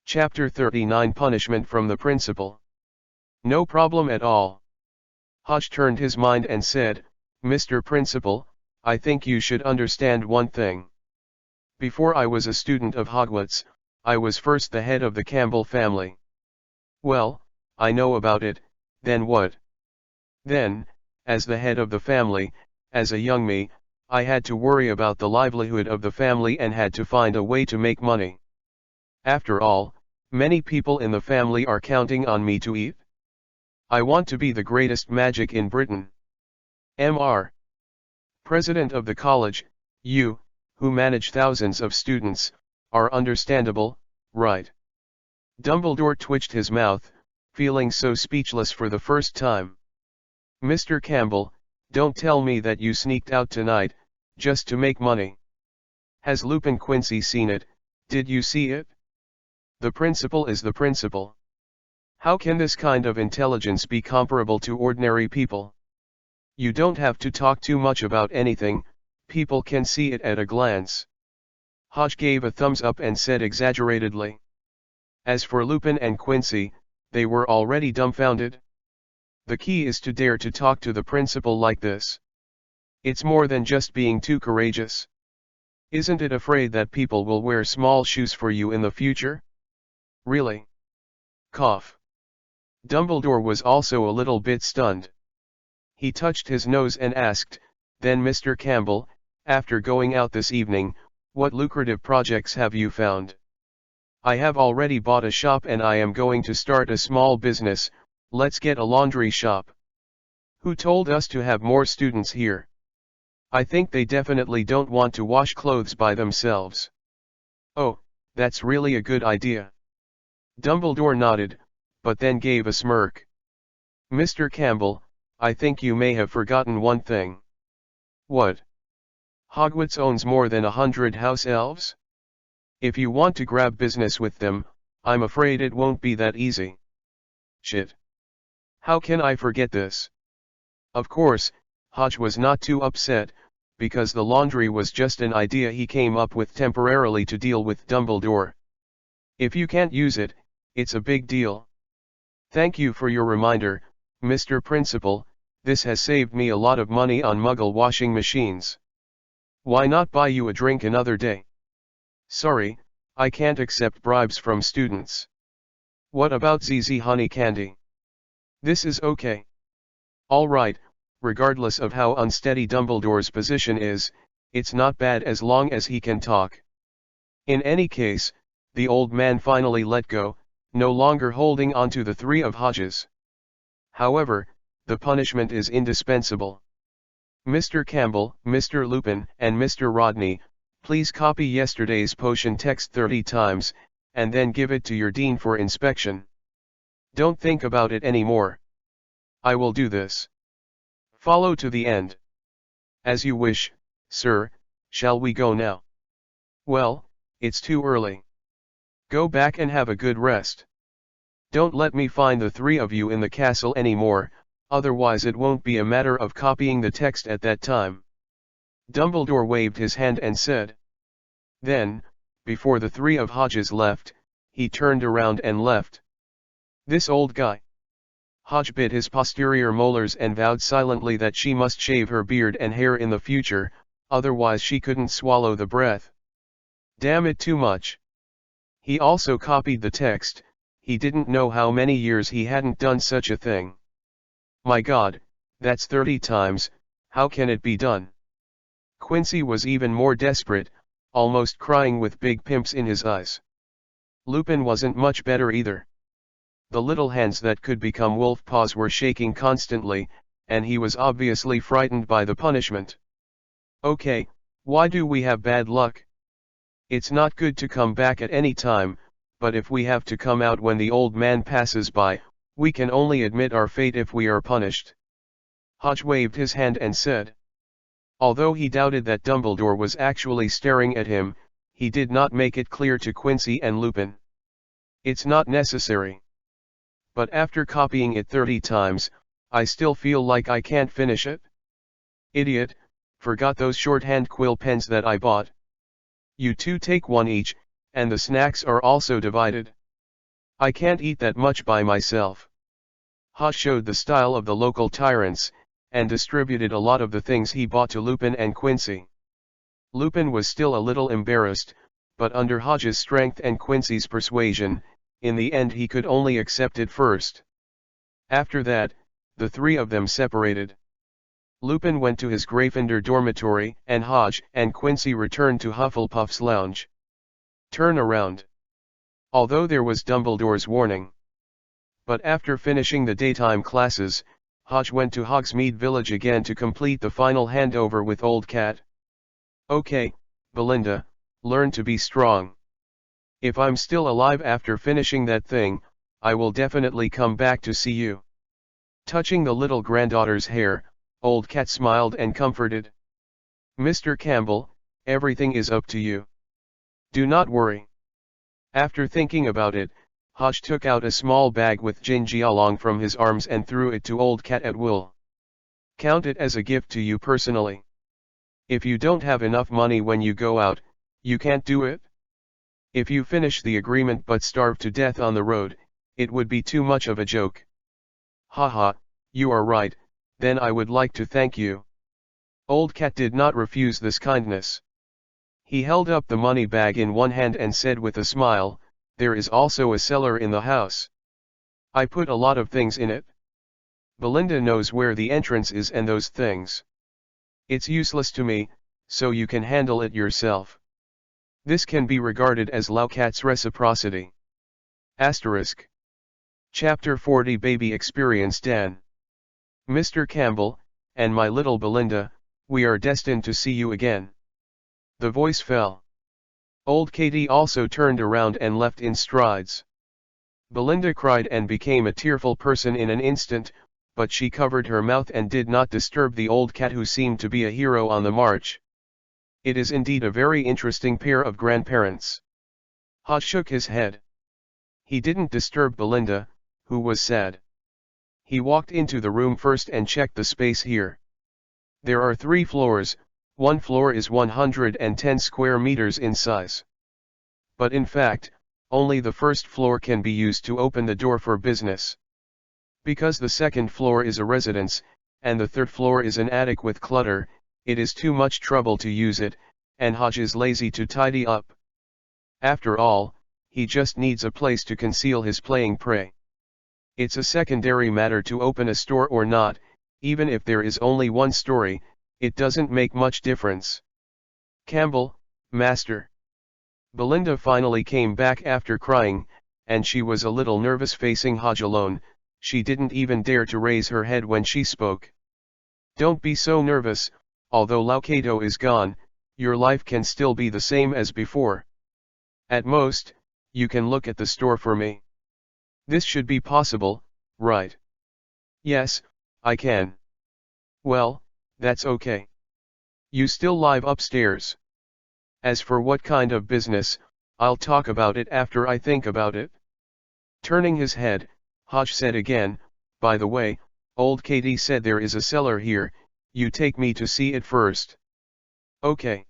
Speaker 1: Chapter 39 Punishment from the Principal. No problem at all. Hodge turned his mind and said, Mr. Principal, I think you should understand one thing. Before I was a student of Hogwarts, I was first the head of the Campbell family. Well, I know about it, then what? Then, as the head of the family, as a young me, I had to worry about the livelihood of the family and had to find a way to make money. After all, many people in the family are counting on me to eat. I want to be the greatest magic in Britain. Mr. President of the college, you, who manage thousands of students, are understandable, right? Dumbledore twitched his mouth, feeling so speechless for the first time. Mr. Campbell, don't tell me that you sneaked out tonight, just to make money. Has Lupin Quincy seen it? Did you see it? The principal is the principal. How can this kind of intelligence be comparable to ordinary people? You don't have to talk too much about anything, people can see it at a glance. Hodge gave a thumbs up and said exaggeratedly. As for Lupin and Quincy, they were already dumbfounded. The key is to dare to talk to the principal like this. It's more than just being too courageous. Isn't it afraid that people will wear small shoes for you in the future? Really? Cough. Dumbledore was also a little bit stunned. He touched his nose and asked, Then Mr. Campbell, after going out this evening, what lucrative projects have you found? I have already bought a shop and I am going to start a small business. Let's get a laundry shop. Who told us to have more students here? I think they definitely don't want to wash clothes by themselves. Oh, that's really a good idea. Dumbledore nodded, but then gave a smirk. Mr. Campbell, I think you may have forgotten one thing. What? Hogwarts owns more than 100 house elves? If you want to grab business with them, I'm afraid it won't be that easy. Shit. How can I forget this? Of course, Hodge was not too upset, because the laundry was just an idea he came up with temporarily to deal with Dumbledore. If you can't use it, it's a big deal. Thank you for your reminder, Mr. Principal, This has saved me a lot of money on Muggle washing machines. Why not buy you a drink another day? Sorry, I can't accept bribes from students. What about ZZ honey candy? This is okay. Alright, regardless of how unsteady Dumbledore's position is, it's not bad as long as he can talk. In any case, the old man finally let go, no longer holding onto the three of Hodges. However, the punishment is indispensable. Mr. Campbell, Mr. Lupin, and Mr. Rodney, please copy yesterday's potion text 30 times, and then give it to your dean for inspection. Don't think about it anymore. I will do this. Follow to the end. As you wish, sir. Shall we go now? Well, it's too early. Go back and have a good rest. Don't let me find the three of you in the castle anymore, otherwise it won't be a matter of copying the text at that time. Dumbledore waved his hand and said. Then, before the three of Hodges left, he turned around and left. This old guy. Hodge bit his posterior molars and vowed silently that she must shave her beard and hair in the future, otherwise she couldn't swallow the breath. Damn it, too much. He also copied the text. He didn't know how many years he hadn't done such a thing. My God, that's 30 times, how can it be done? Quincy was even more desperate, almost crying with big pimps in his eyes. Lupin wasn't much better either. The little hands that could become wolf paws were shaking constantly, and he was obviously frightened by the punishment. Okay, why do we have bad luck? It's not good to come back at any time, but if we have to come out when the old man passes by, we can only admit our fate if we are punished. Hodge waved his hand and said. Although he doubted that Dumbledore was actually staring at him, he did not make it clear to Quincy and Lupin. It's not necessary. But after copying it 30 times, I still feel like I can't finish it. Idiot, forgot those shorthand quill pens that I bought. You two take one each, and the snacks are also divided. I can't eat that much by myself. Hodge showed the style of the local tyrants, and distributed a lot of the things he bought to Lupin and Quincy. Lupin was still a little embarrassed, but under Hodge's strength and Quincy's persuasion, in the end he could only accept it first. After that, the three of them separated. Lupin went to his Gryffindor dormitory, and Hodge and Quincy returned to Hufflepuff's lounge. Turn around. Although there was Dumbledore's warning. But after finishing the daytime classes, Hodge went to Hogsmeade Village again to complete the final handover with Old Cat. Okay, Belinda, learn to be strong. If I'm still alive after finishing that thing, I will definitely come back to see you. Touching the little granddaughter's hair, Old Cat smiled and comforted. Mr. Campbell, everything is up to you. Do not worry. After thinking about it, Hodge took out a small bag with Jinjialong from his arms and threw it to Old Cat at will. Count it as a gift to you personally. If you don't have enough money when you go out, you can't do it. If you finish the agreement but starve to death on the road, it would be too much of a joke. Haha, you are right, then I would like to thank you. Old Cat did not refuse this kindness. He held up the money bag in one hand and said with a smile, there is also a cellar in the house. I put a lot of things in it. Belinda knows where the entrance is and those things. It's useless to me, so you can handle it yourself. This can be regarded as Laucat's reciprocity. Asterisk. Chapter 40 Baby Experience Dan. Mr. Campbell, and my little Belinda, we are destined to see you again. The voice fell. Old Katie also turned around and left in strides. Belinda cried and became a tearful person in an instant, but she covered her mouth and did not disturb the old cat who seemed to be a hero on the march. It is indeed a very interesting pair of grandparents. Hodge shook his head. He didn't disturb Belinda, who was sad. He walked into the room first and checked the space here. There are 3 floors, one floor is 110 square meters in size. But in fact, only the first floor can be used to open the door for business. Because the second floor is a residence, and the third floor is an attic with clutter. It is too much trouble to use it, and Hodge is lazy to tidy up. After all, he just needs a place to conceal his playing prey. It's a secondary matter to open a store or not, even if there is only one story, it doesn't make much difference. Campbell, Master. Belinda finally came back after crying, and she was a little nervous facing Hodge alone. She didn't even dare to raise her head when she spoke. Don't be so nervous, although Laucato is gone, your life can still be the same as before. At most, you can look at the store for me. This should be possible, right? Yes, I can. Well, that's okay. You still live upstairs. As for what kind of business, I'll talk about it after I think about it. Turning his head, Hodge said again, by the way, old Katie said there is a cellar here, you take me to see it first. Okay.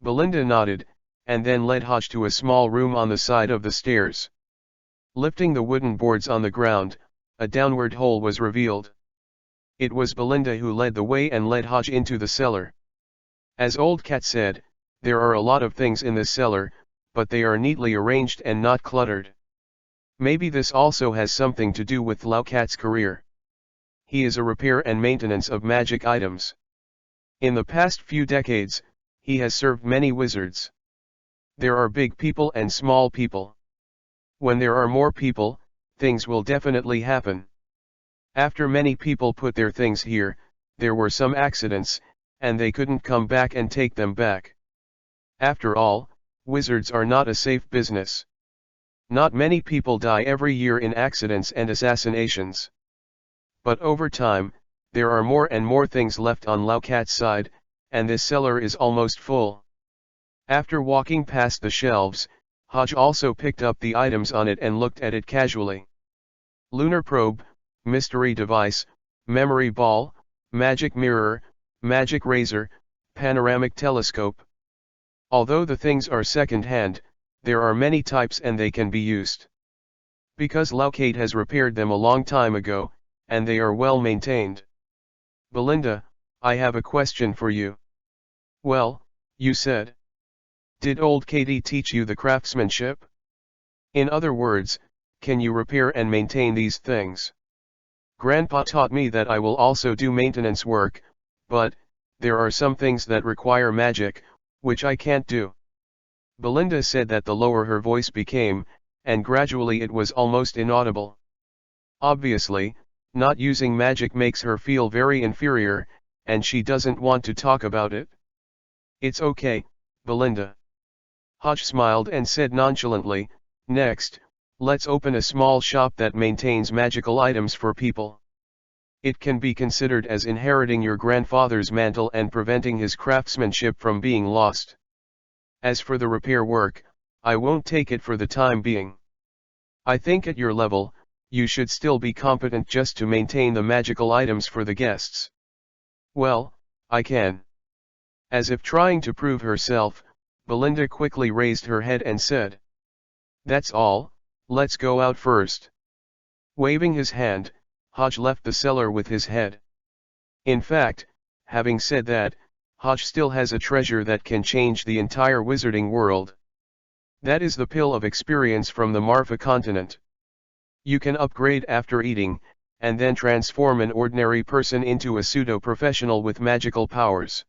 Speaker 1: Belinda nodded, and then led Hodge to a small room on the side of the stairs. Lifting the wooden boards on the ground, a downward hole was revealed. It was Belinda who led the way and led Hodge into the cellar. As old Cat said, there are a lot of things in this cellar, but they are neatly arranged and not cluttered. Maybe this also has something to do with Laucat's career. He is a repair and maintenance of magic items. In the past few decades, he has served many wizards. There are big people and small people. When there are more people, things will definitely happen. After many people put their things here, there were some accidents, and they couldn't come back and take them back. After all, wizards are not a safe business. Not many people die every year in accidents and assassinations. But over time, there are more and more things left on Laucat's side, and this cellar is almost full. After walking past the shelves, Hodge also picked up the items on it and looked at it casually. Lunar probe, mystery device, memory ball, magic mirror, magic razor, panoramic telescope. Although the things are second-hand, there are many types and they can be used. Because Laucat has repaired them a long time ago, and they are well maintained. Belinda, I have a question for you. Well, you said. Did old Katie teach you the craftsmanship? In other words, can you repair and maintain these things? Grandpa taught me that I will also do maintenance work, but there are some things that require magic, which I can't do. Belinda said that the lower her voice became, and gradually it was almost inaudible. Obviously, not using magic makes her feel very inferior, and she doesn't want to talk about it. It's okay, Belinda. Hodge smiled and said nonchalantly, next, let's open a small shop that maintains magical items for people. It can be considered as inheriting your grandfather's mantle and preventing his craftsmanship from being lost. As for the repair work, I won't take it for the time being. I think at your level, you should still be competent just to maintain the magical items for the guests. Well, I can. As if trying to prove herself, Belinda quickly raised her head and said, That's all, let's go out first. Waving his hand, Hodge left the cellar with his head. In fact, having said that, Hodge still has a treasure that can change the entire wizarding world. That is the pill of experience from the Marfa continent. You can upgrade after eating, and then transform an ordinary person into a pseudo-professional with magical powers.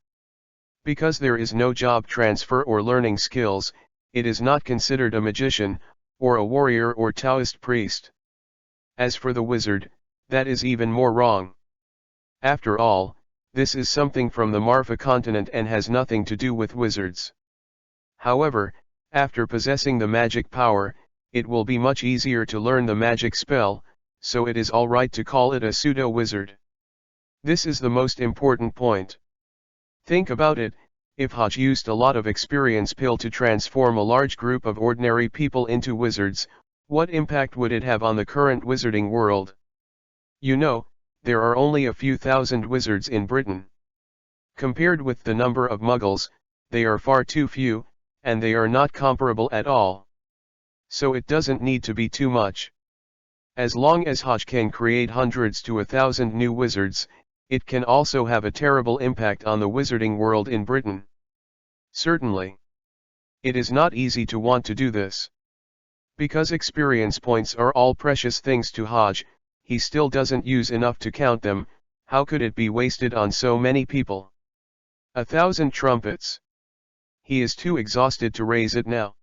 Speaker 1: Because there is no job transfer or learning skills, it is not considered a magician, or a warrior or Taoist priest. As for the wizard, that is even more wrong. After all, this is something from the Marfa continent and has nothing to do with wizards. However, after possessing the magic power, it will be much easier to learn the magic spell, so it is alright to call it a pseudo-wizard. This is the most important point. Think about it, if Hodge used a lot of experience pill to transform a large group of ordinary people into wizards, what impact would it have on the current wizarding world? You know, there are only a few thousand wizards in Britain. Compared with the number of muggles, they are far too few, and they are not comparable at all. So it doesn't need to be too much. As long as Hodge can create hundreds to 1,000 new wizards, it can also have a terrible impact on the wizarding world in Britain. Certainly. It is not easy to want to do this. Because experience points are all precious things to Hodge, he still doesn't use enough to count them. How could it be wasted on so many people? 1,000 trumpets. He is too exhausted to raise it now.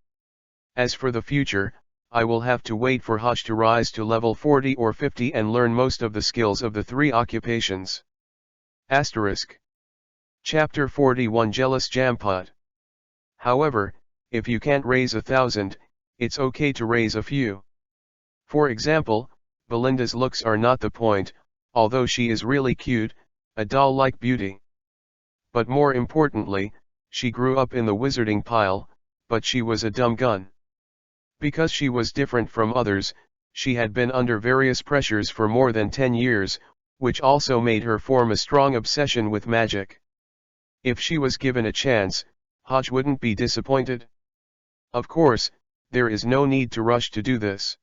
Speaker 1: As for the future, I will have to wait for Hodge to rise to level 40 or 50 and learn most of the skills of the 3 occupations. Asterisk. Chapter 41 Jealous Jampot. However, if you can't raise 1,000, it's okay to raise a few. For example, Belinda's looks are not the point, although she is really cute, a doll-like beauty. But more importantly, she grew up in the wizarding pile, but she was a dumb gun. Because she was different from others, she had been under various pressures for more than 10 years, which also made her form a strong obsession with magic. If she was given a chance, Hodge wouldn't be disappointed. Of course, there is no need to rush to do this.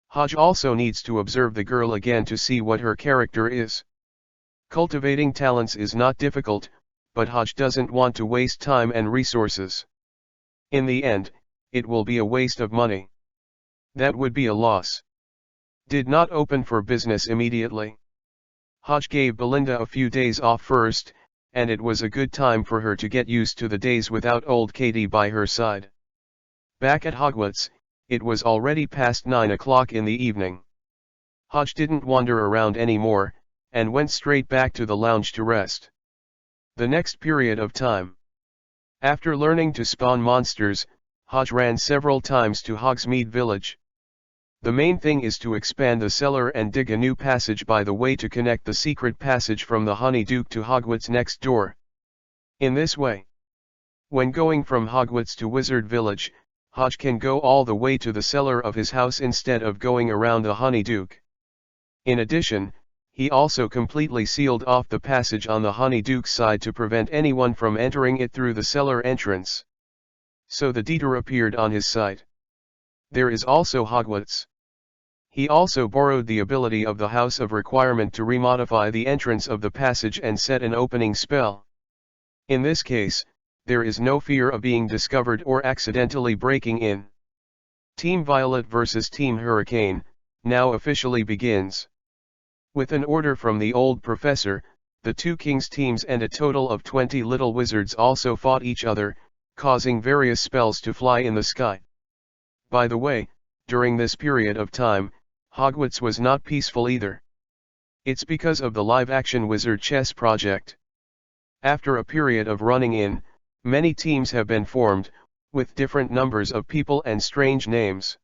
Speaker 1: Hodge also needs to observe the girl again to see what her character is. Cultivating talents is not difficult, but Hodge doesn't want to waste time and resources. In the end, it will be a waste of money. That would be a loss. Did not open for business immediately. Hodge gave Belinda a few days off first, and it was a good time for her to get used to the days without old Katie by her side. Back at Hogwarts, it was already past 9 o'clock in the evening. Hodge didn't wander around anymore, and went straight back to the lounge to rest. The next period of time. After learning to spawn monsters, Hodge ran several times to Hogsmeade Village. The main thing is to expand the cellar and dig a new passage by the way to connect the secret passage from the Honeyduke to Hogwarts next door. In this way, when going from Hogwarts to Wizard Village, Hodge can go all the way to the cellar of his house instead of going around the Honeyduke. In addition, he also completely sealed off the passage on the Honeyduke's side to prevent anyone from entering it through the cellar entrance. So the Deeter appeared on his side. There is also Hogwarts. He also borrowed the ability of the House of Requirement to remodify the entrance of the passage and set an opening spell. In this case, there is no fear of being discovered or accidentally breaking in. Team Violet vs Team Hurricane now officially begins. With an order from the old professor, the 2 Kings teams and a total of 20 little wizards also fought each other, causing various spells to fly in the sky. By the way, during this period of time, Hogwarts was not peaceful either. It's because of the live-action Wizard Chess project. After a period of running in, many teams have been formed, with different numbers of people and strange names.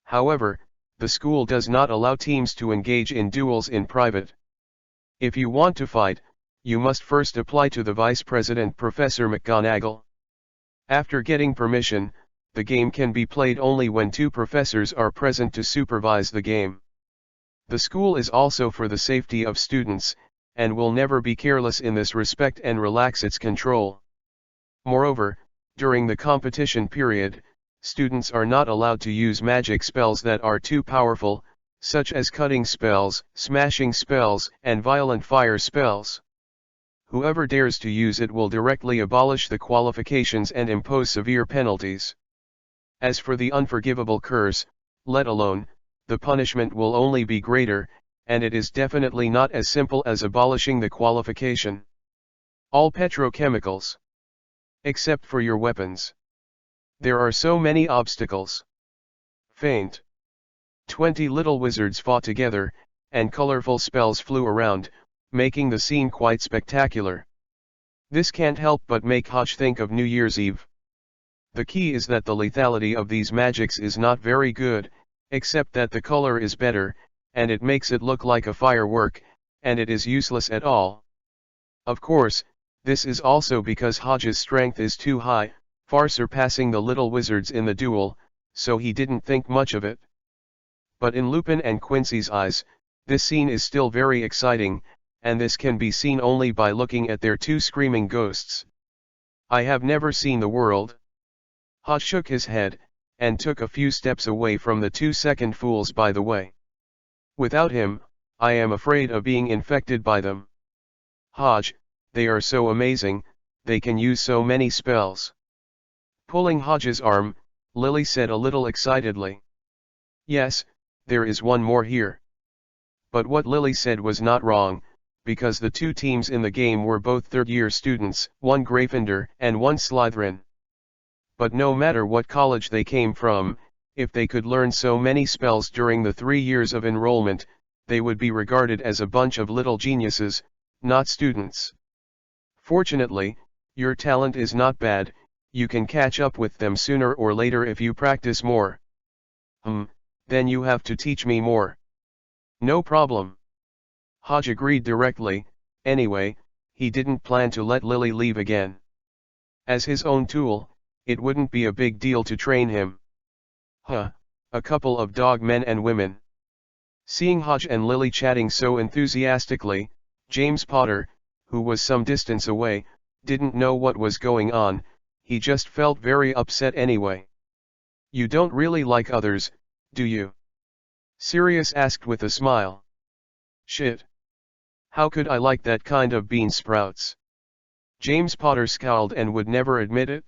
Speaker 1: However, the school does not allow teams to engage in duels in private. If you want to fight, you must first apply to the Vice President Professor McGonagall. After getting permission, the game can be played only when 2 professors are present to supervise the game. The school is also for the safety of students, and will never be careless in this respect and relax its control. Moreover, during the competition period, students are not allowed to use magic spells that are too powerful, such as cutting spells, smashing spells, and violent fire spells. Whoever dares to use it will directly abolish the qualifications and impose severe penalties. As for the unforgivable curse, let alone, the punishment will only be greater, and it is definitely not as simple as abolishing the qualification. All petrochemicals. Except for your weapons. There are so many obstacles. Faint. 20 little wizards fought together, and colorful spells flew around, making the scene quite spectacular. This can't help but make Hodge think of New Year's Eve. The key is that the lethality of these magics is not very good, except that the color is better, and it makes it look like a firework, and it is useless at all. Of course, this is also because Hodge's strength is too high, far surpassing the little wizards in the duel, so he didn't think much of it. But in Lupin and Quincy's eyes, this scene is still very exciting, and this can be seen only by looking at their 2 screaming ghosts. I have never seen the world. Hodge shook his head, and took a few steps away from the 2 second fools by the way. Without him, I am afraid of being infected by them. Hodge, they are so amazing, they can use so many spells. Pulling Hodge's arm, Lily said a little excitedly. Yes, there is one more here. But what Lily said was not wrong, because the two teams in the game were both third-year students, one Gryffindor and one Slytherin. But no matter what college they came from, if they could learn so many spells during the 3 years of enrollment, they would be regarded as a bunch of little geniuses, not students. Fortunately, your talent is not bad, you can catch up with them sooner or later if you practice more. Then you have to teach me more. No problem. Hodge agreed directly. Anyway, he didn't plan to let Lily leave again. As his own tool, it wouldn't be a big deal to train him. A couple of dog men and women. Seeing Hodge and Lily chatting so enthusiastically, James Potter, who was some distance away, didn't know what was going on, he just felt very upset anyway. You don't really like others, do you? Sirius asked with a smile. Shit. How could I like that kind of bean sprouts? James Potter scowled and would never admit it.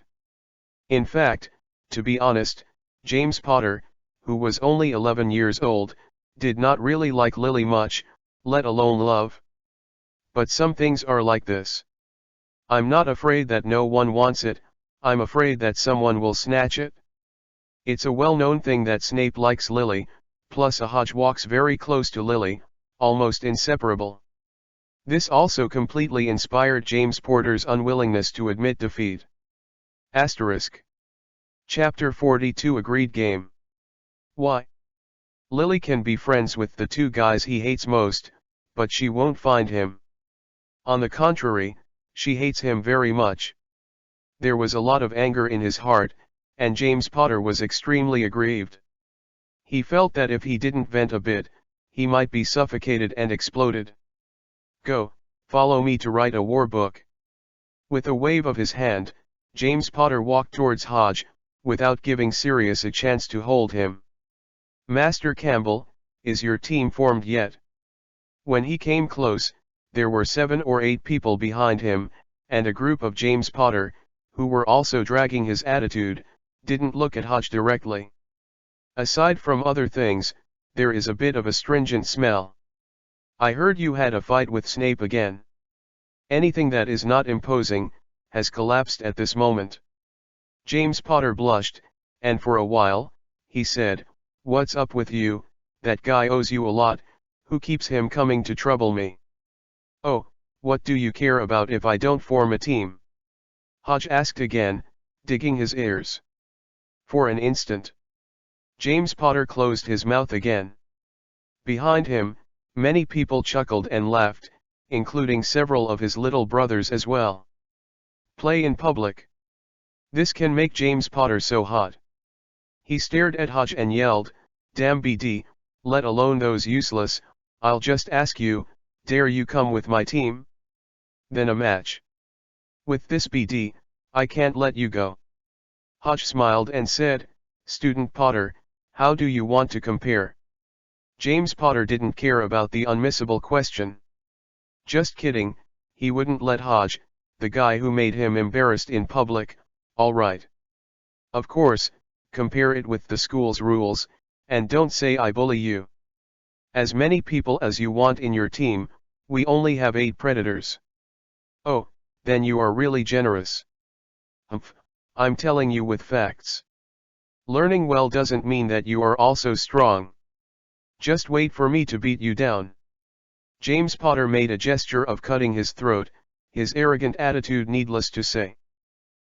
Speaker 1: In fact, to be honest, James Potter, who was only 11 years old, did not really like Lily much, let alone love. But some things are like this. I'm not afraid that no one wants it, I'm afraid that someone will snatch it. It's a well-known thing that Snape likes Lily, plus Hodge walks very close to Lily, almost inseparable. This also completely inspired James Porter's unwillingness to admit defeat. Chapter 42 Agreed Game. Why? Lily can be friends with the two guys he hates most, but she won't find him. On the contrary, she hates him very much. There was a lot of anger in his heart, and James Potter was extremely aggrieved. He felt that if he didn't vent a bit, he might be suffocated and exploded. Go, follow me to write a war book. With a wave of his hand, James Potter walked towards Hodge, without giving Sirius a chance to hold him. Master Campbell, is your team formed yet? When he came close, there were 7 or 8 people behind him, and a group of James Potter, who were also dragging his attitude, didn't look at Hodge directly. Aside from other things, there is a bit of a stringent smell. I heard you had a fight with Snape again. Anything that is not imposing, has collapsed at this moment. James Potter blushed, and for a while, he said, "What's up with you? That guy owes you a lot, who keeps him coming to trouble me?" "Oh, what do you care about if I don't form a team?" Hodge asked again, digging his ears. For an instant, James Potter closed his mouth again. Behind him, many people chuckled and laughed, including several of his little brothers as well. Play in public. This can make James Potter so hot. He stared at Hodge and yelled, "Damn BD, let alone those useless, I'll just ask you, dare you come with my team? Then a match. With this BD, I can't let you go." Hodge smiled and said, "Student Potter, how do you want to compare?" James Potter didn't care about the unmissable question. Just kidding, he wouldn't let Hodge, the guy who made him embarrassed in public, all right. Of course, compare it with the school's rules, and don't say I bully you. As many people as you want in your team, we only have 8 predators. Oh, then you are really generous. I'm telling you with facts. Learning well doesn't mean that you are also strong. Just wait for me to beat you down. James Potter made a gesture of cutting his throat, his arrogant attitude needless to say.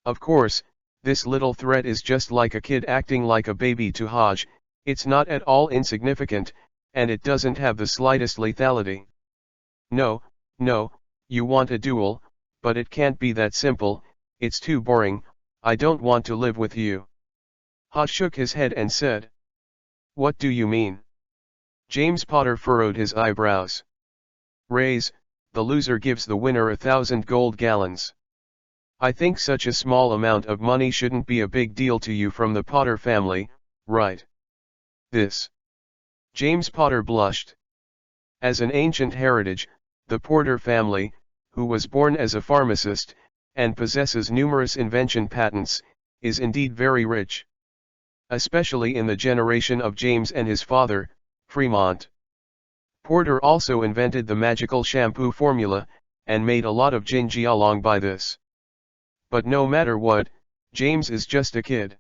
Speaker 1: Of course, this little threat is just like a kid acting like a baby to Hodge, it's not at all insignificant, and it doesn't have the slightest lethality. No, you want a duel, but it can't be that simple, it's too boring, I don't want to live with you. Hodge shook his head and said. What do you mean? James Potter furrowed his eyebrows. Raise, the loser gives the winner 1,000 gold gallons. I think such a small amount of money shouldn't be a big deal to you from the Potter family, right? This. James Potter blushed. As an ancient heritage, the Porter family, who was born as a pharmacist, and possesses numerous invention patents, is indeed very rich. Especially in the generation of James and his father, Fremont. Porter also invented the magical shampoo formula, and made a lot of jinjialong by this. But no matter what, James is just a kid.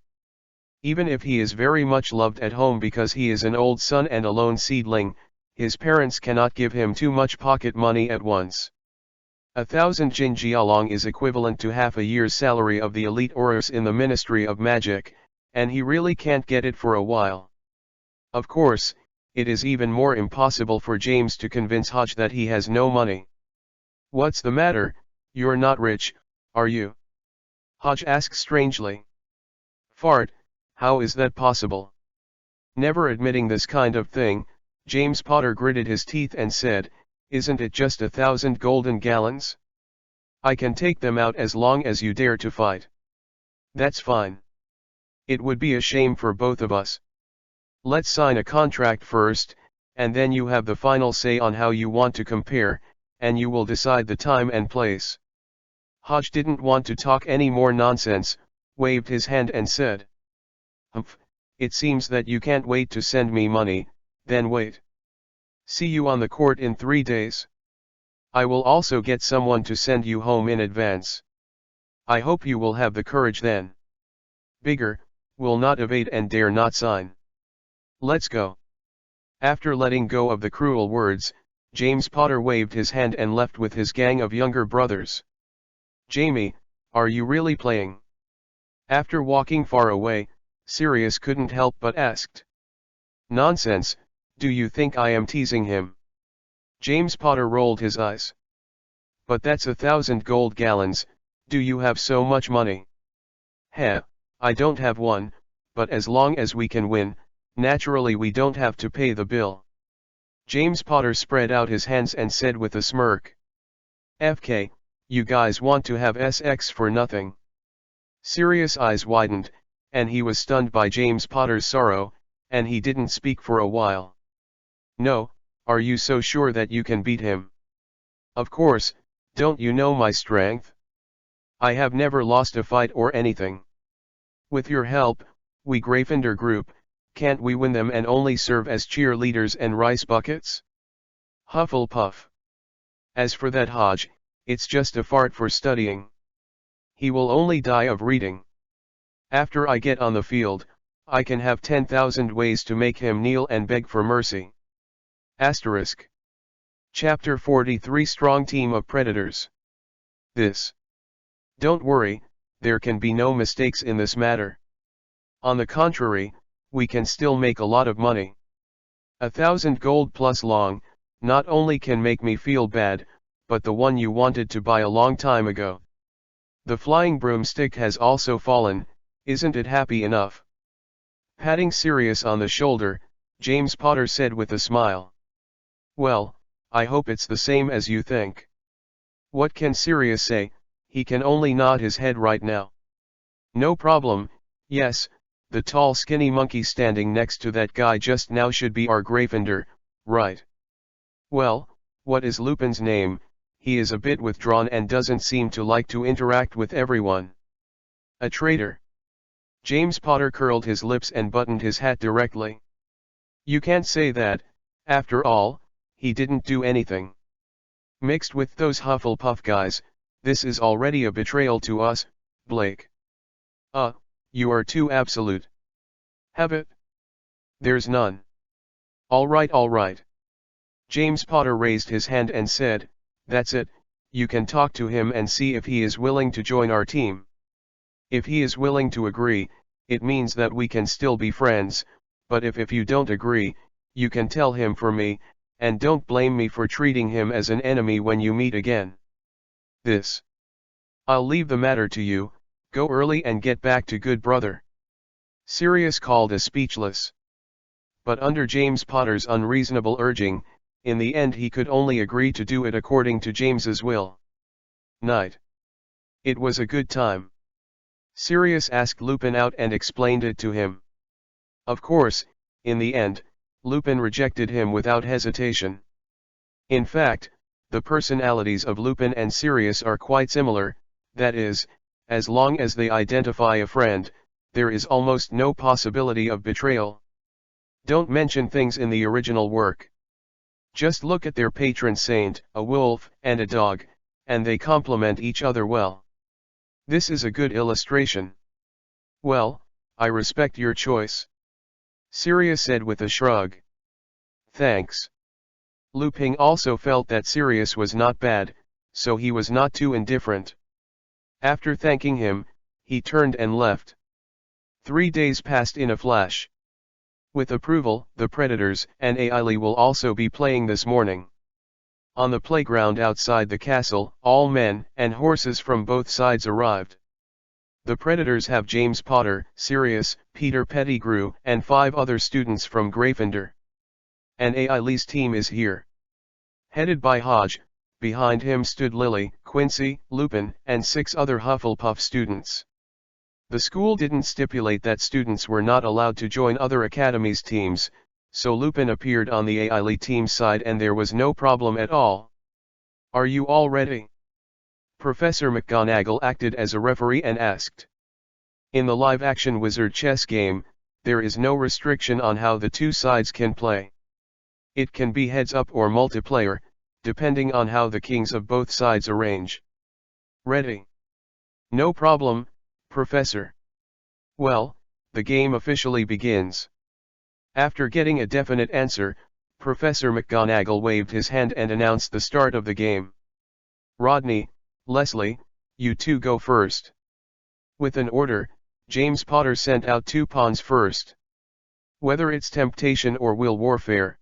Speaker 1: Even if he is very much loved at home because he is an old son and a lone seedling, his parents cannot give him too much pocket money at once. 1,000 jinjialong is equivalent to half a year's salary of the elite aurors in the Ministry of Magic, and he really can't get it for a while. Of course, it is even more impossible for James to convince Hodge that he has no money. "What's the matter, you're not rich, are you?" Hodge asks strangely. "Fart, how is that possible?" Never admitting this kind of thing, James Potter gritted his teeth and said, "Isn't it just 1,000 golden gallons? I can take them out as long as you dare to fight." "That's fine. It would be a shame for both of us. Let's sign a contract first, and then you have the final say on how you want to compare, and you will decide the time and place." Hodge didn't want to talk any more nonsense, waved his hand and said, "Humph, it seems that you can't wait to send me money, then wait. See you on the court in 3 days. I will also get someone to send you home in advance. I hope you will have the courage then. Bigger, will not evade and dare not sign. Let's go." After letting go of the cruel words, James Potter waved his hand and left with his gang of younger brothers. "Jamie, are you really playing?" After walking far away, Sirius couldn't help but asked. "Nonsense, do you think I am teasing him?" James Potter rolled his eyes. "But that's 1,000 gold gallons, do you have so much money?" "Heh, I don't have one, but as long as we can win, naturally we don't have to pay the bill." James Potter spread out his hands and said with a smirk. "FK, you guys want to have SX for nothing." Sirius' eyes widened, and he was stunned by James Potter's sorrow, and he didn't speak for a while. "No, are you so sure that you can beat him?" "Of course, don't you know my strength? I have never lost a fight or anything. With your help, we Gryffindor group, can't we win them and only serve as cheerleaders and rice buckets?" Hufflepuff. "As for that Hodge, it's just a fart for studying. He will only die of reading. After I get on the field, I can have 10,000 ways to make him kneel and beg for mercy." Asterisk. Chapter 43 Strong Team of Predators. This. Don't worry, there can be no mistakes in this matter. On the contrary, we can still make a lot of money. 1,000 gold plus long, not only can make me feel bad, but the one you wanted to buy a long time ago. The flying broomstick has also fallen, isn't it happy enough? Patting Sirius on the shoulder, James Potter said with a smile. "Well, I hope it's the same as you think." What can Sirius say? He can only nod his head right now. "No problem, yes, the tall skinny monkey standing next to that guy just now should be our Gryffindor, right? Well, what is Lupin's name? He is a bit withdrawn and doesn't seem to like to interact with everyone." "A traitor." James Potter curled his lips and buttoned his hat directly. "You can't say that, after all, he didn't do anything. Mixed with those Hufflepuff guys, this is already a betrayal to us, Blake." You are too absolute." "Have it?" "There's none." All right. James Potter raised his hand and said, "That's it, you can talk to him and see if he is willing to join our team. If he is willing to agree, it means that we can still be friends, but if you don't agree, you can tell him for me, and don't blame me for treating him as an enemy when you meet again. This. I'll leave the matter to you, go early and get back to good brother." Sirius called as speechless. But under James Potter's unreasonable urging, in the end he could only agree to do it according to James's will. Night. It was a good time. Sirius asked Lupin out and explained it to him. Of course, in the end, Lupin rejected him without hesitation. In fact, the personalities of Lupin and Sirius are quite similar, that is, as long as they identify a friend, there is almost no possibility of betrayal. Don't mention things in the original work. Just look at their patron saint, a wolf and a dog, and they complement each other well. This is a good illustration. Well, I respect your choice, Sirius said with a shrug. Thanks. Lupin also felt that Sirius was not bad, so he was not too indifferent. After thanking him, he turned and left. 3 days passed in a flash. With approval, the Predators and Ailey will also be playing this morning. On the playground outside the castle, all men and horses from both sides arrived. The Predators have James Potter, Sirius, Peter Pettigrew, and 5 other students from Gryffindor. And Ailey's team is here. Headed by Hodge, behind him stood Lily, Quincy, Lupin, and 6 other Hufflepuff students. The school didn't stipulate that students were not allowed to join other academies' teams, so Lupin appeared on the Ailey team's side and there was no problem at all. Are you all ready? Professor McGonagall acted as a referee and asked. In the live-action wizard chess game, there is no restriction on how the 2 sides can play. It can be heads-up or multiplayer, depending on how the kings of both sides arrange. Ready? No problem, Professor. Well, the game officially begins. After getting a definite answer, Professor McGonagall waved his hand and announced the start of the game. Rodney, Leslie, you 2 go first. With an order, James Potter sent out 2 pawns first. Whether it's temptation or will warfare.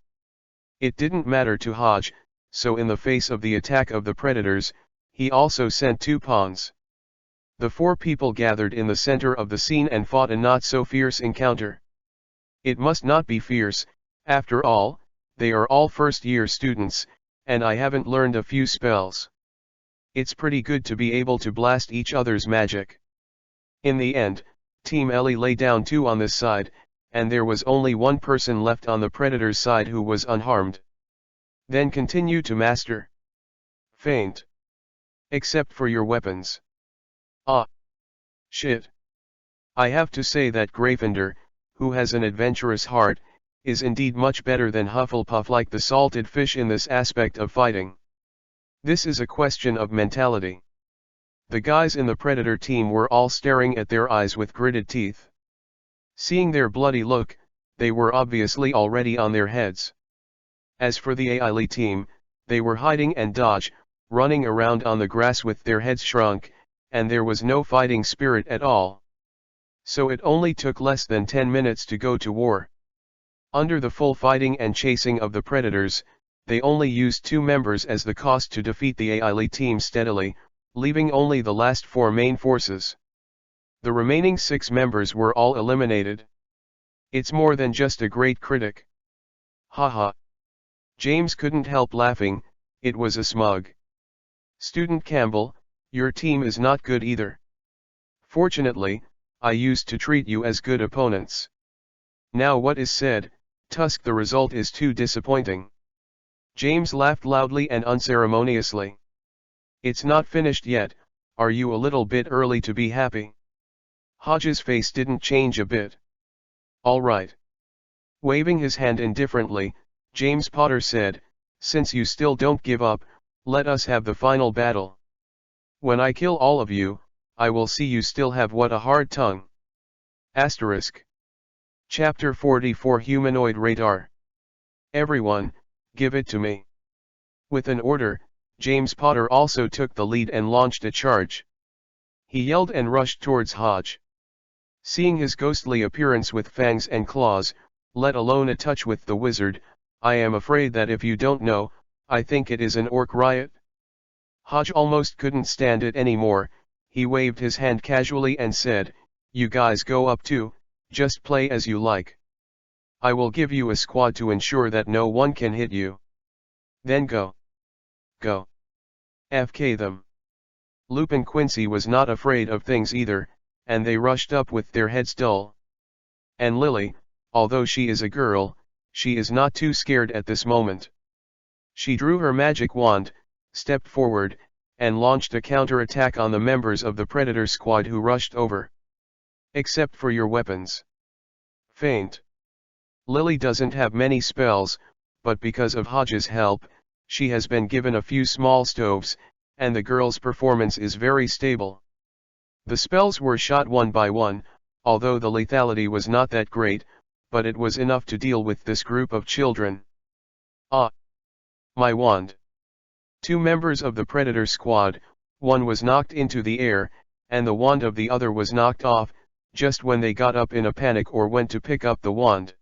Speaker 1: It didn't matter to Hodge, so in the face of the attack of the Predators, he also sent 2 pawns. The 4 people gathered in the center of the scene and fought a not-so-fierce encounter. It must not be fierce, after all, they are all first-year students, and I haven't learned a few spells. It's pretty good to be able to blast each other's magic. In the end, Team Ellie lay down 2 on this side, and there was only 1 person left on the Predator's side who was unharmed. Then continue to master. Feint. Except for your weapons. Ah. Shit. I have to say that Gryffindor, who has an adventurous heart, is indeed much better than Hufflepuff like the salted fish in this aspect of fighting. This is a question of mentality. The guys in the Predator team were all staring at their eyes with gritted teeth. Seeing their bloody look, they were obviously already on their heads. As for the Ailey team, they were hiding and dodge, running around on the grass with their heads shrunk, and there was no fighting spirit at all. So it only took less than 10 minutes to go to war. Under the full fighting and chasing of the Predators, they only used 2 members as the cost to defeat the Ailey team steadily, leaving only the last 4 main forces. The remaining 6 members were all eliminated. It's more than just a great critic. Haha. James couldn't help laughing, it was a smug. Student Campbell, your team is not good either. Fortunately, I used to treat you as good opponents. Now what is said, Tusk, the result is too disappointing. James laughed loudly and unceremoniously. It's not finished yet, are you a little bit early to be happy? Hodge's face didn't change a bit. All right. Waving his hand indifferently, James Potter said, since you still don't give up, let us have the final battle. When I kill all of you, I will see you still have what a hard tongue. Asterisk. Chapter 44 Humanoid Radar. Everyone, give it to me. With an order, James Potter also took the lead and launched a charge. He yelled and rushed towards Hodge. Seeing his ghostly appearance with fangs and claws, let alone a touch with the wizard, I am afraid that if you don't know, I think it is an orc riot. Hodge almost couldn't stand it anymore, he waved his hand casually and said, you guys go up too, just play as you like. I will give you a squad to ensure that no one can hit you. Then go. Go. FK them. Lupin Quincy was not afraid of things either, and they rushed up with their heads dull. And Lily, although she is a girl, she is not too scared at this moment. She drew her magic wand, stepped forward, and launched a counter-attack on the members of the Predator squad who rushed over. Except for your weapons. Feint. Lily doesn't have many spells, but because of Hodge's help, she has been given a few small stoves, and the girl's performance is very stable. The spells were shot one by one, although the lethality was not that great, but it was enough to deal with this group of children. Ah! My wand. 2 members of the Predator squad, one was knocked into the air, and the wand of the other was knocked off, just when they got up in a panic or went to pick up the wand.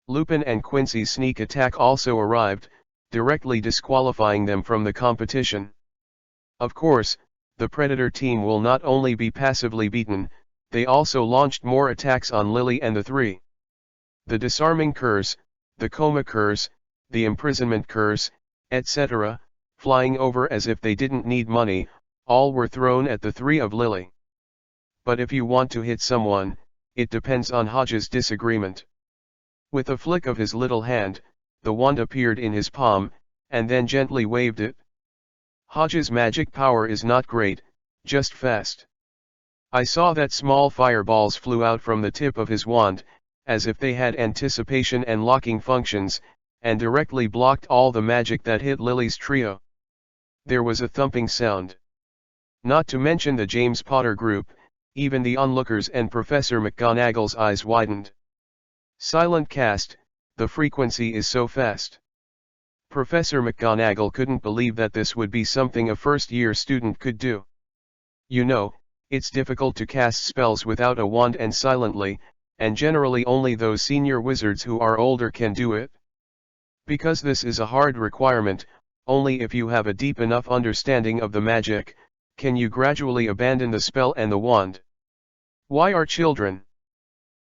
Speaker 1: Lupin and Quincy's sneak attack also arrived, directly disqualifying them from the competition. Of course, the Predator team will not only be passively beaten, they also launched more attacks on Lily and the 3. The disarming curse, the coma curse, the imprisonment curse, etc., flying over as if they didn't need money, all were thrown at the 3 of Lily. But if you want to hit someone, it depends on Hodge's disagreement. With a flick of his little hand, the wand appeared in his palm, and then gently waved it. Hodge's magic power is not great, just fast. I saw that small fireballs flew out from the tip of his wand, as if they had anticipation and locking functions, and directly blocked all the magic that hit Lily's trio. There was a thumping sound. Not to mention the James Potter group, even the onlookers and Professor McGonagall's eyes widened. Silent cast, the frequency is so fast. Professor McGonagall couldn't believe that this would be something a first-year student could do. You know, it's difficult to cast spells without a wand and silently, and generally only those senior wizards who are older can do it. Because this is a hard requirement, only if you have a deep enough understanding of the magic, can you gradually abandon the spell and the wand. Why are children?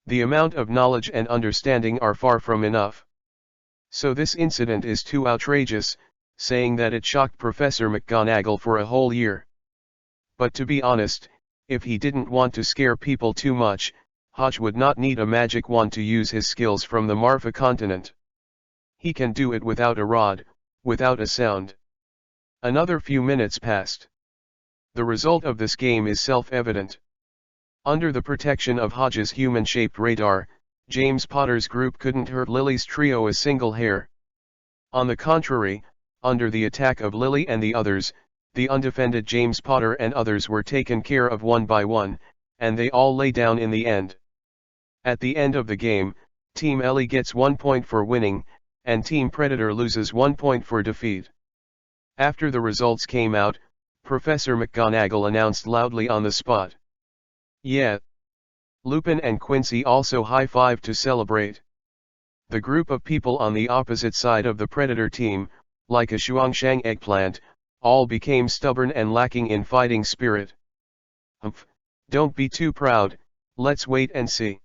Speaker 1: The amount of knowledge and understanding are far from enough. So this incident is too outrageous, saying that it shocked Professor McGonagall for a whole year. But to be honest, if he didn't want to scare people too much, Hodge would not need a magic wand to use his skills from the Marfa continent. He can do it without a rod, without a sound. Another few minutes passed. The result of this game is self-evident. Under the protection of Hodge's human-shaped radar, James Potter's group couldn't hurt Lily's trio a single hair. On the contrary, under the attack of Lily and the others, the undefended James Potter and others were taken care of one by one, and they all lay down in the end. At the end of the game, Team Ellie gets 1 point for winning, and Team Predator loses 1 point for defeat. After the results came out, Professor McGonagall announced loudly on the spot. Yeah. Lupin and Quincy also high-fived to celebrate. The group of people on the opposite side of the Predator team, like a Shuangshang eggplant, all became stubborn and lacking in fighting spirit. Humph, don't be too proud, let's wait and see.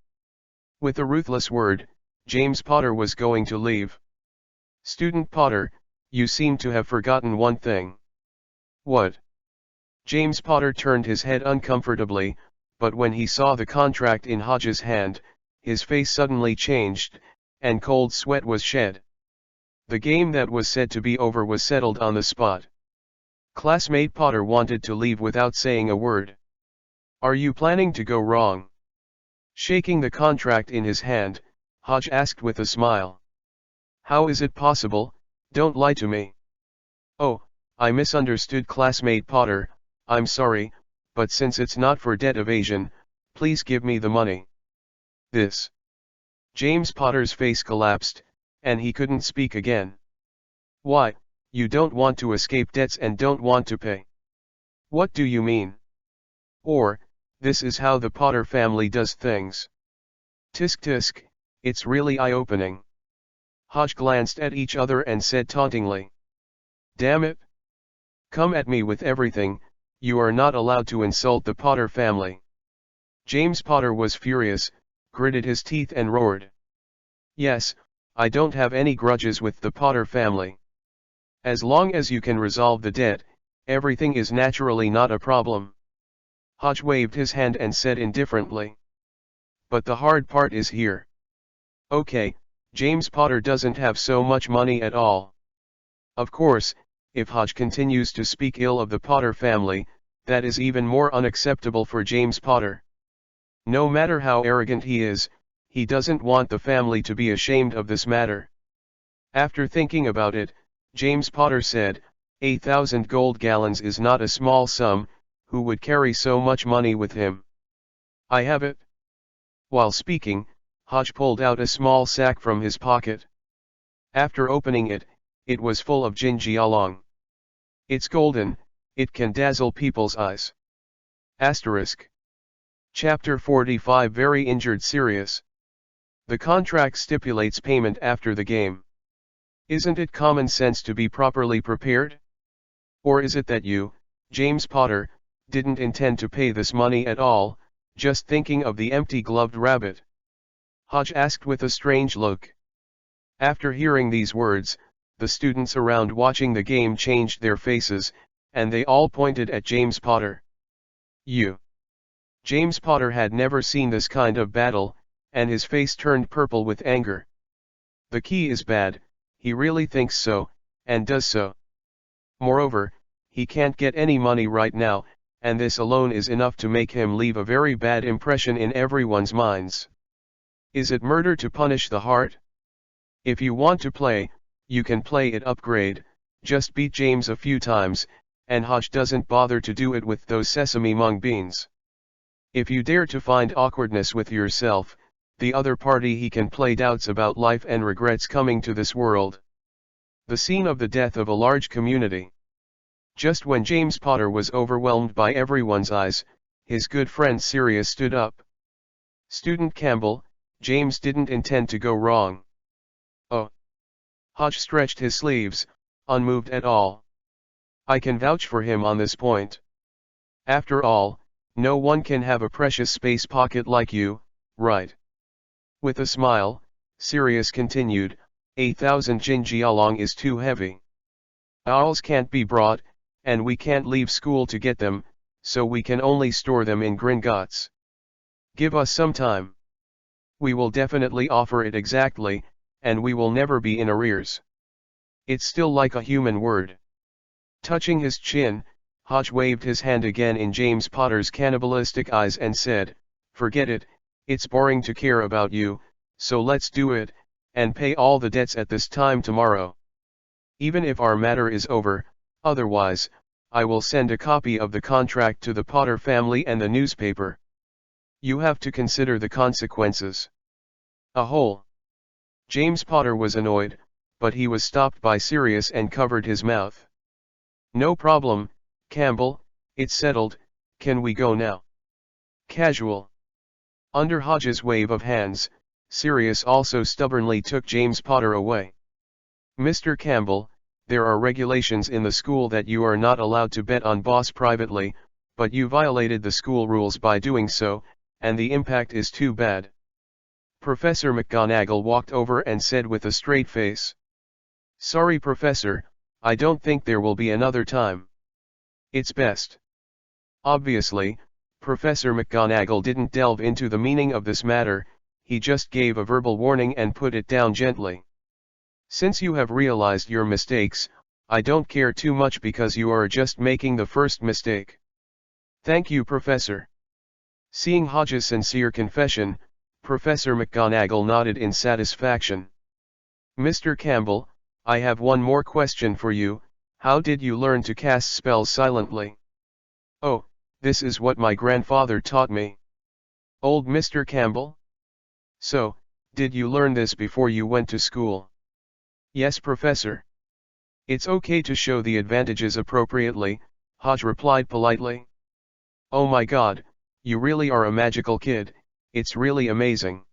Speaker 1: With a ruthless word, James Potter was going to leave. Student Potter, you seem to have forgotten one thing. What? James Potter turned his head uncomfortably, but when he saw the contract in Hodge's hand, his face suddenly changed, and cold sweat was shed. The game that was said to be over was settled on the spot. Classmate Potter wanted to leave without saying a word. Are you planning to go wrong? Shaking the contract in his hand, Hodge asked with a smile. How is it possible? Don't lie to me. Oh, I misunderstood Classmate Potter, I'm sorry, but since it's not for debt evasion, please give me the money. This. James Potter's face collapsed, and he couldn't speak again. Why, you don't want to escape debts and don't want to pay? What do you mean? Or, this is how the Potter family does things. Tisk tisk, it's really eye-opening. Hodge glanced at each other and said tauntingly. Damn it. Come at me with everything, you are not allowed to insult the Potter family. James Potter was furious, gritted his teeth and roared. Yes, I don't have any grudges with the Potter family. As long as you can resolve the debt, everything is naturally not a problem. Hodge waved his hand and said indifferently. But the hard part is here. Okay, James Potter doesn't have so much money at all. Of course, if Hodge continues to speak ill of the Potter family, that is even more unacceptable for James Potter. No matter how arrogant he is, he doesn't want the family to be ashamed of this matter. After thinking about it, James Potter said, 1,000 gold gallons is not a small sum, who would carry so much money with him? I have it. While speaking, Hodge pulled out a small sack from his pocket. After opening it, it was full of jinjialong. It's golden, it can dazzle people's eyes. Asterisk. Chapter 45 Very injured Sirius. The contract stipulates payment after the game. Isn't it common sense to be properly prepared? Or is it that you, James Potter, didn't intend to pay this money at all, just thinking of the empty-gloved rabbit? Hodge asked with a strange look. After hearing these words, the students around watching the game changed their faces, and they all pointed at James Potter. You. James Potter had never seen this kind of battle, and his face turned purple with anger. The key is bad, he really thinks so, and does so. Moreover, he can't get any money right now, and this alone is enough to make him leave a very bad impression in everyone's minds. Is it murder to punish the heart? If you want to play, you can play it upgrade, just beat James a few times, and Hodge doesn't bother to do it with those sesame mung beans. If you dare to find awkwardness with yourself, the other party he can play doubts about life and regrets coming to this world. The scene of the death of a large community. Just when James Potter was overwhelmed by everyone's eyes, his good friend Sirius stood up. Student Campbell, James didn't intend to go wrong. Oh. Hodge stretched his sleeves, unmoved at all. I can vouch for him on this point. After all, no one can have a precious space pocket like you, right? With a smile, Sirius continued, 1,000 jinjialong is too heavy. Owls can't be brought, and we can't leave school to get them, so we can only store them in Gringotts. Give us some time. We will definitely offer it exactly, and we will never be in arrears. It's still like a human word. Touching his chin, Hodge waved his hand again in James Potter's cannibalistic eyes and said, forget it, it's boring to care about you, so let's do it, and pay all the debts at this time tomorrow. Even if our matter is over, otherwise, I will send a copy of the contract to the Potter family and the newspaper. You have to consider the consequences. A hole. James Potter was annoyed, but he was stopped by Sirius and covered his mouth. No problem, Campbell, it's settled, can we go now? Casual. Under Hodge's wave of hands, Sirius also stubbornly took James Potter away. Mr. Campbell, there are regulations in the school that you are not allowed to bet on boss privately, but you violated the school rules by doing so, and the impact is too bad. Professor McGonagall walked over and said with a straight face. Sorry, Professor, I don't think there will be another time. It's best. Obviously, Professor McGonagall didn't delve into the meaning of this matter, he just gave a verbal warning and put it down gently. Since you have realized your mistakes, I don't care too much because you are just making the first mistake. Thank you, Professor. Seeing Hodge's sincere confession, Professor McGonagall nodded in satisfaction. Mr. Campbell, I have one more question for you. How did you learn to cast spells silently? Oh, this is what my grandfather taught me. Old Mr. Campbell? So, did you learn this before you went to school? Yes, Professor. It's okay to show the advantages appropriately, Hodge replied politely. Oh my God, you really are a magical kid, it's really amazing.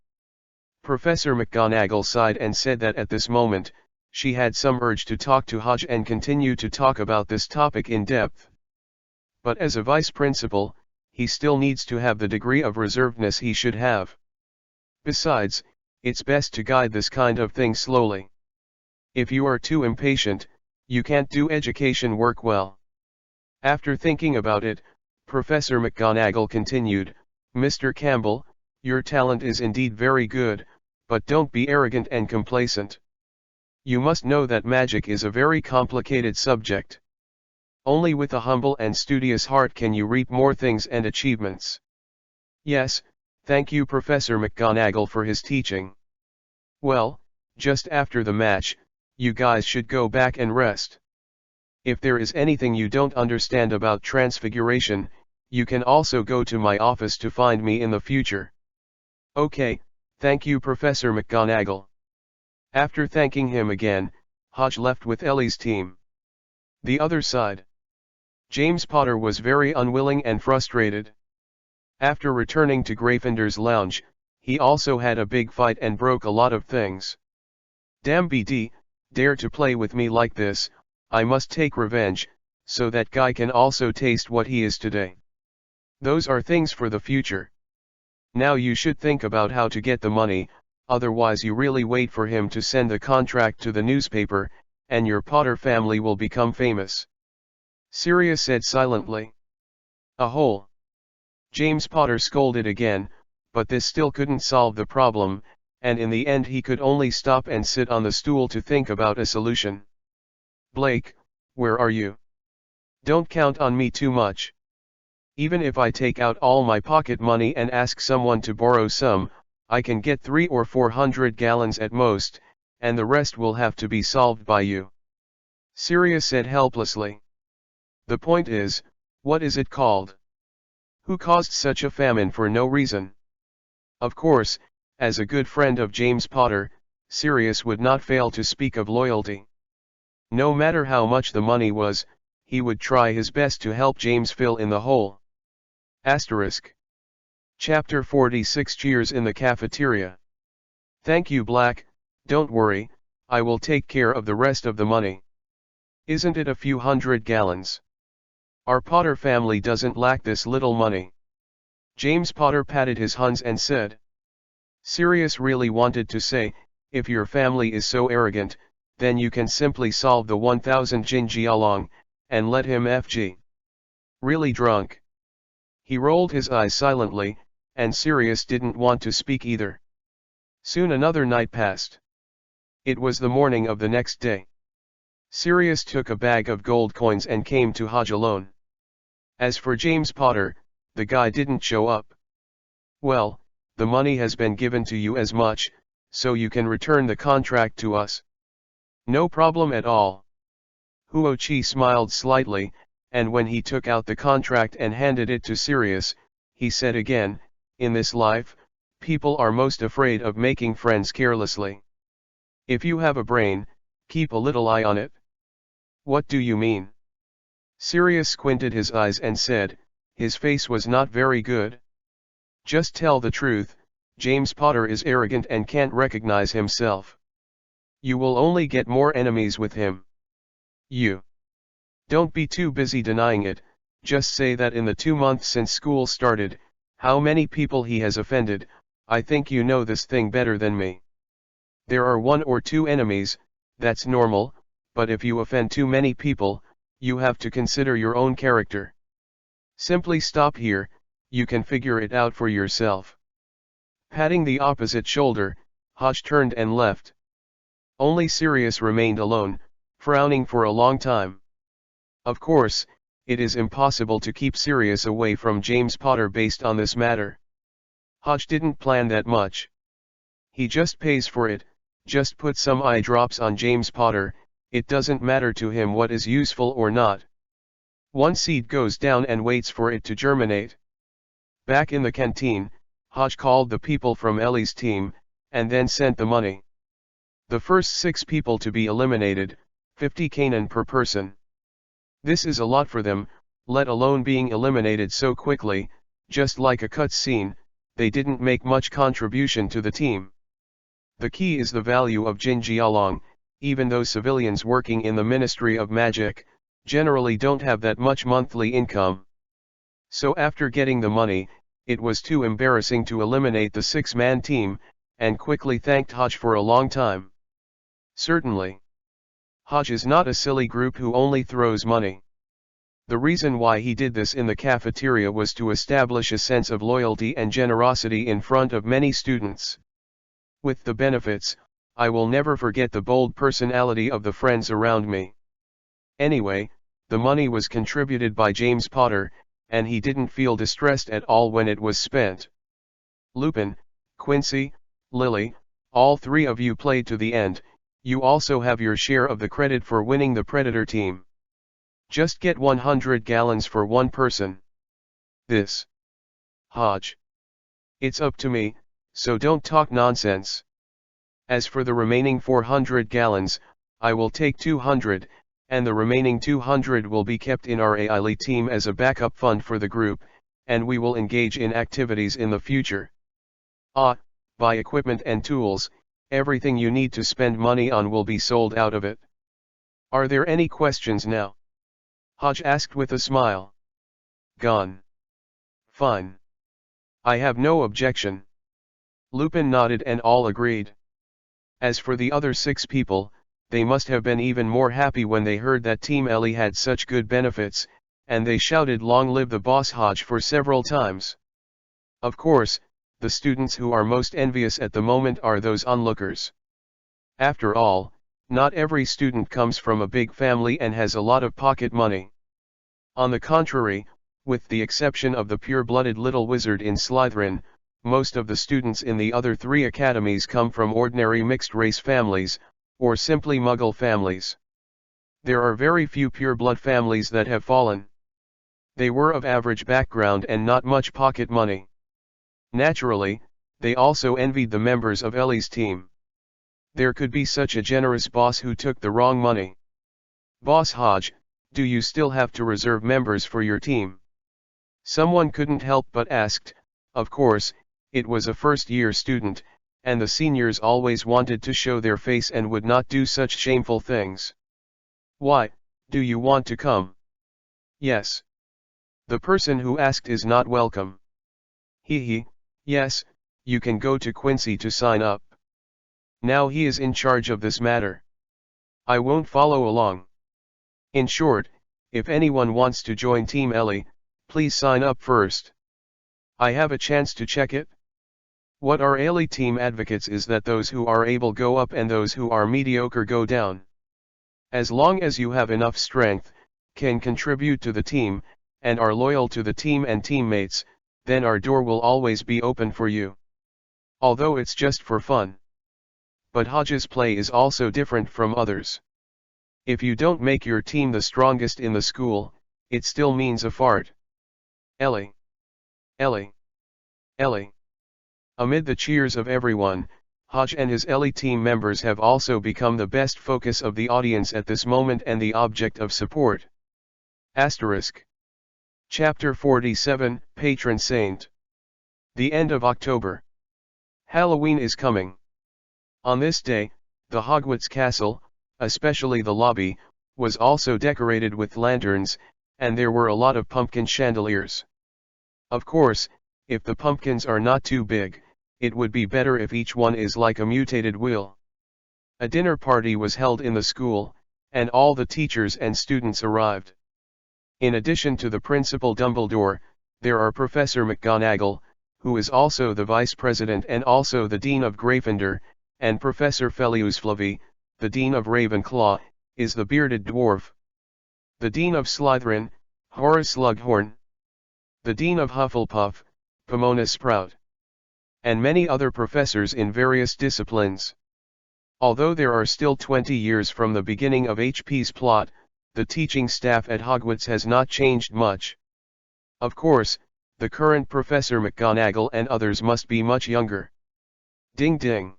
Speaker 1: Professor McGonagall sighed and said that at this moment, she had some urge to talk to Hodge and continue to talk about this topic in depth. But as a vice principal, he still needs to have the degree of reservedness he should have. Besides, it's best to guide this kind of thing slowly. If you are too impatient, you can't do education work well. After thinking about it, Professor McGonagall continued, Mr. Campbell, your talent is indeed very good, but don't be arrogant and complacent. You must know that magic is a very complicated subject. Only with a humble and studious heart can you reap more things and achievements. Yes, thank you Professor McGonagall for his teaching. Well, just after the match, you guys should go back and rest. If there is anything you don't understand about transfiguration, you can also go to my office to find me in the future. Okay, thank you Professor McGonagall. After thanking him again, Hodge left with Ellie's team. The other side. James Potter was very unwilling and frustrated. After returning to Gryffindor's lounge, he also had a big fight and broke a lot of things. Damn BD, dare to play with me like this, I must take revenge, so that guy can also taste what he is today. Those are things for the future. Now you should think about how to get the money, otherwise you really wait for him to send the contract to the newspaper, and your Potter family will become famous. Sirius said silently. A hole. James Potter scolded again, but this still couldn't solve the problem, and in the end he could only stop and sit on the stool to think about a solution. Blake, where are you? Don't count on me too much. Even if I take out all my pocket money and ask someone to borrow some, I can get 300 or 400 gallons at most, and the rest will have to be solved by you. Sirius said helplessly. The point is, what is it called? Who caused such a famine for no reason? Of course, as a good friend of James Potter, Sirius would not fail to speak of loyalty. No matter how much the money was, he would try his best to help James fill in the hole. Asterisk. Chapter 46 Cheers in the Cafeteria. Thank you Black, don't worry, I will take care of the rest of the money. Isn't it a few hundred gallons? Our Potter family doesn't lack this little money. James Potter patted his hands and said. Sirius really wanted to say, if your family is so arrogant, then you can simply solve the 1000 Jinjialong, and let him FG. Really drunk. He rolled his eyes silently, and Sirius didn't want to speak either. Soon another night passed. It was the morning of the next day. Sirius took a bag of gold coins and came to Hodge alone. As for James Potter, the guy didn't show up. Well, the money has been given to you as much, so you can return the contract to us. No problem at all. Huochi smiled slightly, and when he took out the contract and handed it to Sirius, he said again, in this life, people are most afraid of making friends carelessly. If you have a brain, keep a little eye on it. What do you mean? Sirius squinted his eyes and said, his face was not very good. Just tell the truth, James Potter is arrogant and can't recognize himself. You will only get more enemies with him. You. Don't be too busy denying it, just say that in the 2 months since school started, how many people he has offended. I think you know this thing better than me. There are 1 or 2 enemies, that's normal, but if you offend too many people, you have to consider your own character. Simply stop here, you can figure it out for yourself. Patting the opposite shoulder, Hodge turned and left. Only Sirius remained alone, frowning for a long time. Of course, it is impossible to keep Sirius away from James Potter based on this matter. Hodge didn't plan that much. He just pays for it, just put some eye drops on James Potter, it doesn't matter to him what is useful or not. One seed goes down and waits for it to germinate. Back in the canteen, Hodge called the people from Ellie's team, and then sent the money. The first 6 people to be eliminated, 50 Kanan per person. This is a lot for them, let alone being eliminated so quickly, just like a cut scene, they didn't make much contribution to the team. The key is the value of Jinjialong, even though civilians working in the Ministry of Magic, generally don't have that much monthly income. So after getting the money, it was too embarrassing to eliminate the 6-man team, and quickly thanked Hodge for a long time. Certainly. Hodge is not a silly group who only throws money. The reason why he did this in the cafeteria was to establish a sense of loyalty and generosity in front of many students. With the benefits, I will never forget the bold personality of the friends around me. Anyway, the money was contributed by James Potter, and he didn't feel distressed at all when it was spent. Lupin, Quincy, Lily, all three of you played to the end. You also have your share of the credit for winning the Predator team. Just get 100 gallons for one person. This. Hodge. It's up to me, so don't talk nonsense. As for the remaining 400 gallons, I will take 200, and the remaining 200 will be kept in our AILE team as a backup fund for the group, and we will engage in activities in the future. Buy equipment and tools, everything you need to spend money on will be sold out of it. Are there any questions now? Hodge asked with a smile. Gone. Fine. I have no objection. Lupin nodded and all agreed. As for the other 6 people, they must have been even more happy when they heard that Team Ellie had such good benefits, and they shouted "Long live the boss Hodge" for several times. Of course, the students who are most envious at the moment are those onlookers. After all, not every student comes from a big family and has a lot of pocket money. On the contrary, with the exception of the pure-blooded little wizard in Slytherin, most of the students in the other 3 academies come from ordinary mixed-race families, or simply Muggle families. There are very few pure-blood families that have fallen. They were of average background and not much pocket money. Naturally, they also envied the members of Ellie's team. There could be such a generous boss who took the wrong money. Boss Hodge, do you still have to reserve members for your team? Someone couldn't help but asked. Of course, it was a first-year student, and the seniors always wanted to show their face and would not do such shameful things. Why, do you want to come? Yes. The person who asked is not welcome. Yes, you can go to Quincy to sign up. Now he is in charge of this matter. I won't follow along. In short, if anyone wants to join Team Ellie, please sign up first. I have a chance to check it. What our Ellie team advocates is that those who are able go up and those who are mediocre go down. As long as you have enough strength, can contribute to the team, and are loyal to the team and teammates, then our door will always be open for you. Although it's just for fun. But Hodge's play is also different from others. If you don't make your team the strongest in the school, it still means a fart. Ellie. Ellie. Ellie. Amid the cheers of everyone, Hodge and his Ellie team members have also become the best focus of the audience at this moment and the object of support. Asterisk. Chapter 47, Patron Saint. The end of October. Halloween is coming. On this day, the Hogwarts castle, especially the lobby, was also decorated with lanterns, and there were a lot of pumpkin chandeliers. Of course, if the pumpkins are not too big, it would be better if each one is like a mutated wheel. A dinner party was held in the school, and all the teachers and students arrived. In addition to the Principal Dumbledore, there are Professor McGonagall, who is also the Vice President and also the Dean of Gryffindor, and Professor Felius Flavy, the Dean of Ravenclaw, is the bearded dwarf. The Dean of Slytherin, Horace Slughorn. The Dean of Hufflepuff, Pomona Sprout. And many other professors in various disciplines. Although there are still 20 years from the beginning of HP's plot, the teaching staff at Hogwarts has not changed much. Of course, the current Professor McGonagall and others must be much younger. Ding ding.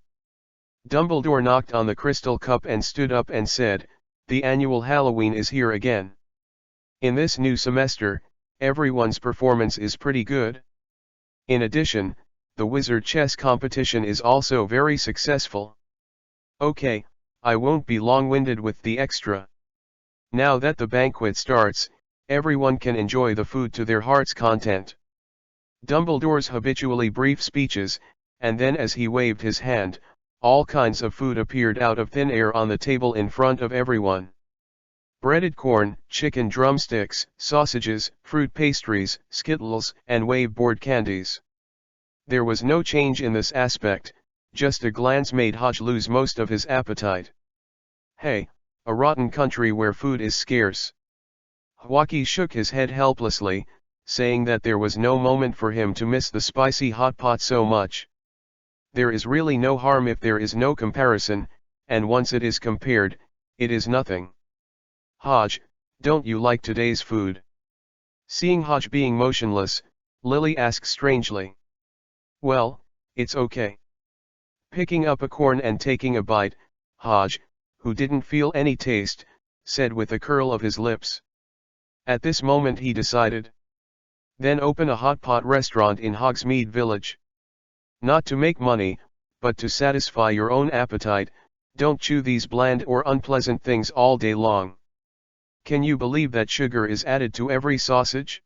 Speaker 1: Dumbledore knocked on the crystal cup and stood up and said, "The annual Halloween is here again. In this new semester, everyone's performance is pretty good. In addition, the wizard chess competition is also very successful. Okay, I won't be long-winded with the extra. Now that the banquet starts, everyone can enjoy the food to their heart's content." Dumbledore's habitually brief speeches, and then as he waved his hand, all kinds of food appeared out of thin air on the table in front of everyone. Breaded corn, chicken drumsticks, sausages, fruit pastries, Skittles, and waveboard candies. There was no change in this aspect, Just a glance made Hodge lose most of his appetite. Hey, a rotten country where food is scarce. Hwaki shook his head helplessly, saying that there was no moment for him to miss the spicy hot pot so much. There is really no harm if there is no comparison, and once it is compared, it is nothing. Hodge, don't you like today's food? Seeing Hodge being motionless, Lily asked strangely. Well, it's okay. Picking up a corn and taking a bite, Hodge, who didn't feel any taste, said with a curl of his lips. At this moment he decided. Then open a hot pot restaurant in Hogsmeade Village. Not to make money, but to satisfy your own appetite. Don't chew these bland or unpleasant things all day long. Can you believe that sugar is added to every sausage?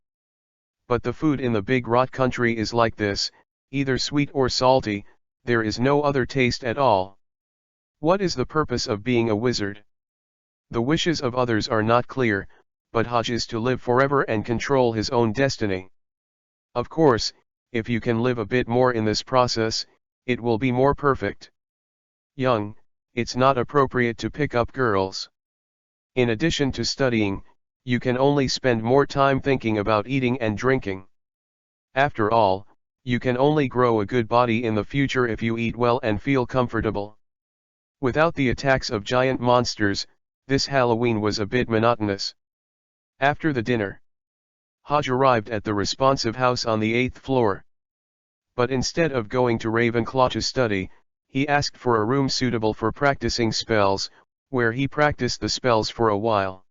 Speaker 1: But the food in the big rot country is like this, either sweet or salty, there is no other taste at all. What is the purpose of being a wizard? The wishes of others are not clear, but Hodge is to live forever and control his own destiny. Of course, if you can live a bit more in this process, it will be more perfect. Young, it's not appropriate to pick up girls. In addition to studying, you can only spend more time thinking about eating and drinking. After all, you can only grow a good body in the future if you eat well and feel comfortable. Without the attacks of giant monsters, this Halloween was a bit monotonous. After the dinner, Hodge arrived at the responsive house on the 8th floor. But instead of going to Ravenclaw to study, he asked for a room suitable for practicing spells, where he practiced the spells for a while.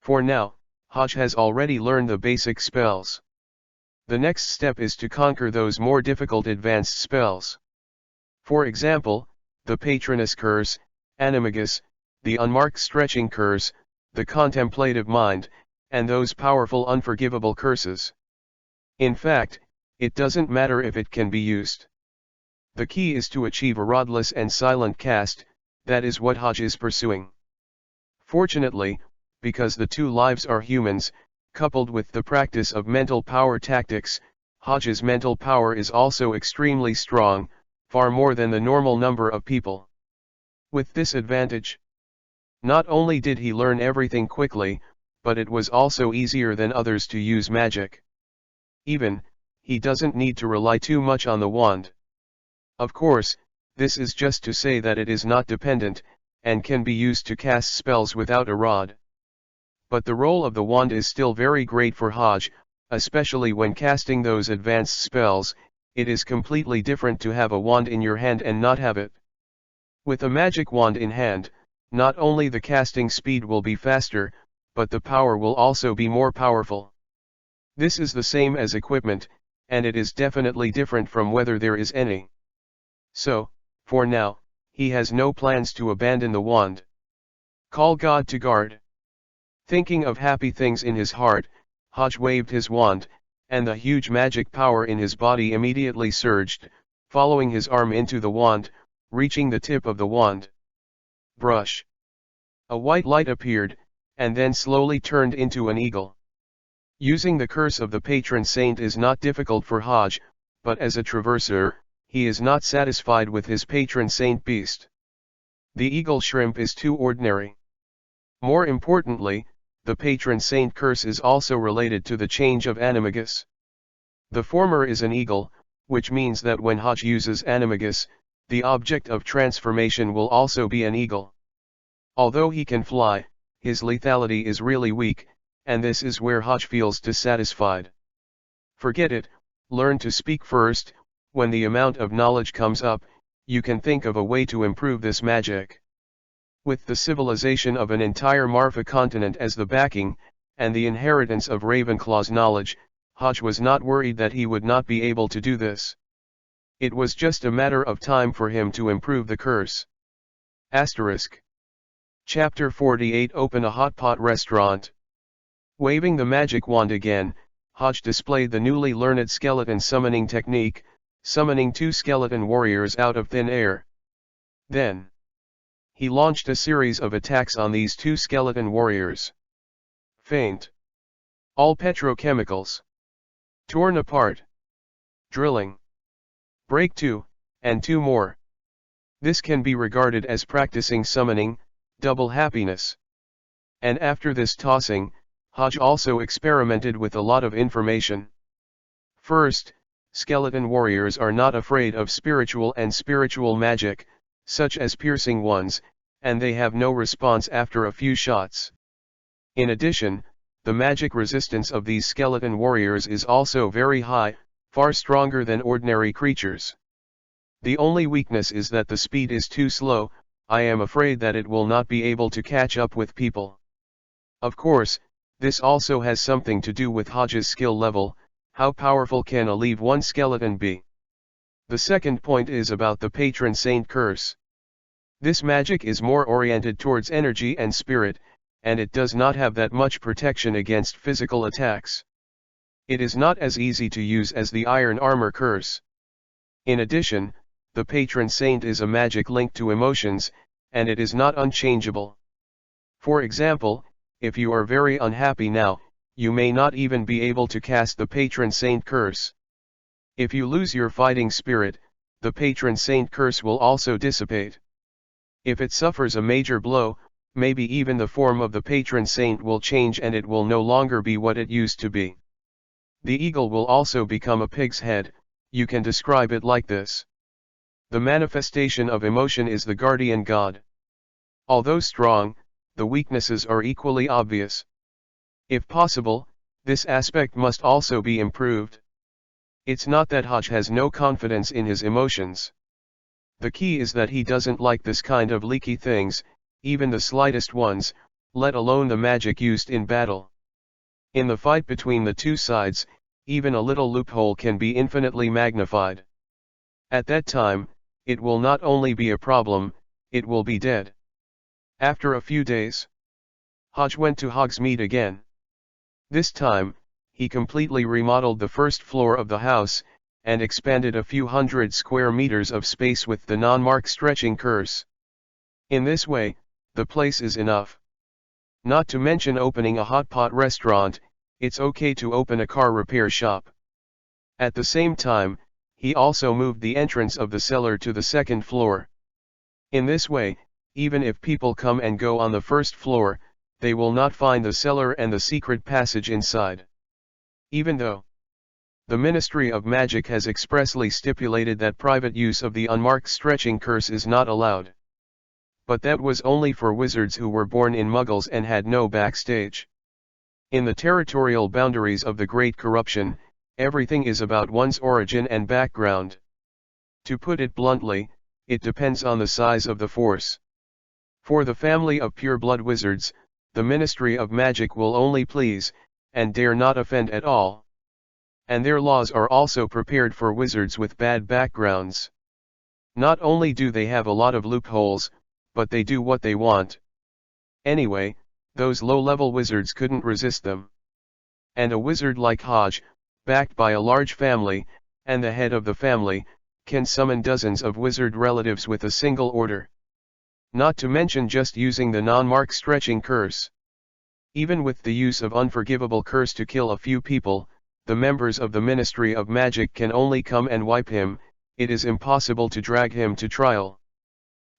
Speaker 1: For now, Hodge has already learned the basic spells. The next step is to conquer those more difficult advanced spells. For example, the Patronus Curse, Animagus, the Unmarked Stretching Curse, the Contemplative Mind, and those powerful unforgivable curses. In fact, it doesn't matter if it can be used. The key is to achieve a rodless and silent cast, that is what Hodge is pursuing. Fortunately, because the two lives are humans, coupled with the practice of mental power tactics, Hodge's mental power is also extremely strong, far more than the normal number of people. With this advantage, not only did he learn everything quickly, but it was also easier than others to use magic. Even, he doesn't need to rely too much on the wand. Of course, this is just to say that it is not dependent, and can be used to cast spells without a rod. But the role of the wand is still very great for Hodge, especially when casting those advanced spells. It is completely different to have a wand in your hand and not have it. With a magic wand in hand, not only the casting speed will be faster, but the power will also be more powerful. This is the same as equipment, and it is definitely different from whether there is any. So, for now, he has no plans to abandon the wand. Call God to guard. Thinking of happy things in his heart, Hodge waved his wand, and the huge magic power in his body immediately surged, following his arm into the wand, reaching the tip of the wand. Brush. A white light appeared, and then slowly turned into an eagle. Using the curse of the patron saint is not difficult for Hodge, but as a traverser, he is not satisfied with his patron saint beast. The eagle shrimp is too ordinary. More importantly, the patron saint curse is also related to the change of Animagus. The former is an eagle, which means that when Hodge uses Animagus, the object of transformation will also be an eagle. Although he can fly, his lethality is really weak, and this is where Hodge feels dissatisfied. Forget it, learn to speak first. When the amount of knowledge comes up, you can think of a way to improve this magic. With the civilization of an entire Marfa continent as the backing, and the inheritance of Ravenclaw's knowledge, Hodge was not worried that he would not be able to do this. It was just a matter of time for him to improve the curse. Asterisk. Chapter 48 Open a hot pot restaurant. Waving the magic wand again, Hodge displayed the newly learned skeleton summoning technique, summoning 2 skeleton warriors out of thin air. Then, he launched a series of attacks on these 2 skeleton warriors. Faint. All petrochemicals. Torn apart. Drilling. Break 2, and 2 more, This can be regarded as practicing summoning, double happiness. And after this tossing, Hodge also experimented with a lot of information. First, skeleton warriors are not afraid of spiritual and spiritual magic, such as piercing ones, and they have no response after a few shots. In addition, the magic resistance of these skeleton warriors is also very high, far stronger than ordinary creatures. The only weakness is that the speed is too slow. I am afraid that it will not be able to catch up with people. Of course, this also has something to do with Hodge's skill level. How powerful can a leave one skeleton be? The second point is about the patron saint curse. This magic is more oriented towards energy and spirit, and it does not have that much protection against physical attacks. It is not as easy to use as the iron armor curse. In addition, the patron saint is a magic linked to emotions, and it is not unchangeable. For example, if you are very unhappy now, you may not even be able to cast the patron saint curse. If you lose your fighting spirit, the patron saint curse will also dissipate. If it suffers a major blow, maybe even the form of the patron saint will change and it will no longer be what it used to be. The eagle will also become a pig's head. You can describe it like this. The manifestation of emotion is the guardian god. Although strong, the weaknesses are equally obvious. If possible, this aspect must also be improved. It's not that Hodge has no confidence in his emotions. The key is that he doesn't like this kind of leaky things, even the slightest ones, let alone the magic used in battle. In the fight between the two sides, even a little loophole can be infinitely magnified. At that time, it will not only be a problem, it will be dead. After a few days, Hodge went to Hogsmeade again. This time, he completely remodeled the first floor of the house, and expanded a few hundred square meters of space with the non-mark stretching curse. In this way, the place is enough. Not to mention opening a hot pot restaurant, it's okay to open a car repair shop. At the same time, he also moved the entrance of the cellar to the second floor. In this way, even if people come and go on the first floor, they will not find the cellar and the secret passage inside. Even though the Ministry of Magic has expressly stipulated that private use of the unmarked stretching curse is not allowed. But that was only for wizards who were born in Muggles and had no backstage. In the territorial boundaries of the Great Corruption, everything is about one's origin and background. To put it bluntly, it depends on the size of the force. For the family of pure-blood wizards, the Ministry of Magic will only please, and dare not offend at all. And their laws are also prepared for wizards with bad backgrounds. Not only do they have a lot of loopholes, but they do what they want. Anyway, those low-level wizards couldn't resist them. And a wizard like Hodge, backed by a large family, and the head of the family, can summon dozens of wizard relatives with a single order. Not to mention just using the non-mark stretching curse. Even with the use of unforgivable curse to kill a few people, the members of the Ministry of Magic can only come and wipe him. It is impossible to drag him to trial.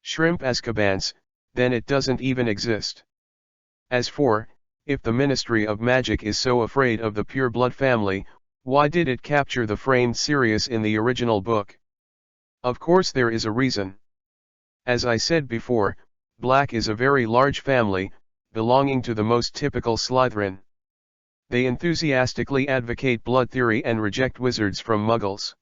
Speaker 1: Shrimp Azkabans, then it doesn't even exist. As for, if the Ministry of Magic is so afraid of the pure-blood family, why did it capture the framed Sirius in the original book? Of course there is a reason. As I said before, Black is a very large family, belonging to the most typical Slytherin. They enthusiastically advocate blood theory and reject wizards from Muggles.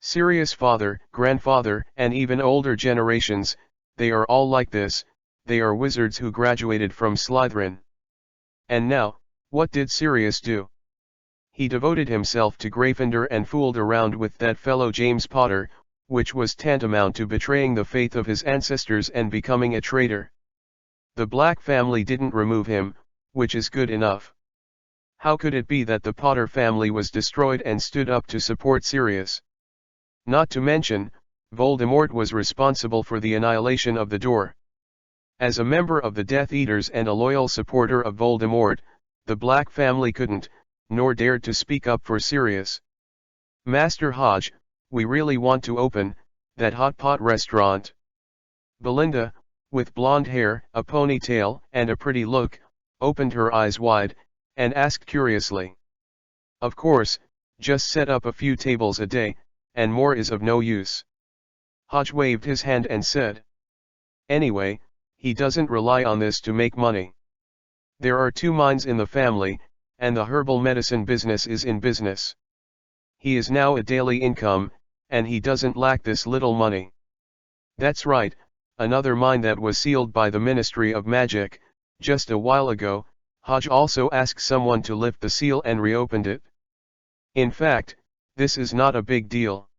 Speaker 1: Sirius' father, grandfather, and even older generations, they are all like this. They are wizards who graduated from Slytherin. And now, what did Sirius do? He devoted himself to Gryffindor and fooled around with that fellow James Potter, which was tantamount to betraying the faith of his ancestors and becoming a traitor. The Black family didn't remove him, which is good enough. How could it be that the Potter family was destroyed and stood up to support Sirius? Not to mention, Voldemort was responsible for the annihilation of the door. As a member of the Death Eaters and a loyal supporter of Voldemort, the Black family couldn't, nor dared to speak up for Sirius. Master Hodge, we really want to open that hot pot restaurant. Belinda, with blonde hair, a ponytail, and a pretty look, opened her eyes wide, and asked curiously. Of course, just set up a few tables a day, and more is of no use. Hodge waved his hand and said. Anyway, he doesn't rely on this to make money. There are 2 mines in the family, and the herbal medicine business is in business. He is now a daily income, and he doesn't lack this little money. That's right, another mine that was sealed by the Ministry of Magic, just a while ago. Hodge also asked someone to lift the seal and reopened it. In fact, this is not a big deal.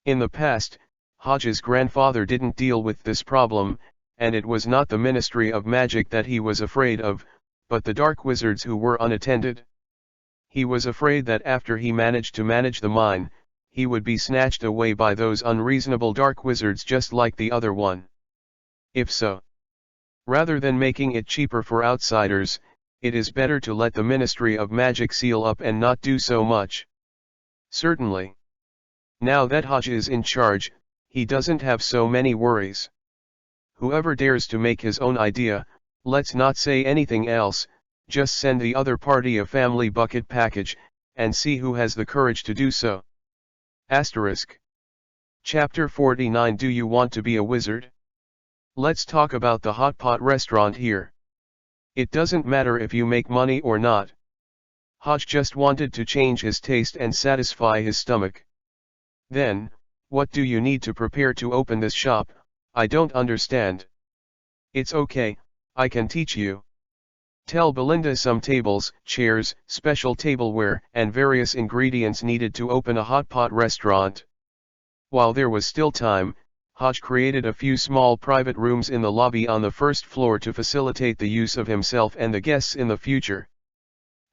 Speaker 1: In the past, Hodge's grandfather didn't deal with this problem, and it was not the Ministry of Magic that he was afraid of, but the dark wizards who were unattended. He was afraid that after he managed to manage the mine, he would be snatched away by those unreasonable dark wizards just like the other one. If so, rather than making it cheaper for outsiders, it is better to let the Ministry of Magic seal up and not do so much. Certainly. Now that Hodge is in charge, he doesn't have so many worries. Whoever dares to make his own idea, let's not say anything else, just send the other party a family bucket package, and see who has the courage to do so. Asterisk. Chapter 49. Do you want to be a wizard? Let's talk about the hot pot restaurant here. It doesn't matter if you make money or not. Hodge just wanted to change his taste and satisfy his stomach. Then, what do you need to prepare to open this shop? I don't understand. It's okay, I can teach you. Tell Belinda some tables, chairs, special tableware, and various ingredients needed to open a hot pot restaurant. While there was still time, Hodge created a few small private rooms in the lobby on the first floor to facilitate the use of himself and the guests in the future.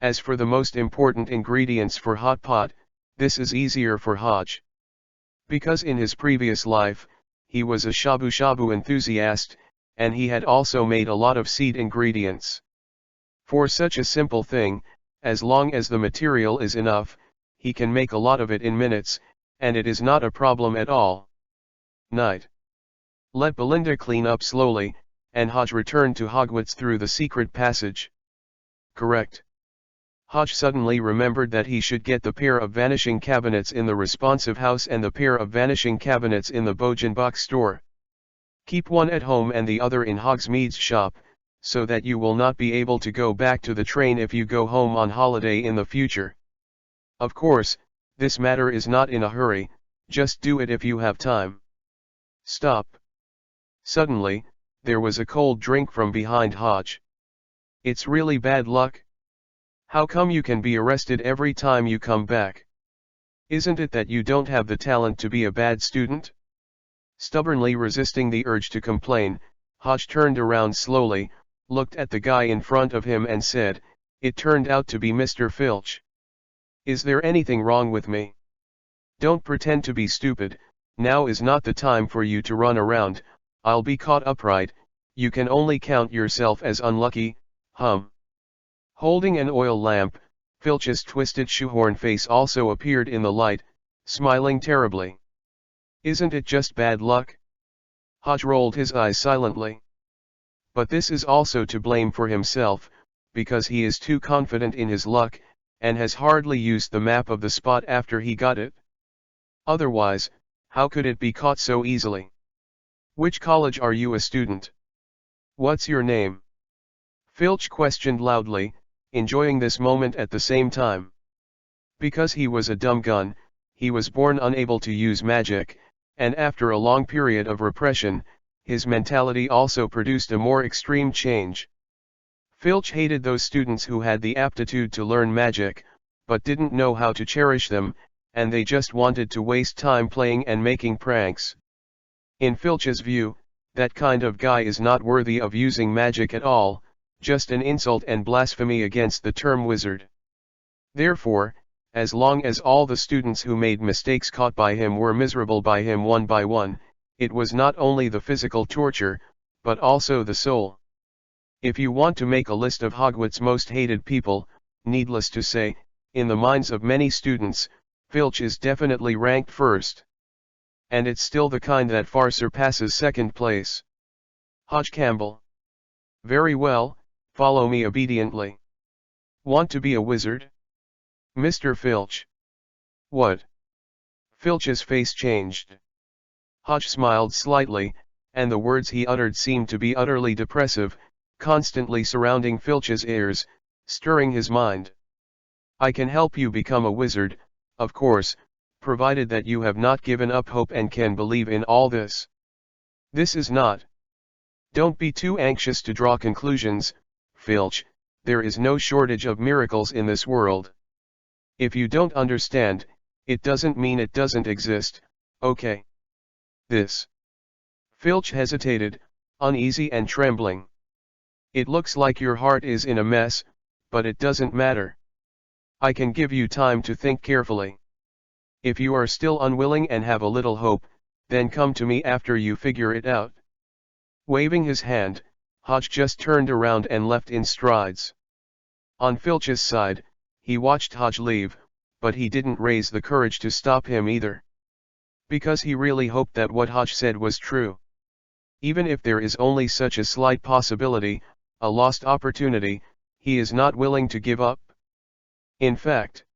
Speaker 1: As for the most important ingredients for hot pot, this is easier for Hodge. Because in his previous life, he was a shabu-shabu enthusiast, and he had also made a lot of seed ingredients. For such a simple thing, as long as the material is enough, he can make a lot of it in minutes, and it is not a problem at all. Night. Let Belinda clean up slowly, and Hodge returned to Hogwarts through the secret passage. Correct. Hodge suddenly remembered that he should get the pair of vanishing cabinets in the responsive house and the pair of vanishing cabinets in the Book store. Keep one at home and the other in Hogsmeade's shop, so that you will not be able to go back to the train if you go home on holiday in the future. Of course, this matter is not in a hurry, just do it if you have time. Stop. Suddenly, there was a cold drink from behind Hodge. It's really bad luck. How come you can be arrested every time you come back? Isn't it that you don't have the talent to be a bad student? Stubbornly resisting the urge to complain, Hodge turned around slowly, looked at the guy in front of him and said, "It turned out to be Mr. Filch. Is there anything wrong with me? Don't pretend to be stupid, now is not the time for you to run around, I'll be caught upright, you can only count yourself as unlucky, Holding an oil lamp, Filch's twisted shoehorn face also appeared in the light, smiling terribly. Isn't it just bad luck? Hodge rolled his eyes silently. But this is also to blame for himself, because he is too confident in his luck, and has hardly used the map of the spot after he got it. Otherwise, how could it be caught so easily? Which college are you a student? What's your name? Filch questioned loudly, enjoying this moment at the same time. Because he was a dumb gun, he was born unable to use magic, and after a long period of repression, his mentality also produced a more extreme change. Filch hated those students who had the aptitude to learn magic, but didn't know how to cherish them, and they just wanted to waste time playing and making pranks. In Filch's view, that kind of guy is not worthy of using magic at all, just an insult and blasphemy against the term wizard. Therefore, as long as all the students who made mistakes caught by him were miserable by him one by one, it was not only the physical torture, but also the soul. If you want to make a list of Hogwarts' most hated people, needless to say, in the minds of many students, Filch is definitely ranked first. And it's still the kind that far surpasses second place. Hodge Campbell. Very well, follow me obediently. Want to be a wizard? Mr. Filch. What? Filch's face changed. Hodge smiled slightly, and the words he uttered seemed to be utterly depressive, constantly surrounding Filch's ears, stirring his mind. I can help you become a wizard, of course, provided that you have not given up hope and can believe in all this. This is not. Don't be too anxious to draw conclusions, Filch, there is no shortage of miracles in this world. If you don't understand, it doesn't mean it doesn't exist, okay? This. Filch hesitated, uneasy and trembling. It looks like your heart is in a mess, but it doesn't matter. I can give you time to think carefully. If you are still unwilling and have a little hope, then come to me after you figure it out. Waving his hand, Hodge just turned around and left in strides. On Filch's side, he watched Hodge leave, but he didn't raise the courage to stop him either. Because he really hoped that what Hodge said was true. Even if there is only such a slight possibility, a lost opportunity, he is not willing to give up. In fact,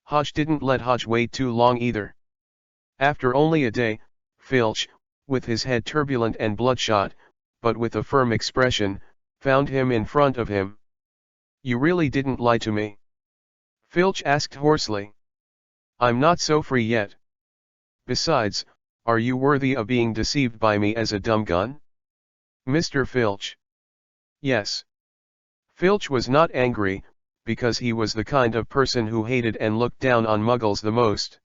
Speaker 1: Hodge didn't let Hodge wait too long either. After only a day, Filch, with his head turbulent and bloodshot, but with a firm expression, found him in front of him. You really didn't lie to me? Filch asked hoarsely. I'm not so free yet. Besides, are you worthy of being deceived by me as a dumb gun? Mr. Filch. Yes. Filch was not angry, because he was the kind of person who hated and looked down on muggles the most.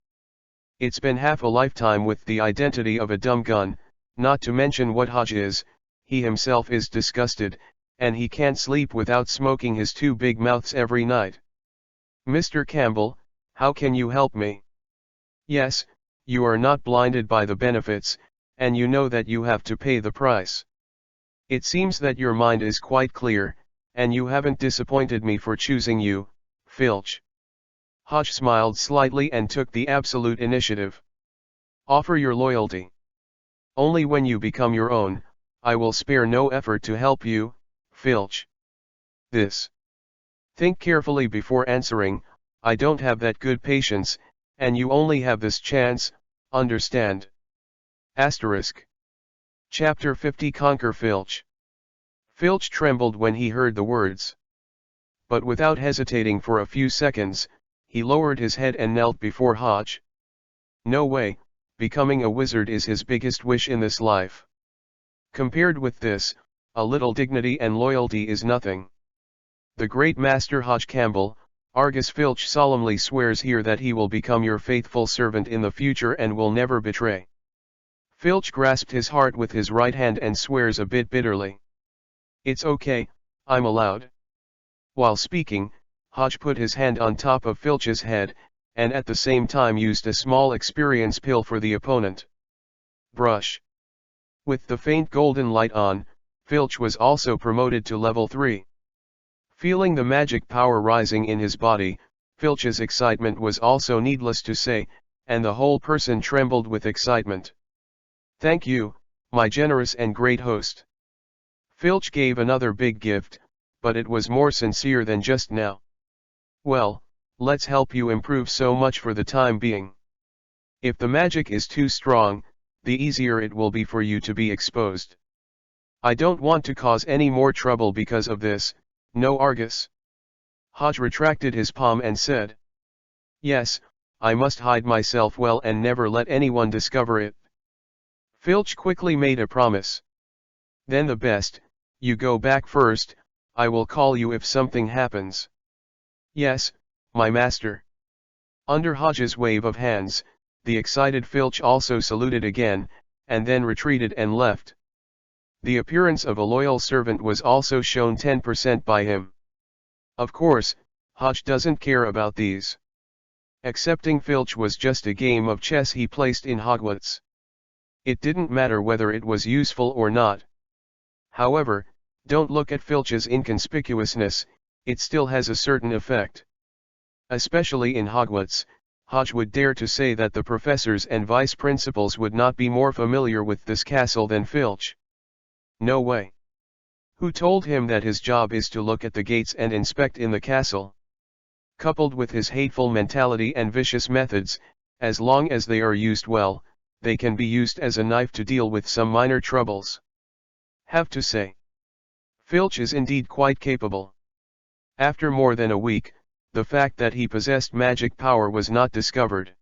Speaker 1: It's been half a lifetime with the identity of a dumb gun, not to mention what Hodge is, he himself is disgusted, and he can't sleep without smoking his two big mouths every night. Mr. Campbell, how can you help me? Yes, you are not blinded by the benefits, and you know that you have to pay the price. It seems that your mind is quite clear, and you haven't disappointed me for choosing you, Filch. Hodge smiled slightly and took the absolute initiative. Offer your loyalty. Only when you become your own, I will spare no effort to help you, Filch. This. Think carefully before answering, I don't have that good patience, and you only have this chance, understand? Asterisk. Chapter 50 Conquer Filch. Filch trembled when he heard the words. But without hesitating for a few seconds, he lowered his head and knelt before Hodge. No way, becoming a wizard is his biggest wish in this life. Compared with this, a little dignity and loyalty is nothing. The great master Hodge Campbell, Argus Filch solemnly swears here that he will become your faithful servant in the future and will never betray. Filch grasped his heart with his right hand and swears a bit bitterly. It's okay, I'm allowed. While speaking, Hodge put his hand on top of Filch's head, and at the same time used a small experience pill for the opponent. Brush. With the faint golden light on, Filch was also promoted to level 3. Feeling the magic power rising in his body, Filch's excitement was also needless to say, and the whole person trembled with excitement. Thank you, my generous and great host. Filch gave another big gift, but it was more sincere than just now. Well, let's help you improve so much for the time being. If the magic is too strong, the easier it will be for you to be exposed. I don't want to cause any more trouble because of this, no Argus. Hodge retracted his palm and said. Yes, I must hide myself well and never let anyone discover it. Filch quickly made a promise. Then the best, you go back first, I will call you if something happens. Yes, my master. Under Hodge's wave of hands, the excited Filch also saluted again, and then retreated and left. The appearance of a loyal servant was also shown 10% by him. Of course, Hodge doesn't care about these. Accepting Filch was just a game of chess he placed in Hogwarts. It didn't matter whether it was useful or not. However, don't look at Filch's inconspicuousness, it still has a certain effect. Especially in Hogwarts, Hodge would dare to say that the professors and vice principals would not be more familiar with this castle than Filch. No way. Who told him that his job is to look at the gates and inspect in the castle? Coupled with his hateful mentality and vicious methods, as long as they are used well, they can be used as a knife to deal with some minor troubles. Have to say, Filch is indeed quite capable. After more than a week, the fact that he possessed magic power was not discovered.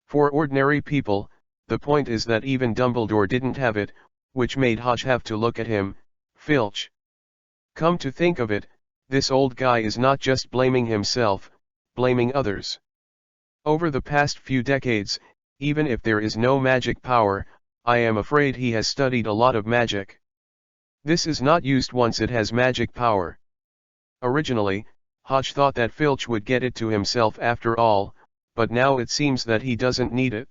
Speaker 1: For ordinary people, the point is that even Dumbledore didn't have it, which made Hodge have to look at him, Filch. Come to think of it, this old guy is not just blaming himself, blaming others. Over the past few decades, even if there is no magic power, I am afraid he has studied a lot of magic. This is not used once it has magic power. Originally, Hodge thought that Filch would get it to himself after all, but now it seems that he doesn't need it.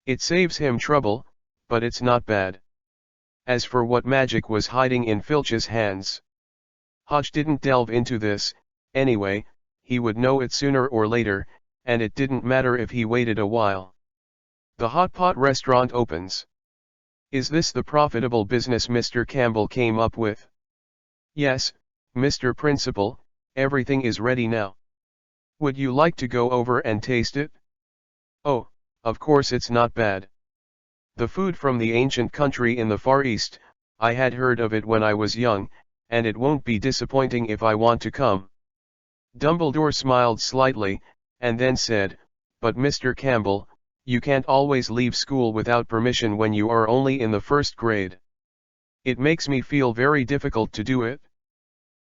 Speaker 1: It saves him trouble, but it's not bad. As for what magic was hiding in Filch's hands, Hodge didn't delve into this. Anyway, he would know it sooner or later, and it didn't matter if he waited a while. The Hot Pot restaurant opens. Is this the profitable business Mr. Campbell came up with? Yes, Mr. Principal, everything is ready now. Would you like to go over and taste it? Oh, of course it's not bad. The food from the ancient country in the Far East, I had heard of it when I was young, and it won't be disappointing if I want to come. Dumbledore smiled slightly, and then said, but Mr. Campbell, you can't always leave school without permission when you are only in the first grade. It makes me feel very difficult to do it.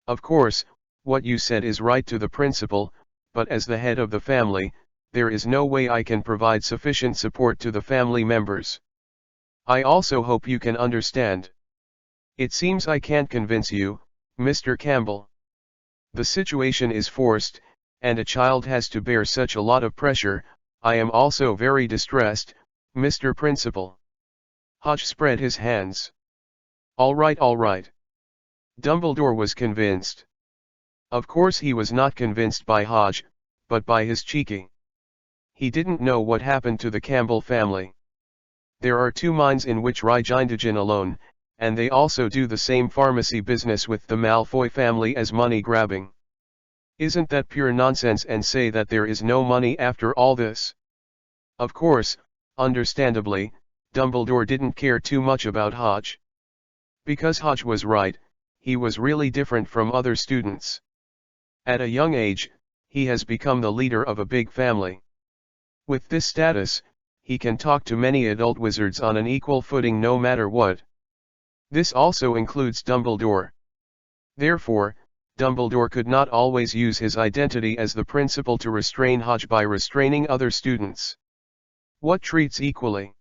Speaker 1: Of course, what you said is right to the principal, but as the head of the family, there is no way I can provide sufficient support to the family members. I also hope you can understand. It seems I can't convince you, Mr. Campbell. The situation is forced, and a child has to bear such a lot of pressure. I am also very distressed, Mr. Principal. Hodge spread his hands. All right, all right. Dumbledore was convinced. Of course he was not convinced by Hodge, but by his cheeky. He didn't know what happened to the Campbell family. There are two mines in which Rigindagen alone, and they also do the same pharmacy business with the Malfoy family as money grabbing. Isn't that pure nonsense, and say that there is no money after all this? Of course, understandably, Dumbledore didn't care too much about Hodge. Because Hodge was right, he was really different from other students. At a young age, he has become the leader of a big family. With this status, he can talk to many adult wizards on an equal footing no matter what. This also includes Dumbledore. Therefore, Dumbledore could not always use his identity as the principal to restrain Hodge by restraining other students. What treats equally?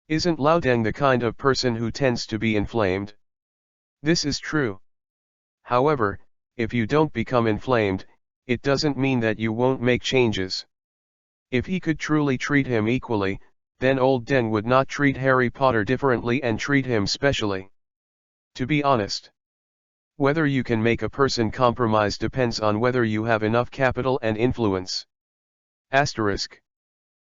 Speaker 1: Isn't Loudeng the kind of person who tends to be inflamed? This is true. However, if you don't become inflamed, it doesn't mean that you won't make changes. If he could truly treat him equally, then Old Den would not treat Harry Potter differently and treat him specially. To be honest, whether you can make a person compromise depends on whether you have enough capital and influence. Asterisk.